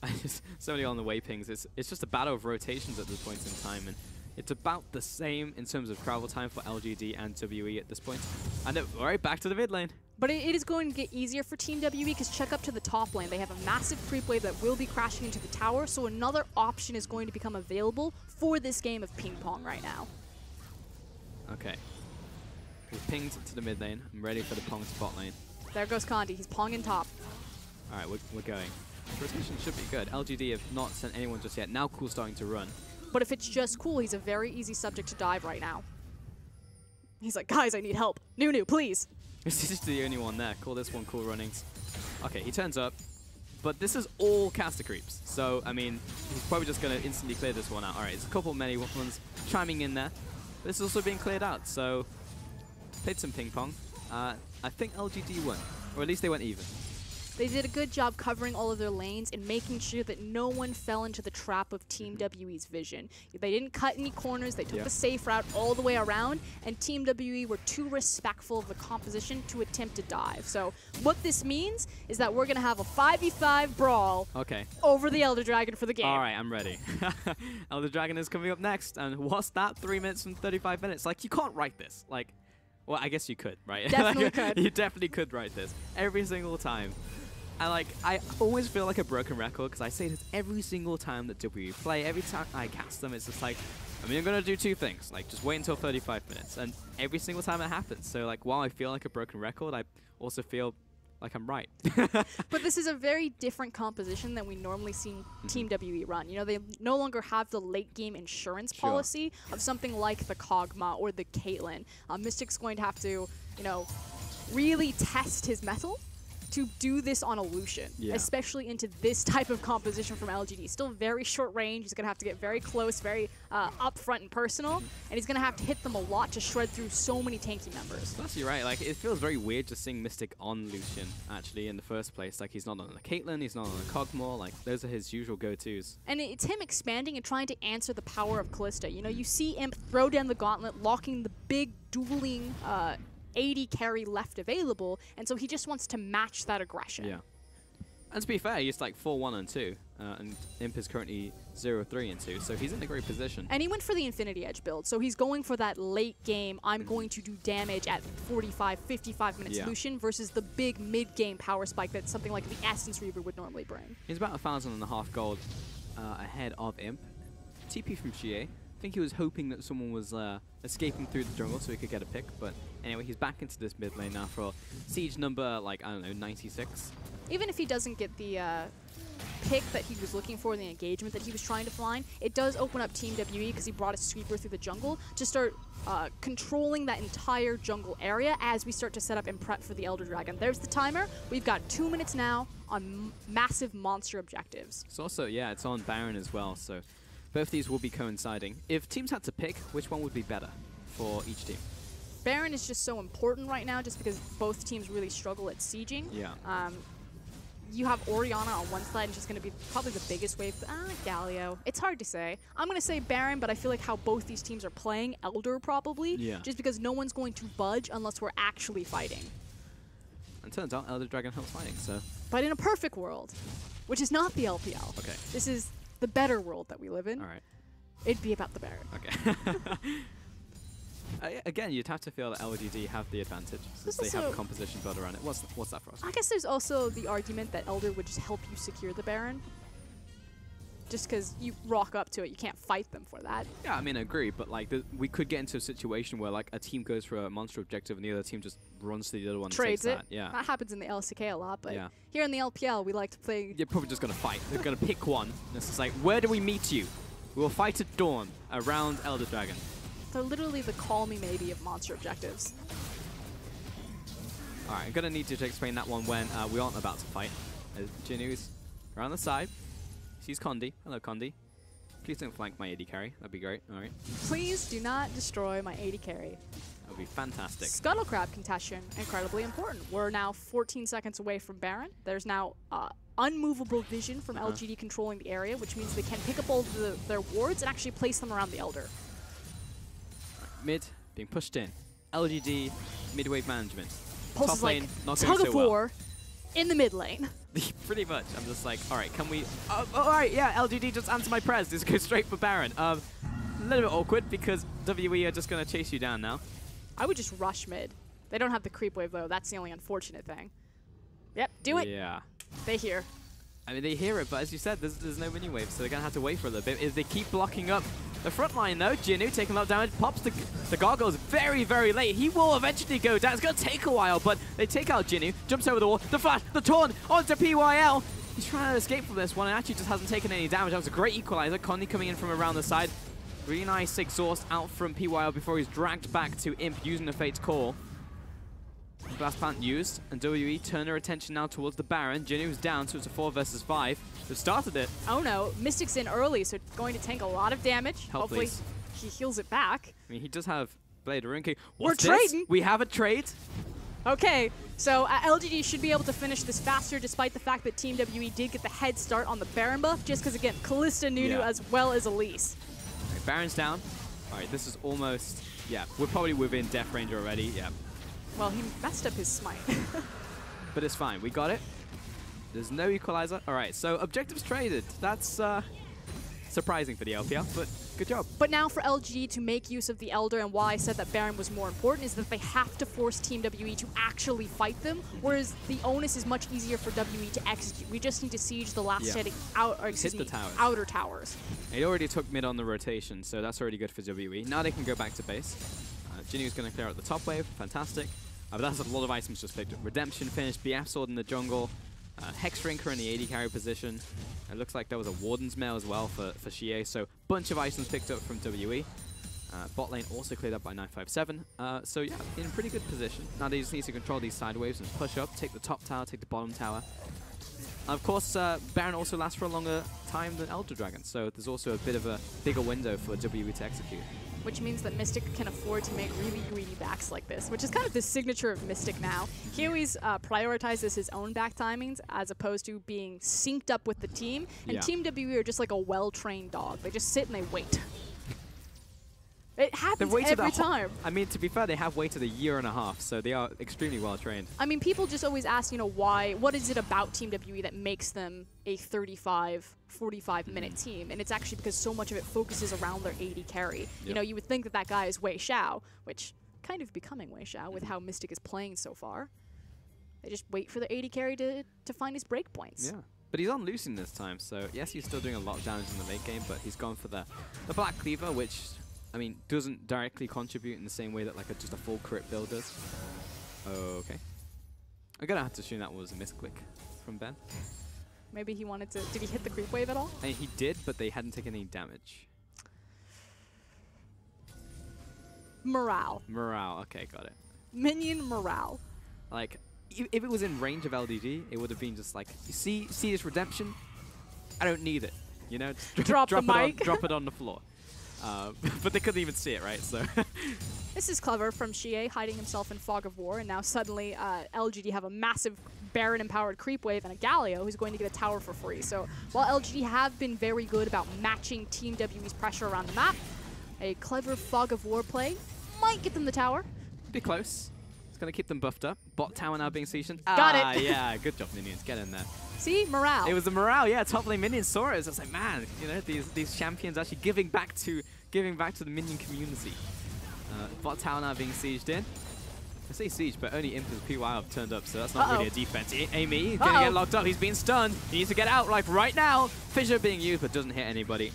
S1: So many on the way pings. It's just a battle of rotations at this point in time. And It's about the same in terms of travel time for LGD and WE at this point. And all right, back to the mid lane.
S3: But it is going to get easier for Team WE because check up to the top lane. They have a massive creep wave that will be crashing into the tower, so another option is going to become available for this game of ping pong right now.
S1: Okay. We've pinged to the mid lane. I'm ready for the pong spot lane.
S3: There goes Condi. He's ponging top.
S1: All right, we're going. Rotation should be good. LGD have not sent anyone just yet. Now Cool's starting to run.
S3: But if it's just Cool, he's a very easy subject to dive right now. He's like, guys, I need help. New, please.
S1: This is the only one there. Call this one Cool Runnings. Okay, he turns up. But this is all caster creeps. So, I mean, he's probably just going to instantly clear this one out. All right, there's a couple many ones chiming in there. This is also being cleared out. So, played some ping pong. I think LGD won. Or at least they went even.
S3: They did a good job covering all of their lanes and making sure that no one fell into the trap of Team WE's vision. They didn't cut any corners, they took the safe route all the way around, and Team WE were too respectful of the composition to attempt to dive. So what this means is that we're going to have a 5v5 brawl over the Elder Dragon for the game.
S1: All right, I'm ready. Elder Dragon is coming up next, and what's that? 3 minutes and 35 minutes. Like, you can't write this. Like, well, I guess you could, right?
S3: Definitely could.
S1: You definitely could write this every single time. And like, I always feel like a broken record because I say this every single time that we play. Every time I cast them, it's just like, I mean, I'm going to do two things. Like, just wait until 35 minutes. And every single time it happens. So like, while I feel like a broken record, I also feel like I'm right.
S3: But this is a very different composition than we normally see Team WE run. You know, they no longer have the late game insurance policy of something like the Kog'Maw or the Caitlyn. Mystic's going to have to, you know, really test his mettle to do this on a Lucian, especially into this type of composition from LGD. Still very short range. He's going to have to get very close, very upfront and personal, and he's going to have to hit them a lot to shred through so many tanky members.
S1: That's actually right. Like, it feels very weird just seeing Mystic on Lucian, actually, in the first place. Like, he's not on the Caitlyn, he's not on the Kog'Maw. Like, those are his usual go-tos.
S3: And it's him expanding and trying to answer the power of Kalista. You know, you see Imp throw down the gauntlet, locking the big dueling 80 carry left available, and so he just wants to match that aggression.
S1: Yeah. And to be fair, he's like 4-1 and 2, and Imp is currently 0-3 and 2, so he's in a great position.
S3: And he went for the Infinity Edge build, so he's going for that late game, I'm going to do damage at 45, 55 minutes Lucian versus the big mid-game power spike that something like the Essence Reaver would normally bring.
S1: He's about 1,500 gold ahead of Imp. TP from Xie. I think he was hoping that someone was escaping through the jungle so he could get a pick, but anyway, he's back into this mid lane now for siege number, like, I don't know, 96.
S3: Even if he doesn't get the pick that he was looking for, the engagement that he was trying to find, it does open up Team WE because he brought a sweeper through the jungle to start controlling that entire jungle area as we start to set up and prep for the Elder Dragon. There's the timer. We've got 2 minutes now on massive monster objectives.
S1: It's also, yeah, it's on Baron as well, so both these will be coinciding. If teams had to pick, which one would be better for each team?
S3: Baron is just so important right now just because both teams really struggle at sieging.
S1: Yeah.
S3: You have Orianna on one side, and she's going to be probably the biggest wave. Galio. It's hard to say. I'm going to say Baron, but I feel like how both these teams are playing, Elder probably, just because no one's going to budge unless we're actually fighting.
S1: And turns out Elder Dragon helps fighting, so.
S3: But in a perfect world, which is not the LPL.
S1: Okay.
S3: This is the better world that we live in.
S1: All right.
S3: It'd be about the Baron.
S1: Okay. Again, you'd have to feel that LGD have the advantage since they have a composition built around it. What's that for us?
S3: I guess there's also the argument that Elder would just help you secure the Baron. Just because you rock up to it, you can't fight them for that.
S1: Yeah, I mean, I agree, but like we could get into a situation where like a team goes for a monster objective and the other team just runs to the other one
S3: Trades
S1: and takes
S3: it.
S1: that. Yeah.
S3: That happens in the LCK a lot, but here in the LPL, we like to play...
S1: You're probably just going to fight. They're going to pick one. It's just like, where do we meet you? We will fight at dawn around Elder Dragon.
S3: They're literally the call me maybe of monster objectives.
S1: All right, I'm going to need you to explain that one when we aren't about to fight. Jinu's around the side. Sees Condi. Hello, Condi. Please don't flank my AD carry. That'd be great. All right.
S3: Please do not destroy my AD carry.
S1: That would be fantastic.
S3: Scuttle Crab contention, incredibly important. We're now 14 seconds away from Baron. There's now unmovable vision from LGD controlling the area, which means they can pick up all their wards and actually place them around the Elder.
S1: Right, mid being pushed in. LGD mid-wave management.
S3: Pulse
S1: Top
S3: is
S1: lane,
S3: like
S1: not
S3: tug
S1: going
S3: of
S1: so well.
S3: war in the mid lane.
S1: Pretty much. I'm just like, all right, can we... all right, yeah, LGD just answer my prez. Just go straight for Baron. A little bit awkward because WE are just going to chase you down now.
S3: I would just rush mid. They don't have the creep wave, though. That's the only unfortunate thing. Yep, do it.
S1: Yeah.
S3: They hear.
S1: I mean, they hear it, but as you said, there's no mini wave, so they're going to have to wait for a little bit. If they keep blocking up the front line, though, Jinnu taking a lot of damage, pops the gargoyles very, very late. He will eventually go down. It's going to take a while, but they take out Jinnu, jumps over the wall, the flash, the taunt, onto PYL. He's trying to escape from this one and actually just hasn't taken any damage. That was a great equalizer. Connie coming in from around the side. Really nice exhaust out from PYL before he's dragged back to Imp using the Fate's Call. Blast Plant used, and WE turn their attention now towards the Baron. Jinnu's down, so it's a 4 versus 5. They've started it.
S3: Oh no, Mystic's in early, so going to tank a lot of damage.
S1: Help,
S3: Hopefully
S1: please.
S3: he heals it back.
S1: I mean, he does have Blade of Rune King.
S3: We're
S1: What's this?
S3: trading.
S1: We have a trade.
S3: Okay, so LGD should be able to finish this faster despite the fact that Team WE did get the head start on the Baron buff, just because, again, Kalista, Nunu, as well as Elise.
S1: Right, Baron's down. All right, this is almost, yeah, we're probably within death range already, yeah.
S3: Well, he messed up his smite.
S1: But it's fine, we got it. There's no equalizer. All right, so objectives traded. That's surprising for the LPL, but good job.
S3: But now for LGD to make use of the Elder, and why I said that Baron was more important, is that they have to force Team WE to actually fight them, whereas the onus is much easier for WE to execute. We just need to siege the last setting out, or excuse me, outer towers.
S1: It already took mid on the rotation, so that's already good for WE. Now they can go back to base. Jinnu's going to clear out the top wave, fantastic. But that's a lot of items just picked up. Redemption finished, BF Sword in the jungle, Hex Drinker in the AD carry position. It looks like there was a Warden's Mail as well for Xie, so bunch of items picked up from WE. Bot lane also cleared up by 957. So yeah, in a pretty good position. Now they just need to control these side waves and push up, take the top tower, take the bottom tower. Of course, Baron also lasts for a longer time than Elder Dragon, so there's also a bit of a bigger window for WE to execute.
S3: Which means that Mystic can afford to make really greedy backs like this, which is kind of the signature of Mystic now. He always prioritizes his own back timings as opposed to being synced up with the team. And Team WE are just like a well-trained dog. They just sit and they wait. It happens every time.
S1: I mean, to be fair, they have waited a year and a half, so they are extremely well trained.
S3: I mean, people just always ask, you know, what is it about Team WE that makes them a 35, 45-minute team? And it's actually because so much of it focuses around their AD carry.
S1: Yep.
S3: You know, you would think that that guy is Wei Xiao, which kind of becoming Wei Xiao with how Mystic is playing so far. They just wait for the AD carry to find his breakpoints.
S1: Yeah. But he's on losing this time, so yes, he's still doing a lot of damage in the late game, but he's gone for the Black Cleaver, which, I mean, doesn't directly contribute in the same way that like just a full crit build does. Okay. I'm gonna have to assume that was a misclick from Ben.
S3: Maybe he wanted to... Did he hit the creep wave at all?
S1: And he did, but they hadn't taken any damage.
S3: Morale.
S1: Morale, okay, got it.
S3: Minion morale.
S1: Like, if it was in range of LDG, it would have been just like, you see this redemption? I don't need it. You know, just
S3: drop the mic.
S1: Drop it on the floor. But they couldn't even see it, right? So
S3: this is clever from Xie, hiding himself in Fog of War, and now suddenly LGD have a massive Baron-empowered creep wave and a Galio who's going to get a tower for free. So while LGD have been very good about matching Team WE's pressure around the map, a clever Fog of War play might get them the tower.
S1: Be close. It's going to keep them buffed up. Bot tower now being seasoned.
S3: Got it.
S1: Yeah, good job, minions. Get in there.
S3: See, morale.
S1: It was the morale, yeah. Top lane minions saw it. I was like, man, you know, these champions actually giving back to the minion community. Bot tower now being sieged in. I say siege, but only Imp and PY have turned up, so that's not really a defense. Amy gonna get locked up. He's being stunned. He needs to get out like right now. Fissure being used, but doesn't hit anybody.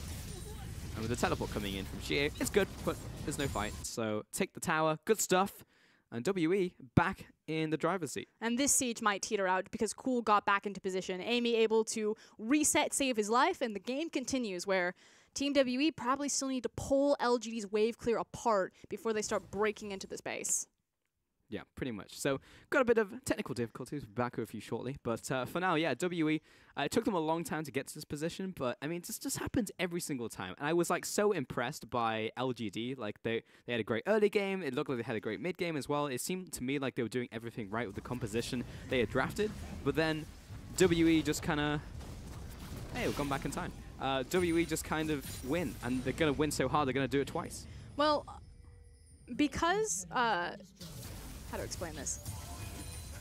S1: And with the teleport coming in from Xie, it's good, but there's no fight. So take the tower. Good stuff. And WE back in the driver's seat.
S3: And this siege might teeter out because Cool got back into position. Amy able to reset, save his life, and the game continues where Team WE probably still need to pull LGD's wave clear apart before they start breaking into the space.
S1: Yeah, pretty much. So got a bit of technical difficulties. We'll be back with a few shortly. But for now, yeah, WE, it took them a long time to get to this position, but I mean, this just happens every single time. And I was like so impressed by LGD. Like they had a great early game. It looked like they had a great mid game as well. It seemed to me like they were doing everything right with the composition they had drafted. But then WE just kind of, hey, we've gone back in time. WE just kind of win, and they're going to win so hard they're going to do it twice.
S3: Well, because... how to explain this?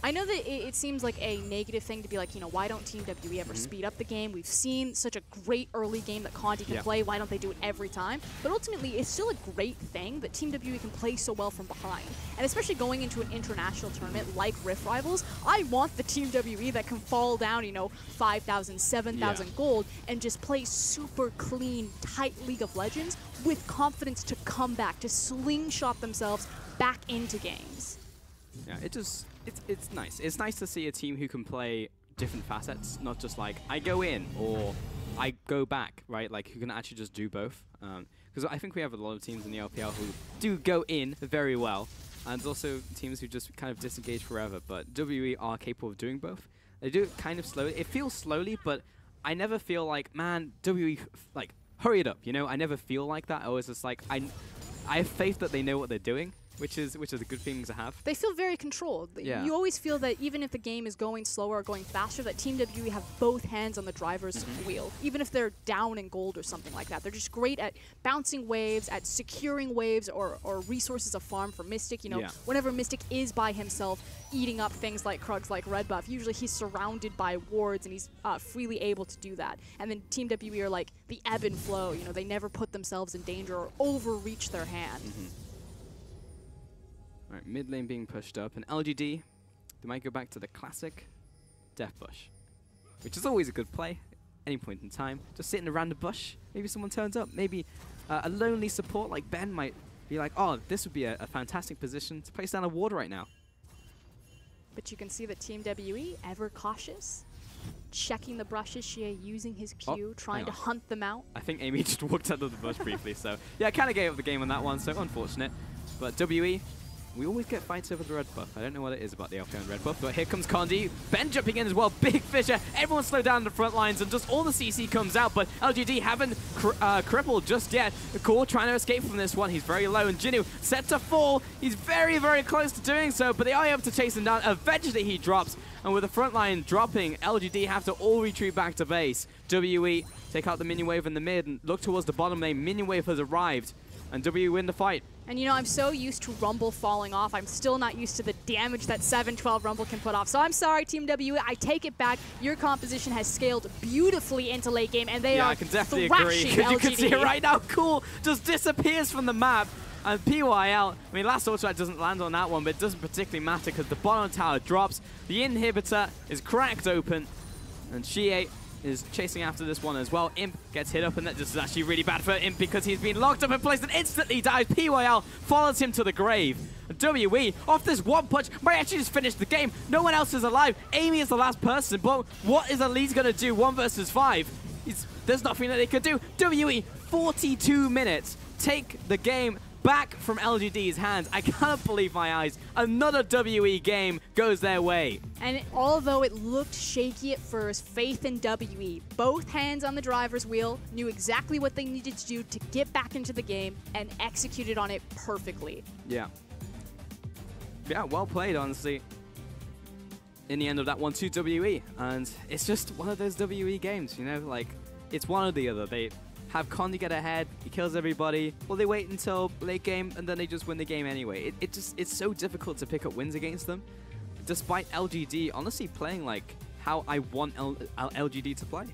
S3: I know that it seems like a negative thing to be like, why don't Team WE ever speed up the game? We've seen such a great early game that Condi can play. Why don't they do it every time? But ultimately, it's still a great thing that Team WE can play so well from behind. And especially going into an international tournament like Rift Rivals, I want the Team WE that can fall down, 5,000, 7,000 gold and just play super clean, tight League of Legends with confidence to come back, to slingshot themselves back into games.
S1: Yeah, it's nice. It's nice to see a team who can play different facets, not just like I go in or I go back, right? Like who can actually just do both. Because I think we have a lot of teams in the LPL who do go in very well, and there's also teams who just kind of disengage forever. But WE are capable of doing both. They do it kind of slowly. It feels slowly, but I never feel like, man, WE, like, hurry it up, I never feel like that. I always just like, I have faith that they know what they're doing, which is a good thing to have.
S3: They feel very controlled.
S1: Yeah.
S3: You always feel that even if the game is going slower or going faster, that Team WE have both hands on the driver's wheel, even if they're down in gold or something like that. They're just great at bouncing waves, at securing waves or resources of farm for Mystic. Whenever Mystic is by himself, eating up things like Krugs, like red buff, usually he's surrounded by wards and he's freely able to do that. And then Team WE are like the ebb and flow. They never put themselves in danger or overreach their hand.
S1: Alright, mid lane being pushed up, and LGD, they might go back to the classic Death Bush, which is always a good play, any point in time. Just sit in a random bush, maybe someone turns up, maybe a lonely support like Ben might be like, oh, this would be a fantastic position to place down a ward right now.
S3: But you can see that Team WE, ever cautious, checking the brushes, Xie using his Q, trying to hunt them out.
S1: I think Amy just walked out of the bush briefly, so yeah, kind of gave up the game on that one, so unfortunate. But WE, we always get fights over the red buff. I don't know what it is about the LPL and red buff, but here comes Condi. Ben jumping in as well. Big Fisher. Everyone slow down the front lines, and just all the CC comes out, but LGD haven't crippled just yet. Core trying to escape from this one. He's very low, and Jinnu set to fall. He's very, very close to doing so, but they are able to chase him down. Eventually, he drops, and with the front line dropping, LGD have to all retreat back to base. WE take out the minion wave in the mid and look towards the bottom lane. Minion wave has arrived, and WE win the fight.
S3: And I'm so used to Rumble falling off. I'm still not used to the damage that 7-12 Rumble can put off. So I'm sorry, Team WE. I take it back. Your composition has scaled beautifully into late game, and they are
S1: I can definitely agree. You can see it right now. Cool just disappears from the map. And PYL, I mean, last auto doesn't land on that one, but it doesn't particularly matter because the bottom tower drops. The inhibitor is cracked open, and Xie is chasing after this one as well. Imp gets hit up, and that just is actually really bad for Imp because he's been locked up in place and instantly dies. PYL follows him to the grave. WE, off this one punch, might actually just finish the game. No one else is alive. Amy is the last person, but what is Elite going to do? 1 versus 5. There's nothing that they could do. WE, 42 minutes. Take the game back from LGD's hands. I cannot believe my eyes. Another WE game goes their way.
S3: And although it looked shaky at first, faith in WE, both hands on the driver's wheel, knew exactly what they needed to do to get back into the game and executed on it perfectly.
S1: Yeah. Yeah, well played, honestly. In the end of that 1-2 WE. And it's just one of those WE games, like, it's one or the other. They have Condi get ahead, he kills everybody, or they wait until late game and then they just win the game anyway. It's so difficult to pick up wins against them, despite LGD honestly playing like how I want LGD to play.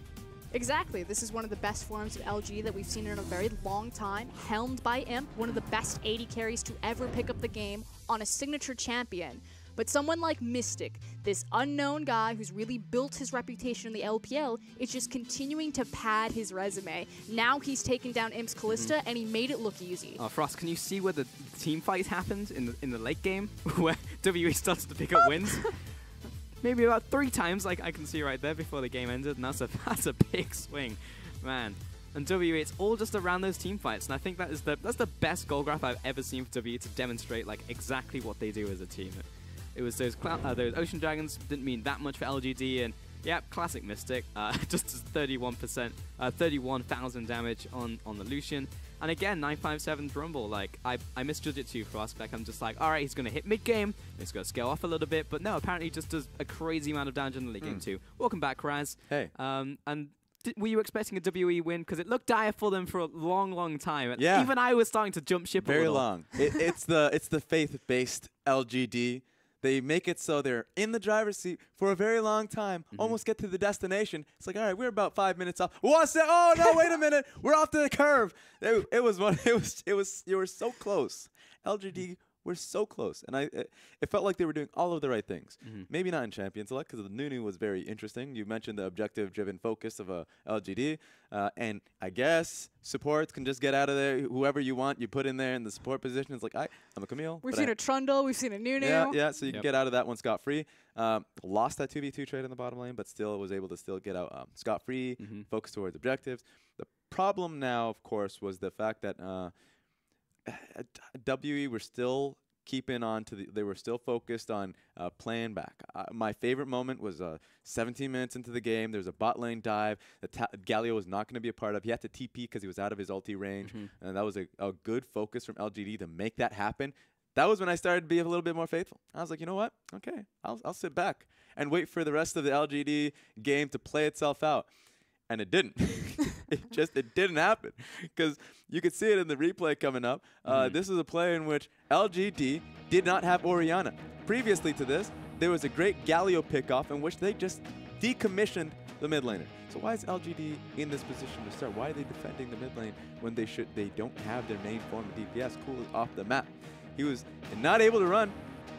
S3: Exactly. This is one of the best forms of LG that we've seen in a very long time, helmed by Imp, one of the best 80 carries to ever pick up the game on a signature champion. But someone like Mystic, this unknown guy who's really built his reputation in the LPL, is just continuing to pad his resume. Now he's taken down Imp's Kalista, and he made it look easy.
S1: Frost, can you see where the team fight happened in the late game, where WE started to pick up wins? Maybe about 3 times, like I can see right there before the game ended, and that's a big swing, man. And WE, it's all just around those team fights, and I think that's the best goal graph I've ever seen for WE to demonstrate like exactly what they do as a team. It was those Ocean Dragons didn't mean that much for LGD, and yeah, classic Mystic, just 31%, 31,000 damage on the Lucian, and again 957 Rumble. Like I misjudged it too for us. Like I'm just like, all right, he's gonna hit mid game, he's gonna scale off a little bit, but no, apparently he just does a crazy amount of damage in the late game too. Welcome back, Raz.
S2: Hey.
S1: And were you expecting a WE win? Because it looked dire for them for a long, long time. And
S2: yeah.
S1: Even I was starting to jump ship a
S2: Very
S1: little.
S2: long. It's the faith-based LGD They make it so they're in the driver's seat for a very long time, almost get to the destination. It's like, all right, we're about 5 minutes off. What's that? Oh, no, wait a minute. We're off to the curve. It was, you were so close. LGD were so close. And it felt like they were doing all of the right things. Maybe not in Champions Select because the Nunu was very interesting. You mentioned the objective-driven focus of LGD. And I guess supports can just get out of there. Whoever you want, you put in there in the support position. It's like, I'm a Camille.
S3: We've seen a Trundle. We've seen a Nunu.
S2: Yeah, so you can get out of that one scot-free. Lost that 2v2 trade in the bottom lane, but still was able to still get out scot-free, focus towards objectives. The problem now, of course, was the fact that WE were still keeping on to they were still focused on playing back. My favorite moment was 17 minutes into the game. There was a bot lane dive that Galio was not going to be a part of. He had to TP because he was out of his ulti range, and that was a good focus from LGD to make that happen. That was when I started to be a little bit more faithful. I was like, you know what? Okay, I'll sit back and wait for the rest of the LGD game to play itself out. And it didn't. it didn't happen because you could see it in the replay coming up. This is a play in which LGD did not have Orianna. Previously to this, there was a great Galio pickoff in which they just decommissioned the mid laner. So why is LGD in this position to start? Why are they defending the mid lane when they don't have their main form of DPS? Cool is off the map. He was not able to run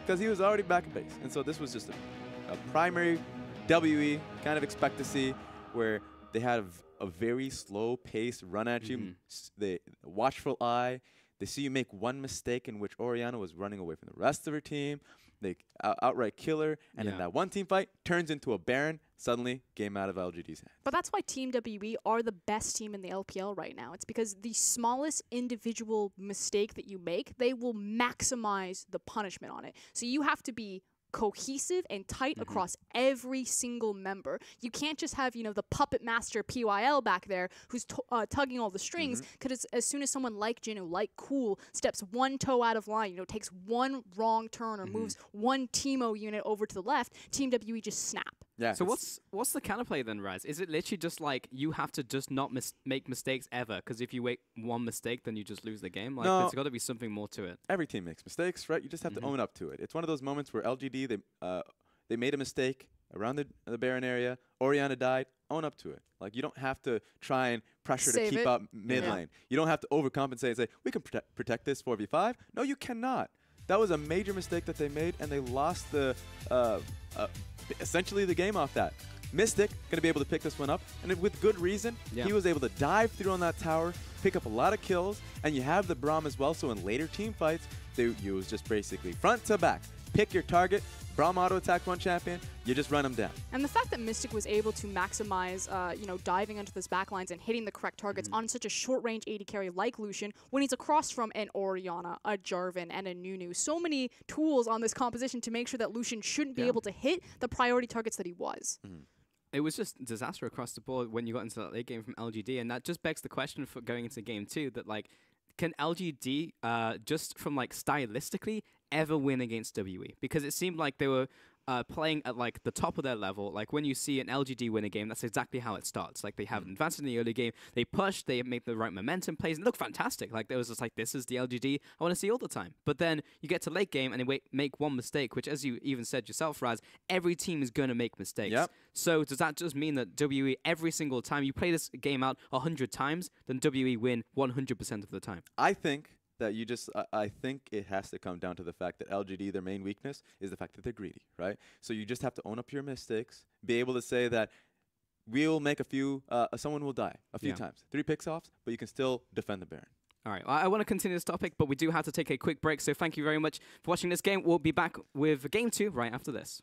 S2: because he was already back at base. And so this was just a primary WE kind of expect to see where they had a very slow pace run at you. The watchful eye. They see you make one mistake in which Orianna was running away from the rest of her team. They outright kill her, and in that one team fight turns into a Baron. Suddenly, game out of LGD's hands.
S3: But that's why Team WE are the best team in the LPL right now. It's because the smallest individual mistake that you make, they will maximize the punishment on it. So you have to be cohesive and tight across every single member. You can't just have, the puppet master PYL back there who's tugging all the strings, because as soon as someone like Jinu, like Cool, steps one toe out of line, takes one wrong turn or moves one Teemo unit over to the left, Team WE just snap.
S2: Yeah.
S1: So what's the counterplay then, Raz? Is it literally just like you have to just not make mistakes ever? Because if you make one mistake, then you just lose the game. Like there's got to be something more to it.
S2: Every team makes mistakes, right? You just have to own up to it. It's one of those moments where LGD they made a mistake around the Baron area. Orianna died. Own up to it. Like you don't have to try and pressure to keep up mid lane. You don't have to overcompensate and say we can protect this 4v5. No, you cannot. That was a major mistake that they made, and they lost essentially the game off that. Mystic going to be able to pick this one up, and with good reason. He was able to dive through on that tower, pick up a lot of kills, and you have the Braum as well, so in later team fights, they use just basically front to back. Pick your target, Braum auto attack one champion, you just run them down. And
S3: the fact that Mystic was able to maximize, diving into those backlines and hitting the correct targets on such a short-range AD carry like Lucian, when he's across from an Orianna, a Jarvan, and a Nunu. So many tools on this composition to make sure that Lucian shouldn't be able to hit the priority targets that he was.
S1: It was just disaster across the board when you got into that late game from LGD, and that just begs the question for going into game 2 that can LGD just from stylistically ever win against WE? Because it seemed like they were playing at the top of their level. Like when you see an LGD win a game, that's exactly how it starts. Like they have advanced in the early game, they push, they make the right momentum plays, and look fantastic. Like there was just this is the LGD I want to see all the time. But then you get to late game and they make one mistake, which as you even said yourself, Raz, every team is going to make mistakes. So does that just mean that WE every single time you play this game out 100 times, then WE win 100% of the time?
S2: I think that I think it has to come down to the fact that LGD, their main weakness is the fact that they're greedy, right? So you just have to own up your mistakes, be able to say that we'll make someone will die a few times. 3 picks offs, but you can still defend the Baron.
S1: All right, well, I want to continue this topic, but we do have to take a quick break, so thank you very much for watching this game. We'll be back with game 2 right after this.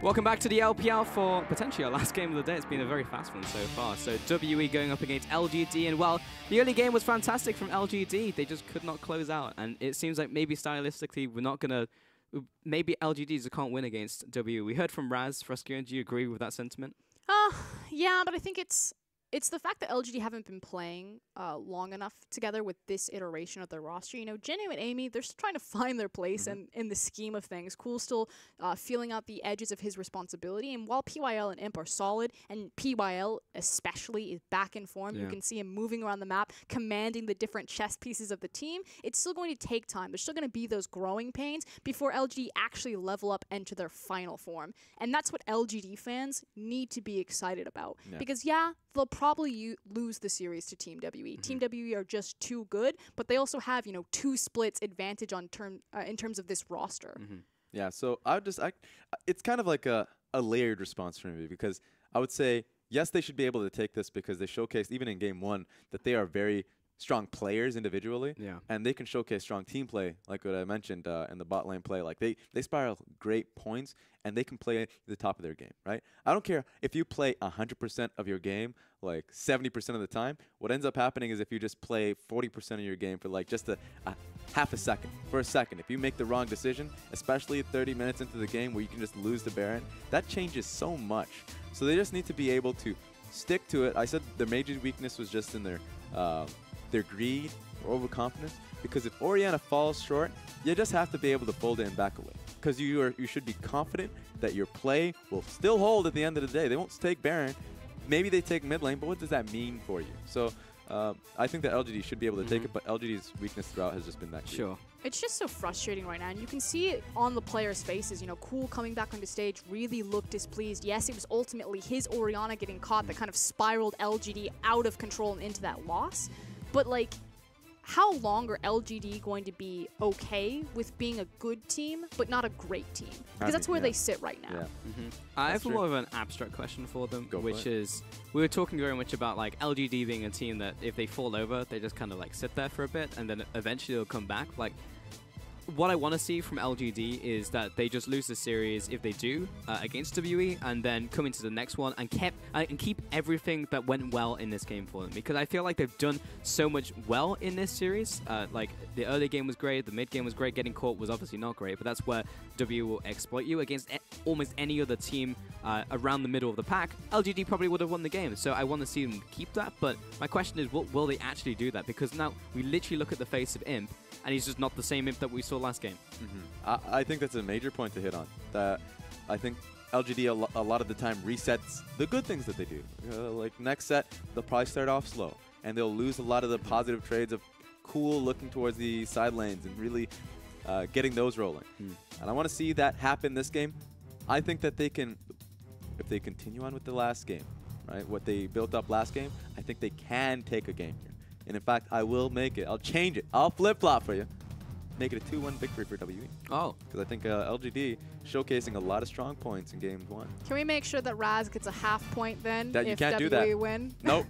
S1: Welcome back to the LPL for potentially our last game of the day. It's been a very fast one so far. So WE going up against LGD, and well, the early game was fantastic from LGD. They just could not close out, and it seems like maybe stylistically we're not going to... Maybe LGDs can't win against WE. We heard from Raz, Fruskian. Do you agree with that sentiment?
S3: Yeah, but I think it's the fact that LGD haven't been playing long enough together with this iteration of their roster. You know, Genu and Amy, they're still trying to find their place in the scheme of things. Cool still feeling out the edges of his responsibility. And while PYL and Imp are solid, and PYL especially is back in form, you can see him moving around the map, commanding the different chess pieces of the team, it's still going to take time. There's still going to be those growing pains before LGD actually level up into their final form. And that's what LGD fans need to be excited about. Because, yeah, they'll probably lose the series to Team WE. Team WE are just too good, but they also have, you know, 2 splits advantage on in terms of this roster.
S11: Yeah, so it's kind of like a layered response for me, because I would say, yes, they should be able to take this because they showcased, even in Game 1, that they are very strong players individually, and they can showcase strong team play, like what I mentioned in the bot lane play. Like they spiral great points, and they can play at the top of their game, right? I don't care if you play 100% of your game, like 70% of the time. What ends up happening is if you just play 40% of your game for like just a half a second, for a second, if you make the wrong decision, especially 30 minutes into the game where you can just lose the Baron, that changes so much. So they just need to be able to stick to it. I said their major weakness was just in their greed or overconfidence, because if Orianna falls short, you just have to be able to fold it and back away, because you should be confident that your play will still hold at the end of the day. They won't take Baron. Maybe they take mid lane, but what does that mean for you? So I think that LGD should be able to take it, but LGD's weakness throughout has just been that greed.
S3: It's just so frustrating right now, and you can see it on the players' faces. You know, Cool coming back onto stage really looked displeased. Yes, it was ultimately his Orianna getting caught that kind of spiraled LGD out of control and into that loss. But, like, how long are LGD going to be okay with being a good team, but not a great team? Because that's where they sit right now.
S1: I have more of an abstract question for them, which is, we were talking very much about, like, LGD being a team that if they fall over, they just kind of, like, sit there for a bit, and then eventually they'll come back. Like, what I want to see from LGD is that they just lose the series if they do against WE, and then come into the next one and keep everything that went well in this game for them, because I feel like they've done so much well in this series. Like the early game was great, the mid game was great, getting caught was obviously not great, but that's where WE will exploit you against almost any other team around the middle of the pack. LGD probably would have won the game, so I want to see them keep that. But my question is, will they actually do that? Because now we literally look at the face of Imp, and he's just not the same Imp that we saw last game.
S11: I think that's a major point to hit on. That I think LGD a lot of the time resets the good things that they do. Like next set, they'll probably start off slow, and they'll lose a lot of the positive trades of Cool looking towards the side lanes and really getting those rolling. And I want to see that happen this game. I think that they can, if they continue on with the last game, right, what they built up last game, I think they can take a game here. And in fact, I will make it. I'll change it. I'll flip-flop for you. Make it a 2-1 victory for WE.
S1: Oh.
S11: Because I think LGD showcasing a lot of strong points in Game 1.
S3: Can we make sure that Raz gets a half point then
S11: That you
S3: if
S11: can't
S3: WE
S11: do that.
S3: win?
S11: Nope.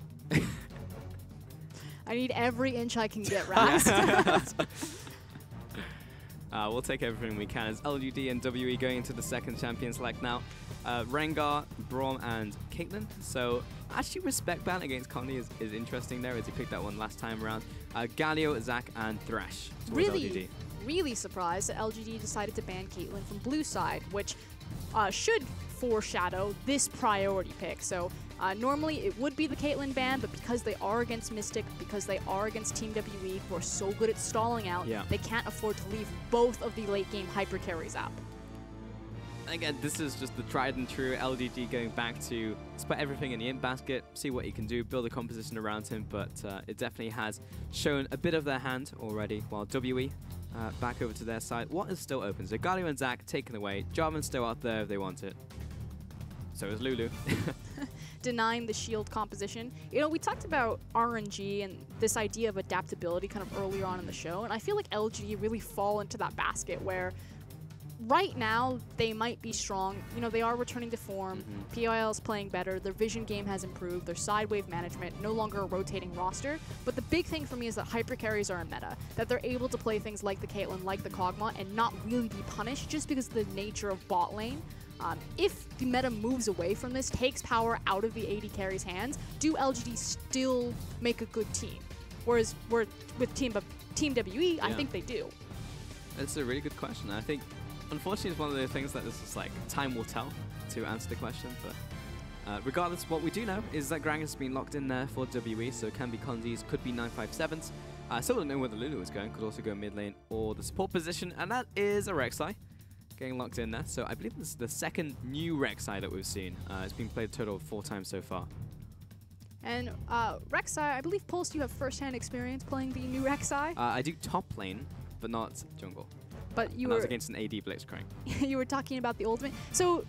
S3: I need every inch I can get, Raz.
S1: We'll take everything we can as LGD and WE going into the second champion select now. Rengar, Braum, and Caitlyn. So actually respect ban against Connie is interesting there, as he picked that one last time around. Galio, Zac, and Thresh towards LGD.
S3: Really surprised that LGD decided to ban Caitlyn from blue side, which should foreshadow this priority pick. So normally it would be the Caitlyn ban, but because they are against Mystic, because they are against Team WE, who are so good at stalling out, they can't afford to leave both of the late game hyper carries up.
S1: Again, this is just the tried and true LGD going back to put everything in the Imp basket, see what he can do, build a composition around him, but it definitely has shown a bit of their hand already, while WE back over to their side. What is still open? So Galio and Zac taken away. Jarvan's still out there if they want it. So is Lulu.
S3: Denying the shield composition. You know, we talked about RNG and this idea of adaptability kind of earlier on in the show, and I feel like LGD really fall into that basket where right now, they might be strong. You know, they are returning to form. POL is playing better. Their vision game has improved. Their side wave management, no longer a rotating roster. But the big thing for me is that hyper carries are a meta. That they're able to play things like the Caitlyn, like the Kog'Maw, and not really be punished just because of the nature of bot lane. If the meta moves away from this, takes power out of the AD carry's hands, do LGD still make a good team? Whereas with Team WE, I think they do.
S1: That's a really good question. I think, unfortunately, it's one of the things that this is like time will tell to answer the question. But regardless, what we do know is that Grang has been locked in there for WE, so it can be Condies, could be 957s. Still don't know where the Lulu is going. Could also go mid lane or the support position, and that is a Rek'Sai getting locked in there. So I believe this is the second new Rek'Sai that we've seen. It's been played a total of 4 times so far.
S3: And Rek'Sai, I believe, Pulse, you have first-hand experience playing the new Rek'Sai.
S1: I do top lane, but not jungle.
S3: But you
S1: and
S3: were
S1: that was against an AD Blitzcrank.
S3: you were talking about the ultimate. So,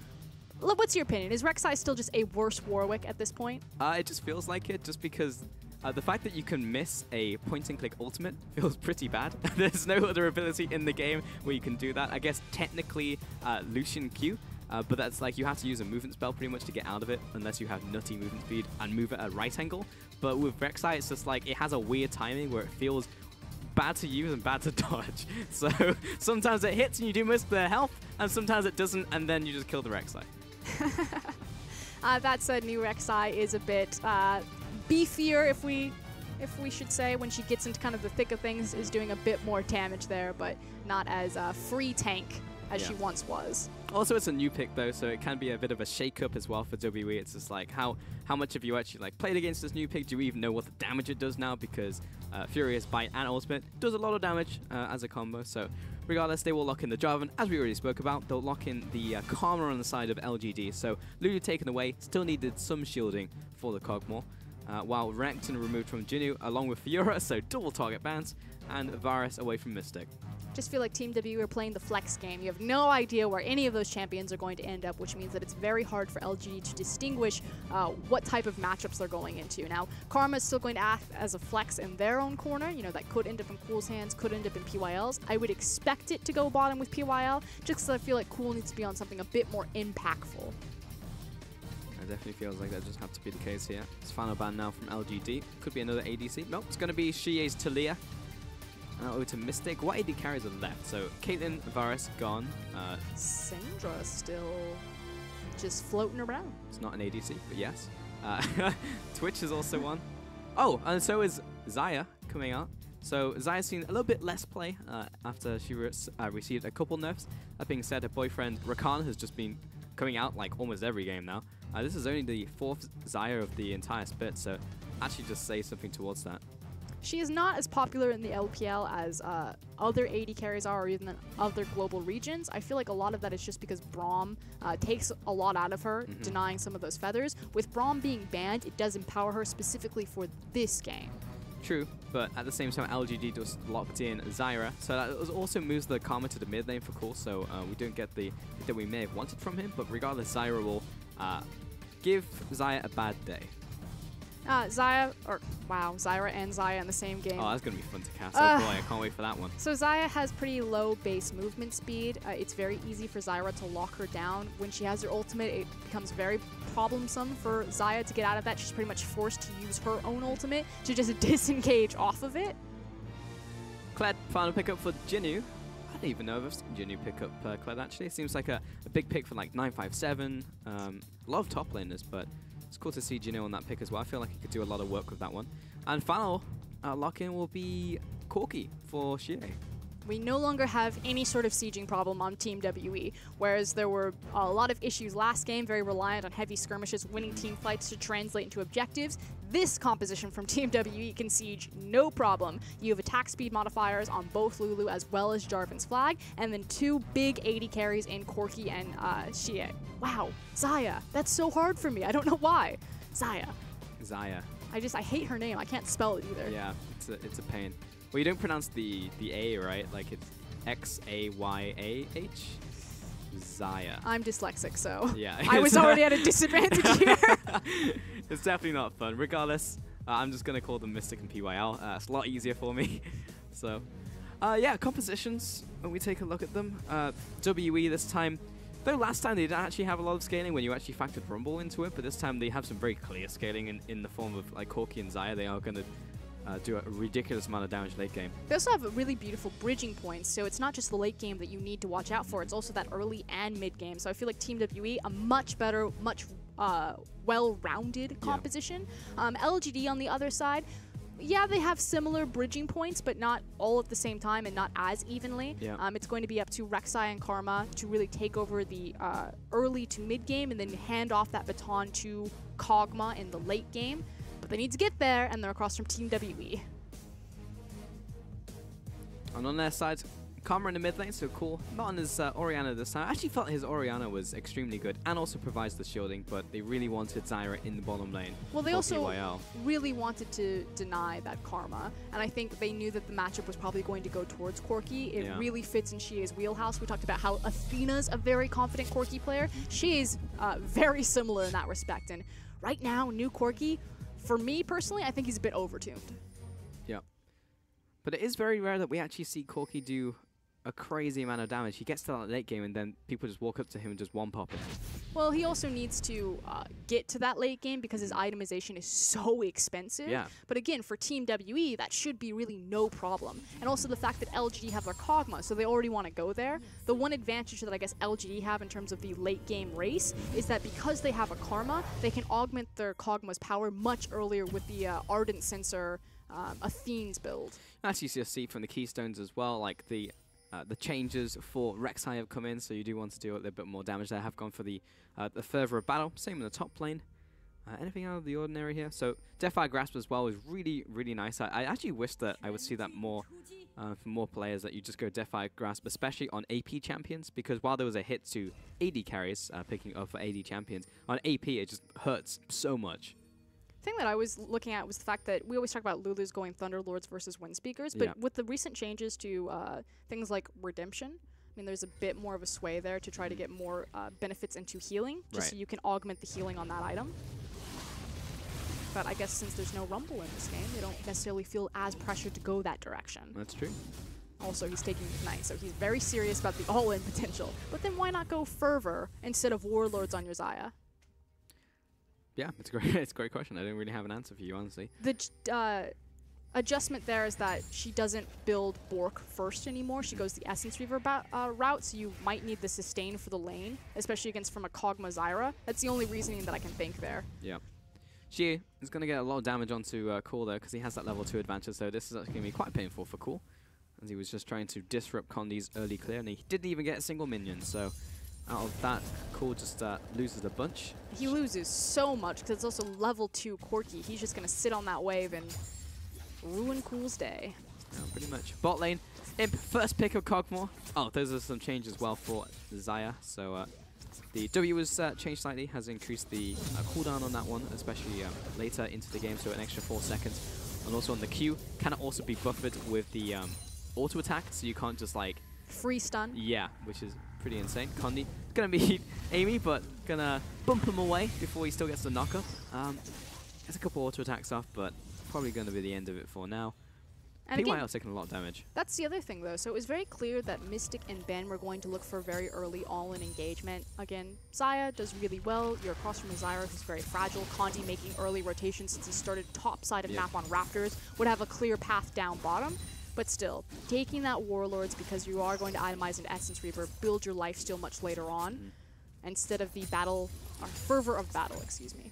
S3: what's your opinion? Is Rek'Sai still just a worse Warwick at this point?
S1: It just feels like it, just because the fact that you can miss a point-and-click ultimate feels pretty bad. There's no other ability in the game where you can do that. I guess technically Lucian Q, but that's like you have to use a movement spell pretty much to get out of it, unless you have nutty movement speed and move at a right angle. But with Rek'Sai, it's just like it has a weird timing where it feels bad to use and bad to dodge. So sometimes it hits and you do most of their health, and sometimes it doesn't, and then you just kill the Rek'Sai.
S3: That said, new Rek'Sai is a bit beefier, if we should say, when she gets into kind of the thick of things, is doing a bit more damage there, but not as free tank as she once was.
S1: Also, it's a new pick though, so it can be a bit of a shake-up as well for WE. It's just like how much have you actually like played against this new pick? Do you even know what the damage it does now? Because Furious Bite and Ultimate does a lot of damage as a combo. So regardless, they will lock in the Jarvan, as we already spoke about. They'll lock in the Karma on the side of LGD. So Lulu taken away, still needed some shielding for the Kog'Maw. While Renekton removed from Jinnu along with Fiora, so double target bans, and Varus away from Mystic.
S3: Just feel like Team W are playing the flex game. You have no idea where any of those champions are going to end up, which means that it's very hard for LGD to distinguish what type of matchups they're going into. Now, Karma is still going to act as a flex in their own corner. You know, that could end up in Cool's hands, could end up in PYL's. I would expect it to go bottom with PYL, just because I feel like Cool needs to be on something a bit more impactful.
S1: It definitely feels like that just have to be the case here. It's final ban now from LGD. Could be another ADC. Nope, it's going to be Shie's Talia. Over to Mystic. What AD carries are left? So Caitlyn, Varus gone.
S3: Syndra still just floating around.
S1: It's not an ADC, but yes. Twitch is also one. Oh, and so is Xayah coming out. So Xayah's seen a little bit less play after she received a couple nerfs. That being said, her boyfriend Rakan has just been coming out like almost every game now. This is only the 4th Xayah of the entire split, so actually just say something towards that.
S3: She is not as popular in the LPL as other AD carries are, or even in other global regions. I feel like a lot of that is just because Braum takes a lot out of her, denying some of those feathers. With Braum being banned, it does empower her specifically for this game.
S1: True, but at the same time, LGD just locked in Zyra, so that also moves the Karma to the mid lane for Cool, so we don't get the pick that we may have wanted from him, but regardless, Zyra will give Xayah a bad day.
S3: Zyra and Xayah in the same game.
S1: Oh, that's going to be fun to cast. Oh boy, I can't wait for that one.
S3: So Xayah has pretty low base movement speed. It's very easy for Zyra to lock her down. When she has her ultimate, it becomes very problemsome for Xayah to get out of that. She's pretty much forced to use her own ultimate to just disengage off of it.
S1: Kled, final pickup for Jinnu. I don't even know if I've seen Jinnu pick up Kled actually. It seems like a big pick for like 957. A lot of top laners, but it's cool to see Jinnu on that pick as well. I feel like he could do a lot of work with that one. And final lock-in will be Corki for Shie.
S3: We no longer have any sort of sieging problem on Team WE, whereas there were a lot of issues last game, very reliant on heavy skirmishes, winning team fights to translate into objectives. This composition from Team WE can siege no problem. You have attack speed modifiers on both Lulu as well as Jarvan's flag, and then 2 big AD carries in Corki and Shie. Wow, Xayah, that's so hard for me. I don't know why. Xayah. I hate her name. I can't spell it either.
S1: Yeah, it's a pain. Well, you don't pronounce the A, right? Like it's X-A-Y-A-H? Xayah.
S3: I'm dyslexic, so
S1: yeah,
S3: I was already at a disadvantage here.
S1: It's definitely not fun. Regardless, I'm just going to call them Mystic and PYL. It's a lot easier for me. So, yeah, compositions, when we take a look at them. WE this time, though last time they didn't actually have a lot of scaling when you actually factored Rumble into it, but this time they have some very clear scaling in the form of like Corki and Xayah. They are going to do a ridiculous amount of damage late game.
S3: They also have really beautiful bridging points, so it's not just the late game that you need to watch out for, it's also that early and mid game. So I feel like Team WE, a much better, much well-rounded composition. LGD on the other side, yeah, they have similar bridging points, but not all at the same time and not as evenly. It's going to be up to Rek'Sai and Karma to really take over the early to mid game and then hand off that baton to Kog'Maw in the late game. But they need to get there, and they're across from Team WE.
S1: And on their side, Karma in the mid lane, so cool. Not on his Orianna this time. I actually felt his Orianna was extremely good and also provides the shielding, but they really wanted Zyra in the bottom lane.
S3: Well, they
S1: for
S3: also
S1: PYL.
S3: really wanted to deny that Karma, and I think they knew that the matchup was probably going to go towards Corki. It really fits in Xia's wheelhouse. We talked about how Athena's a very confident Corki player. She is very similar in that respect, and right now, new Corki, for me personally, I think he's a bit overtuned.
S1: Yeah. But it is very rare that we actually see Corki do a crazy amount of damage. He gets to that late game and then people just walk up to him and just one-pop him.
S3: Well, he also needs to get to that late game because his itemization is so expensive.
S1: Yeah.
S3: But again, for Team WE, that should be really no problem. And also the fact that LGD have their Kog'Maw, so they already want to go there. The one advantage that I guess LGD have in terms of the late game race is that because they have a Karma, they can augment their Kog'Maw's power much earlier with the Ardent Sensor Athene's build.
S1: Actually, you see from the Keystones as well, like the changes for Rek'Sai have come in, so you do want to do a little bit more damage there. Have gone for the fervor of battle. Same in the top lane. Anything out of the ordinary here? So Deathfire Grasp as well is really, really nice. I actually wish that I would see that more for more players, that you just go Deathfire Grasp, especially on AP champions, because while there was a hit to AD carries picking up for AD champions, on AP it just hurts so much.
S3: The thing that I was looking at was the fact that we always talk about Lulu's going Thunderlords versus Windspeakers, but with the recent changes to things like Redemption, I mean, there's a bit more of a sway there to try to get more benefits into healing, just so you can augment the healing on that item. But I guess since there's no Rumble in this game, they don't necessarily feel as pressured to go that direction.
S1: That's true.
S3: Also, he's taking Ignite, so he's very serious about the all-in potential. But then why not go Fervor instead of Warlords on your Xayah?
S1: Yeah, it's great. It's a great question. I don't really have an answer for you, honestly.
S3: The adjustment there is that she doesn't build Bork first anymore. She goes the Essence Reaver route, so you might need the sustain for the lane, especially against from a Kog'Maw Zyra. That's the only reasoning that I can think there.
S1: Yeah. Xie is going to get a lot of damage onto Cool there because he has that level 2 advantage, so this is actually going to be quite painful for Cool, as he was just trying to disrupt Condi's early clear, and he didn't even get a single minion, so out of that, Cool just loses a bunch.
S3: He loses so much because it's also level 2 Corki. He's just going to sit on that wave and ruin Cool's day.
S1: Yeah, pretty much. Bot lane, Imp, first pick of Kog'Maw. Oh, those are some changes as well for Xayah. So the W was changed slightly, has increased the cooldown on that one, especially later into the game, so an extra 4 seconds. And also on the Q, can also be buffered with the auto attack, so you can't just like...
S3: Free stun?
S1: Yeah, which is pretty insane. Condi gonna beat Amy, but gonna bump him away before he still gets the knockup. Gets a couple auto attacks off, but probably gonna be the end of it for now.
S3: And
S1: PYL taking a lot of damage.
S3: That's the other thing, though. So it was very clear that Mystic and Ben were going to look for very early all-in engagement. Again, Xayah does really well. You're across from a Zyra who's very fragile. Condi making early rotations since he started top side of map on Raptors would have a clear path down bottom. But still, taking that Warlords because you are going to itemize an Essence Reaver, build your lifesteal much later on, instead of the Fervor of Battle, excuse me.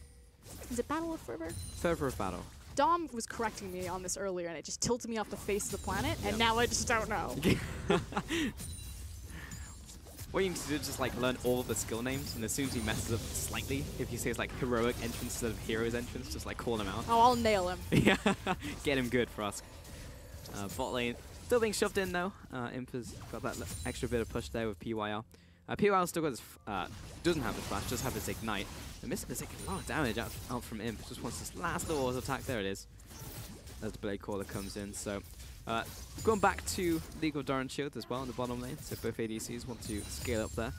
S3: Is it Battle of Fervor?
S1: Fervor of Battle.
S3: Dom was correcting me on this earlier, and it just tilted me off the face of the planet, and now I just don't know.
S1: What you need to do is just like learn all of the skill names, and as soon as he messes up slightly, if you say it's like heroic entrance instead of hero's entrance, just like call him out.
S3: Oh, I'll nail him.
S1: Yeah, get him good for us. Bot lane still being shoved in though. Imp has got that extra bit of push there with PYL. PYL still got his, doesn't have his flash, just have his ignite. And Mystic is taking a lot of damage out from Imp. Just wants this last little auto attack. There it is. As the Blade Caller comes in. So going back to League of Doran Shield as well in the bottom lane. So both ADCs want to scale up there.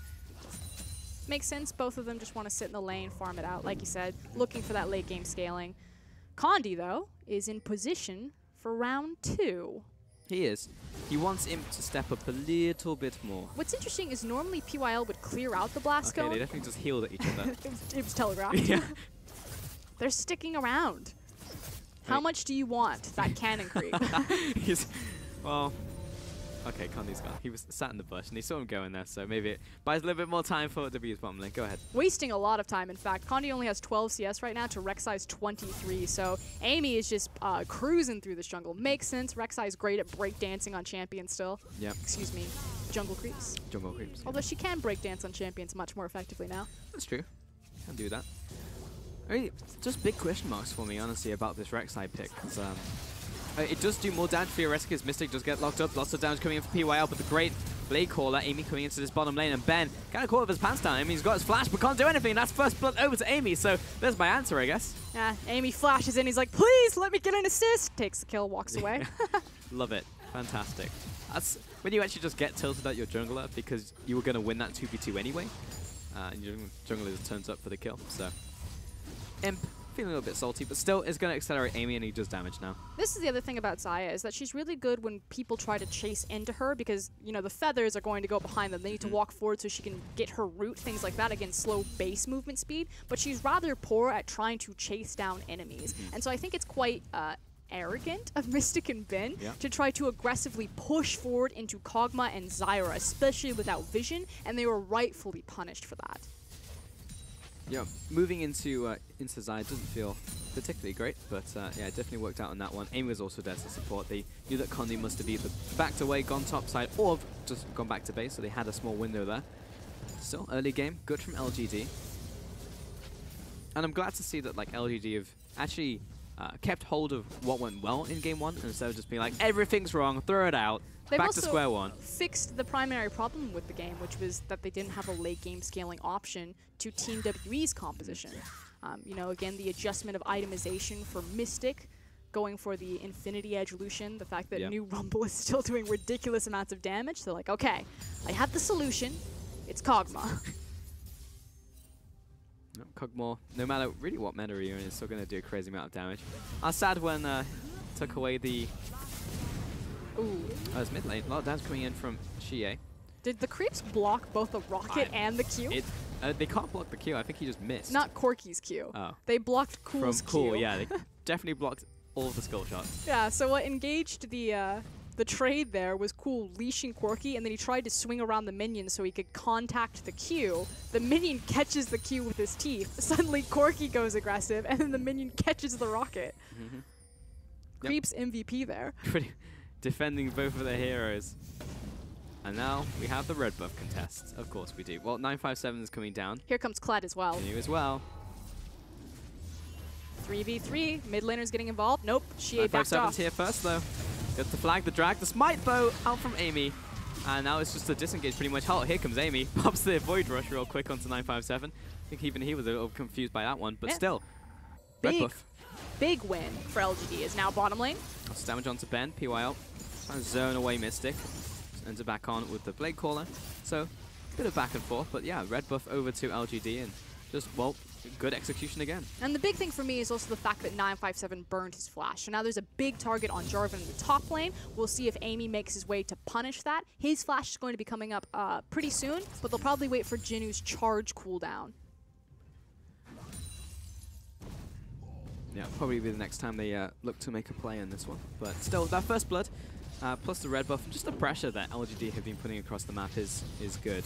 S3: Makes sense. Both of them just want to sit in the lane, farm it out, like you said, looking for that late game scaling. Condi, though, is in position for round 2.
S1: He is. He wants Imp to step up a little bit more.
S3: What's interesting is normally PYL would clear out the blast cone.
S1: Okay, they definitely just healed at each other.
S3: it was telegraphed.
S1: Yeah.
S3: They're sticking around. How much do you want that cannon creep?
S1: He's, well, okay, Condi's gone. He was sat in the bush, and he saw him going there, so maybe it buys a little bit more time for W's bottom lane. Go ahead.
S3: Wasting a lot of time, in fact. Condi only has 12 CS right now to Rek'Sai's 23, so Amy is just cruising through this jungle. Makes sense. Rek'Sai is great at breakdancing on champions still.
S1: Yep.
S3: Excuse me, jungle creeps.
S1: Jungle creeps.
S3: Although she can breakdance on champions much more effectively now.
S1: That's true. Can do that. I mean, just big question marks for me, honestly, about this Rek'Sai pick. 'Cause, it does do more damage theoretically as Mystic does get locked up. Lots of damage coming in for PYL, but the great Blade Caller, Amy coming into this bottom lane, and Ben kind of caught with his pants down. I mean, he's got his flash, but can't do anything. That's first blood over to Amy, so there's my answer, I guess.
S3: Yeah, Amy flashes in. He's like, please let me get an assist. Takes the kill, walks away.
S1: Love it. Fantastic. That's when you actually just get tilted at your jungler because you were going to win that 2v2 anyway. And your jungler just turns up for the kill. So, Imp, feeling a little bit salty, but still is going to accelerate Amy, and he does damage now.
S3: This is the other thing about Xayah, is that she's really good when people try to chase into her because, you know, the feathers are going to go behind them. They need to walk forward so she can get her root, things like that. Again, slow base movement speed. But she's rather poor at trying to chase down enemies. And so I think it's quite arrogant of Mystic and Ben to try to aggressively push forward into Kog'Maw and Zyra, especially without vision, and they were rightfully punished for that.
S1: Yeah, moving into Xayah doesn't feel particularly great, but yeah, it definitely worked out on that one. Amy was also there to support. They knew that Condi must have either backed away, gone top side, or just gone back to base, so they had a small window there. Still, early game, good from LGD. And I'm glad to see that like LGD have actually kept hold of what went well in game one, instead of just being like, everything's wrong, throw it out.
S3: They've
S1: back
S3: also
S1: to square one.
S3: Fixed the primary problem with the game, which was that they didn't have a late game scaling option to Team WE's composition. You know, again, the adjustment of itemization for Mystic, going for the Infinity Edge Lucian, the fact that New Rumble is still doing ridiculous amounts of damage. They're like, okay, I have the solution. It's Kog'Maw.
S1: Kog'Maw, no matter really what meta you're in, is still going to do a crazy amount of damage. I was sad when took away the...
S3: Ooh.
S1: Oh, it's mid lane. A lot of damage coming in from Xie.
S3: Did the creeps block both the rocket and the Q?
S1: They can't block the Q. I think he just missed.
S3: Not Corky's Q.
S1: Oh.
S3: They blocked Cool's
S1: From Cool,
S3: Q.
S1: yeah. They definitely blocked all of the skill shots.
S3: Yeah, so what engaged the trade there was Cool leashing Corky, and then he tried to swing around the minion so he could contact the Q. The minion catches the Q with his teeth. Suddenly Corky goes aggressive, and then the minion catches the rocket. Creeps MVP there.
S1: Pretty defending both of their heroes. And now we have the red buff contest. Of course we do. Well, 957 is coming down.
S3: Here comes Kled as well.
S1: You as well.
S3: 3v3. Mid laner's getting involved. Nope. Xie backed off.
S1: 957's here first, though. Gets the flag, the drag, the smite, though, out from Amy. And now it's just a disengage pretty much. Oh, here comes Amy. Pops the Void Rush real quick onto 957. I think even he was a little confused by that one, but still. Red buff.
S3: Big win for LGD is now bottom lane.
S1: Lots of damage onto Ben. PYL. Trying to zone away Mystic. Ends it back on with the Blade Caller. So, bit of back and forth, but yeah, red buff over to LGD and just, well, good execution again.
S3: And the big thing for me is also the fact that 957 burned his flash. So now there's a big target on Jarvan in the top lane. We'll see if Amy makes his way to punish that. His flash is going to be coming up pretty soon, but they'll probably wait for Jinu's charge cooldown.
S1: Yeah, probably be the next time they look to make a play in this one. But still, that first blood, plus the red buff, and just the pressure that LGD have been putting across the map is good.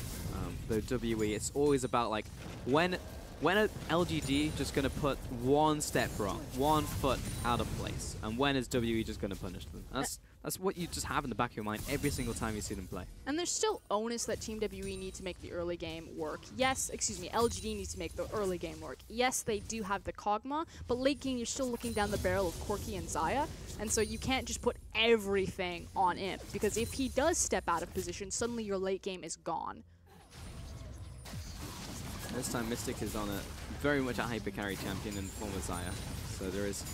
S1: Though WE, it's always about like when a LGD just going to put one step wrong, 1 foot out of place, and when is WE just going to punish them? That's what you just have in the back of your mind every single time you see them play.
S3: And there's still onus that Team WE need to make the early game work. Yes, excuse me, LGD needs to make the early game work. Yes, they do have the Kog'Maw, but late game you're still looking down the barrel of Corky and Xayah, and so you can't just put everything on Imp, because if he does step out of position, suddenly your late game is gone.
S1: This time Mystic is on a very much a hyper carry champion in the form of Xayah, so there is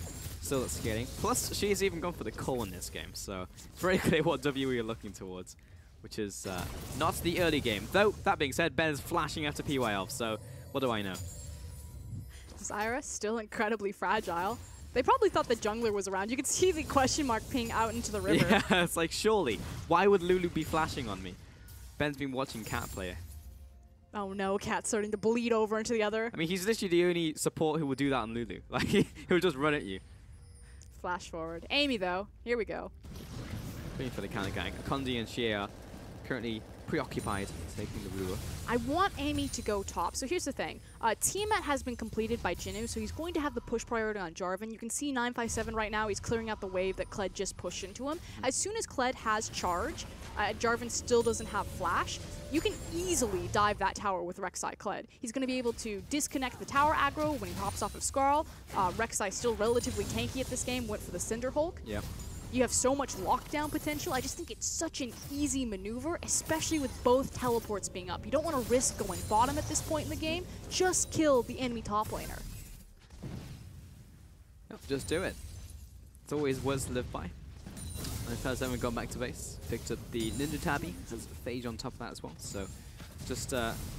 S1: still scaling. Plus, she's even gone for the call in this game, so it's very clear what WE are looking towards, which is not the early game. Though, that being said, Ben is flashing after PYL, so what do I know?
S3: Zyra, still incredibly fragile. They probably thought the jungler was around. You could see the question mark ping out into the river.
S1: Yeah, it's like, surely, why would Lulu be flashing on me? Ben's been watching Cat play.
S3: Oh no, Cat's starting to bleed over into the other.
S1: I mean, he's literally the only support who will do that on Lulu. Like, he'll just run at you.
S3: Flash forward. Amy, though. Here we go.
S1: Waiting for the counter gang. Kondi and Xie are currently preoccupied taking the ruler.
S3: I want Amy to go top. So here's the thing. Tiamat has been completed by Jinnu, so he's going to have the push priority on Jarvan. You can see 957 right now. He's clearing out the wave that Kled just pushed into him. As soon as Kled has charge, Jarvan still doesn't have flash. You can easily dive that tower with Rek'Sai Kled. He's going to be able to disconnect the tower aggro when he hops off of Skarl. Rek'Sai still relatively tanky at this game, went for the Cinder Hulk.
S1: Yep.
S3: You have so much lockdown potential. I just think it's such an easy maneuver, especially with both teleports being up. You don't want to risk going bottom at this point in the game. Just kill the enemy top laner.
S1: Yep, just do it. It's always words to live by. And first time we've gone back to base, picked up the Ninja Tabby, has Phage on top of that as well, so just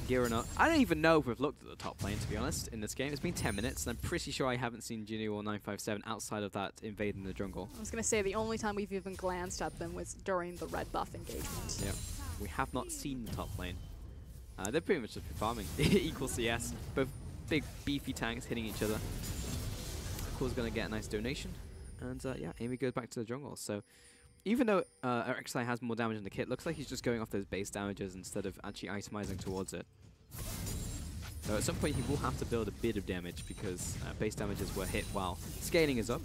S1: gearing up. I don't even know if we've looked at the top lane, to be honest, in this game. It's been 10 minutes, and I'm pretty sure I haven't seen Jinnu or 957 outside of that invading the jungle.
S3: I was going to say the only time we've even glanced at them was during the red buff engagement.
S1: Yep. We have not seen the top lane. They're pretty much just been farming. Equal CS, both big beefy tanks hitting each other. Cool's going to get a nice donation, and yeah, Amy goes back to the jungle, so even though Rek'Sai has more damage in the kit, looks like he's just going off those base damages instead of actually itemizing towards it. So at some point he will have to build a bit of damage because base damages were hit while scaling is up.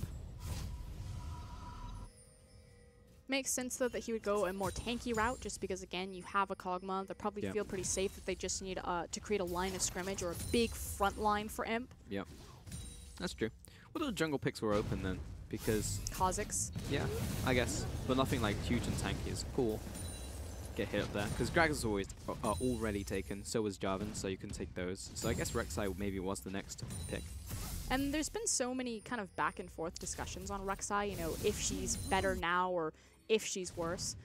S3: Makes sense, though, that he would go a more tanky route just because, again, you have a Kog'Maw. They probably feel pretty safe that they just need to create a line of scrimmage or a big front line for Imp.
S1: Yep. That's true. What other jungle picks were open then? Because
S3: Kha'Zix.
S1: Yeah, I guess. But nothing like huge and tanky is cool. Get hit up there. Because Gragas is always already taken, so was Jarvan, so you can take those. So I guess Rek'Sai maybe was the next pick.
S3: And there's been so many kind of back and forth discussions on Rek'Sai, you know, if she's better now or if she's worse.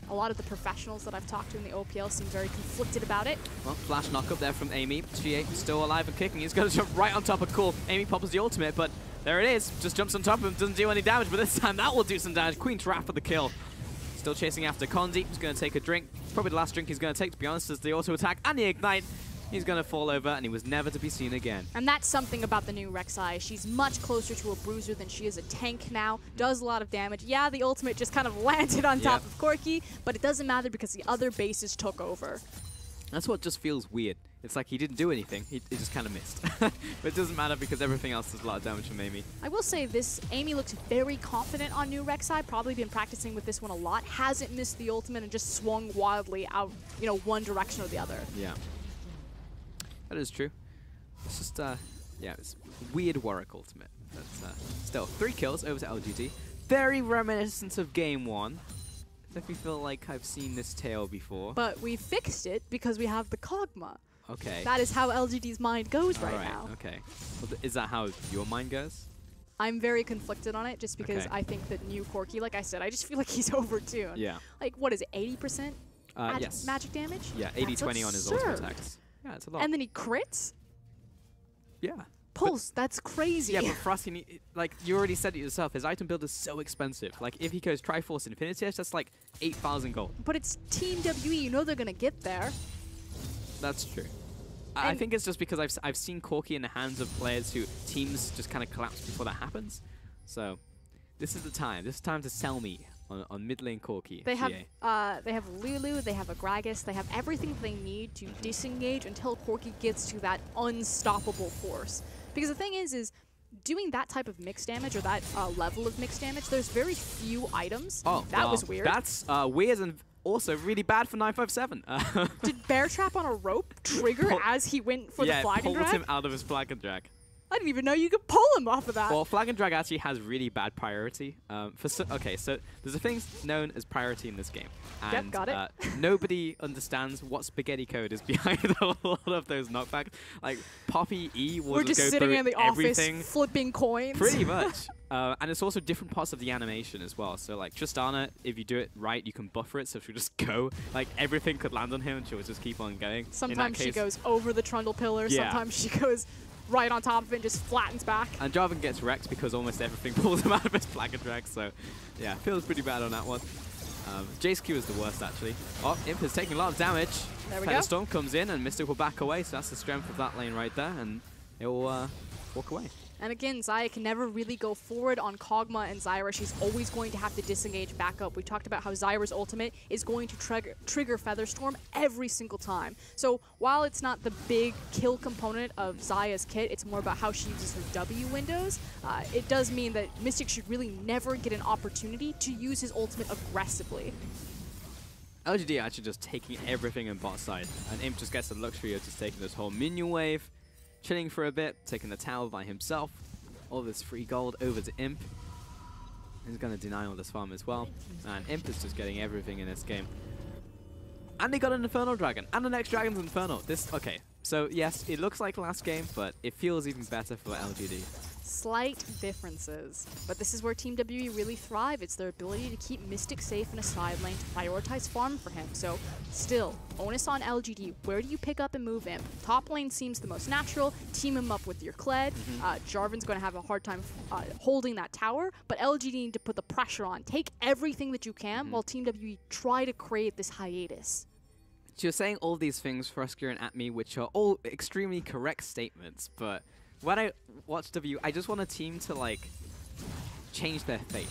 S3: A lot of the professionals that I've talked to in the OPL seem very conflicted about it.
S1: Well, flash knock up there from Amy. Xie still alive and kicking. He's going to jump right on top of Cool. Amy pops the ultimate, but there it is. Just jumps on top of him, doesn't do any damage, but this time that will do some damage. Queen Trap for the kill. Still chasing after Kondi. He's going to take a drink. Probably the last drink he's going to take, to be honest, as the auto attack and the ignite. He's going to fall over, and he was never to be seen again.
S3: And that's something about the new Rek'Sai. She's much closer to a bruiser than she is a tank now. Does a lot of damage. Yeah, the ultimate just kind of landed on top of Corki, but it doesn't matter because the other bases took over.
S1: That's what just feels weird. It's like he didn't do anything. He just kind of missed. But it doesn't matter because everything else does a lot of damage from Amy.
S3: I will say this, Amy looks very confident on new Rek'Sai. Probably been practicing with this one a lot. Hasn't missed the ultimate and just swung wildly out, you know, one direction or the other.
S1: Yeah. That is true. It's just, yeah, it's weird Warwick ultimate. But still, 3 kills over to LGD. Very reminiscent of game 1. If we feel like I've seen this tale before.
S3: But we fixed it because we have the Kog'Maw.
S1: Okay.
S3: That is how LGD's mind goes right now.
S1: Okay. Well, is that how your mind goes?
S3: I'm very conflicted on it just because I think that new Corki, like I said, I just feel like he's overtuned.
S1: Yeah.
S3: Like, what is it, 80%
S1: yes.
S3: magic damage?
S1: Yeah, 80-20 on his ultimate attacks. Yeah, it's a lot.
S3: And then he crits?
S1: Yeah.
S3: Pulse, that's crazy.
S1: Yeah, but for us, like, you already said it yourself, his item build is so expensive. Like, if he goes Triforce Infinity Edge, that's like 8,000 gold.
S3: But it's Team WE, you know they're going to get there.
S1: That's true. I think it's just because I've seen Corki in the hands of players who teams just kind of collapse before that happens. So, this is the time. This is time to sell me on mid lane Corki.
S3: They have Lulu, they have a Gragas, they have everything they need to disengage until Corki gets to that unstoppable force. Because the thing is doing that type of mixed damage or that level of mixed damage, there's very few items.
S1: Oh,
S3: that was weird.
S1: That's weird and also really bad for 957.
S3: Did Bear Trap on a rope trigger as he went for the flag and drag?
S1: Yeah, pulled him out of his flag and drag.
S3: I didn't even know you could pull him off of that.
S1: Well, flag and drag actually has really bad priority. Okay, so there's a thing known as priority in this game. And,
S3: yep, got it.
S1: Nobody understands what spaghetti code is behind a lot of those knockbacks. Like, Poppy E will
S3: We're just
S1: go
S3: sitting
S1: through
S3: in the
S1: everything.
S3: office flipping coins.
S1: Pretty much. And it's also different parts of the animation as well. So, like, Tristana, if you do it right, you can buffer it, so she'll just go. Like, everything could land on him, and she'll just keep on going.
S3: Sometimes she goes over the trundle pillar.
S1: Yeah.
S3: Sometimes she goes right on top of it and just flattens back.
S1: And Jarvan gets wrecked because almost everything pulls him out of his flag and drag, so yeah, feels pretty bad on that one. Jace Q is the worst, actually. Oh, Imp is taking a lot of damage.
S3: There we go.
S1: Storm comes in and Mystic will back away, so that's the strength of that lane right there, and it will walk away.
S3: And again, Xayah can never really go forward on Kog'Maw and Zyra. She's always going to have to disengage back up. We talked about how Zyra's ultimate is going to trigger Featherstorm every single time. So while it's not the big kill component of Xayah's kit, it's more about how she uses her W windows. It does mean that Mystic should really never get an opportunity to use his ultimate aggressively.
S1: LGD actually just taking everything in bot side, and Imp just gets the luxury of just taking this whole minion wave, chilling for a bit, taking the tower by himself. All this free gold over to Imp. He's going to deny all this farm as well. And Imp is just getting everything in this game. And they got an Infernal Dragon. And the next Dragon's Infernal. Okay. So yes, it looks like last game, but it feels even better for LGD.
S3: Slight differences, but this is where Team WE really thrive. It's their ability to keep Mystic safe in a side lane, to prioritize farm for him. So still, onus on LGD. Where do you pick up and move Imp? Top lane seems the most natural. Team him up with your Kled. Jarvan's going to have a hard time holding that tower, but LGD need to put the pressure on. Take everything that you can while Team WE try to create this hiatus.
S1: So you're saying all these things, Frusker and at me, which are all extremely correct statements, but when I watch W, I just want a team to, like, change their fate,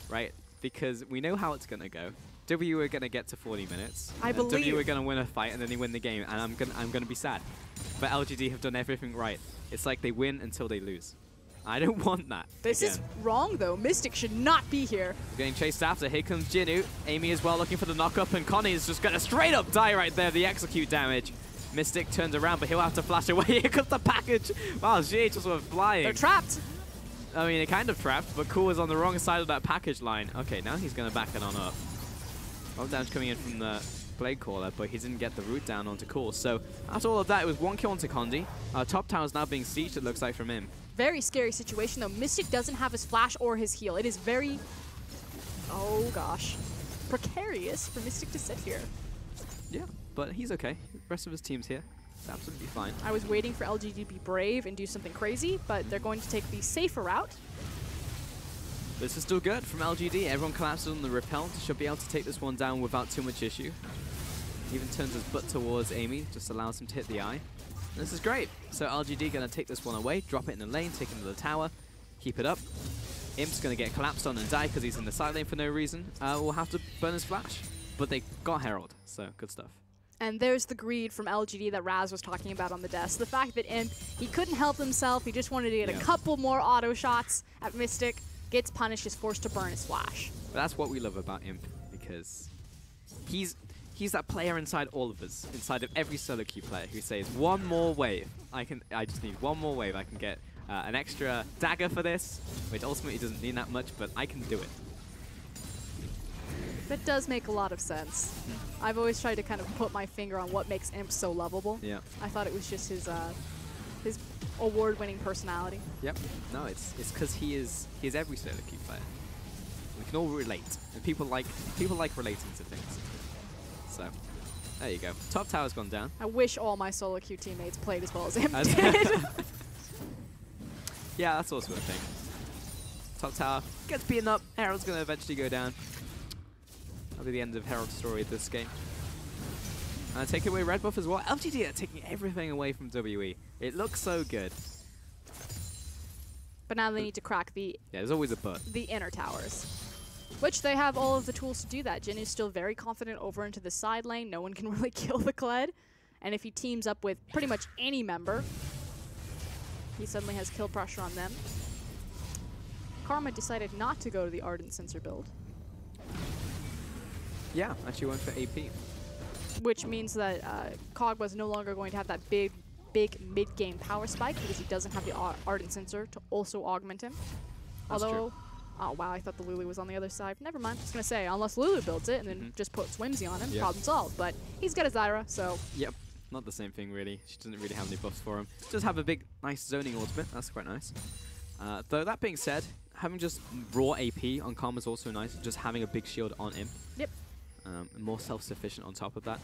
S1: right? Because we know how it's going to go. W are going to get to 40 minutes.
S3: I believe.
S1: W are going to win a fight, and then they win the game, and I'm gonna be sad. But LGD have done everything right. It's like they win until they lose. I don't want that.
S3: This is wrong, though. Mystic should not be here.
S1: Getting chased after. Here comes Jinnu. Amy as well looking for the knock-up, and Connie is just going to straight up die right there. The execute damage. Mystic turns around, but he'll have to flash away. Here comes the package. Wow, GH just went flying.
S3: They're trapped.
S1: I mean, they're kind of trapped, but Cool is on the wrong side of that package line. Okay, now he's going to back it on up. Well, damage coming in from the Blade Caller, but he didn't get the root down onto Cool. So after all of that, it was 1 kill onto Condi. Top tower is now being sieged, it looks like, from him.
S3: Very scary situation, though. Mystic doesn't have his flash or his heal. It is very, oh gosh, precarious for Mystic to sit here.
S1: Yeah, but he's okay. The rest of his team's here. It's absolutely fine.
S3: I was waiting for LGD to be brave and do something crazy, but they're going to take the safer route.
S1: This is still good from LGD. Everyone collapses on the repel. Should be able to take this one down without too much issue. Even turns his butt towards Amy, just allows him to hit the eye. And this is great. So LGD going to take this one away, drop it in the lane, take it to the tower, keep it up. Imp's going to get collapsed on and die because he's in the side lane for no reason. We'll have to burn his flash. But they got Herald, so good stuff.
S3: And there's the greed from LGD that Raz was talking about on the desk. The fact that Imp, he couldn't help himself. He just wanted to get a couple more auto shots at Mystic. Gets punished, is forced to burn his flash.
S1: But that's what we love about Imp, because he's that player inside all of us, inside of every solo queue player who says, one more wave. I just need one more wave. I can get an extra dagger for this, which ultimately doesn't need that much, but I can do it.
S3: That does make a lot of sense. I've always tried to kind of put my finger on what makes Imp so lovable.
S1: Yeah.
S3: I thought it was just his award-winning personality.
S1: Yep. No, it's because he is every solo queue player. We can all relate, and people like relating to things. So there you go. Top tower's gone down.
S3: I wish all my solo queue teammates played as well as Imp did.
S1: Yeah, that's also a thing. Top tower gets beaten up. Herald's going to eventually go down. That'll be the end of Herald's story of this game. And take away red buff as well. LGD are taking everything away from WE. It looks so good.
S3: But now they need to crack the
S1: there's always a but.
S3: The inner towers, which they have all of the tools to do that. Jin is still very confident over into the side lane. No one can really kill the Kled. And if he teams up with pretty much any member, he suddenly has kill pressure on them. Karma decided not to go to the Ardent Sensor build.
S1: Yeah, actually went for AP.
S3: Which means that Cog was no longer going to have that big mid-game power spike because he doesn't have the Ardent Sensor to also augment him.
S1: That's
S3: Although,
S1: true.
S3: oh wow, I thought the Lulu was on the other side. Never mind, I was going to say, unless Lulu builds it and then just puts Whimsy on him, problem solved. But he's got a Zyra, so...
S1: Yep, not the same thing really. She doesn't really have any buffs for him. Just have a big, nice zoning ultimate. That's quite nice. Though that being said, having just raw AP on Karma is also nice. Just having a big shield on him.
S3: Yep.
S1: More self-sufficient on top of that.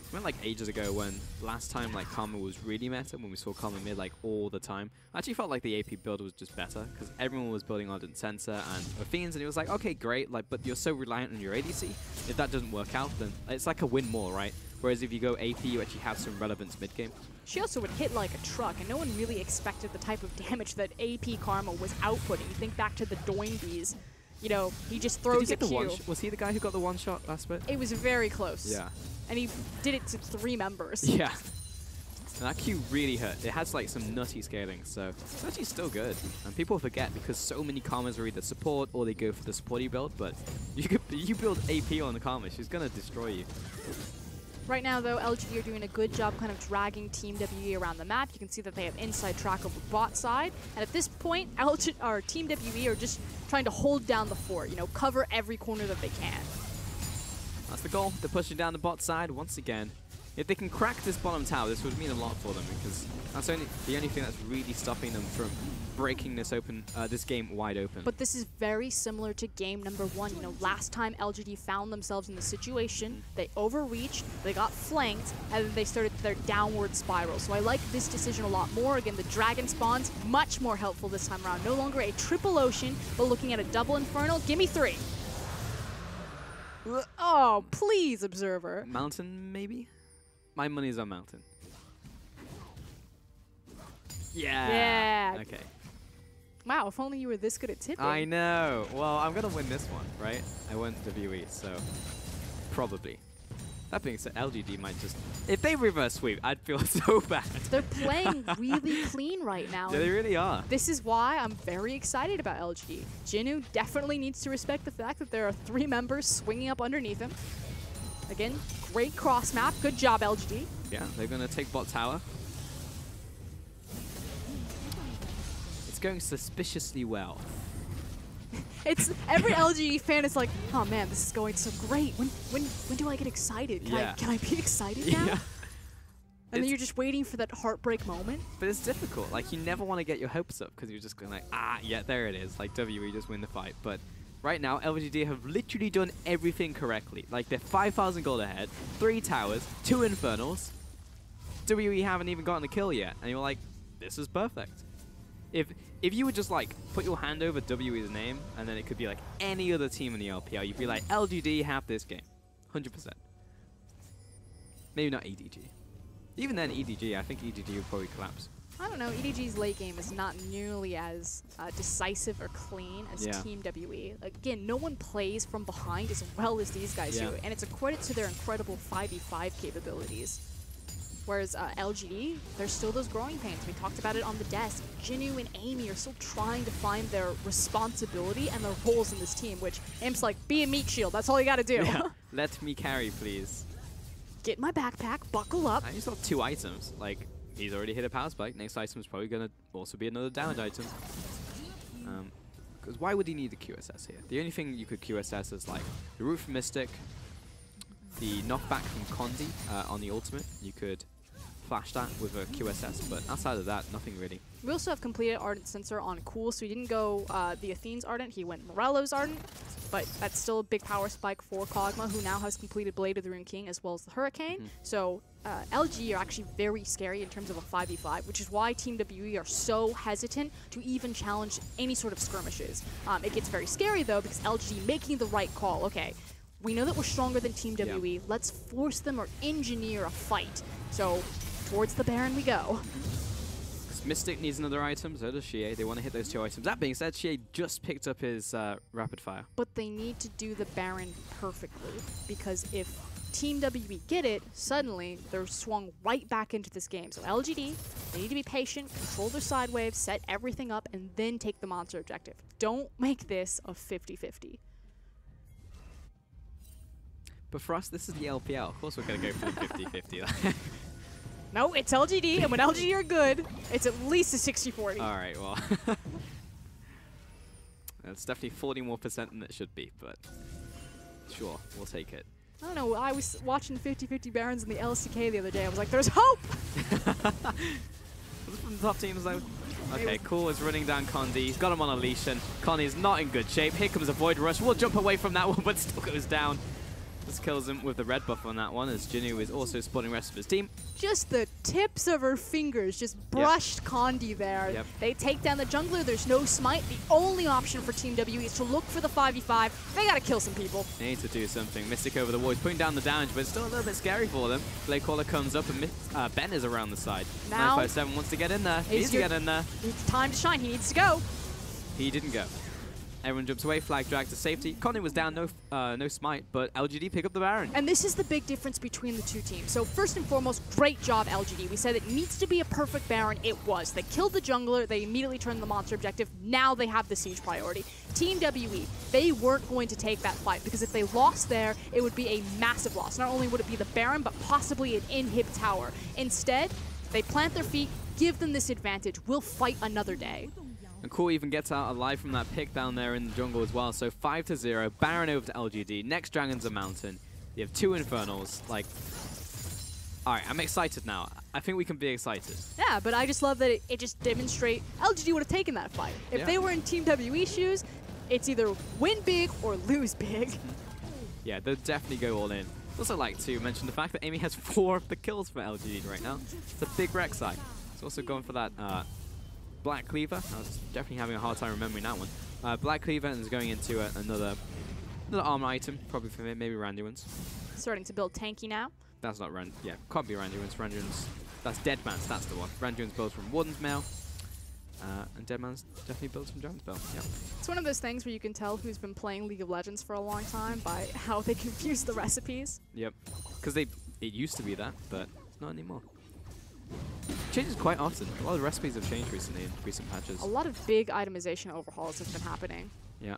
S1: It went like ages ago when last time like Karma was really meta, when we saw Karma mid like all the time. I actually felt like the AP build was just better because everyone was building Ardent Sensor and Athenians, and it was like, okay, great, like, but you're so reliant on your ADC. If that doesn't work out, then it's like a win more, right? Whereas if you go AP, you actually have some relevance mid-game.
S3: She also would hit like a truck, and no one really expected the type of damage that AP Karma was outputting. You think back to the Doinbees, you know, he just throws
S1: Did he get
S3: a
S1: the
S3: Q.
S1: was he the guy who got the one shot last bit?
S3: It was very close.
S1: Yeah.
S3: And he did it to 3 members.
S1: Yeah. And that Q really hurt. It has like some nutty scaling, so it's actually still good. And people forget because so many Karmas are either support or they go for the supporty build, but you build AP on the Karma, she's gonna destroy you.
S3: Right now, though, LGD are doing a good job kind of dragging Team WE around the map. You can see that they have inside track of the bot side. And at this point, Team WE are just trying to hold down the fort, you know, cover every corner that they can.
S1: That's the goal. They're pushing down the bot side once again. If they can crack this bottom tower, this would mean a lot for them because that's the only thing that's really stopping them from breaking this game wide open.
S3: But this is very similar to game number 1. You know, last time LGD found themselves in the situation, they overreached, they got flanked, and then they started their downward spiral. So I like this decision a lot more. Again, the Dragon spawns, much more helpful this time around. No longer a triple ocean, but looking at a double infernal. Gimme 3. Oh, please, Observer.
S1: Mountain, maybe? My money's on Mountain. Yeah.
S3: Yeah.
S1: Okay.
S3: Wow, if only you were this good at tipping.
S1: I know. Well, I'm going to win this one, right? I went WE, so probably. That being said, LGD might just... If they reverse sweep, I'd feel so bad.
S3: They're playing really clean right now.
S1: Yeah, they really are.
S3: This is why I'm very excited about LGD. Jinnu definitely needs to respect the fact that there are 3 members swinging up underneath him. Again, great cross map. Good job, LGD.
S1: Yeah, they're going to take bot tower. It's going suspiciously well.
S3: It's every LGD fan is like, oh man, this is going so great. When do I get excited? Can I be excited now?
S1: Yeah.
S3: And then you're just waiting for that heartbreak moment.
S1: But it's difficult. Like, you never want to get your hopes up because you're just going like, yeah, there it is. Like, WE just win the fight. But right now, LGD have literally done everything correctly. Like, they're 5,000 gold ahead, 3 towers, 2 infernals. WE haven't even gotten a kill yet. And you're like, this is perfect. If you would just, like, put your hand over WE's name, and then it could be, like, any other team in the LPL, you'd be like, LGD have this game. 100%. Maybe not EDG. Even then, EDG, I think EDG would probably collapse.
S3: I don't know, EDG's late game is not nearly as decisive or clean as Team WE. Again, no one plays from behind as well as these guys do, and it's a credit to their incredible 5v5 capabilities. Whereas LGD, there's still those growing pains. We talked about it on the desk. Jinnu and Amy are still trying to find their responsibility and their roles in this team, which Amp's like, be a meat shield, that's all you gotta do.
S1: Yeah. Let me carry, please.
S3: Get my backpack, buckle up.
S1: I just got 2 items. Like, he's already hit a power spike. Next item is probably going to also be another damage item. Because why would he need the QSS here? The only thing you could QSS is like the Roof Mystic, the knockback from Condi on the ultimate. You could flash that with a QSS, but outside of that, nothing really.
S3: We also have completed Ardent Sensor on Cool, so he didn't go the Athene's Ardent, he went Morello's Ardent, but that's still a big power spike for Kog'Maw, who now has completed Blade of the Rune King as well as the Hurricane. So LG are actually very scary in terms of a 5v5, which is why Team WE are so hesitant to even challenge any sort of skirmishes. It gets very scary though, because LG making the right call. Okay, we know that we're stronger than Team WE, let's force them or engineer a fight. So towards the Baron we go.
S1: Mystic needs another item, so does Xie. They want to hit those 2 items. That being said, Xie just picked up his rapid fire.
S3: But they need to do the Baron perfectly, because if Team WE get it, suddenly they're swung right back into this game. So LGD, they need to be patient, control their side waves, set everything up, and then take the monster objective. Don't make this a 50-50.
S1: But for us, this is the LPL. Of course we're going to go for the 50-50.
S3: No, it's LGD, and when LGD are good, it's at least a 60-40.
S1: All right, well. It's definitely 40% more than it should be, but sure, we'll take it.
S3: I don't know, I was watching 50-50 Barons in the LCK the other day. I was like, there's hope!
S1: Was it from the top teams, though? Okay, Cool is running down Condi. He's got him on a leash, and Condi's not in good shape. Here comes a Void Rush. We'll jump away from that one, but still goes down. This kills him with the red buff on that one, as Jinu is also spawning the rest of his team.
S3: Just the tips of her fingers just brushed Condi there.
S1: Yep.
S3: They take down the jungler. There's no smite. The only option for Team WE is to look for the 5v5. They gotta kill some people.
S1: They need to do something. Mystic over the wall. He's putting down the damage, but it's still a little bit scary for them. Blade Caller comes up and Ben is around the side.
S3: Now
S1: 957 wants to get in there. He needs to get in there.
S3: It's time to shine. He needs to go.
S1: He didn't go. Everyone jumps away, flag drag to safety. Condi was down, no smite, but LGD pick up the Baron.
S3: And this is the big difference between the two teams. So first and foremost, great job LGD. We said it needs to be a perfect Baron. It was. They killed the jungler. They immediately turned the monster objective. Now they have the siege priority. Team WE, they weren't going to take that fight because if they lost there, it would be a massive loss. Not only would it be the Baron, but possibly an inhib tower. Instead, they plant their feet, give them this advantage. We'll fight another day.
S1: And Core even gets out alive from that pick down there in the jungle as well. So 5-0, Baron over to LGD. Next Dragon's a Mountain. You have 2 Infernals. Like, all right, I'm excited now. I think we can be excited.
S3: Yeah, but I just love that it just demonstrates LGD would have taken that fight. If they were in Team WE shoes, it's either win big or lose big.
S1: Yeah, they'll definitely go all in. Also like to mention the fact that Amy has 4 of the kills for LGD right now. It's a big Rek'Sai. It's also going for that Black Cleaver. I was definitely having a hard time remembering that one. Black Cleaver is going into another armor item, probably for maybe Randuin's.
S3: Starting to build tanky now.
S1: That's not Rand. Yeah, can't be Randuin's. Randuin's. That's Deadman's. That's the one. Randuin's builds from Warden's Mail. And Deadman's definitely builds from Dragon's Bell. Yeah.
S3: It's one of those things where you can tell who's been playing League of Legends for a long time by how they confuse the recipes.
S1: Yep. Because it used to be that, but it's not anymore. Changes quite often. A lot of recipes have changed recently in recent patches.
S3: A lot of big itemization overhauls have been happening.
S1: Yeah.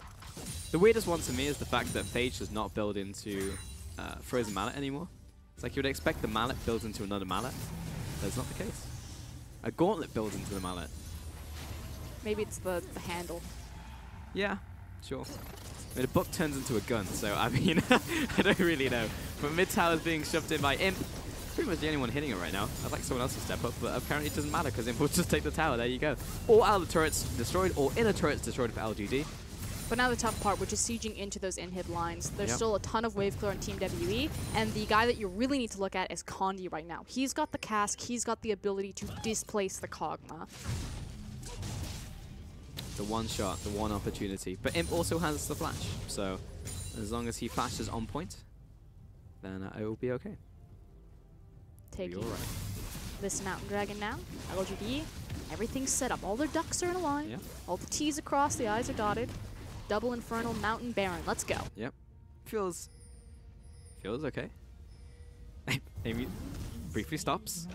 S1: The weirdest one to me is the fact that Phage does not build into Frozen Mallet anymore. It's like you would expect the Mallet builds into another Mallet. That's not the case. A Gauntlet builds into the Mallet.
S3: Maybe it's the handle.
S1: Yeah, sure. I mean, a book turns into a gun, so I mean, I don't really know. But mid tower is being shoved in by Imp. Pretty much the only one hitting it right now. I'd like someone else to step up, but apparently it doesn't matter because Imp will just take the tower. There you go. All outer turrets destroyed, or inner turrets destroyed for LGD.
S3: But now the tough part, which is sieging into those inhib lines. There's still a ton of wave clear on Team WE, and the guy that you really need to look at is Condi right now. He's got the cask, he's got the ability to displace the Kog'Maw.
S1: The one shot, the one opportunity. But Imp also has the flash, so as long as he flashes on point, then it will be okay.
S3: Taking
S1: You're right.
S3: this Mountain Dragon now. LGD, everything's set up. All their ducks are in a line.
S1: Yeah.
S3: All the T's across, the I's are dotted. Double Infernal Mountain Baron. Let's go.
S1: Yep. Feels okay. Amy briefly stops.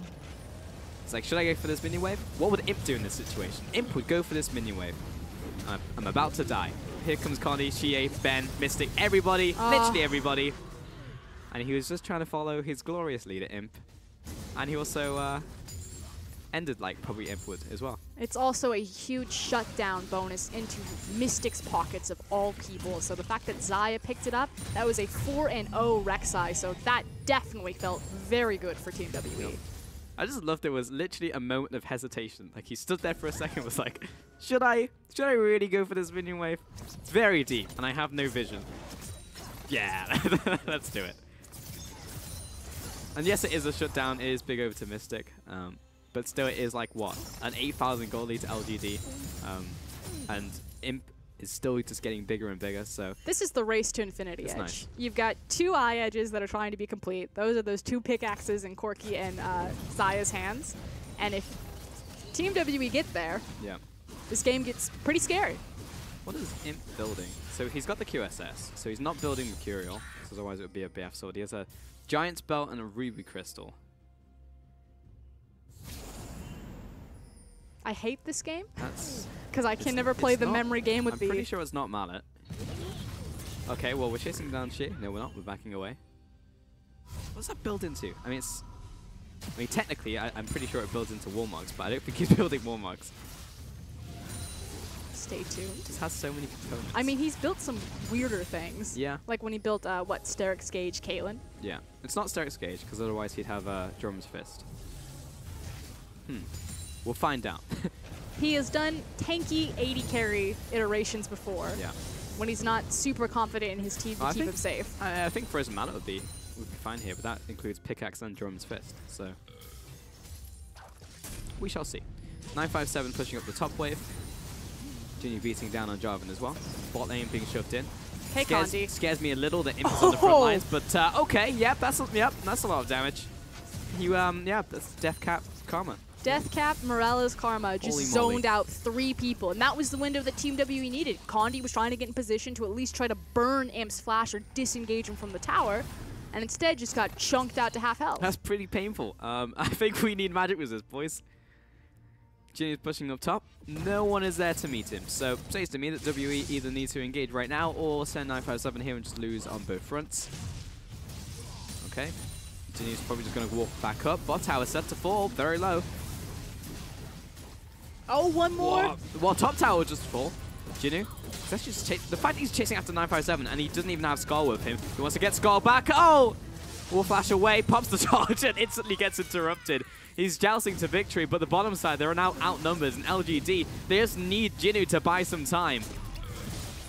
S1: It's like, should I go for this minion wave? What would Imp do in this situation? Imp would go for this minion wave. I'm about to die. Here comes Condi, Shie, Ben, Mystic, everybody, literally everybody. And he was just trying to follow his glorious leader, Imp. And he also ended like probably Imp would as well.
S3: It's also a huge shutdown bonus into Mystic's pockets of all people. So the fact that Xayah picked it up, that was a 4-0 Rek'Sai. So that definitely felt very good for Team WE.
S1: I just loved it was literally a moment of hesitation. Like he stood there for a second, was like, should I really go for this minion wave? It's very deep, and I have no vision. Yeah, let's do it. And yes, it is a shutdown. It is big over to Mystic, but still, it is like what, an 8,000 gold lead to LGD, and Imp is still just getting bigger and bigger. So
S3: this is the race to Infinity Edge.
S1: Nice.
S3: You've got 2 eye edges that are trying to be complete. Those are those 2 pickaxes in Corki and Xayah's hands. And if Team WE get there, this game gets pretty scary.
S1: What is Imp building? So he's got the QSS, so he's not building Mercurial, because otherwise it would be a BF sword. He has a Giant's Belt and a Ruby Crystal.
S3: I hate this game.
S1: That's
S3: because I can never play the memory game with
S1: I'm pretty sure it's not Mallet. Okay, well, we're chasing down Shi. No, we're not. We're backing away. What's that build into? I mean, technically, I'm pretty sure it builds into Warmogs, but I don't think he's building Warmogs.
S3: Stay tuned.
S1: It just has so many components.
S3: I mean, he's built some weirder things.
S1: Yeah.
S3: Like when he built, what, Sterix Gage Caitlyn?
S1: Yeah. It's not Sterix Gage, because otherwise he'd have Drum's Fist. We'll find out.
S3: He has done tanky 80 carry iterations before.
S1: Yeah.
S3: when he's not super confident in his team to keep him safe.
S1: I think Frozen Mallet would be fine here, but that includes Pickaxe and Drum's Fist, so we shall see. 957 pushing up the top wave. Junior beating down on Jarvan as well. Bot lane being shoved in.
S3: Hey, Condi.
S1: Scares me a little that Imp's on the front lines, but okay, yep, that's a lot of damage. Yeah, that's Death Cap Karma.
S3: Death Cap, Morella's Karma just zoned out 3 people, and that was the window that Team WE needed. Condi was trying to get in position to at least try to burn Imp's flash or disengage him from the tower, and instead just got chunked out to half health.
S1: That's pretty painful. I think we need magic with this, boys. Junior's pushing up top. No one is there to meet him, so says to me that WE either needs to engage right now or send 957 here and just lose on both fronts. Okay. Junior's probably just going to walk back up. Bot tower set to fall, very low.
S3: Oh, one more.
S1: Well, top tower will just fall. Jinu, that's just the fact that he's chasing after 957 and he doesn't even have Skull with him. He wants to get Skull back. Oh! Wall flash away, pops the charge and instantly gets interrupted. He's jousting to victory, but the bottom side, they're now outnumbers. And LGD, they just need Jinu to buy some time.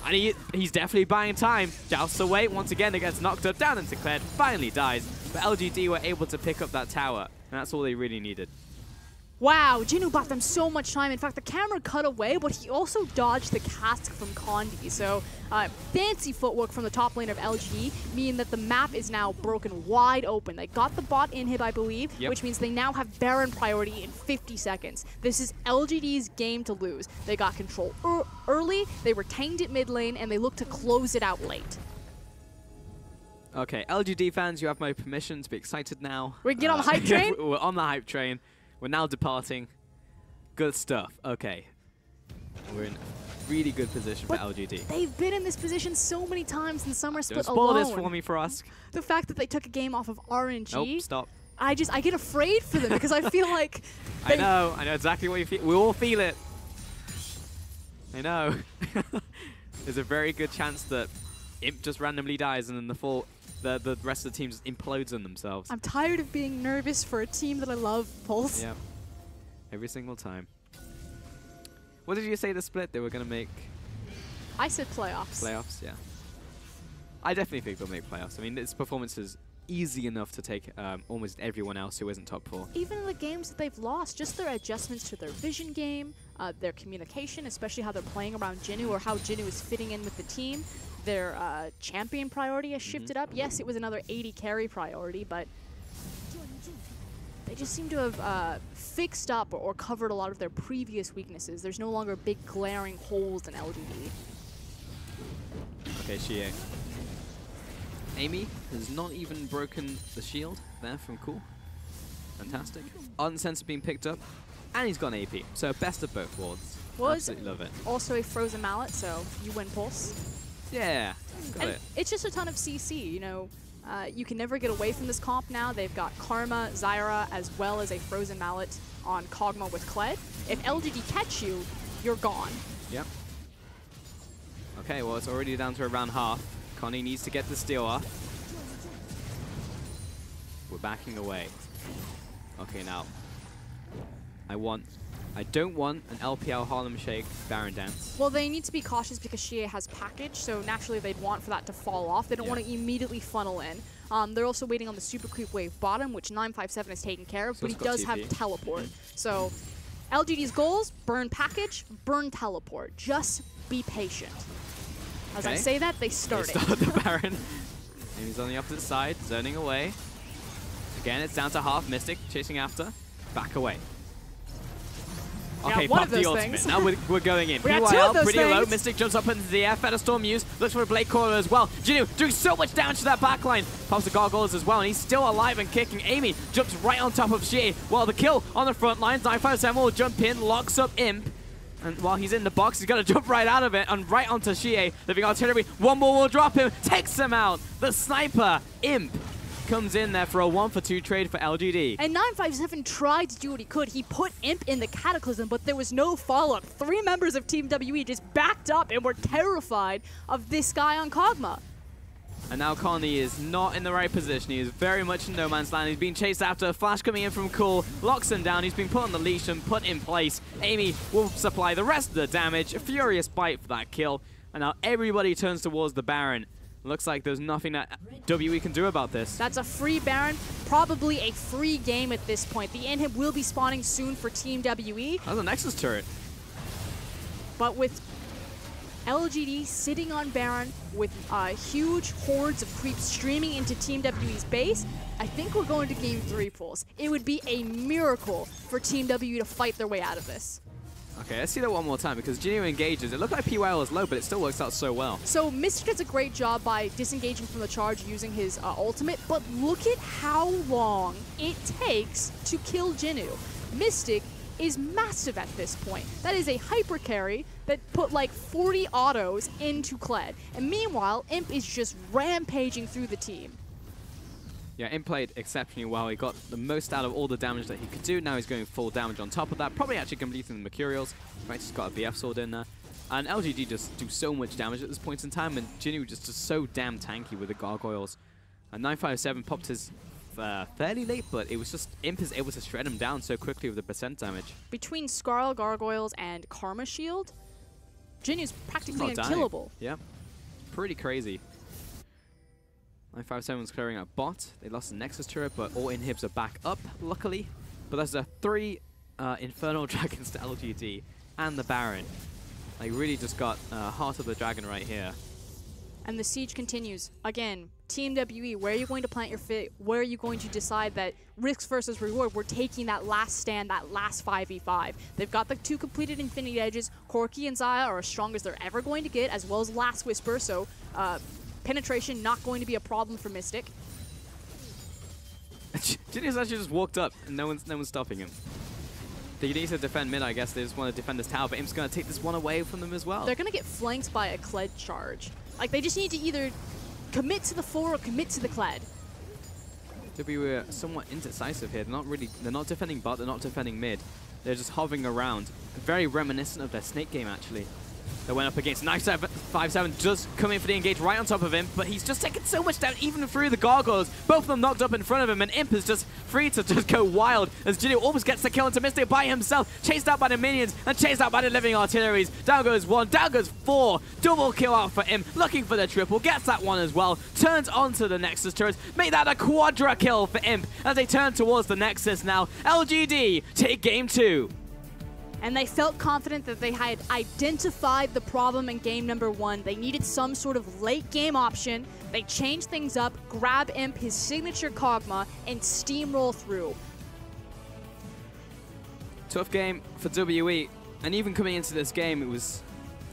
S1: And he's definitely buying time. Jousts away. Once again, it gets knocked up, down and declared. Finally dies. But LGD were able to pick up that tower. And that's all they really needed.
S3: Wow, Jinu bought them so much time. In fact, the camera cut away, but he also dodged the cask from Condi. So fancy footwork from the top lane of LG, meaning that the map is now broken wide open. They got the bot inhib, I believe, which means they now have Baron priority in 50 seconds. This is LGD's game to lose. They got control early, they retained it mid lane, and they look to close it out late.
S1: Okay, LGD fans, you have my permission to be excited now.
S3: We can get on the hype train?
S1: We're on the hype train. We're now departing. Good stuff. Okay. We're in a really good position for LGD.
S3: They've been in this position so many times in Summer Split
S1: Don't
S3: alone.
S1: spoil this for me, Frost.
S3: The fact that they took a game off of RNG.
S1: Nope, stop.
S3: I get afraid for them because I feel like
S1: I know exactly what you feel. We all feel it. I know. There's a very good chance that Imp just randomly dies and then the rest of the team just implodes on themselves.
S3: I'm tired of being nervous for a team that I love, Pulse.
S1: Yeah. Every single time. What did you say the split they were going to make?
S3: I said playoffs.
S1: Playoffs, yeah. I definitely think they'll make playoffs. I mean, this performance is easy enough to take almost everyone else who isn't top 4.
S3: Even in the games that they've lost, just their adjustments to their vision game, their communication, especially how they're playing around Jinu or how Jinu is fitting in with the team. Their champion priority has shifted up. Yes, it was another 80 carry priority, but they just seem to have fixed up or covered a lot of their previous weaknesses. There's no longer big glaring holes in LGD.
S1: Okay, Xie. Amy has not even broken the shield there from Cool. Fantastic. Unsensor being picked up, and he's got an AP. So best of both worlds. Absolutely love it.
S3: Also a Frozen Mallet, so you win Pulse.
S1: Yeah, got
S3: and
S1: it.
S3: It's just a ton of CC, you know. You can never get away from this comp now. They've got Karma, Zyra, as well as a Frozen Mallet on Kog'Maw with Kled. If LGD catch you, you're gone.
S1: Yep. Okay, well, it's already down to around half. Connie needs to get the steal off. We're backing away. Okay, now. I don't want an LPL Harlem Shake Baron Dance.
S3: Well, they need to be cautious because Xie has package, so naturally they'd want for that to fall off. They don't want to immediately funnel in. They're also waiting on the super creep wave bottom, which 957 is taken care of,
S1: So
S3: but he does have teleport. So LGD's goals, burn package, burn teleport. Just be patient. As I say that, they started.
S1: They start the Baron. And he's on the opposite side, zoning away. Again, it's down to half. Mystic chasing after. Back away. Okay, pop the ultimate. Now we're going in. PYL, pretty low. Mystic jumps up into the air. Featherstorm used. Looks for a Blade Caller as well. Jinu doing so much damage to that backline. Pops the gargoyles as well, and he's still alive and kicking. Amy jumps right on top of Xie. While the kill on the front lines. 957 will jump in, locks up Imp. And while he's in the box, he's going to jump right out of it and right onto Xie. Living artillery. One more will drop him. Takes him out. The sniper, Imp, comes in there for a 1-for-2 trade for LGD.
S3: And 957 tried to do what he could. He put Imp in the Cataclysm, but there was no follow-up. 3 members of Team WE just backed up and were terrified of this guy on Kog'Maw.
S1: And now Connie is not in the right position. He is very much in no man's land. He's being chased after. Flash coming in from Cool. Locks him down. He's been put on the leash and put in place. Amy will supply the rest of the damage. A furious bite for that kill. And now everybody turns towards the Baron. Looks like there's nothing that WE can do about this.
S3: That's a free Baron, probably a free game at this point. The inhib will be spawning soon for Team WE.
S1: That's a Nexus turret.
S3: But with LGD sitting on Baron with huge hordes of creeps streaming into Team WE's base, I think we're going to Game 3 pools. It would be a miracle for Team WE to fight their way out of this.
S1: Okay, let's see that one more time because Jinyu engages. It looked like PYL was low, but it still works out so well.
S3: So Mystic does a great job by disengaging from the charge using his ultimate, but look at how long it takes to kill Jinyu. Mystic is massive at this point. That is a hyper carry that put like 40 autos into Kled. And meanwhile, Imp is just rampaging through the team.
S1: Yeah, Imp played exceptionally well. He got the most out of all the damage that he could do. Now he's going full damage on top of that. Probably actually completing the Mercurials. Right, he's got a BF sword in there. And LGD just do so much damage at this point in time. And Jinyu just so damn tanky with the gargoyles. And 957 popped his fairly late, but it was just Imp is able to shred him down so quickly with the percent damage.
S3: Between Scarl Gargoyles and Karma Shield, Jinyu's practically unkillable.
S1: Yeah, pretty crazy. 957's clearing a bot. They lost the Nexus turret, but all inhibs are back up, luckily. But there's a 3 Infernal Dragons to LGD and the Baron. They really just got Heart of the Dragon right here.
S3: And the siege continues. Again, Team WE, where are you going to plant your feet? Where are you going to decide that risk versus reward? We're taking that last stand, that last 5v5. They've got the 2 completed Infinity Edges. Corki and Xayah are as strong as they're ever going to get, as well as Last Whisper, so penetration not going to be a problem for Mystic.
S1: Jinyu's actually just walked up, and no one's stopping him. They need to defend mid, I guess. They just want to defend this tower, but Imp's going to take this one away from them as well.
S3: They're going to get flanked by a Kled charge. Like, they just need to either commit to the 4 or commit to the Kled.
S1: WE somewhat indecisive here. They're not defending bot, they're not defending mid. They're just hovering around. Very reminiscent of their Snake game, actually. They went up against 957, just coming for the engage right on top of him, but he's just taken so much damage even through the gargoyles. Both of them knocked up in front of him, and Imp is just free to just go wild as Jinyu almost gets the kill into Mystic by himself, chased out by the minions and chased out by the living artilleries. Down goes 1, down goes 4. Double kill out for Imp, looking for the triple, gets that one as well, turns onto the Nexus turret, make that a quadra kill for Imp as they turn towards the Nexus now. LGD take game 2.
S3: And they felt confident that they had identified the problem in game number 1. They needed some sort of late game option. They changed things up, grab Imp, his signature Kog'Maw, and steamroll through.
S1: Tough game for WE. And even coming into this game, it was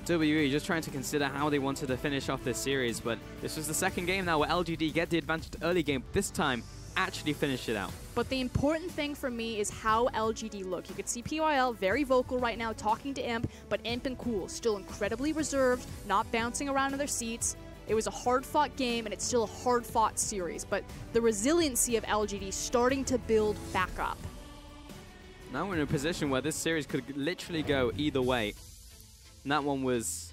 S1: WE just trying to consider how they wanted to finish off this series. But this was the second game now where LGD get the advantage early game. This time, actually finish it out.
S3: But the important thing for me is how LGD look. You can see PYL very vocal right now, talking to Imp, but Imp and Cool still incredibly reserved, not bouncing around in their seats. It was a hard-fought game, and it's still a hard-fought series, but the resiliency of LGD starting to build back up.
S1: Now we're in a position where this series could literally go either way. And that one was,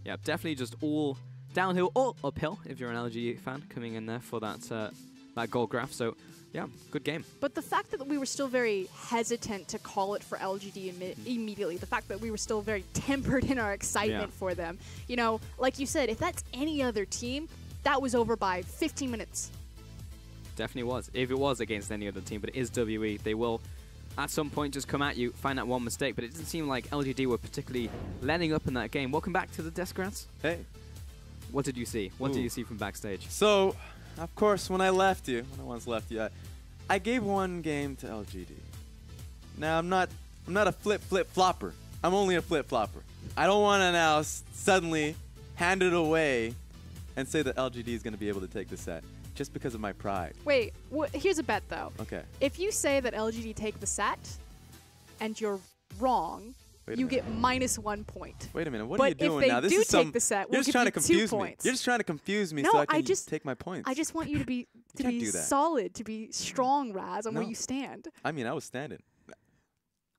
S1: yeah, definitely just all downhill or uphill if you're an LGD fan coming in there for that that gold graph. So, yeah, good game.
S3: But the fact that we were still very hesitant to call it for LGD immediately, the fact that we were still very tempered in our excitement for them, you know, like you said, if that's any other team, that was over by 15 minutes.
S1: Definitely was. If it was against any other team, but it is WE, they will at some point just come at you, find that one mistake, but it didn't seem like LGD were particularly letting up in that game. Welcome back to the desk, Grants.
S2: Hey.
S1: What did you see? What did you see from backstage?
S2: So, of course, when I once left you, I gave one game to LGD. Now, I'm not a flip-flopper. I'm only a flip-flopper. I don't want to now suddenly hand it away and say that LGD is going to be able to take the set just because of my pride.
S3: Wait, here's a bet, though.
S2: Okay.
S3: If you say that LGD take the set and you're wrong, you get -1 point.
S2: Wait a minute, what are you doing now?
S3: This is some. Take the set,
S2: you're just trying to confuse me. You're just trying to confuse me so I can take my points.
S3: I just want you to be solid, to be strong, Raz, on where you stand.
S2: I mean, I was standing.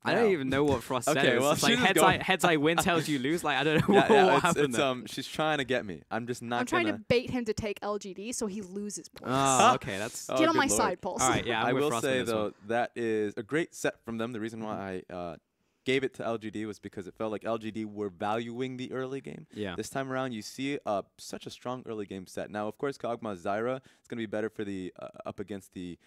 S1: I don't even know what Frost said.
S2: Okay, well,
S1: it's like heads I win, tails you lose. Like I don't know what happened there.
S2: She's trying to get me. I'm just not.
S3: I'm trying to bait him to take LGD so he loses points.
S1: Oh, okay, that's
S3: get on my side, Pulse.
S1: All right, yeah.
S2: I will say though that is a great set from them. The reason why I gave it to LGD was because it felt like LGD were valuing the early game.
S1: Yeah.
S2: This time around, you see such a strong early game set. Now, of course, Kog'Maw Zyra is going to be better for the up against the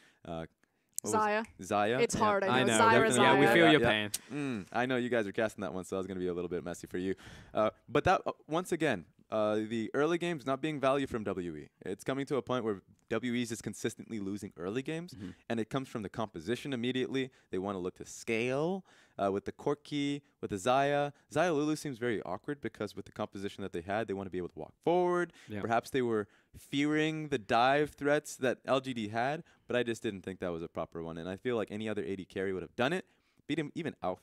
S3: Zaya.
S2: Zaya.
S3: It's hard. I know.
S1: Definitely.
S3: Zyra.
S1: Yeah, we feel your pain.
S2: I know you guys are casting that one, so that's going to be a little bit messy for you. But that once again, the early games not being valued from WE. It's coming to a point where WE is just consistently losing early games, and it comes from the composition immediately. They want to look to scale with the Corki, with the Zaya. Zaya Lulu seems very awkward because with the composition that they had, they want to be able to walk forward.
S1: Yeah.
S2: Perhaps they were fearing the dive threats that LGD had, but I just didn't think that was a proper one. And I feel like any other AD carry would have done it, beat him even out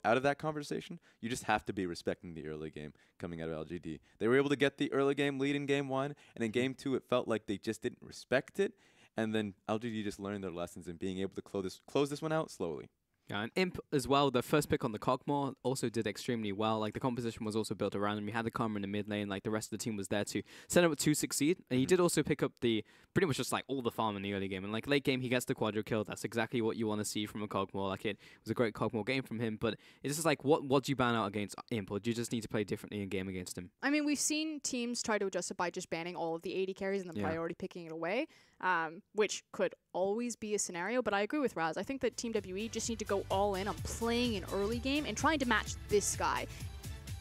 S2: of that conversation. You just have to be respecting the early game coming out of LGD. They were able to get the early game lead in game 1, and in game 2 it felt like they just didn't respect it, and then LGD just learned their lessons in being able to close this one out slowly.
S1: Yeah, and Imp as well, the first pick on the Kog'Maw also did extremely well. Like, the composition was also built around him. You had the Karma in the mid lane, like, the rest of the team was there to set up to succeed. And he did also pick up the, pretty much just, like, all the farm in the early game. And, like, late game, he gets the quadro kill. That's exactly what you want to see from a Kog'Maw. Like, it was a great Kog'Maw game from him. But it's just like, what do you ban out against Imp? Or do you just need to play differently in game against him?
S3: I mean, we've seen teams try to adjust it by just banning all of the AD carries and then priority picking it away, which could always be a scenario. But I agree with Raz. I think that Team WE just need to go all in on playing an early game and trying to match this guy.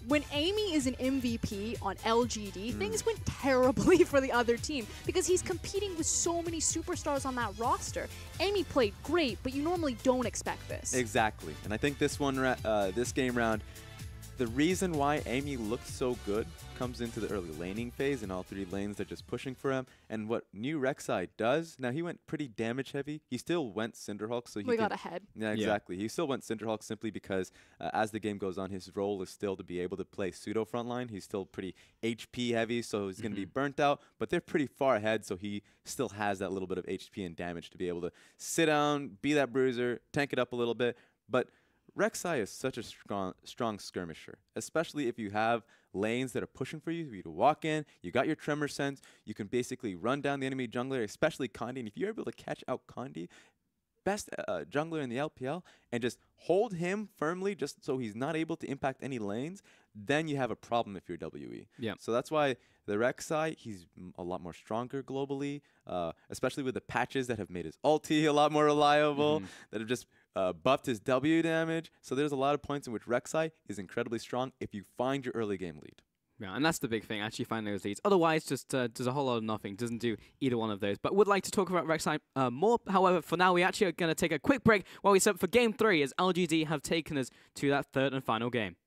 S3: When Amy is an MVP on LGD, things went terribly for the other team because he's competing with so many superstars on that roster. Amy played great, but you normally don't expect this.
S2: Exactly. And I think this this game round, the reason why Amy looked so good comes into the early laning phase, and all 3 lanes are just pushing for him. And what new Rek'Sai does, now he went pretty damage heavy. He still went Cinderhawk, so he
S3: got ahead.
S2: Yeah, exactly. He still went Cinderhawk simply because as the game goes on, his role is still to be able to play pseudo frontline. He's still pretty HP heavy, so he's going to be burnt out, but they're pretty far ahead, so he still has that little bit of HP and damage to be able to sit down, be that bruiser, tank it up a little bit. But Rek'Sai is such a strong skirmisher, especially if you have lanes that are pushing for you to walk in. You got your tremor sense. You can basically run down the enemy jungler, especially Kondi. And if you're able to catch out Kondi, best jungler in the LPL, and just hold him firmly just so he's not able to impact any lanes, then you have a problem if you're WE.
S1: Yeah.
S2: So that's why the Rek'Sai, he's a lot more stronger globally, especially with the patches that have made his ulti a lot more reliable, that have just buffed his W damage. So there's a lot of points in which Rek'Sai is incredibly strong if you find your early game lead.
S1: Yeah, and that's the big thing, actually finding those leads. Otherwise, just does a whole lot of nothing. Doesn't do either one of those. But would like to talk about Rek'Sai more. However, for now, we actually are going to take a quick break while we set up for Game 3 as LGD have taken us to that third and final game.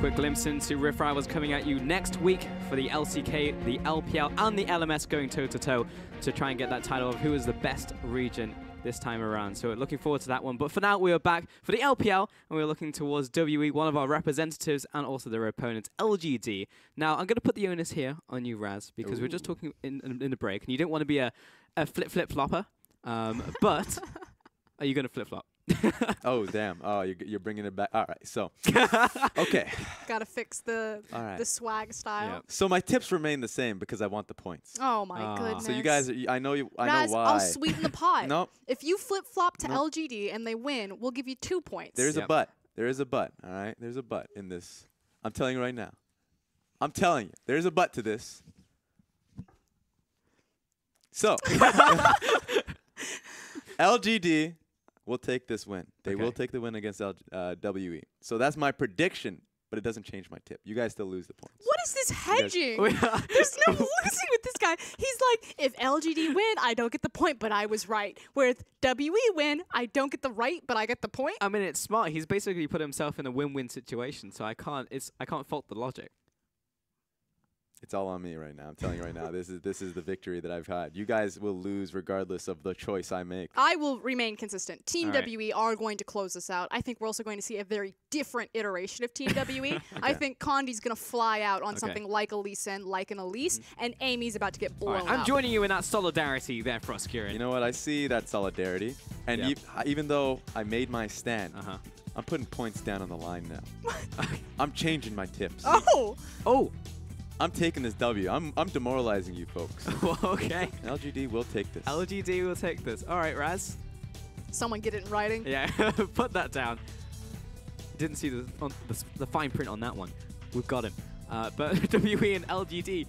S1: quick glimpse into Rift Rivals coming at you next week for the LCK, the LPL, and the LMS going toe-to-toe to try and get that title of who is the best region this time around. So we're looking forward to that one. But for now, we are back for the LPL, and we're looking towards WE, one of our representatives, and also their opponents, LGD. Now, I'm going to put the onus here on you, Raz, because we're just talking in the break, and you don't want to be a flip-flopper, but are you going to flip-flop?
S2: Oh, damn. Oh, you're bringing it back. All right, so. Okay.
S3: Gotta fix the swag style.
S1: Yep.
S2: So my tips remain the same because I want the points.
S3: Oh my goodness.
S2: So you guys, I know
S3: Raz,
S2: why.
S3: I'll sweeten the pot.
S2: No.
S3: If you flip-flop to LGD and they win, we'll give you 2 points.
S2: There's a but. There is a but, all right? There's a but in this. I'm telling you right now. I'm telling you. There's a but to this. So. LGD will take this win. They will take the win against WE. So that's my prediction, but it doesn't change my tip. You guys still lose the points.
S3: What is this hedging? There's no losing with this guy. He's like, if LGD win, I don't get the point, but I was right. Where if WE win, I don't get the right, but I get the point.
S1: I mean, it's smart. He's basically put himself in a win-win situation, so I can't fault the logic.
S2: It's all on me right now. I'm telling you right now. This is the victory that I've had. You guys will lose regardless of the choice I make.
S3: I will remain consistent. Team WE are going to close this out. I think we're also going to see a very different iteration of Team WE. I think Condi's going to fly out on something like a Lee Sin, like an Elise, and Amy's about to get blown out.
S1: I'm joining you in that solidarity there, Frost Kieran.
S2: You know what? I see that solidarity. And even though I made my stand, I'm putting points down on the line now. I'm changing my tips.
S3: Oh!
S2: I'm taking this W. I'm demoralizing you folks.
S1: Okay.
S2: LGD will take this.
S1: LGD will take this. All right, Raz.
S3: Someone get it in writing.
S1: Yeah, put that down. Didn't see the fine print on that one. We've got him. But WE and LGD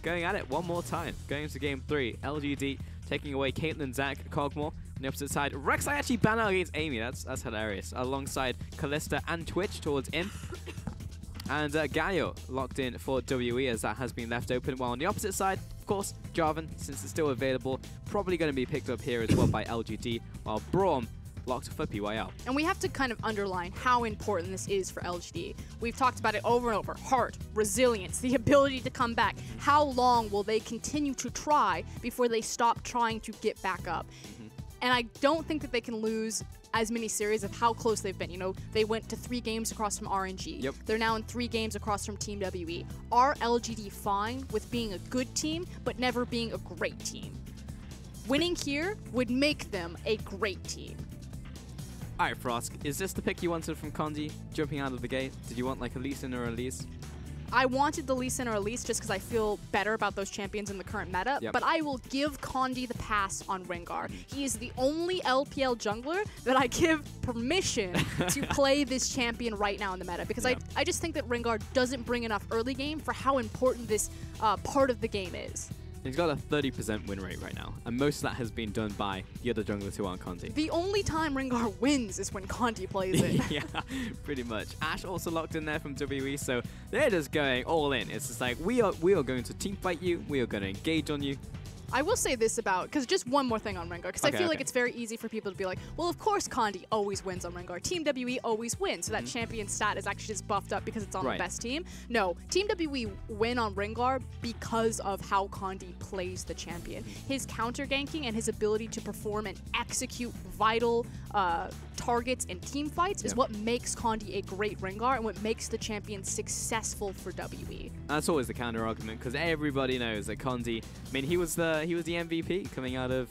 S1: going at it one more time. Going into game 3. LGD taking away Caitlyn, Zach, Cogmore. On the opposite side, Rek'Sai actually banned out against Amy. That's hilarious. Alongside Callista and Twitch towards Imp. And Galio locked in for WE as that has been left open. While on the opposite side, of course, Jarvan, since it's still available, probably going to be picked up here as well by LGD, while Braum locked for PYL.
S3: And we have to kind of underline how important this is for LGD. We've talked about it over and over. Heart, resilience, the ability to come back. How long will they continue to try before they stop trying to get back up? And I don't think that they can lose as many series of how close they've been. You know, they went to 3 games across from RNG.
S1: Yep.
S3: They're now in 3 games across from Team WE. Are LGD fine with being a good team, but never being a great team? Winning here would make them a great team.
S1: All right, Frost, is this the pick you wanted from Condi jumping out of the gate? Did you want like a Lee Sin or a Elise?
S3: I wanted the Lee Sin or Elise just because I feel better about those champions in the current meta, but I will give Condi the pass on Rengar. He is the only LPL jungler that I give permission to play this champion right now in the meta because I just think that Rengar doesn't bring enough early game for how important this part of the game is.
S1: He's got a 30% win rate right now, and most of that has been done by the other junglers who aren't Conti.
S3: The only time Rengar wins is when Conti plays it.
S1: Yeah, pretty much. Ash also locked in there from WE, so they're just going all in. It's just like, we are going to team fight you, we are going to engage on you.
S3: I will say this about, because just one more thing on Rengar, because I feel like it's very easy for people to be like, well, of course Condi always wins on Rengar. Team WE always wins, so that champion stat is actually just buffed up because it's on the best team. No, Team WE win on Rengar because of how Condi plays the champion. His counter ganking and his ability to perform and execute vital targets in team fights is what makes Condi a great Rengar and what makes the champion successful for WE.
S1: That's always the counter argument, because everybody knows that Condi, I mean, he was the MVP coming out of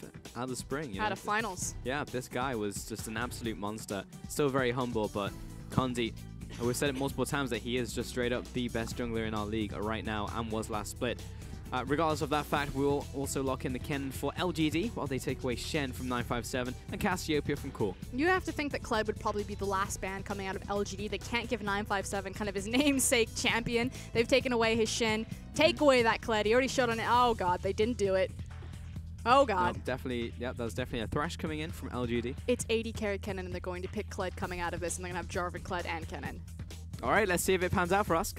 S1: spring. You know?
S3: Out of finals.
S1: Yeah, this guy was just an absolute monster. Still very humble, but Condi, we've said it multiple times that he is just straight up the best jungler in our league right now and was last split. Regardless of that fact, we will also lock in the Kennen for LGD while they take away Shen from 957 and Cassiopeia from Cool.
S3: You have to think that Kled would probably be the last ban coming out of LGD. They can't give 957 kind of his namesake champion. They've taken away his Shen. Take away that Kled. He already showed on it. Oh, God, they didn't do it. Oh, God.
S1: No, definitely, yep, that was definitely a Thresh coming in from LGD.
S3: It's 80 carry Kennen, and they're going to pick Kled coming out of this, and they're going to have Jarvan, Kled, and Kennen.
S1: All right, let's see if it pans out for us.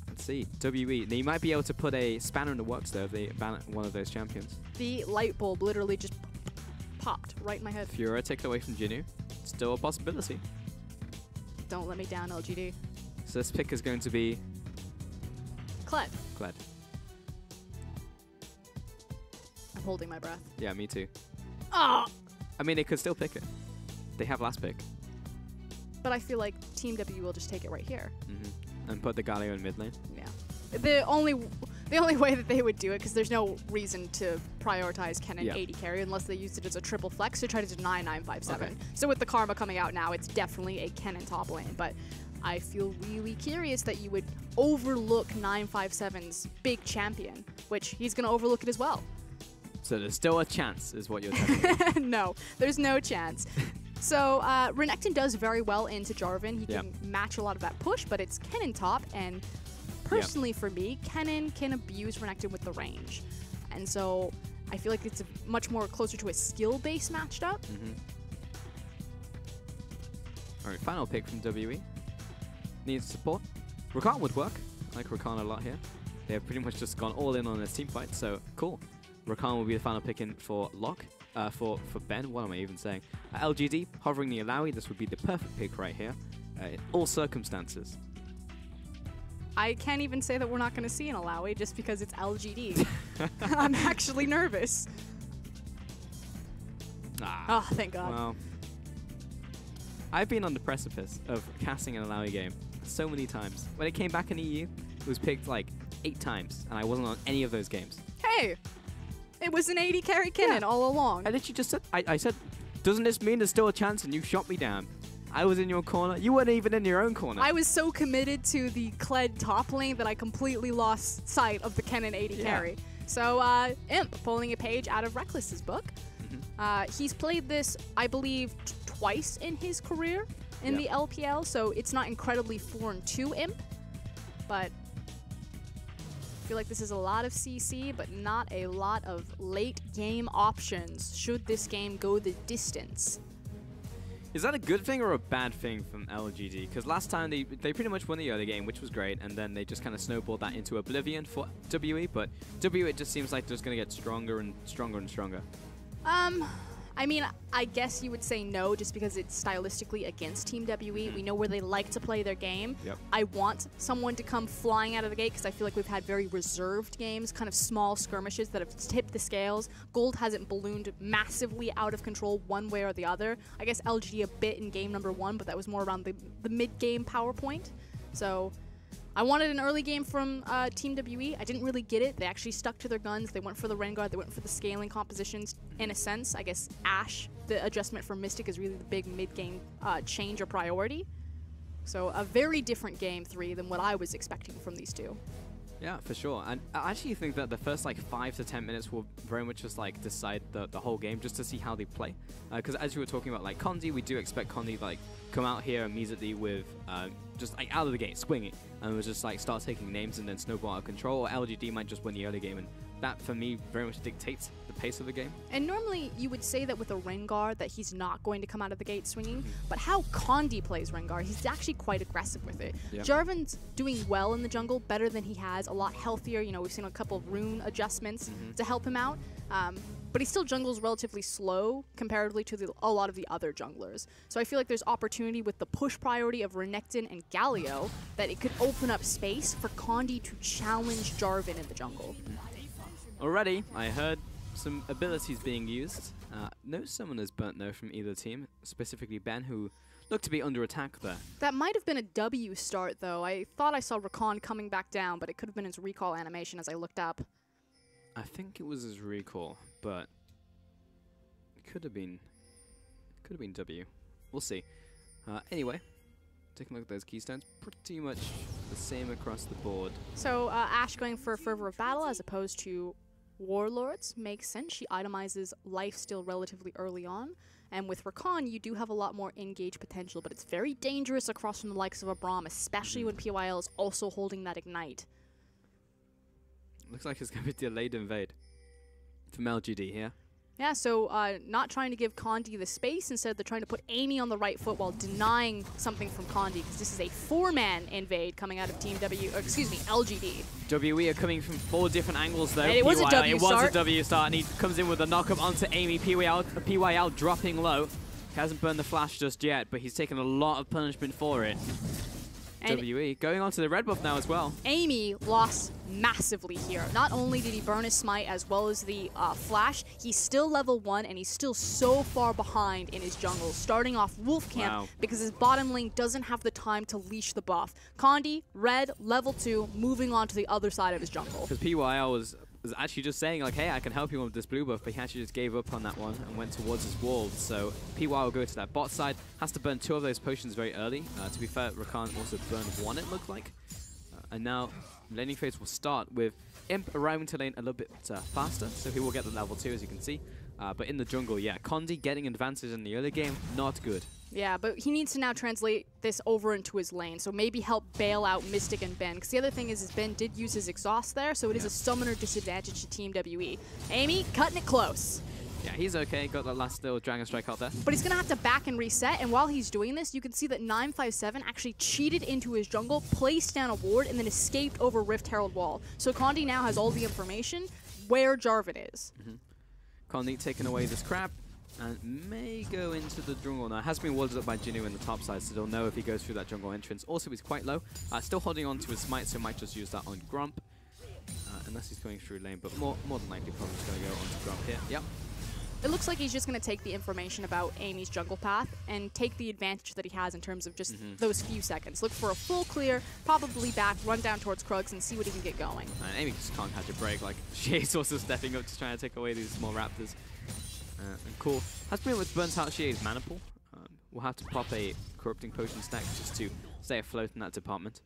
S1: Let's see. WE. They might be able to put a spanner in the works, though, if they ban one of those champions.
S3: The light bulb literally just popped right in my head.
S1: Fura taken away from Jinnu. Still a possibility.
S3: Don't let me down, LGD.
S1: So this pick is going to be
S3: Kled.
S1: Kled.
S3: I'm holding my breath.
S1: Yeah, me too.
S3: Oh!
S1: I mean, they could still pick it. They have last pick.
S3: But I feel like Team W will just take it right here.
S1: And put the Galio in mid lane.
S3: Yeah. The only way that they would do it, because there's no reason to prioritize Kennen 80 carry unless they used it as a triple flex to try to deny 957.
S1: Okay.
S3: So with the Karma coming out now, it's definitely a Kennen top lane. But I feel really curious that you would overlook 957's big champion, which he's going to overlook it as well.
S1: So there's still a chance, is what you're telling me.
S3: No, there's no chance. So Renekton does very well into Jarvan. He can match a lot of that push, but it's Kennen top, and personally for me, Kennen can abuse Renekton with the range. And so I feel like it's much more closer to a skill-based matched up.
S1: All right, final pick from WE. Needs support. Rakan would work. I like Rakan a lot here. They have pretty much just gone all in on this team fight, so cool. Rakan will be the final pick in for Locke. For Ben, what am I even saying? LGD, hovering the Alawi, this would be the perfect pick right here. In all circumstances.
S3: I can't even say that we're not going to see an Alawi just because it's LGD. I'm actually nervous. Oh, thank God.
S1: Well, I've been on the precipice of casting an Alawi game so many times. When it came back in EU, it was picked like 8 times, and I wasn't on any of those games.
S3: Hey! It was an 80 carry Kennen all along.
S1: I literally just said, I said, doesn't this mean there's still a chance? And you shot me down. I was in your corner. You weren't even in your own corner.
S3: I was so committed to the Kled top lane that I completely lost sight of the Kennen 80 carry. So Imp, pulling a page out of Reckless's book. He's played this, I believe, twice in his career in the LPL, so it's not incredibly foreign to Imp, but I feel like this is a lot of CC, but not a lot of late game options should this game go the distance.
S1: Is that a good thing or a bad thing from LGD? Because last time they pretty much won the early game, which was great, and then they just kind of snowballed that into oblivion for WE, but WE it just seems like they're just going to get stronger and stronger and stronger.
S3: I mean, I guess you would say no just because it's stylistically against Team WE. We know where they like to play their game. I want someone to come flying out of the gate because I feel like we've had very reserved games, kind of small skirmishes that have tipped the scales. Gold hasn't ballooned massively out of control one way or the other. I guess LGD a bit in game number 1, but that was more around the mid-game PowerPoint. So I wanted an early game from Team WE. I didn't really get it. They actually stuck to their guns. They went for the Rengar. They went for the scaling compositions. In a sense, I guess Ashe, the adjustment for Mystic is really the big mid-game change or priority. So a very different game 3 than what I was expecting from these two.
S1: Yeah, for sure. And I actually think that the first like 5 to 10 minutes will very much just like decide the whole game just to see how they play. Because as you were talking about like Condi, we do expect Condi like come out here immediately with just like out of the gate swinging and was just like start taking names and then snowball out of control. Or LGD might just win the early game, and that for me very much dictates the pace of the game.
S3: And normally you would say that with a Rengar that he's not going to come out of the gate swinging, but how Condi plays Rengar, he's actually quite aggressive with it. Jarvan's doing well in the jungle, better than he has, a lot healthier. You know, we've seen a couple of rune adjustments to help him out. But he still jungles relatively slow comparatively to a lot of the other junglers. So I feel like there's opportunity with the push priority of Renekton and Galio that it could open up space for Condi to challenge Jarvan in the jungle.
S1: Already, I heard some abilities being used. No summoners burnt no from either team, specifically Ben, who looked to be under attack there.
S3: That might have been a W start, though. I thought I saw Rakan coming back down, but it could have been his recall animation as I looked up.
S1: I think it was his recall, but it could have been W. We'll see. Anyway, taking a look at those keystones, pretty much the same across the board.
S3: So Ashe going for Fervor of Battle as opposed to Warlords makes sense. She itemizes life still relatively early on. And with Rakan, you do have a lot more engage potential, but it's very dangerous across from the likes of a Braum, especially when PYL is also holding that Ignite.
S1: Looks like it's going to be delayed invade from LGD here.
S3: Yeah, so not trying to give Condi the space. Instead, they're trying to put Amy on the right foot while denying something from Condi, because this is a 4-man invade coming out of Team LGD.
S1: WE are coming from 4 different angles, though.
S3: And it was a W start.
S1: And he comes in with a knock-up onto Amy. PYL dropping low. He hasn't burned the flash just yet, but he's taken a lot of punishment for it.
S3: And
S1: WE going on to the red buff now as well.
S3: Amy lost massively here. Not only did he burn his smite as well as the flash, he's still level 1 and he's still so far behind in his jungle, starting off Wolf Camp because his bottom lane doesn't have the time to leash the buff. Condi, red, level 2, moving on to the other side of his jungle.
S1: Because PYL was actually just saying like, hey, I can help you with this blue buff, but he actually just gave up on that one and went towards his wall. So PY will go to that bot side, has to burn 2 of those potions very early. To be fair, Rakan also burned 1, it looked like. And now laning phase will start with Imp arriving to lane a little bit faster, so he will get the level 2 as you can see. But in the jungle, yeah, Condi getting advantage in the early game, not good.
S3: Yeah, but he needs to now translate this over into his lane, so maybe help bail out Mystic and Ben. Because the other thing is Ben did use his exhaust there, so it is a summoner disadvantage to Team WE. Amy, cutting it close.
S1: Yeah, he's okay. Got that last little Dragon Strike out there.
S3: But he's going to have to back and reset, and while he's doing this, you can see that 957 actually cheated into his jungle, placed down a ward, and then escaped over Rift Herald Wall. So Condi now has all the information where Jarvan is.
S1: Condi taking away this crab. And may go into the jungle now. Has been warded up by Jinnu in the top side, so they'll know if he goes through that jungle entrance. Also, he's quite low. Still holding on to his smite, so might just use that on Grump. Unless he's going through lane, but more than likely probably just going to go onto Grump here. Yep.
S3: It looks like he's just going to take the information about Amy's jungle path and take the advantage that he has in terms of just those few seconds. Look for a full clear, probably back, run down towards Krugs and see what he can get going.
S1: And Amy just can't catch a break. Like, she's also stepping up to try to take away these small raptors. And cool. Has pretty much burnt out Shie's mana pool. We'll have to pop a corrupting potion stack just to stay afloat in that department.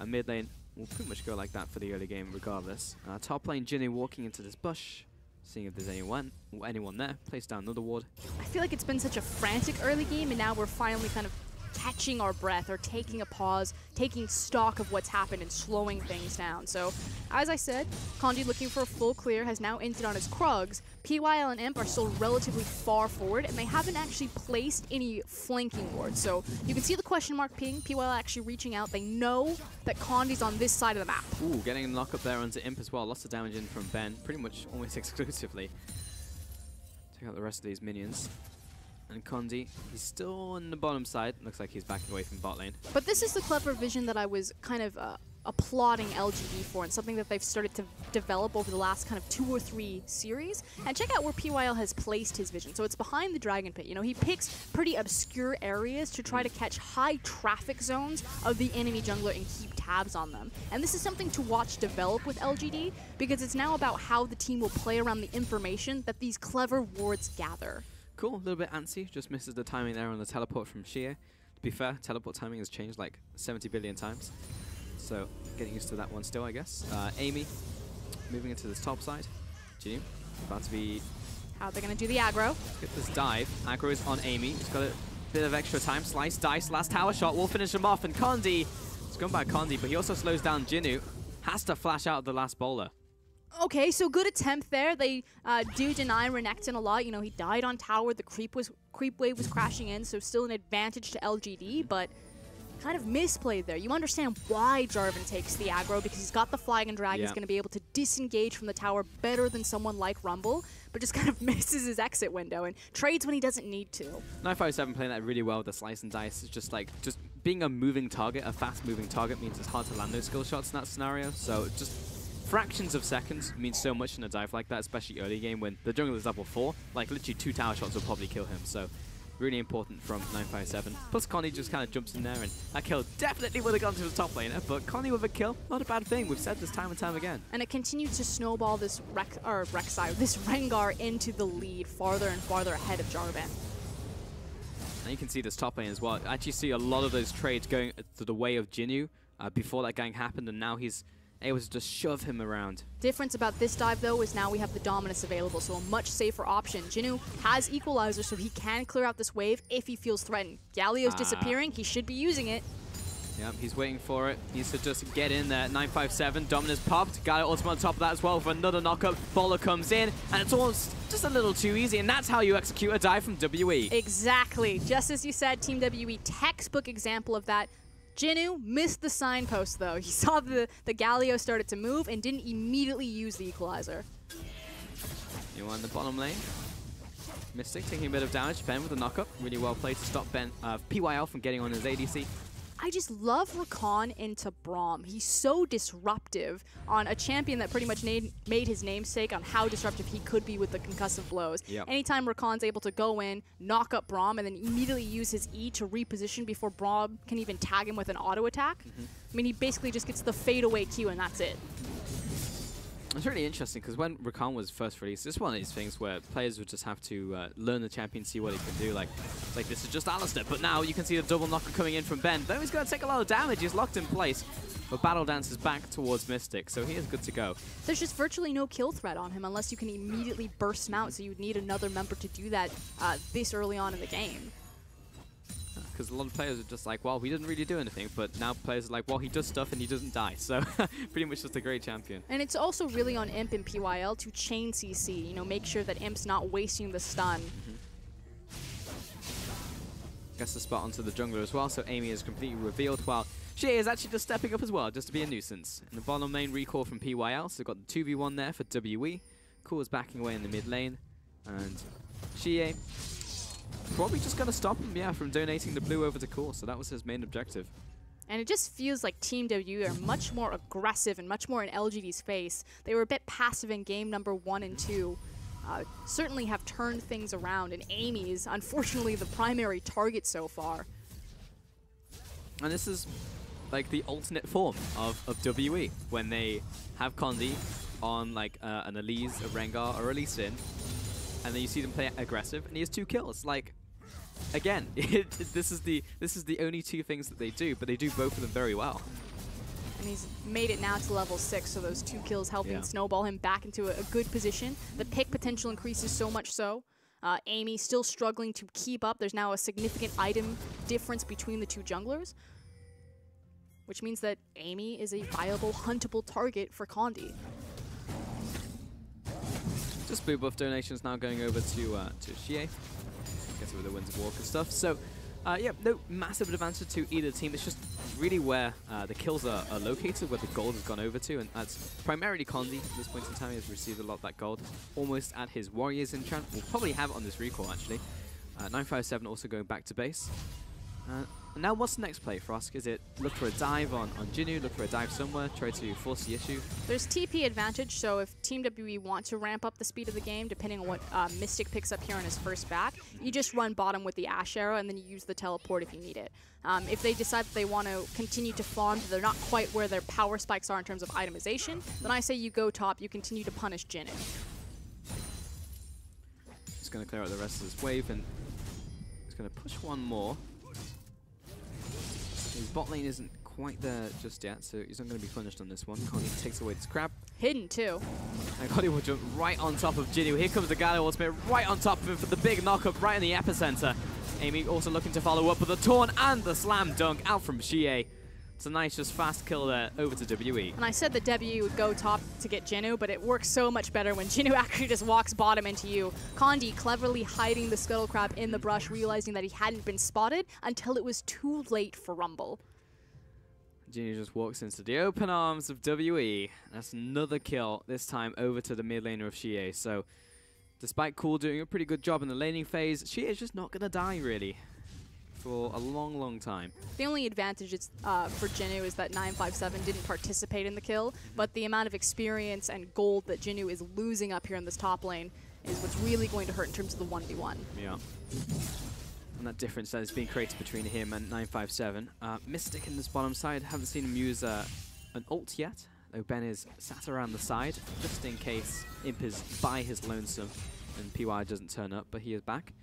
S1: Mid lane will pretty much go like that for the early game regardless. Top lane, Jinny walking into this bush, seeing if there's anyone there. Place down another ward.
S3: I feel like it's been such a frantic early game, and now we're finally kind of catching our breath or taking a pause, taking stock of what's happened and slowing things down. So, as I said, Condi looking for a full clear, has now inted on his Krugs. PYL and Imp are still relatively far forward, and they haven't actually placed any flanking wards. So, you can see the question mark ping, PYL actually reaching out. They know that Condi's on this side of the map.
S1: Ooh, getting a knock up there onto Imp as well. Lots of damage in from Ben, pretty much almost exclusively. Check out the rest of these minions. And Condi, he's still on the bottom side. Looks like he's backing away from bot lane.
S3: But this is the clever vision that I was kind of applauding LGD for, and something that they've started to develop over the last kind of 2 or 3 series. And check out where PYL has placed his vision. So it's behind the Dragon Pit. You know, he picks pretty obscure areas to try to catch high traffic zones of the enemy jungler and keep tabs on them. And this is something to watch develop with LGD, because it's now about how the team will play around the information that these clever wards gather.
S1: Cool, a little bit antsy, just misses the timing there on the teleport from Shia. To be fair, teleport timing has changed like 70 billion times. So, getting used to that one still, I guess. Amy, moving into this top side. Ginny, about to be...
S3: How are they going to do the aggro?
S1: Let's get this dive. Aggro is on Amy. He's got a bit of extra time. Slice, dice, last tower shot will finish him off. And Condi, it's gone by Condi, but he also slows down Jinnu. Has to flash out the last bowler.
S3: Okay, so good attempt there. They do deny Renekton a lot. You know, he died on tower. The creep wave was crashing in, so still an advantage to LGD, but kind of misplayed there. You understand why Jarvan takes the aggro, because he's got the Flagon Drag. He's going to be able to disengage from the tower better than someone like Rumble, but just kind of misses his exit window and trades when he doesn't need to.
S1: 957 playing that really well with the slice and dice. Is just being a moving target, a fast moving target, means it's hard to land those skill shots in that scenario. So just fractions of seconds means so much in a dive like that, especially early game when the jungle is level 4. Like literally 2 tower shots will probably kill him. So really important from 957. Plus Connie just kind of jumps in there, and that kill definitely would have gone to his top laner, but Connie with a kill, not a bad thing. We've said this time and time again.
S3: And it continued to snowball this this Rengar into the lead farther and farther ahead of Jarvan.
S1: And you can see this top lane as well. I actually see a lot of those trades going to the way of Jinnu before that gang happened, and now he's able to just shove him around.
S3: Difference about this dive, though, is now we have the Dominus available, so a much safer option. Jinnu has Equalizer, so he can clear out this wave if he feels threatened. Galio's disappearing. He should be using it.
S1: Yep, he's waiting for it. Needs to just get in there. 957, Dominus popped. Galio ultimate on top of that as well for another knockup. Bowler comes in, and it's almost just a little too easy, and that's how you execute a dive from WE.
S3: Exactly. Just as you said, Team WE, textbook example of that. Jinnu missed the signpost, though. He saw the Galio started to move and didn't immediately use the Equalizer.
S1: You on the bottom lane? Mystic taking a bit of damage. Ben with a knockup. Really well played to stop Ben PYL from getting on his ADC.
S3: I just love Rakan into Braum. He's so disruptive on a champion that pretty much made his namesake on how disruptive he could be with the concussive blows.
S1: Yep.
S3: Anytime Rakan's able to go in, knock up Braum, and then immediately use his E to reposition before Braum can even tag him with an auto attack. I mean, he basically just gets the fadeaway Q and that's it.
S1: It's really interesting because when Rakan was first released, this is one of these things where players would just have to learn the champion, see what he can do. Like this is just Alistair, but now you can see the double knocker coming in from Ben. Though he's going to take a lot of damage, he's locked in place. But Battle Dance is back towards Mystic, so he is good to go.
S3: There's just virtually no kill threat on him unless you can immediately burst him out, so you would need another member to do that this early on in the game.
S1: Because a lot of players are just like, well, he didn't really do anything, but now players are like, well, he does stuff and he doesn't die, so pretty much just a great champion.
S3: And it's also really on Imp and PYL to chain CC, you know, make sure that Imp's not wasting the stun.
S1: Gets the spot onto the jungler as well, so Amy is completely revealed, while she is actually just stepping up as well, just to be a nuisance. In the bottom lane, recall from PYL, so they've got the 2v1 there for WE. Cool is backing away in the mid lane, and Shie probably just going to stop him, yeah, from donating the blue over to Cool, so that was his main objective.
S3: And it just feels like Team W are much more aggressive and much more in LGD's face. They were a bit passive in game number 1 and 2. Certainly have turned things around, and Amy is unfortunately the primary target so far.
S1: And this is like the alternate form of WE, when they have Condi on like an Elise, a Rengar, or a Lee Sin, and then you see them play aggressive, and he has 2 kills. Like, again, this is the only 2 things that they do, but they do both of them very well.
S3: And he's made it now to level 6, so those 2 kills helping snowball him back into a good position. The pick potential increases so much so. Amy still struggling to keep up. There's now a significant item difference between the 2 junglers, which means that Amy is a viable, huntable target for Condi.
S1: Just blue buff donations now going over to Shie. Gets over the Winds of Walk and stuff. So, yeah, no massive advantage to either team. It's just really where the kills are located, where the gold has gone over to, and that's primarily Condi. At this point in time, he has received a lot of that gold. Almost at his Warriors enchant. We'll probably have it on this recall, actually. 957 also going back to base. And now what's the next play for us? Is it look for a dive on Jinu, look for a dive somewhere, try to force the issue?
S3: There's TP advantage, so if Team WE want to ramp up the speed of the game, depending on what Mystic picks up here on his first back, you just run bottom with the Ash Arrow, and then you use the teleport if you need it. If they decide that they want to continue to farm, they're not quite where their power spikes are in terms of itemization, then I say you go top, you continue to punish Jinu.
S1: He's going to clear out the rest of this wave, and he's going to push one more. His bot lane isn't quite there just yet, so he's not going to be punished on this one. Connie takes away this crab.
S3: Hidden too.
S1: And Connie will jump right on top of Jinu. Here comes the Galio ultimate right on top of him for the big knockup right in the epicenter. Amy also looking to follow up with the taunt and the slam dunk out from Shie. It's a nice, just fast kill there over to WE.
S3: And I said that WE would go top to get Jinu, but it works so much better when Jinu actually just walks bottom into you. Condi cleverly hiding the Scuttle Crab in the brush, realizing that he hadn't been spotted until it was too late for Rumble.
S1: Jinu just walks into the open arms of WE. That's another kill, this time over to the mid laner of Shie. So, despite Cool doing a pretty good job in the laning phase, Shie is just not going to die, really, for a long, long time.
S3: The only advantage for Jinu is that 957 didn't participate in the kill, but the amount of experience and gold that Jinu is losing up here in this top lane is what's really going to hurt in terms of the 1v1.
S1: Yeah. And that difference that is being created between him and 957. Mystic in this bottom side, haven't seen him use an ult yet, though Ben is sat around the side, just in case Imp is by his lonesome and PY doesn't turn up, but he is back.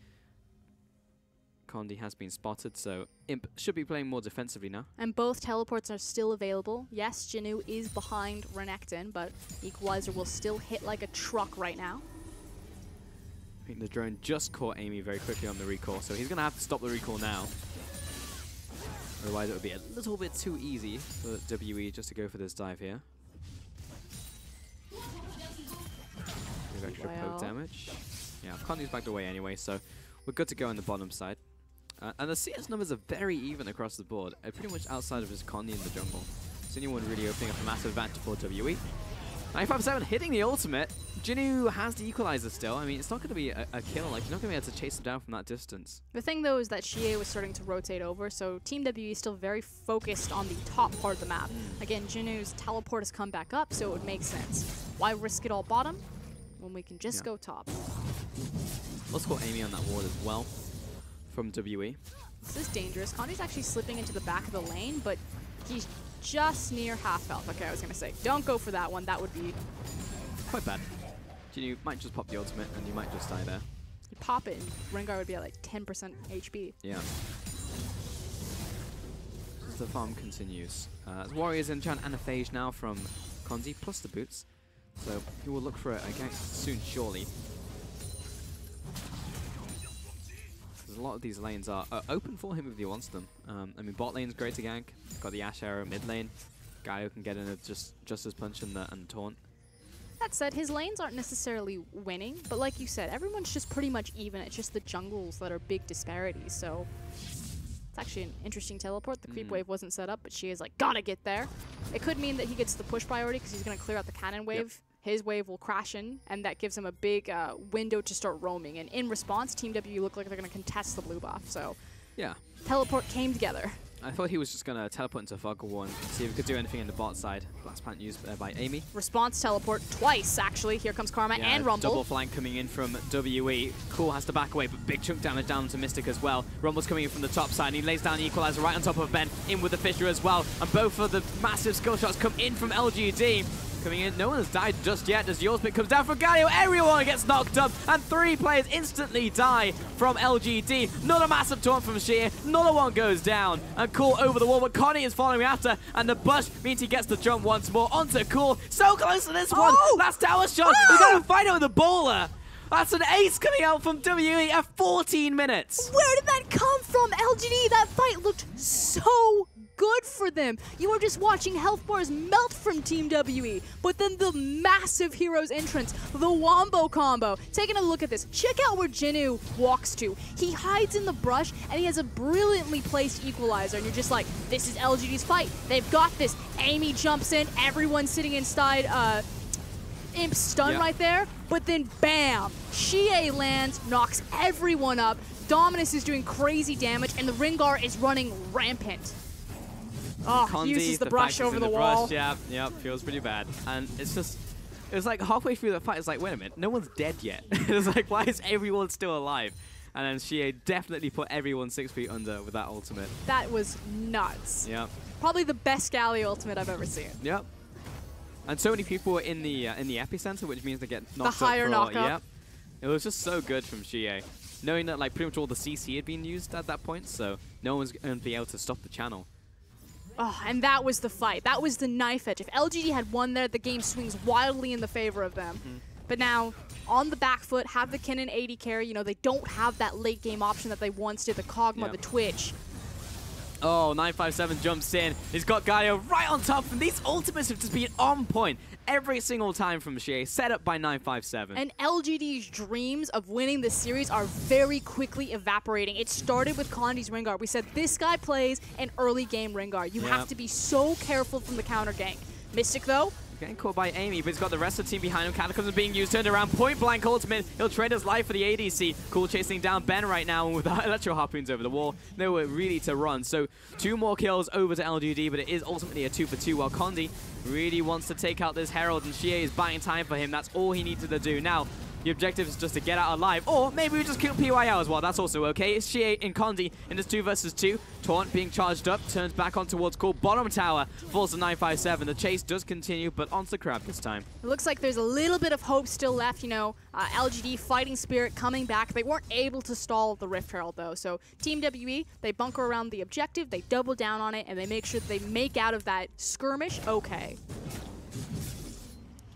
S1: Condi has been spotted, so Imp should be playing more defensively now.
S3: And both teleports are still available. Yes, Jinu is behind Renekton, but Equalizer will still hit like a truck right now.
S1: I think the drone just caught Amy very quickly on the recall, so he's going to have to stop the recall now. Otherwise it would be a little bit too easy for WE just to go for this dive here. Extra poke damage. Yeah, Condi's backed away anyway, so we're good to go on the bottom side. And the CS numbers are very even across the board, pretty much outside of his Condi in the jungle. Is anyone really opening up a massive advantage for WE? 957 hitting the ultimate. Jinwoo has the equalizer still. I mean, it's not going to be a kill. Like, you're not going to be able to chase him down from that distance.
S3: The thing, though, is that Xie was starting to rotate over, so Team WE is still very focused on the top part of the map. Again, Jinwoo's teleport has come back up, so it would make sense. Why risk it all bottom when we can just go top?
S1: Let's call Amy on that ward as well from WE.
S3: This is dangerous. Condi's actually slipping into the back of the lane, but he's just near half health. Okay, I was going to say, don't go for that one. That would be
S1: quite bad. You might just pop the ultimate and you might just die there.
S3: You pop it and Rengar would be at like 10% HP.
S1: Yeah. As the farm continues. As Warriors in Chan and a phase now from Kondi, plus the boots. So he will look for a gank soon, surely. Because a lot of these lanes are open for him if he wants them. I mean, bot lane's great to gank. Got the Ashe arrow, mid lane. Gaio can get in a just as punch and the taunt.
S3: That said, his lanes aren't necessarily winning, but like you said, everyone's just pretty much even. It's just the jungles that are big disparities, so it's actually an interesting teleport. The creep wave wasn't set up, but she is like, gotta get there. It could mean that he gets the push priority because he's going to clear out the cannon wave. Yep. His wave will crash in, and that gives him a big window to start roaming. And in response, Team W look like they're going to contest the blue buff, so
S1: yeah,
S3: teleport came together.
S1: I thought he was just going to teleport into Fuggle one, see if he could do anything in the bot side. Last plant used by Amy.
S3: Response teleport twice, actually. Here comes Karma and Rumble.
S1: Double flank coming in from WE. Cool has to back away, but big chunk damage down to Mystic as well. Rumble's coming in from the top side, and he lays down the equalizer right on top of Ben, in with the Fissure as well. And both of the massive skill shots come in from LGD. Coming in, no one has died just yet as Yours Pit comes down from Galio. Everyone gets knocked up, and 3 players instantly die from LGD. Not a massive taunt from Sheer, another one goes down. And Cool over the wall, but Connie is following after, and the bush means he gets the jump once more onto Cool. So close to this one. Last tower shot. He's going to fight it with the bowler. That's an ace coming out from WE at 14 minutes.
S3: Where did that come from, LGD? That fight looked so good for them. You were just watching health bars melt from Team WE, but then the massive hero's entrance, the Wombo combo. Taking a look at this, check out where Jinwoo walks to. He hides in the brush, and he has a brilliantly placed equalizer, and you're just like, this is LGD's fight. They've got this. Amy jumps in, everyone's sitting inside Imp stun right there, but then bam, Xie lands, knocks everyone up. Dominus is doing crazy damage, and the Rengar is running rampant. Oh,
S1: Kondi,
S3: he uses the brush over the wall.
S1: Brush, yeah, feels pretty bad. And it's just, it was like halfway through the fight, it's like, wait a minute, no one's dead yet. It's like, why is everyone still alive? And then Xie definitely put everyone 6 feet under with that ultimate.
S3: That was nuts.
S1: Yeah.
S3: Probably the best Galio ultimate I've ever seen.
S1: Yep. And so many people were in the epicenter, which means they get knocked up.
S3: The higher knockup.
S1: Yep. It was just so good from Xie. Knowing that like pretty much all the CC had been used at that point, so no one's going to be able to stop the channel.
S3: Oh, and that was the fight. That was the knife edge. If LGD had won there, the game swings wildly in the favor of them. But now, on the back foot, have the Kennen 80 carry. You know, they don't have that late game option that they once did, the Kog'Maw, the Twitch.
S1: Oh, 957 jumps in. He's got Gaio right on top, and these ultimates have just been on point every single time from Xie, set up by 957.
S3: And LGD's dreams of winning this series are very quickly evaporating. It started with Kondi's Rengar. We said this guy plays an early game Rengar. You have to be so careful from the counter gank. Mystic, though,
S1: getting caught by Amy, but he's got the rest of the team behind him. Catacombs are being used, turned around, point blank ultimate. He'll trade his life for the ADC. Cool chasing down Ben right now with the electro harpoons over the wall. Nowhere really to run. So 2 more kills over to LGD, but it is ultimately a 2 for 2 while Kondi really wants to take out this Herald, and Xie is buying time for him. That's all he needed to do. Now, the objective is just to get out alive, or maybe we just kill PYL as well. That's also okay. It's Xie and Kondi in this 2 versus 2. Taunt being charged up, turns back on towards Cool. Bottom tower falls to 957. The chase does continue, but onto Crab this time.
S3: It looks like there's a little bit of hope still left. You know, LGD Fighting Spirit coming back. They weren't able to stall the Rift Herald, though. So Team WE, they bunker around the objective, they double down on it, and they make sure that they make out of that skirmish okay.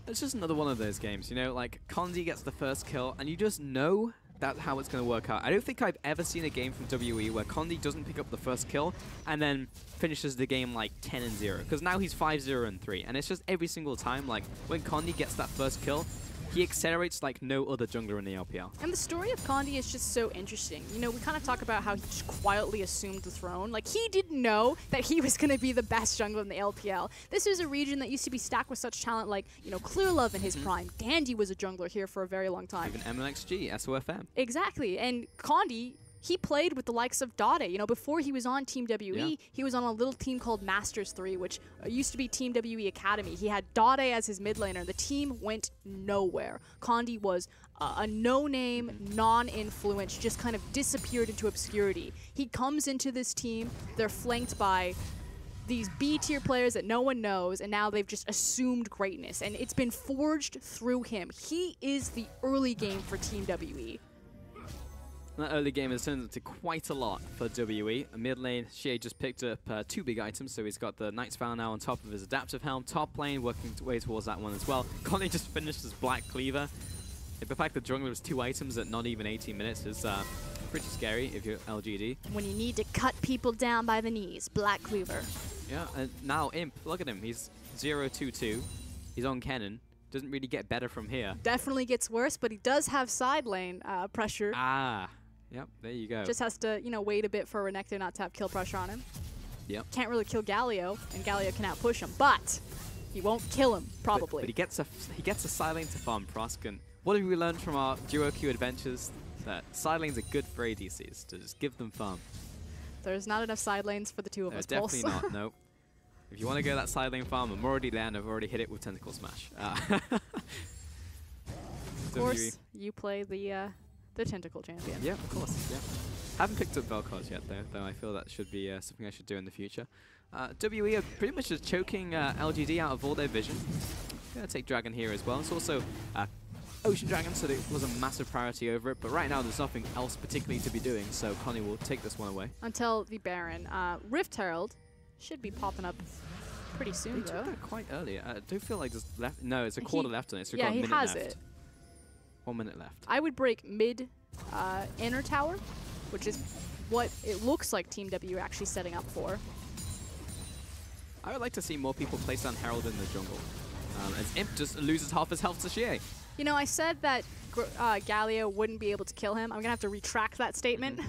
S1: It's just another one of those games, you know, like Kondi gets the first kill and you just know that's how it's going to work out. I don't think I've ever seen a game from WE where Kondi doesn't pick up the first kill and then finishes the game like 10-0, because now he's 5-0-3, and it's just every single time, like when Kondi gets that first kill, he accelerates like no other jungler in the LPL.
S3: And the story of Condi is just so interesting. You know, we kind of talk about how he just quietly assumed the throne. Like, he didn't know that he was going to be the best jungler in the LPL. This is a region that used to be stacked with such talent like, you know, Clearlove in his prime. Dandy was a jungler here for a very long time.
S1: Even MLXG, SOFM.
S3: Exactly. And Condi, he played with the likes of Dade. You know, before he was on Team WE, he was on a little team called Masters 3, which used to be Team WE Academy. He had Dade as his mid laner. The team went nowhere. Condi was a no-name, non-influence, just kind of disappeared into obscurity. He comes into this team. They're flanked by these B-tier players that no one knows, and now they've just assumed greatness. And it's been forged through him. He is the early game for Team WE.
S1: That early game has turned into quite a lot for WE. Mid lane, Shea just picked up 2 big items, so he's got the Knight's Vow now on top of his Adaptive Helm. Top lane working way towards that one as well. Connie just finished his Black Cleaver. The fact that jungler was 2 items at not even 18 minutes is pretty scary if you're LGD.
S3: When you need to cut people down by the knees, Black Cleaver.
S1: Yeah, and now Imp, look at him. He's 0-2-2. He's on Kennen. Doesn't really get better from here.
S3: Definitely gets worse, but he does have side lane pressure.
S1: Ah. Yep, there you go.
S3: Just has to, you know, wait a bit for Renekton not to have kill pressure on him.
S1: Yep.
S3: Can't really kill Galio, and Galio can outpush him, but he won't kill him, probably.
S1: But he gets a side lane to farm Prosk, and what have we learned from our duo queue adventures? That side lanes are good for ADCs, to just give them farm.
S3: There's not enough side lanes for the two of us,
S1: definitely not, nope. If you want to go that side lane farm, I'm already there, and I've already hit it with Tentacle Smash.
S3: Of course, you play the Tentacle Champion.
S1: Yeah, of course, yeah. Haven't picked up Vel'Koz yet, though I feel that should be something I should do in the future. WE are pretty much just choking LGD out of all their vision. Gonna take Dragon here as well. It's also Ocean Dragon, so there was a massive priority over it, but right now there's nothing else particularly to be doing, so Connie will take this one away.
S3: Until the Baron. Rift Herald should be popping up pretty soon, though.
S1: Took that quite early. I do feel like there's left. No, it's a quarter left on it, so we've got a
S3: he
S1: minute
S3: has
S1: left.
S3: it.
S1: 1 minute left.
S3: I would break mid inner tower, which is what it looks like Team W actually setting up for.
S1: I would like to see more people place down Herald in the jungle, as Imp just loses half his health to Shea.
S3: You know, I said that Galio wouldn't be able to kill him. I'm going to have to retract that statement.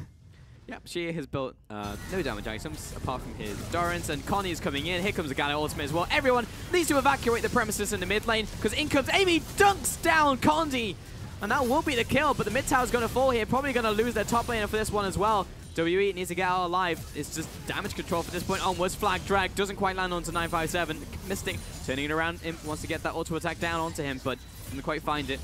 S1: Yep, Shea has built no damage items apart from his Dorans, and Connie is coming in. Here comes the Galio ultimate as well. Everyone needs to evacuate the premises in the mid lane, because in comes Amy, dunks down Condi. And that will be the kill, but the mid tower is going to fall here. Probably going to lose their top laner for this one as well. WE needs to get out alive. It's just damage control from this point onwards. Flag drag doesn't quite land onto 957. Mystic turning it around. Imp wants to get that auto attack down onto him, but doesn't quite find it.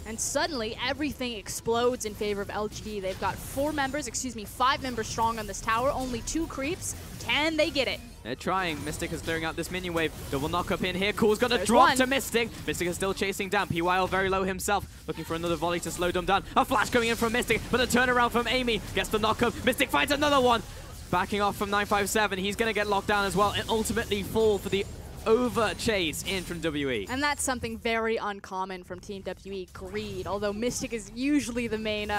S3: And suddenly, everything explodes in favor of LGD. They've got 5 members strong on this tower, only 2 creeps. Can they get it?
S1: They're trying. Mystic is clearing out this minion wave. Double knock up in here. Cool's got to drop
S3: one.
S1: to Mystic. Mystic is still chasing down. PYL very low himself, looking for another volley to slow them down. A flash coming in from Mystic, but a turnaround from Amy. Gets the knock up. Mystic finds another one. Backing off from 957. He's going to get locked down as well and ultimately fall for the over chase in from WE.
S3: And that's something very uncommon from Team WE, greed. Although Mystic is usually the main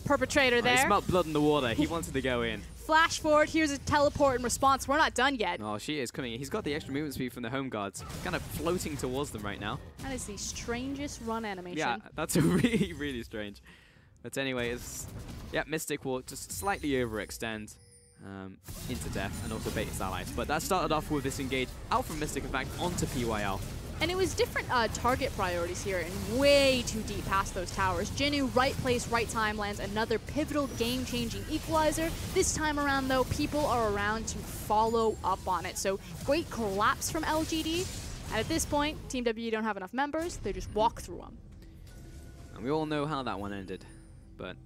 S3: perpetrator there.
S1: He smelled blood in the water. He wanted to go in.
S3: Flash forward, here's a teleport in response. We're not done yet.
S1: Oh, she is coming in. He's got the extra movement speed from the home guards. Kind of floating towards them right now.
S3: That is the strangest run animation.
S1: Yeah, that's really, really strange. But anyway, it's... Yeah, Mystic will just slightly overextend into death and also bait his allies. But that started off with this engage out from Mystic, in fact, onto PYL.
S3: And it was different target priorities here and way too deep past those towers. Jinnu, right place, right time, lands another pivotal game-changing equalizer. This time around, though, people are around to follow up on it. So great collapse from LGD. And at this point, Team W don't have enough members. They just walk through them.
S1: And we all know how that one ended. But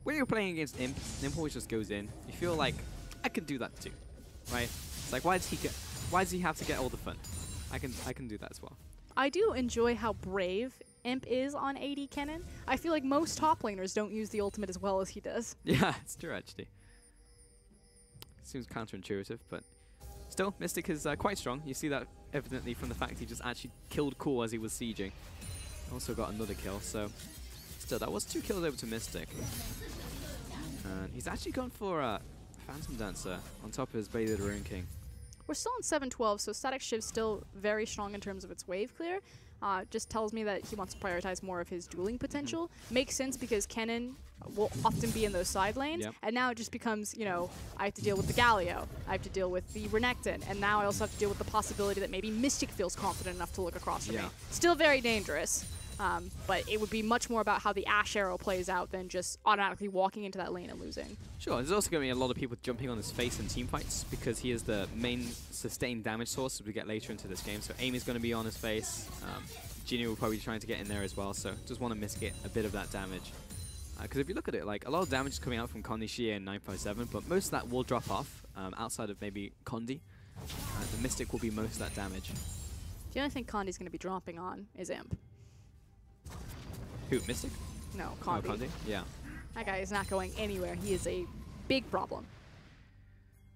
S1: when you're playing against Imp, Imp always just goes in. You feel like, I can do that too, right? It's like, why does he have to get all the fun? I can do that as well.
S3: I do enjoy how brave Imp is on AD Kennen. I feel like most top laners don't use the ultimate as well as he does.
S1: Yeah, it's true actually. Seems counterintuitive, but still, Mystic is quite strong. You see that evidently from the fact he just actually killed Cool as he was sieging. Also got another kill, so still, that was 2 kills over to Mystic. And he's actually gone for a Phantom Dancer on top of his Bathed Rune King.
S3: We're still on 7-12, so Static Shiv's still very strong in terms of its wave clear. Just tells me that he wants to prioritize more of his dueling potential. Makes sense because Kennen will often be in those side lanes, and now it just becomes, you know, I have to deal with the Galio, I have to deal with the Renekton, and now I also have to deal with the possibility that maybe Mystic feels confident enough to look across from me. Still very dangerous, but it would be much more about how the Ashe arrow plays out than just automatically walking into that lane and losing.
S1: Sure, there's also going to be a lot of people jumping on his face in team fights because he is the main sustained damage source as we get later into this game. So Amy's going to be on his face. Ginny will probably be trying to get in there as well, so just want to mitigate a bit of that damage. Because if you look at it, like a lot of damage is coming out from Condi, Xie, and 957, but most of that will drop off outside of maybe Condi. The Mystic will be most of that damage.
S3: The only thing Condi's going to be dropping on is Imp.
S1: Who, Mystic?
S3: No, Condi.
S1: Oh, Condi? Yeah.
S3: That guy is not going anywhere. He is a big problem.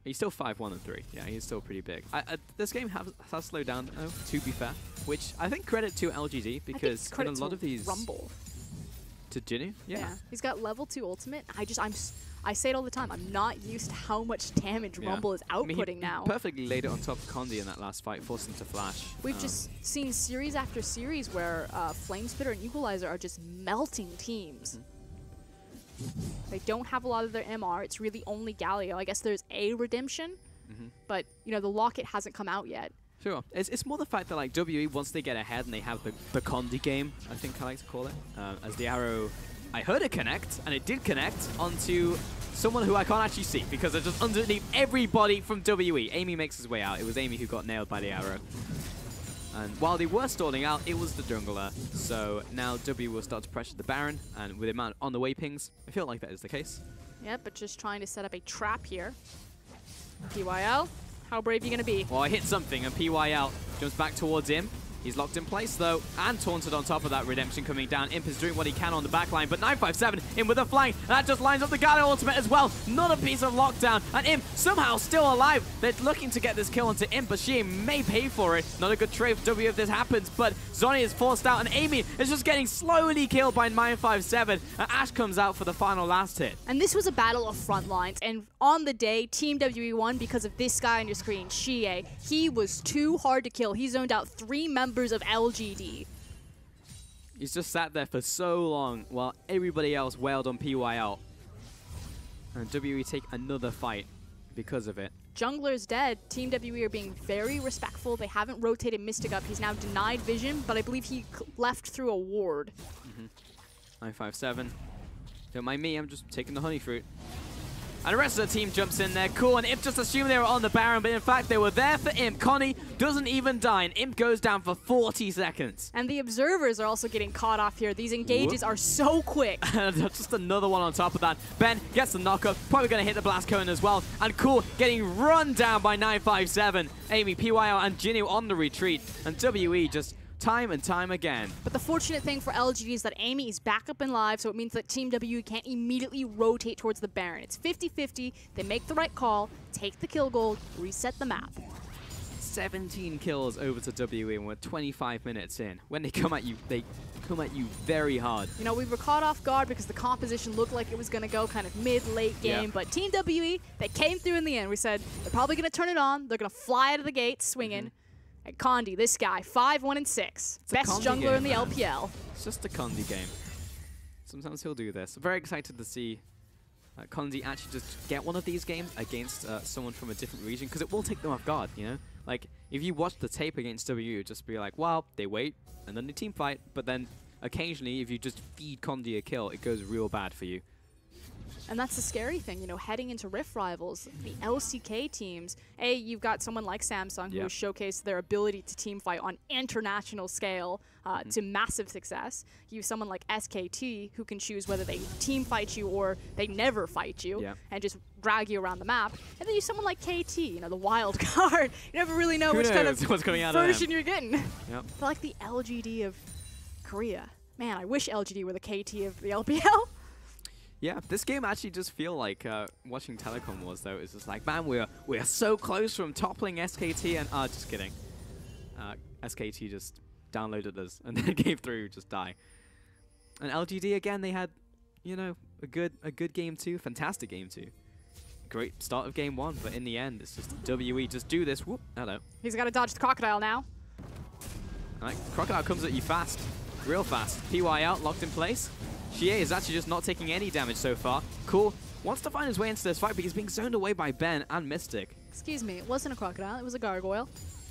S1: He's still 5-1 and 3. Yeah, he's still pretty big. This game has slowed down, though, to be fair, which I think credit to LGD because in a lot of these
S3: Rumble.
S1: To Jinnu? Yeah.
S3: He's got level 2 ultimate. I say it all the time. I'm not used to how much damage Rumble is outputting now.
S1: He perfectly laid it on top of Condi in that last fight, forced him to flash.
S3: We've just seen series after series where Flamespitter and Equalizer are just melting teams. They don't have a lot of their MR. It's really only Galio. I guess there's a redemption, but you know the Locket hasn't come out yet.
S1: Sure. It's more the fact that like WE, once they get ahead and they have the Condi game, I think I like to call it, as the arrow, I heard it connect, and it did connect onto someone who I can't actually see because they're just underneath everybody from WE. Amy makes his way out. It was Amy who got nailed by the arrow. And while they were stalling out, it was the jungler. So now W will start to pressure the Baron, and with the amount of on-the-way pings, I feel like that is the case.
S3: Yep, but just trying to set up a trap here. PYL, how brave are you going to be?
S1: Well, I hit something, and PYL jumps back towards him. He's locked in place, though, and taunted on top of that redemption coming down. Imp is doing what he can on the backline, but 957 in with a flank. That just lines up the Galio ultimate as well. Not a piece of lockdown, and Imp somehow still alive. They're looking to get this kill onto Imp, but she may pay for it. Not a good trade for W if this happens, but Zonny is forced out, and Amy is just getting slowly killed by 957. And Ashe comes out for the final last hit.
S3: And this was a battle of front lines, and on the day, Team WE won because of this guy on your screen, Xie. He was too hard to kill. He zoned out 3 members of LGD.
S1: He's just sat there for so long while everybody else wailed on PYL. And WE take another fight because of it.
S3: Jungler's dead. Team WE are being very respectful. They haven't rotated Mystic up. He's now denied vision, but I believe he left through a ward.
S1: 957. Don't mind me, I'm just taking the honey fruit. And the rest of the team jumps in there. Cool, and Imp just assumed they were on the Baron, but in fact they were there for Imp. Connie doesn't even die, and Imp goes down for 40 seconds.
S3: And the observers are also getting caught off here. These engages are so quick.
S1: Just another one on top of that. Ben gets the knockup, probably going to hit the blast cone as well. And Cool getting run down by 957. Amy, PYL, and Jinnu on the retreat. And WE just time and time again.
S3: But the fortunate thing for LGD is that Amy is back up and live, so it means that Team WE can't immediately rotate towards the Baron. It's 50-50. They make the right call, take the kill gold, reset the map.
S1: 17 kills over to WE, and we're 25 minutes in. When they come at you, they come at you very hard.
S3: You know, we were caught off guard because the composition looked like it was going to go kind of mid-late game, but Team WE, they came through in the end. We said, they're probably going to turn it on. They're going to fly out of the gate swinging. And Condi, this guy, 5-1 and 6. Best jungler
S1: game,
S3: in the LPL.
S1: It's just a Condi game. Sometimes he'll do this. I'm very excited to see Condi actually just get one of these games against someone from a different region, because it will take them off guard, you know? Like, if you watch the tape against W, just be like, well, they wait, and then they team fight, but then occasionally, if you just feed Condi a kill, it goes real bad for you.
S3: And that's the scary thing, you know, heading into Rift Rivals, the LCK teams, you've got someone like Samsung who has showcased their ability to team fight on international scale to massive success. You have someone like SKT who can choose whether they team fight you or they never fight you and just drag you around the map. And then you have someone like KT, you know, the wild card. You never really know which kind of version you're getting. They're like the LGD of Korea. Man, I wish LGD were the KT of the LPL.
S1: Yeah, this game actually just feel like watching Telecom Wars, though. It's just like, man, we're so close from toppling SKT, and just kidding. SKT just downloaded us and then came through, just die. And LGD again, they had, you know, a good game too, fantastic game too. great start of game 1, but in the end, it's just WE. Just do this. Whoop. Hello.
S3: He's got to dodge the crocodile now.
S1: Alright, Crocodile comes at you fast. Real fast. PY out, locked in place. Xie is actually just not taking any damage so far. Cool. Wants to find his way into this fight, but he's being zoned away by Ben and Mystic.
S3: Excuse me, it wasn't a crocodile, it was a gargoyle.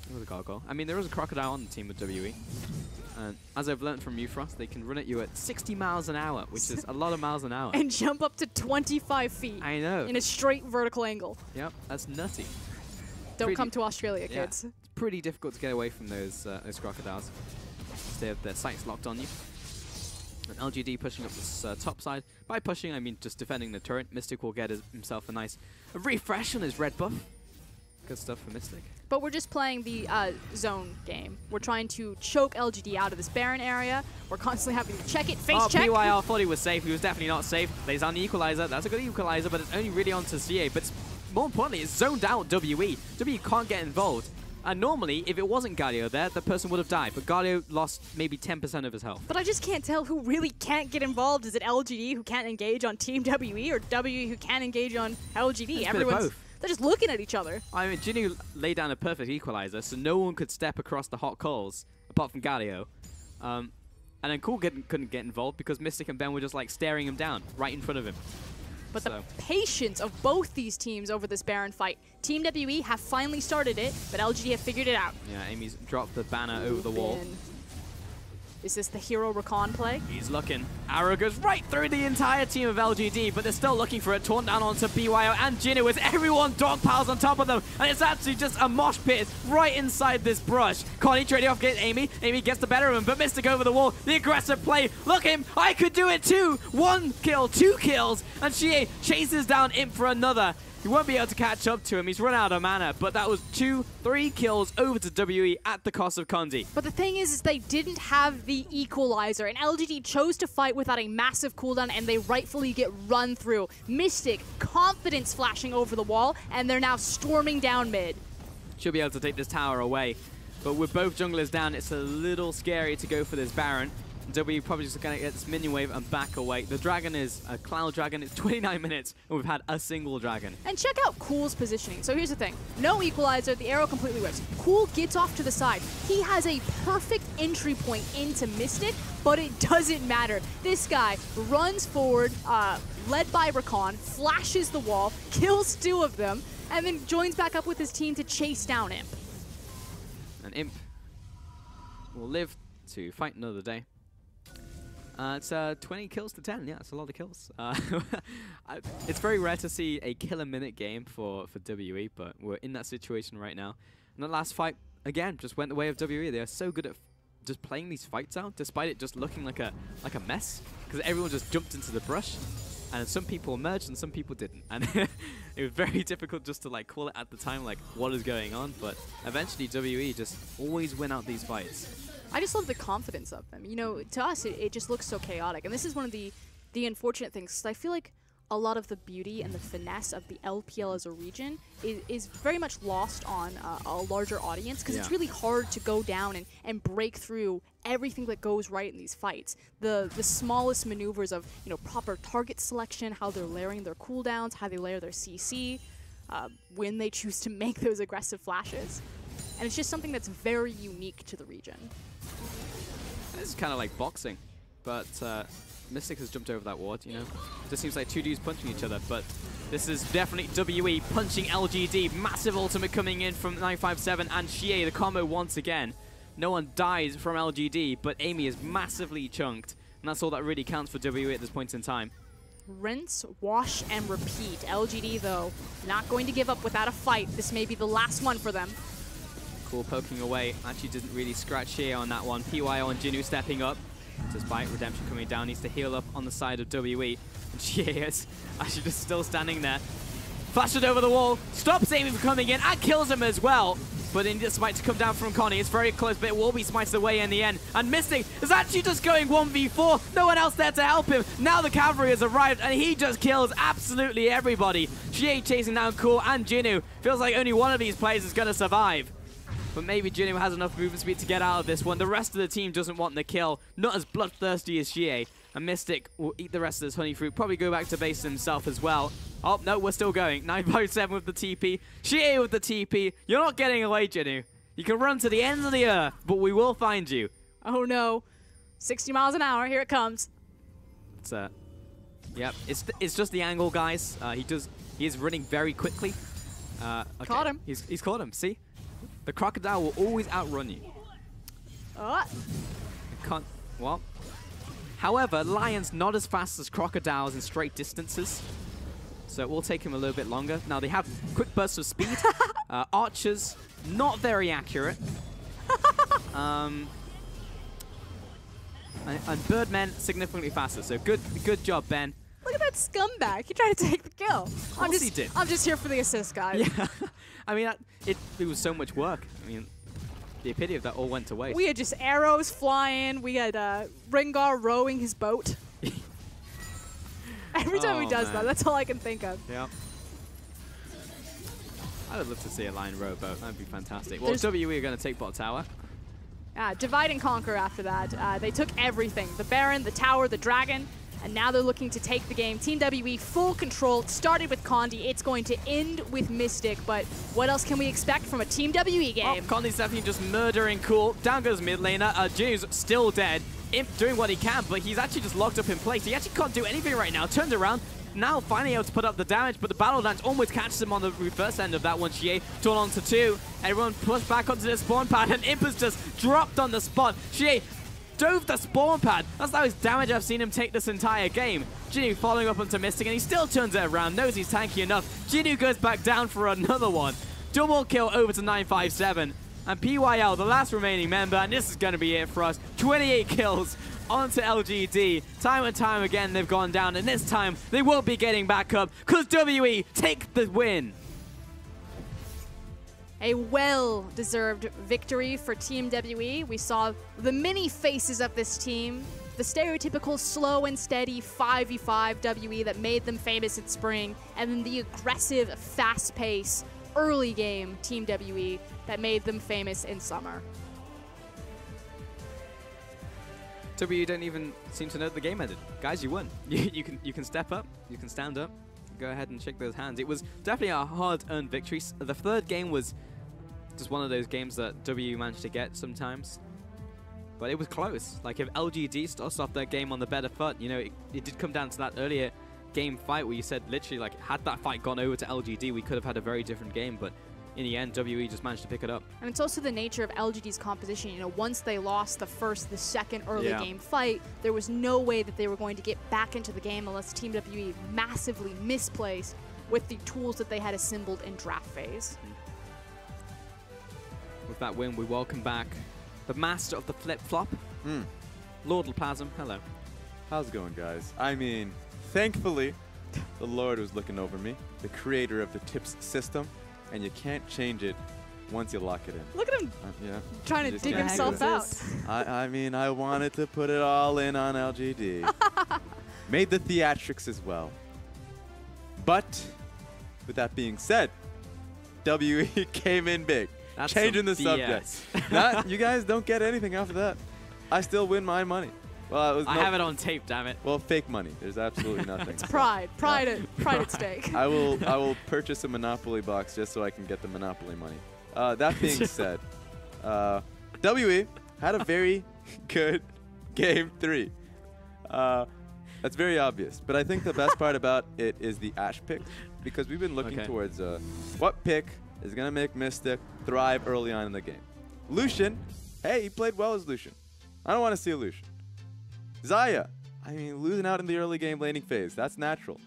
S1: It was a gargoyle. I mean, there is a crocodile on the team with WE. And as I've learned from Frost, they can run at you at 60 miles an hour, which is a lot of miles an hour.
S3: And jump up to 25 feet.
S1: I know.
S3: In a straight vertical angle.
S1: Yep, that's nutty.
S3: Don't come to Australia,
S1: Yeah,
S3: kids.
S1: it's pretty difficult to get away from those crocodiles. They have their sights locked on you. And LGD pushing up this top side. By pushing, I mean just defending the turret. Mystic will get himself a nice refresh on his red buff. Good stuff for Mystic.
S3: But we're just playing the zone game. We're trying to choke LGD out of this Baron area. We're constantly having to check it, face check.
S1: PYR thought he was safe. He was definitely not safe. Lays down the equalizer. That's a good equalizer, but it's only really onto CA. But more importantly, it's zoned out WE. WE can't get involved. And normally, if it wasn't Galio there, the person would have died. But Galio lost maybe 10% of his health.
S3: But I just can't tell who really can't get involved. Is it LGD who can't engage on Team WE or WE who can't engage on LGD?
S1: Everyone's both.
S3: They're just looking at each other.
S1: I mean, Jinnu laid down a perfect equalizer, so no one could step across the hot coals, apart from Galio. And then Cool couldn't get involved because Mystic and Ben were just like staring him down right in front of him.
S3: But the patience of both these teams over this Baron fight. Team WE have finally started it, but LGD have figured it out.
S1: Yeah, Amy's dropped the banner over the wall.
S3: Is this the hero recon play?
S1: He's looking. Arrow goes right through the entire team of LGD, but they're still looking for it. Torn down onto BYO and Jinnu as everyone dog piles on top of them. And it's actually just a mosh pit right inside this brush. Connie trading off against Amy. Amy gets the better of him, but Mystic over the wall. The aggressive play. Look him. I could do it too. 1 kill, 2 kills. And Xie chases down Imp for another. He won't be able to catch up to him. He's run out of mana, but that was 2-3 kills over to WE at the cost of Kondi.
S3: But the thing is they didn't have the equalizer, and LGD chose to fight without a massive cooldown, and they rightfully get run through. Mystic, confidence flashing over the wall, and they're now storming down mid.
S1: Should be able to take this tower away, but with both junglers down, it's a little scary to go for this Baron. W probably just going to get this minion wave and back away. The dragon is a cloud dragon. It's 29 minutes, and we've had a single dragon.
S3: And check out Cool's positioning. So here's the thing. No equalizer. The arrow completely works. Cool gets off to the side. He has a perfect entry point into Mystic, but it doesn't matter. This guy runs forward, led by Rakan, flashes the wall, kills 2 of them, and then joins back up with his team to chase down Imp.
S1: And Imp will live to fight another day. It's 20 kills to 10. Yeah, it's a lot of kills. It's very rare to see a kill-a-minute game for WE, but we're in that situation right now. And the last fight, again, just went the way of WE. They are so good at just playing these fights out, despite it just looking like a mess, because everyone just jumped into the brush, and some people emerged and some people didn't. And it was very difficult just to like call it at the time, like what is going on. But eventually, WE just always win out these fights.
S3: I just love the confidence of them. You know, to us, it just looks so chaotic. And this is one of the unfortunate things, because I feel like a lot of the beauty and the finesse of the LPL as a region is very much lost on a larger audience, because it's really hard to go down and break through everything that goes right in these fights. The smallest maneuvers of, you know, proper target selection, how they're layering their cooldowns, how they layer their CC, when they choose to make those aggressive flashes. And it's just something that's very unique to the region.
S1: This is kind of like boxing, but Mystic has jumped over that ward, you know. It just seems like 2 dudes punching each other, but this is definitely WE punching LGD. Massive ultimate coming in from 957 and Xie, the combo once again. No one dies from LGD, but Amy is massively chunked, and that's all that really counts for WE at this point in time.
S3: Rinse, wash, and repeat. LGD, though, not going to give up without a fight. This may be the last one for them.
S1: Cool poking away. Actually didn't really scratch here on that one. PYO and Jinnu stepping up. Despite Redemption coming down, needs to heal up on the side of WE. And she is actually just still standing there. Flashes over the wall, stops Amy from coming in, and kills him as well. But in the smite to come down from Connie, it's very close, but it will be smites away in the end. And Mystic is actually just going 1v4. No one else there to help him. Now the cavalry has arrived, and he just kills absolutely everybody. Xie chasing down Cool and Jinnu. Feels like only one of these players is going to survive. But maybe Jinnu has enough movement speed to get out of this one. The rest of the team doesn't want the kill. Not as bloodthirsty as Xie. And Mystic will eat the rest of this honey fruit, probably go back to base himself as well. Oh, no, we're still going. 957 with the TP. Xie with the TP. You're not getting away, Jinu. You can run to the end of the earth, but we will find you.
S3: Oh no. 60 miles an hour, here it comes.
S1: It's yep, it's just the angle, guys. He is running very quickly. Okay.
S3: Caught him.
S1: He's caught him. See, the crocodile will always outrun you. Can't. Well, however, lions not as fast as crocodiles in straight distances, so it will take him a little bit longer. Now they have quick bursts of speed. Archers not very accurate. And Birdmen significantly faster. So good job, Ben.
S3: Look at that scumbag. He tried to take the kill.
S1: Of course he did.
S3: I'm just here for the assist, guys.
S1: Yeah. I mean, it was so much work. I mean, the pity of that all went to waste.
S3: We had just arrows flying. We had Rengar rowing his boat. Every time he does that, that's all I can think of.
S1: Yeah. I would love to see a lion row boat. That'd be fantastic. Well, WE are going to take bot tower.
S3: Divide and conquer after that. They took everything. The Baron, the tower, the dragon. And now they're looking to take the game. Team WE full control. It started with Condi. It's going to end with Mystic. But what else can we expect from a Team WE game?
S1: Oh, Condi's definitely just murdering cool. Down goes mid laner. Jinu's still dead. Imp doing what he can, but he's actually just locked up in place. He actually can't do anything right now. Turned around. Now finally able to put up the damage, but the Battle Dance almost catches him on the reverse end of that one. Xie torn onto 2. Everyone pushed back onto the spawn pad, and Imp has just dropped on the spot. Xie dove the spawn pad. That's the most damage I've seen him take this entire game. Jinu following up onto Mystic, and he still turns it around, knows he's tanky enough. Jinu goes back down for another one. Double kill over to 957. And PYL, the last remaining member, and this is going to be it for us. 28 kills onto LGD. Time and time again, they've gone down, and this time they won't be getting back up because WE take the win.
S3: A well-deserved victory for Team WE. We saw the many faces of this team, the stereotypical slow and steady 5v5 WE that made them famous in spring, and then the aggressive, fast-paced, early game Team WE that made them famous in summer.
S1: WE don't even seem to know the game ended. Guys, you won. You can step up, you can stand up, go ahead and shake those hands. It was definitely a hard-earned victory. The third game was just one of those games that WE managed to get sometimes. But it was close. Like, if LGD starts off their game on the better foot, you know, it did come down to that earlier game fight where you said literally, like, had that fight gone over to LGD, we could have had a very different game. But in the end, WE just managed to pick it up.
S3: And it's also the nature of LGD's composition. You know, once they lost the second early game fight, there was no way that they were going to get back into the game unless Team WE massively misplaced with the tools that they had assembled in draft phase.
S1: With that win, we welcome back the master of the flip-flop, Lord Laplasm. Hello.
S2: How's it going, guys? I mean, thankfully, the Lord was looking over me, the creator of the tips system, and you can't change it once you lock it in.
S3: Look at him trying to dig himself out.
S2: I mean, I wanted to put it all in on LGD. Made the theatrics as well. But, with that being said, WE came in big.
S1: That's
S2: changing the
S1: some
S2: subject. You guys don't get anything off of that. I still win my money. Well, it was
S1: I have it on tape, damn it.
S2: Well, fake money. There's absolutely nothing.
S3: It's pride. Pride at stake.
S2: I will purchase a Monopoly box just so I can get the Monopoly money. That being said, WE had a very good game 3. That's very obvious. But I think the best part about it is the Ashe pick, because we've been looking towards what pick is going to make Mystic thrive early on in the game. Lucian, hey, he played well as Lucian. I don't want to see a Lucian. Xayah, I mean, losing out in the early game laning phase, that's natural.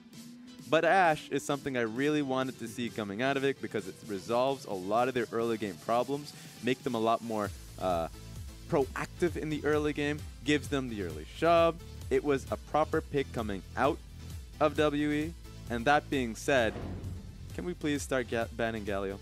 S2: But Ashe is something I really wanted to see coming out of it because it resolves a lot of their early game problems, make them a lot more proactive in the early game, gives them the early shove. It was a proper pick coming out of WE. And that being said, can we please start banning Galio?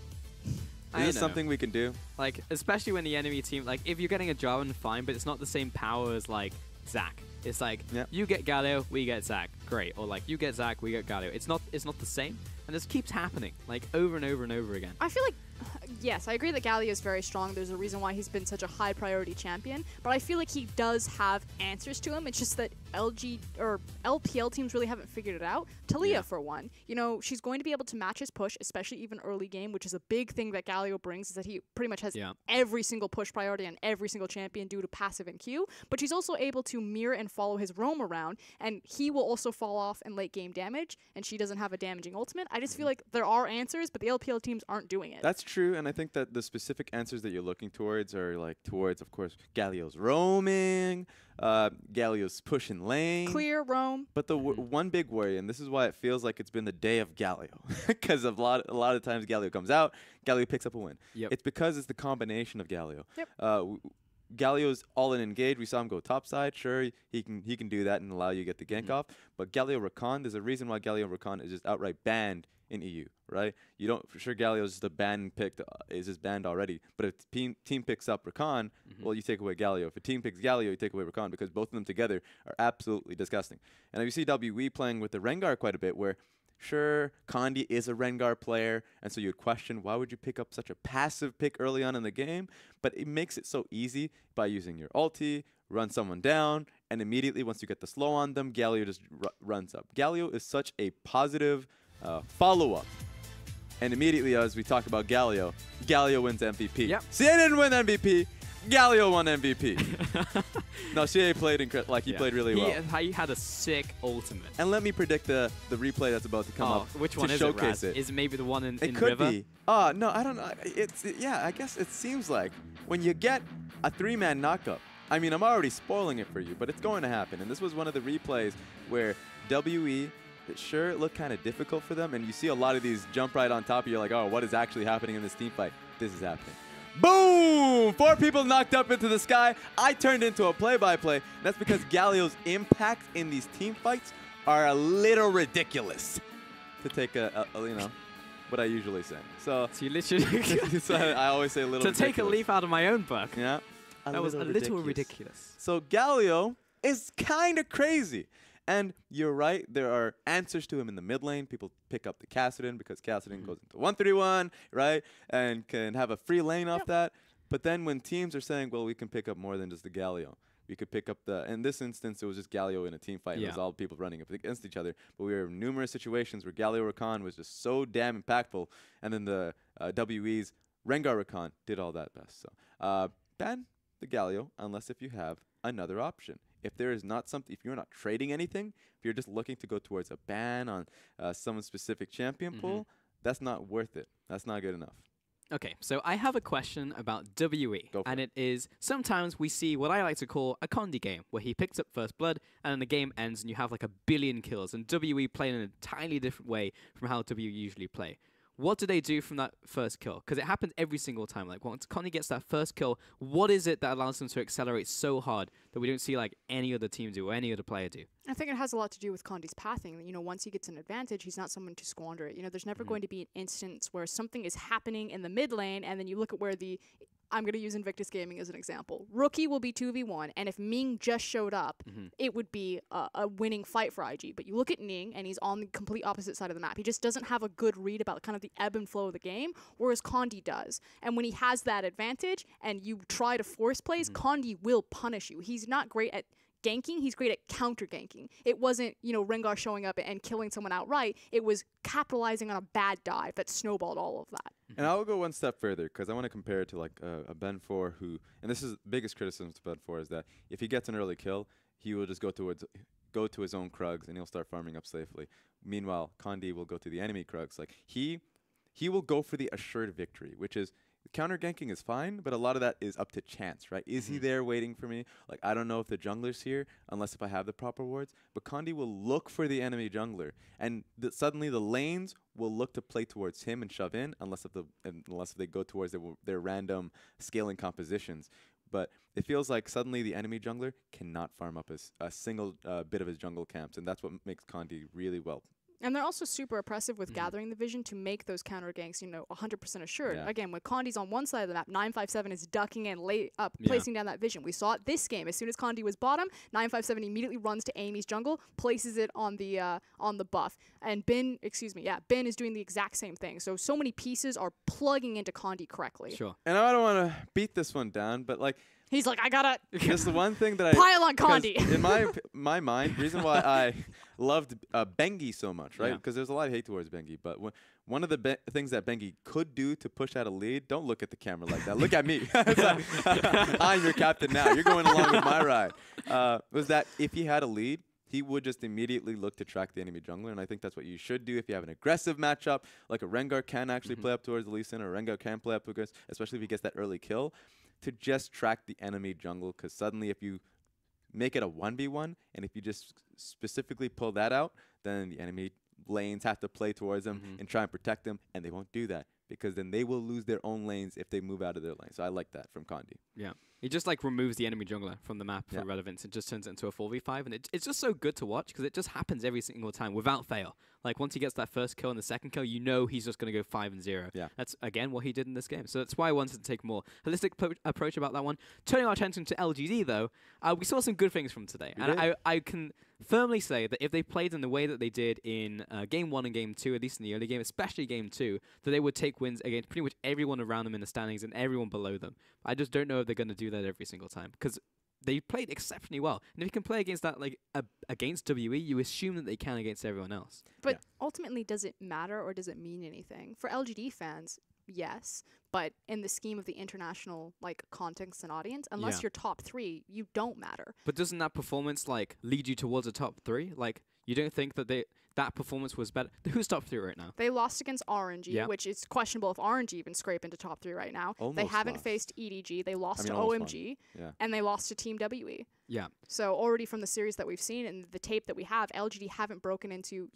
S2: Is this something we can do?
S1: Like, especially when the enemy team, like, if you're getting a Jarvan, fine, but it's not the same power as, like, Zac. It's like, you get Galio, we get Zac. Great. Or, like, you get Zac, we get Galio. It's not the same. And this keeps happening, like, over and over and over again.
S3: I feel like Yes, I agree that Galio is very strong. There's a reason why he's been such a high priority champion. But I feel like he does have answers to him. It's just that LG or LPL teams really haven't figured it out. Talia, for one, you know, she's going to be able to match his push, especially even early game, which is a big thing that Galio brings, is that he pretty much has every single push priority on every single champion due to passive and Q. But she's also able to mirror and follow his roam around, and he will also fall off in late game damage, and she doesn't have a damaging ultimate. I just feel like there are answers, but the LPL teams aren't doing it.
S2: That's true, and I think that the specific answers that you're looking towards are like towards, of course, Galio's roaming, Galio's push in lane.
S3: Clear roam.
S2: But the one big worry, and this is why it feels like it's been the day of Galio, because a lot of times Galio comes out, Galio picks up a win. It's because it's the combination of Galio. Galio's all in engage. We saw him go topside. Sure, he can do that and allow you to get the gank off. But Galio Rakan, there's a reason why Galio Rakan is just outright banned in EU, right? You don't, for sure Galio's just a ban picked, is just banned already. But if the team picks up Rakan, well, you take away Galio. If a team picks Galio, you take away Rakan, because both of them together are absolutely disgusting. And you see WE playing with the Rengar quite a bit, where sure, Condi is a Rengar player, and so you'd question, why would you pick up such a passive pick early on in the game? But it makes it so easy by using your ulti, run someone down, and immediately once you get the slow on them, Galio just runs up. Galio is such a positive follow-up. And immediately as we talk about Galio, Galio wins MVP. CA didn't win MVP. Galio won MVP. No, CA played he played really well.
S1: He had a sick ultimate.
S2: And let me predict the replay that's about to come up.
S1: Which one
S2: to
S1: is
S2: showcase
S1: it, Raz? Is it maybe the one in
S2: It could
S1: River?
S2: be. No, I don't know. I guess it seems like when you get a 3-man knockup, I mean, I'm already spoiling it for you, but it's going to happen. And this was one of the replays where WE, sure, it looked kind of difficult for them, and you see a lot of these jump right on top of you. You're like, oh, what is actually happening in this team fight? This is happening. Boom! 4 people knocked up into the sky. I turned into a play-by-play. That's because Galio's impact in these team fights are a little ridiculous, to take what I usually say. So
S1: you literally
S2: so I always say a little ridiculous.
S1: take a leaf out of my own book.
S2: Yeah.
S1: That was a little ridiculous.
S2: So Galio is kind of crazy. And you're right, there are answers to him in the mid lane. People pick up the Kassadin because Kassadin goes into 1-3-1, right? And can have a free lane off that. But then when teams are saying, well, we can pick up more than just the Galio. We could pick up in this instance, it was just Galio in a team fight. It was all people running up against each other. But we were in numerous situations where Galio Rakan was just so damn impactful. And then the WE's Rengar Rakan did all that best. So ban the Galio unless if you have another option. If there is not something, if you're not trading anything, if you're just looking to go towards a ban on some specific champion pool, that's not worth it. That's not good enough.
S1: Okay, so I have a question about WE, and it is sometimes we see what I like to call a Condi game, where he picks up first blood, and then the game ends, and you have like a billion kills, and WE play in an entirely different way from how WE usually play. What do they do from that first kill? Because it happens every single time. Like, once Condi gets that first kill, what is it that allows them to accelerate so hard that we don't see, like, any other team do or any other player do?
S3: I think it has a lot to do with Condi's pathing. You know, once he gets an advantage, he's not someone to squander it. You know, there's never going to be an instance where something is happening in the mid lane, and then you look at where I'm going to use Invictus Gaming as an example. Rookie will be 2v1, and if Ming just showed up, it would be a winning fight for IG. But you look at Ning, and he's on the complete opposite side of the map. He just doesn't have a good read about kind of the ebb and flow of the game, whereas Condi does. And when he has that advantage, and you try to force plays, Condi will punish you. He's not great at ganking, he's great at counter ganking. It wasn't, you know, Rengar showing up and killing someone outright. It was capitalizing on a bad dive that snowballed all of that.
S2: And I will go one step further because I want to compare it to like a Ben 4 who, and this is the biggest criticism to Ben 4 is that if he gets an early kill, he will just go to his own Krugs and he'll start farming up safely. Meanwhile, Condi will go to the enemy Krugs. Like he will go for the assured victory, which is counter ganking is fine, but a lot of that is up to chance, right? Is he there waiting for me? Like, I don't know if the jungler's here unless if I have the proper wards, but Condi will look for the enemy jungler, and suddenly the lanes will look to play towards him and shove in unless if they go towards their random scaling compositions. But it feels like suddenly the enemy jungler cannot farm up a single bit of his jungle camps, and that's what makes Condi really well
S3: And they're also super oppressive with gathering the vision to make those counter ganks, 100% assured.
S2: Yeah.
S3: Again, when Condi's on one side of the map, 957 is ducking in,
S1: Yeah.
S3: placing down that vision. We saw it this game. As soon as Condi was bottom, 957 immediately runs to Amy's jungle, places it on the buff. And Ben is doing the exact same thing. So many pieces are plugging into Condi correctly.
S1: Sure.
S2: And I don't want to beat this one down, but like,
S3: He's like, I gotta
S2: just the one thing that
S3: pile on
S2: 'cause
S3: Condi.
S2: in my mind, reason why I loved Bengi so much, right?
S1: Yeah.
S2: Because there's a lot of hate towards Bengi, but one of the things that Bengi could do to push out a lead, don't look at the camera like that. Look at me. It's like, I'm your captain now. You're going along with my ride. Was that if he had a lead, he would just immediately look to track the enemy jungler, and I think that's what you should do if you have an aggressive matchup, like a Rengar can actually play up towards the Lee Sin, or Rengar can play up towards, especially if he gets that early kill, to just track the enemy jungle, because suddenly if you make it a 1v1, and if you just specifically pull that out, then the enemy lanes have to play towards them and try and protect them, and they won't do that, because then they will lose their own lanes if they move out of their lane. So I like that from Condi.
S1: Yeah. He just like removes the enemy jungler from the map for
S2: Yeah.
S1: relevance and just turns it into a 4v5. And it's just so good to watch because it just happens every single time without fail. Like once he gets that first kill and the second kill, you know he's just going to go 5-0.
S2: Yeah.
S1: That's, again, what he did in this game. So that's why I wanted to take a more holistic approach about that one. Turning our attention to LGD, though, we saw some good things from today. And I can firmly say that if they played in the way that they did in Game 1 and Game 2, at least in the early game, especially Game 2, that they would take wins against pretty much everyone around them in the standings and everyone below them. I just don't know if they're going to do that every single time because they played exceptionally well. And if you can play against that, like against WE, you assume that they can against everyone else.
S3: But ultimately, does it matter or does it mean anything? For LGD fans, yes. But in the scheme of the international context and audience, unless you're top 3, you don't matter.
S1: But doesn't that performance lead you towards a top 3? Like you don't think that that performance was better? Who's top 3 right now?
S3: They lost against RNG,
S1: Yeah.
S3: which is questionable if RNG even scrape into top 3 right now. They
S2: Almost
S3: haven't
S2: lost.
S3: faced EDG. They lost to
S2: almost
S3: OMG,
S2: Yeah.
S3: and they lost to Team WE.
S1: Yeah.
S3: So already from the series that we've seen and the tape that we have, LGD haven't broken into,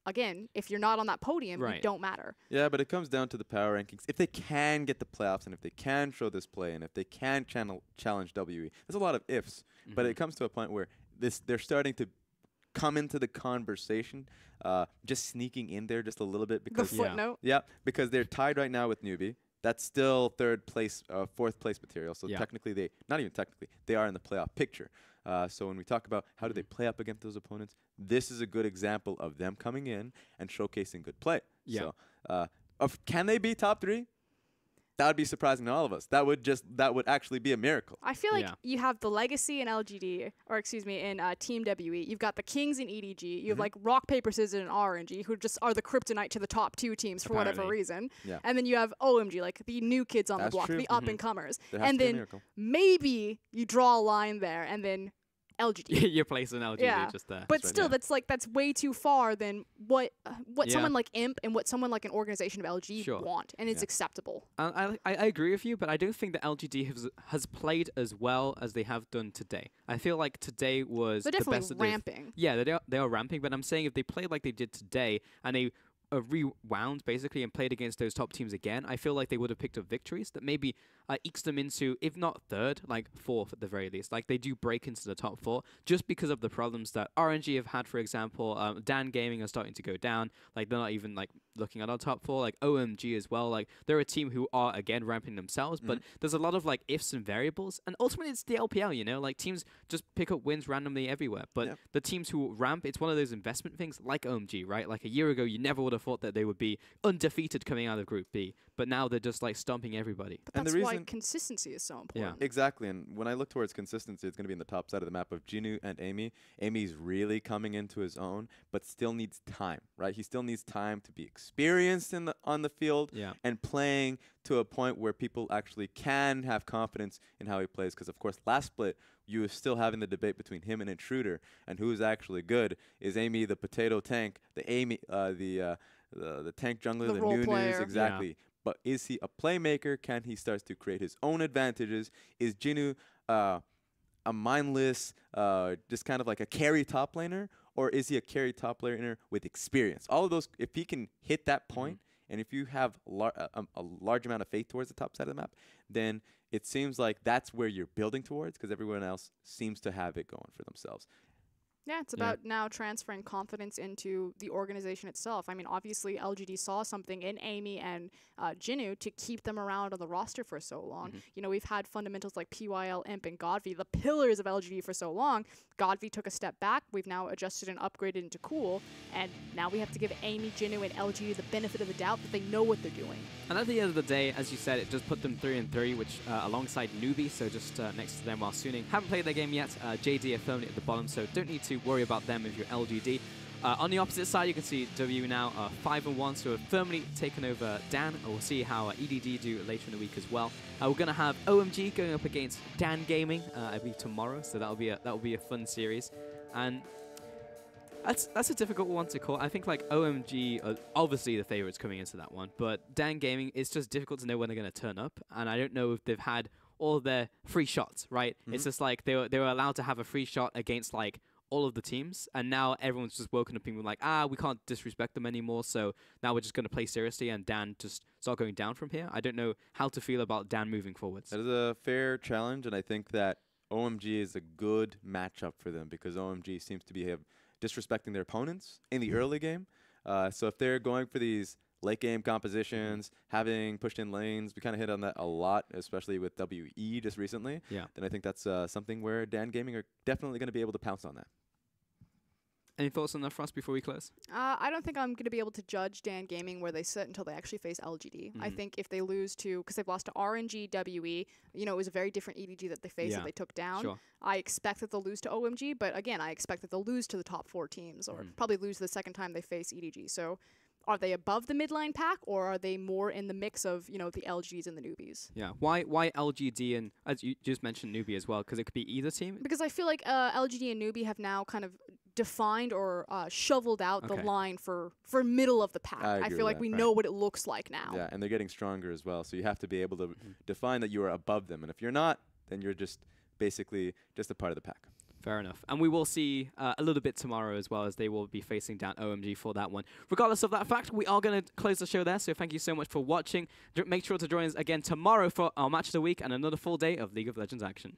S3: again, if you're not on that podium, you
S1: Right.
S3: don't matter.
S2: Yeah, but it comes down to the power rankings. If they can get the playoffs, and if they can show this play, and if they can challenge WE, there's a lot of ifs. But it comes to a point where they're starting to come into the conversation, just sneaking in there just a little bit
S3: The
S2: because
S3: footnote.
S2: because they're tied right now with NewBee. That's still fourth place material. So
S1: Yeah.
S2: technically, not even technically, they are in the playoff picture. So when we talk about how do they play up against those opponents, this is a good example of them coming in and showcasing good play.
S1: Yeah.
S2: So can they be top 3? That would be surprising to all of us. That would actually be a miracle.
S3: I feel like
S1: Yeah.
S3: you have the Legacy in LGD, or excuse me, in Team WE. You've got the Kings in EDG. You have like Rock, Paper, Scissors in RNG, who just are the kryptonite to the top 2 teams for whatever
S1: Apparently.
S3: reason.
S2: Yeah.
S3: And then you have OMG, like the new kids on
S2: That's
S3: the block,
S2: true.
S3: the up-and-comers.
S2: There has
S3: And
S2: to be a
S3: then
S2: miracle.
S3: maybe you draw a line there, and then LGD.
S1: You're placing LGD
S3: Yeah.
S1: just there.
S3: But
S2: right,
S3: still,
S2: yeah.
S3: that's way too far than what
S1: Yeah.
S3: someone like Imp and what someone like an organization of LG
S1: Sure.
S3: want, and it's
S2: Yeah.
S3: acceptable.
S1: I agree with you, but I don't think that LGD has played as well as they have done today. I feel like today was
S3: They're
S1: the
S3: definitely
S1: best that they've-
S3: ramping.
S1: Yeah, they are ramping, but I'm saying if they played like they did today and they rewound basically and played against those top teams again, I feel like they would have picked up victories that maybe ekes them into, if not 3rd, like 4th at the very least. Like they do break into the top 4 just because of the problems that RNG have had, for example. Dan Gaming are starting to go down. Like they're not even like looking at our top 4. Like OMG as well. Like they're a team who are again ramping themselves, but there's a lot of like ifs and variables. And ultimately it's the LPL, like teams just pick up wins randomly everywhere. But the teams who ramp, it's one of those investment things like OMG, right? Like a year ago, you never would have thought that they would be undefeated coming out of Group B, but now they're just like stomping everybody.
S3: But
S2: And the
S3: that's why
S2: reason-
S3: consistency is so important.
S2: Exactly, and when I look towards consistency, it's going to be in the top side of the map of Jinu and Amy. Amy's really coming into his own, but still needs time, right? He still needs time to be experienced on the field and playing to a point where people actually can have confidence in how he plays. Because, of course, last split, you were still having the debate between him and Intruder, and who's actually good. Is Amy the potato tank, the tank jungler,
S3: The
S2: the
S3: role
S2: new
S3: player.
S2: news, exactly. But is he a playmaker? Can he start to create his own advantages? Is Jinu a mindless, just kind of like a carry top laner? Or is he a carry top laner with experience? All of those, if he can hit that point, and if you have a large amount of faith towards the top side of the map, then it seems like that's where you're building towards, because everyone else seems to have it going for themselves.
S3: Yeah, it's about now transferring confidence into the organization itself. I mean, obviously, LGD saw something in Amy and Jinu to keep them around on the roster for so long. You know, we've had fundamentals like PYL, Imp, and Godvi, the pillars of LGD for so long. Godvi took a step back. We've now adjusted and upgraded into Cool, and now we have to give Amy, Jinu, and LGD the benefit of the doubt that they know what they're doing.
S1: And at the end of the day, as you said, it just put them 3-3, which alongside NewBee, so just next to them while Suning. Haven't played their game yet. JD are firmly at the bottom, so don't need to worry about them if you're LGD. On the opposite side, you can see W now 5-1, so have firmly taken over Dan. We'll see how EDD do later in the week as well. We're going to have OMG going up against Dan Gaming, I believe tomorrow, so that'll be a fun series. And that's a difficult one to call. I think like OMG are obviously the favorites coming into that one, but Dan Gaming, it's just difficult to know when they're going to turn up, and I don't know if they've had all their free shots, right? It's just like they were allowed to have a free shot against like all of the teams, and now everyone's just woken up and been like, we can't disrespect them anymore, so now we're just going to play seriously, and Dan just start going down from here. I don't know how to feel about Dan moving forwards.
S11: That is a fair challenge, and I think that OMG is a good matchup for them because OMG seems to be disrespecting their opponents in the early game. So if they're going for these late game compositions, having pushed in lanes, we kind of hit on that a lot, especially with WE just recently.
S1: Yeah.
S11: Then I think that's something where Dan Gaming are definitely going to be able to pounce on that.
S1: Any thoughts on that for us before we close?
S3: I don't think I'm going to be able to judge Dan Gaming where they sit until they actually face LGD. I think if they lose to, because they've lost to RNG, WE, you know, it was a very different EDG that they faced that they took down.
S1: Sure.
S3: I expect that they'll lose to OMG, but again, I expect that they'll lose to the top 4 teams, or probably lose the second time they face EDG. So are they above the midline pack, or are they more in the mix of, you know, the LGs and the newbies?
S1: Yeah. Why LGD and, as you just mentioned, NewBee as well? Because it could be either team?
S3: Because I feel like LGD and NewBee have now kind of defined or shoveled out the line for middle of the pack. I feel like we know what it looks like now.
S11: Yeah, and they're getting stronger as well, so you have to be able to define that you are above them. And if you're not, then you're just basically just a part of the pack.
S1: Fair enough. And we will see a little bit tomorrow as well, as they will be facing down OMG for that one. Regardless of that fact, we are going to close the show there, so thank you so much for watching. Make sure to join us again tomorrow for our Match of the Week and another full day of League of Legends action.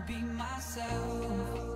S10: be myself.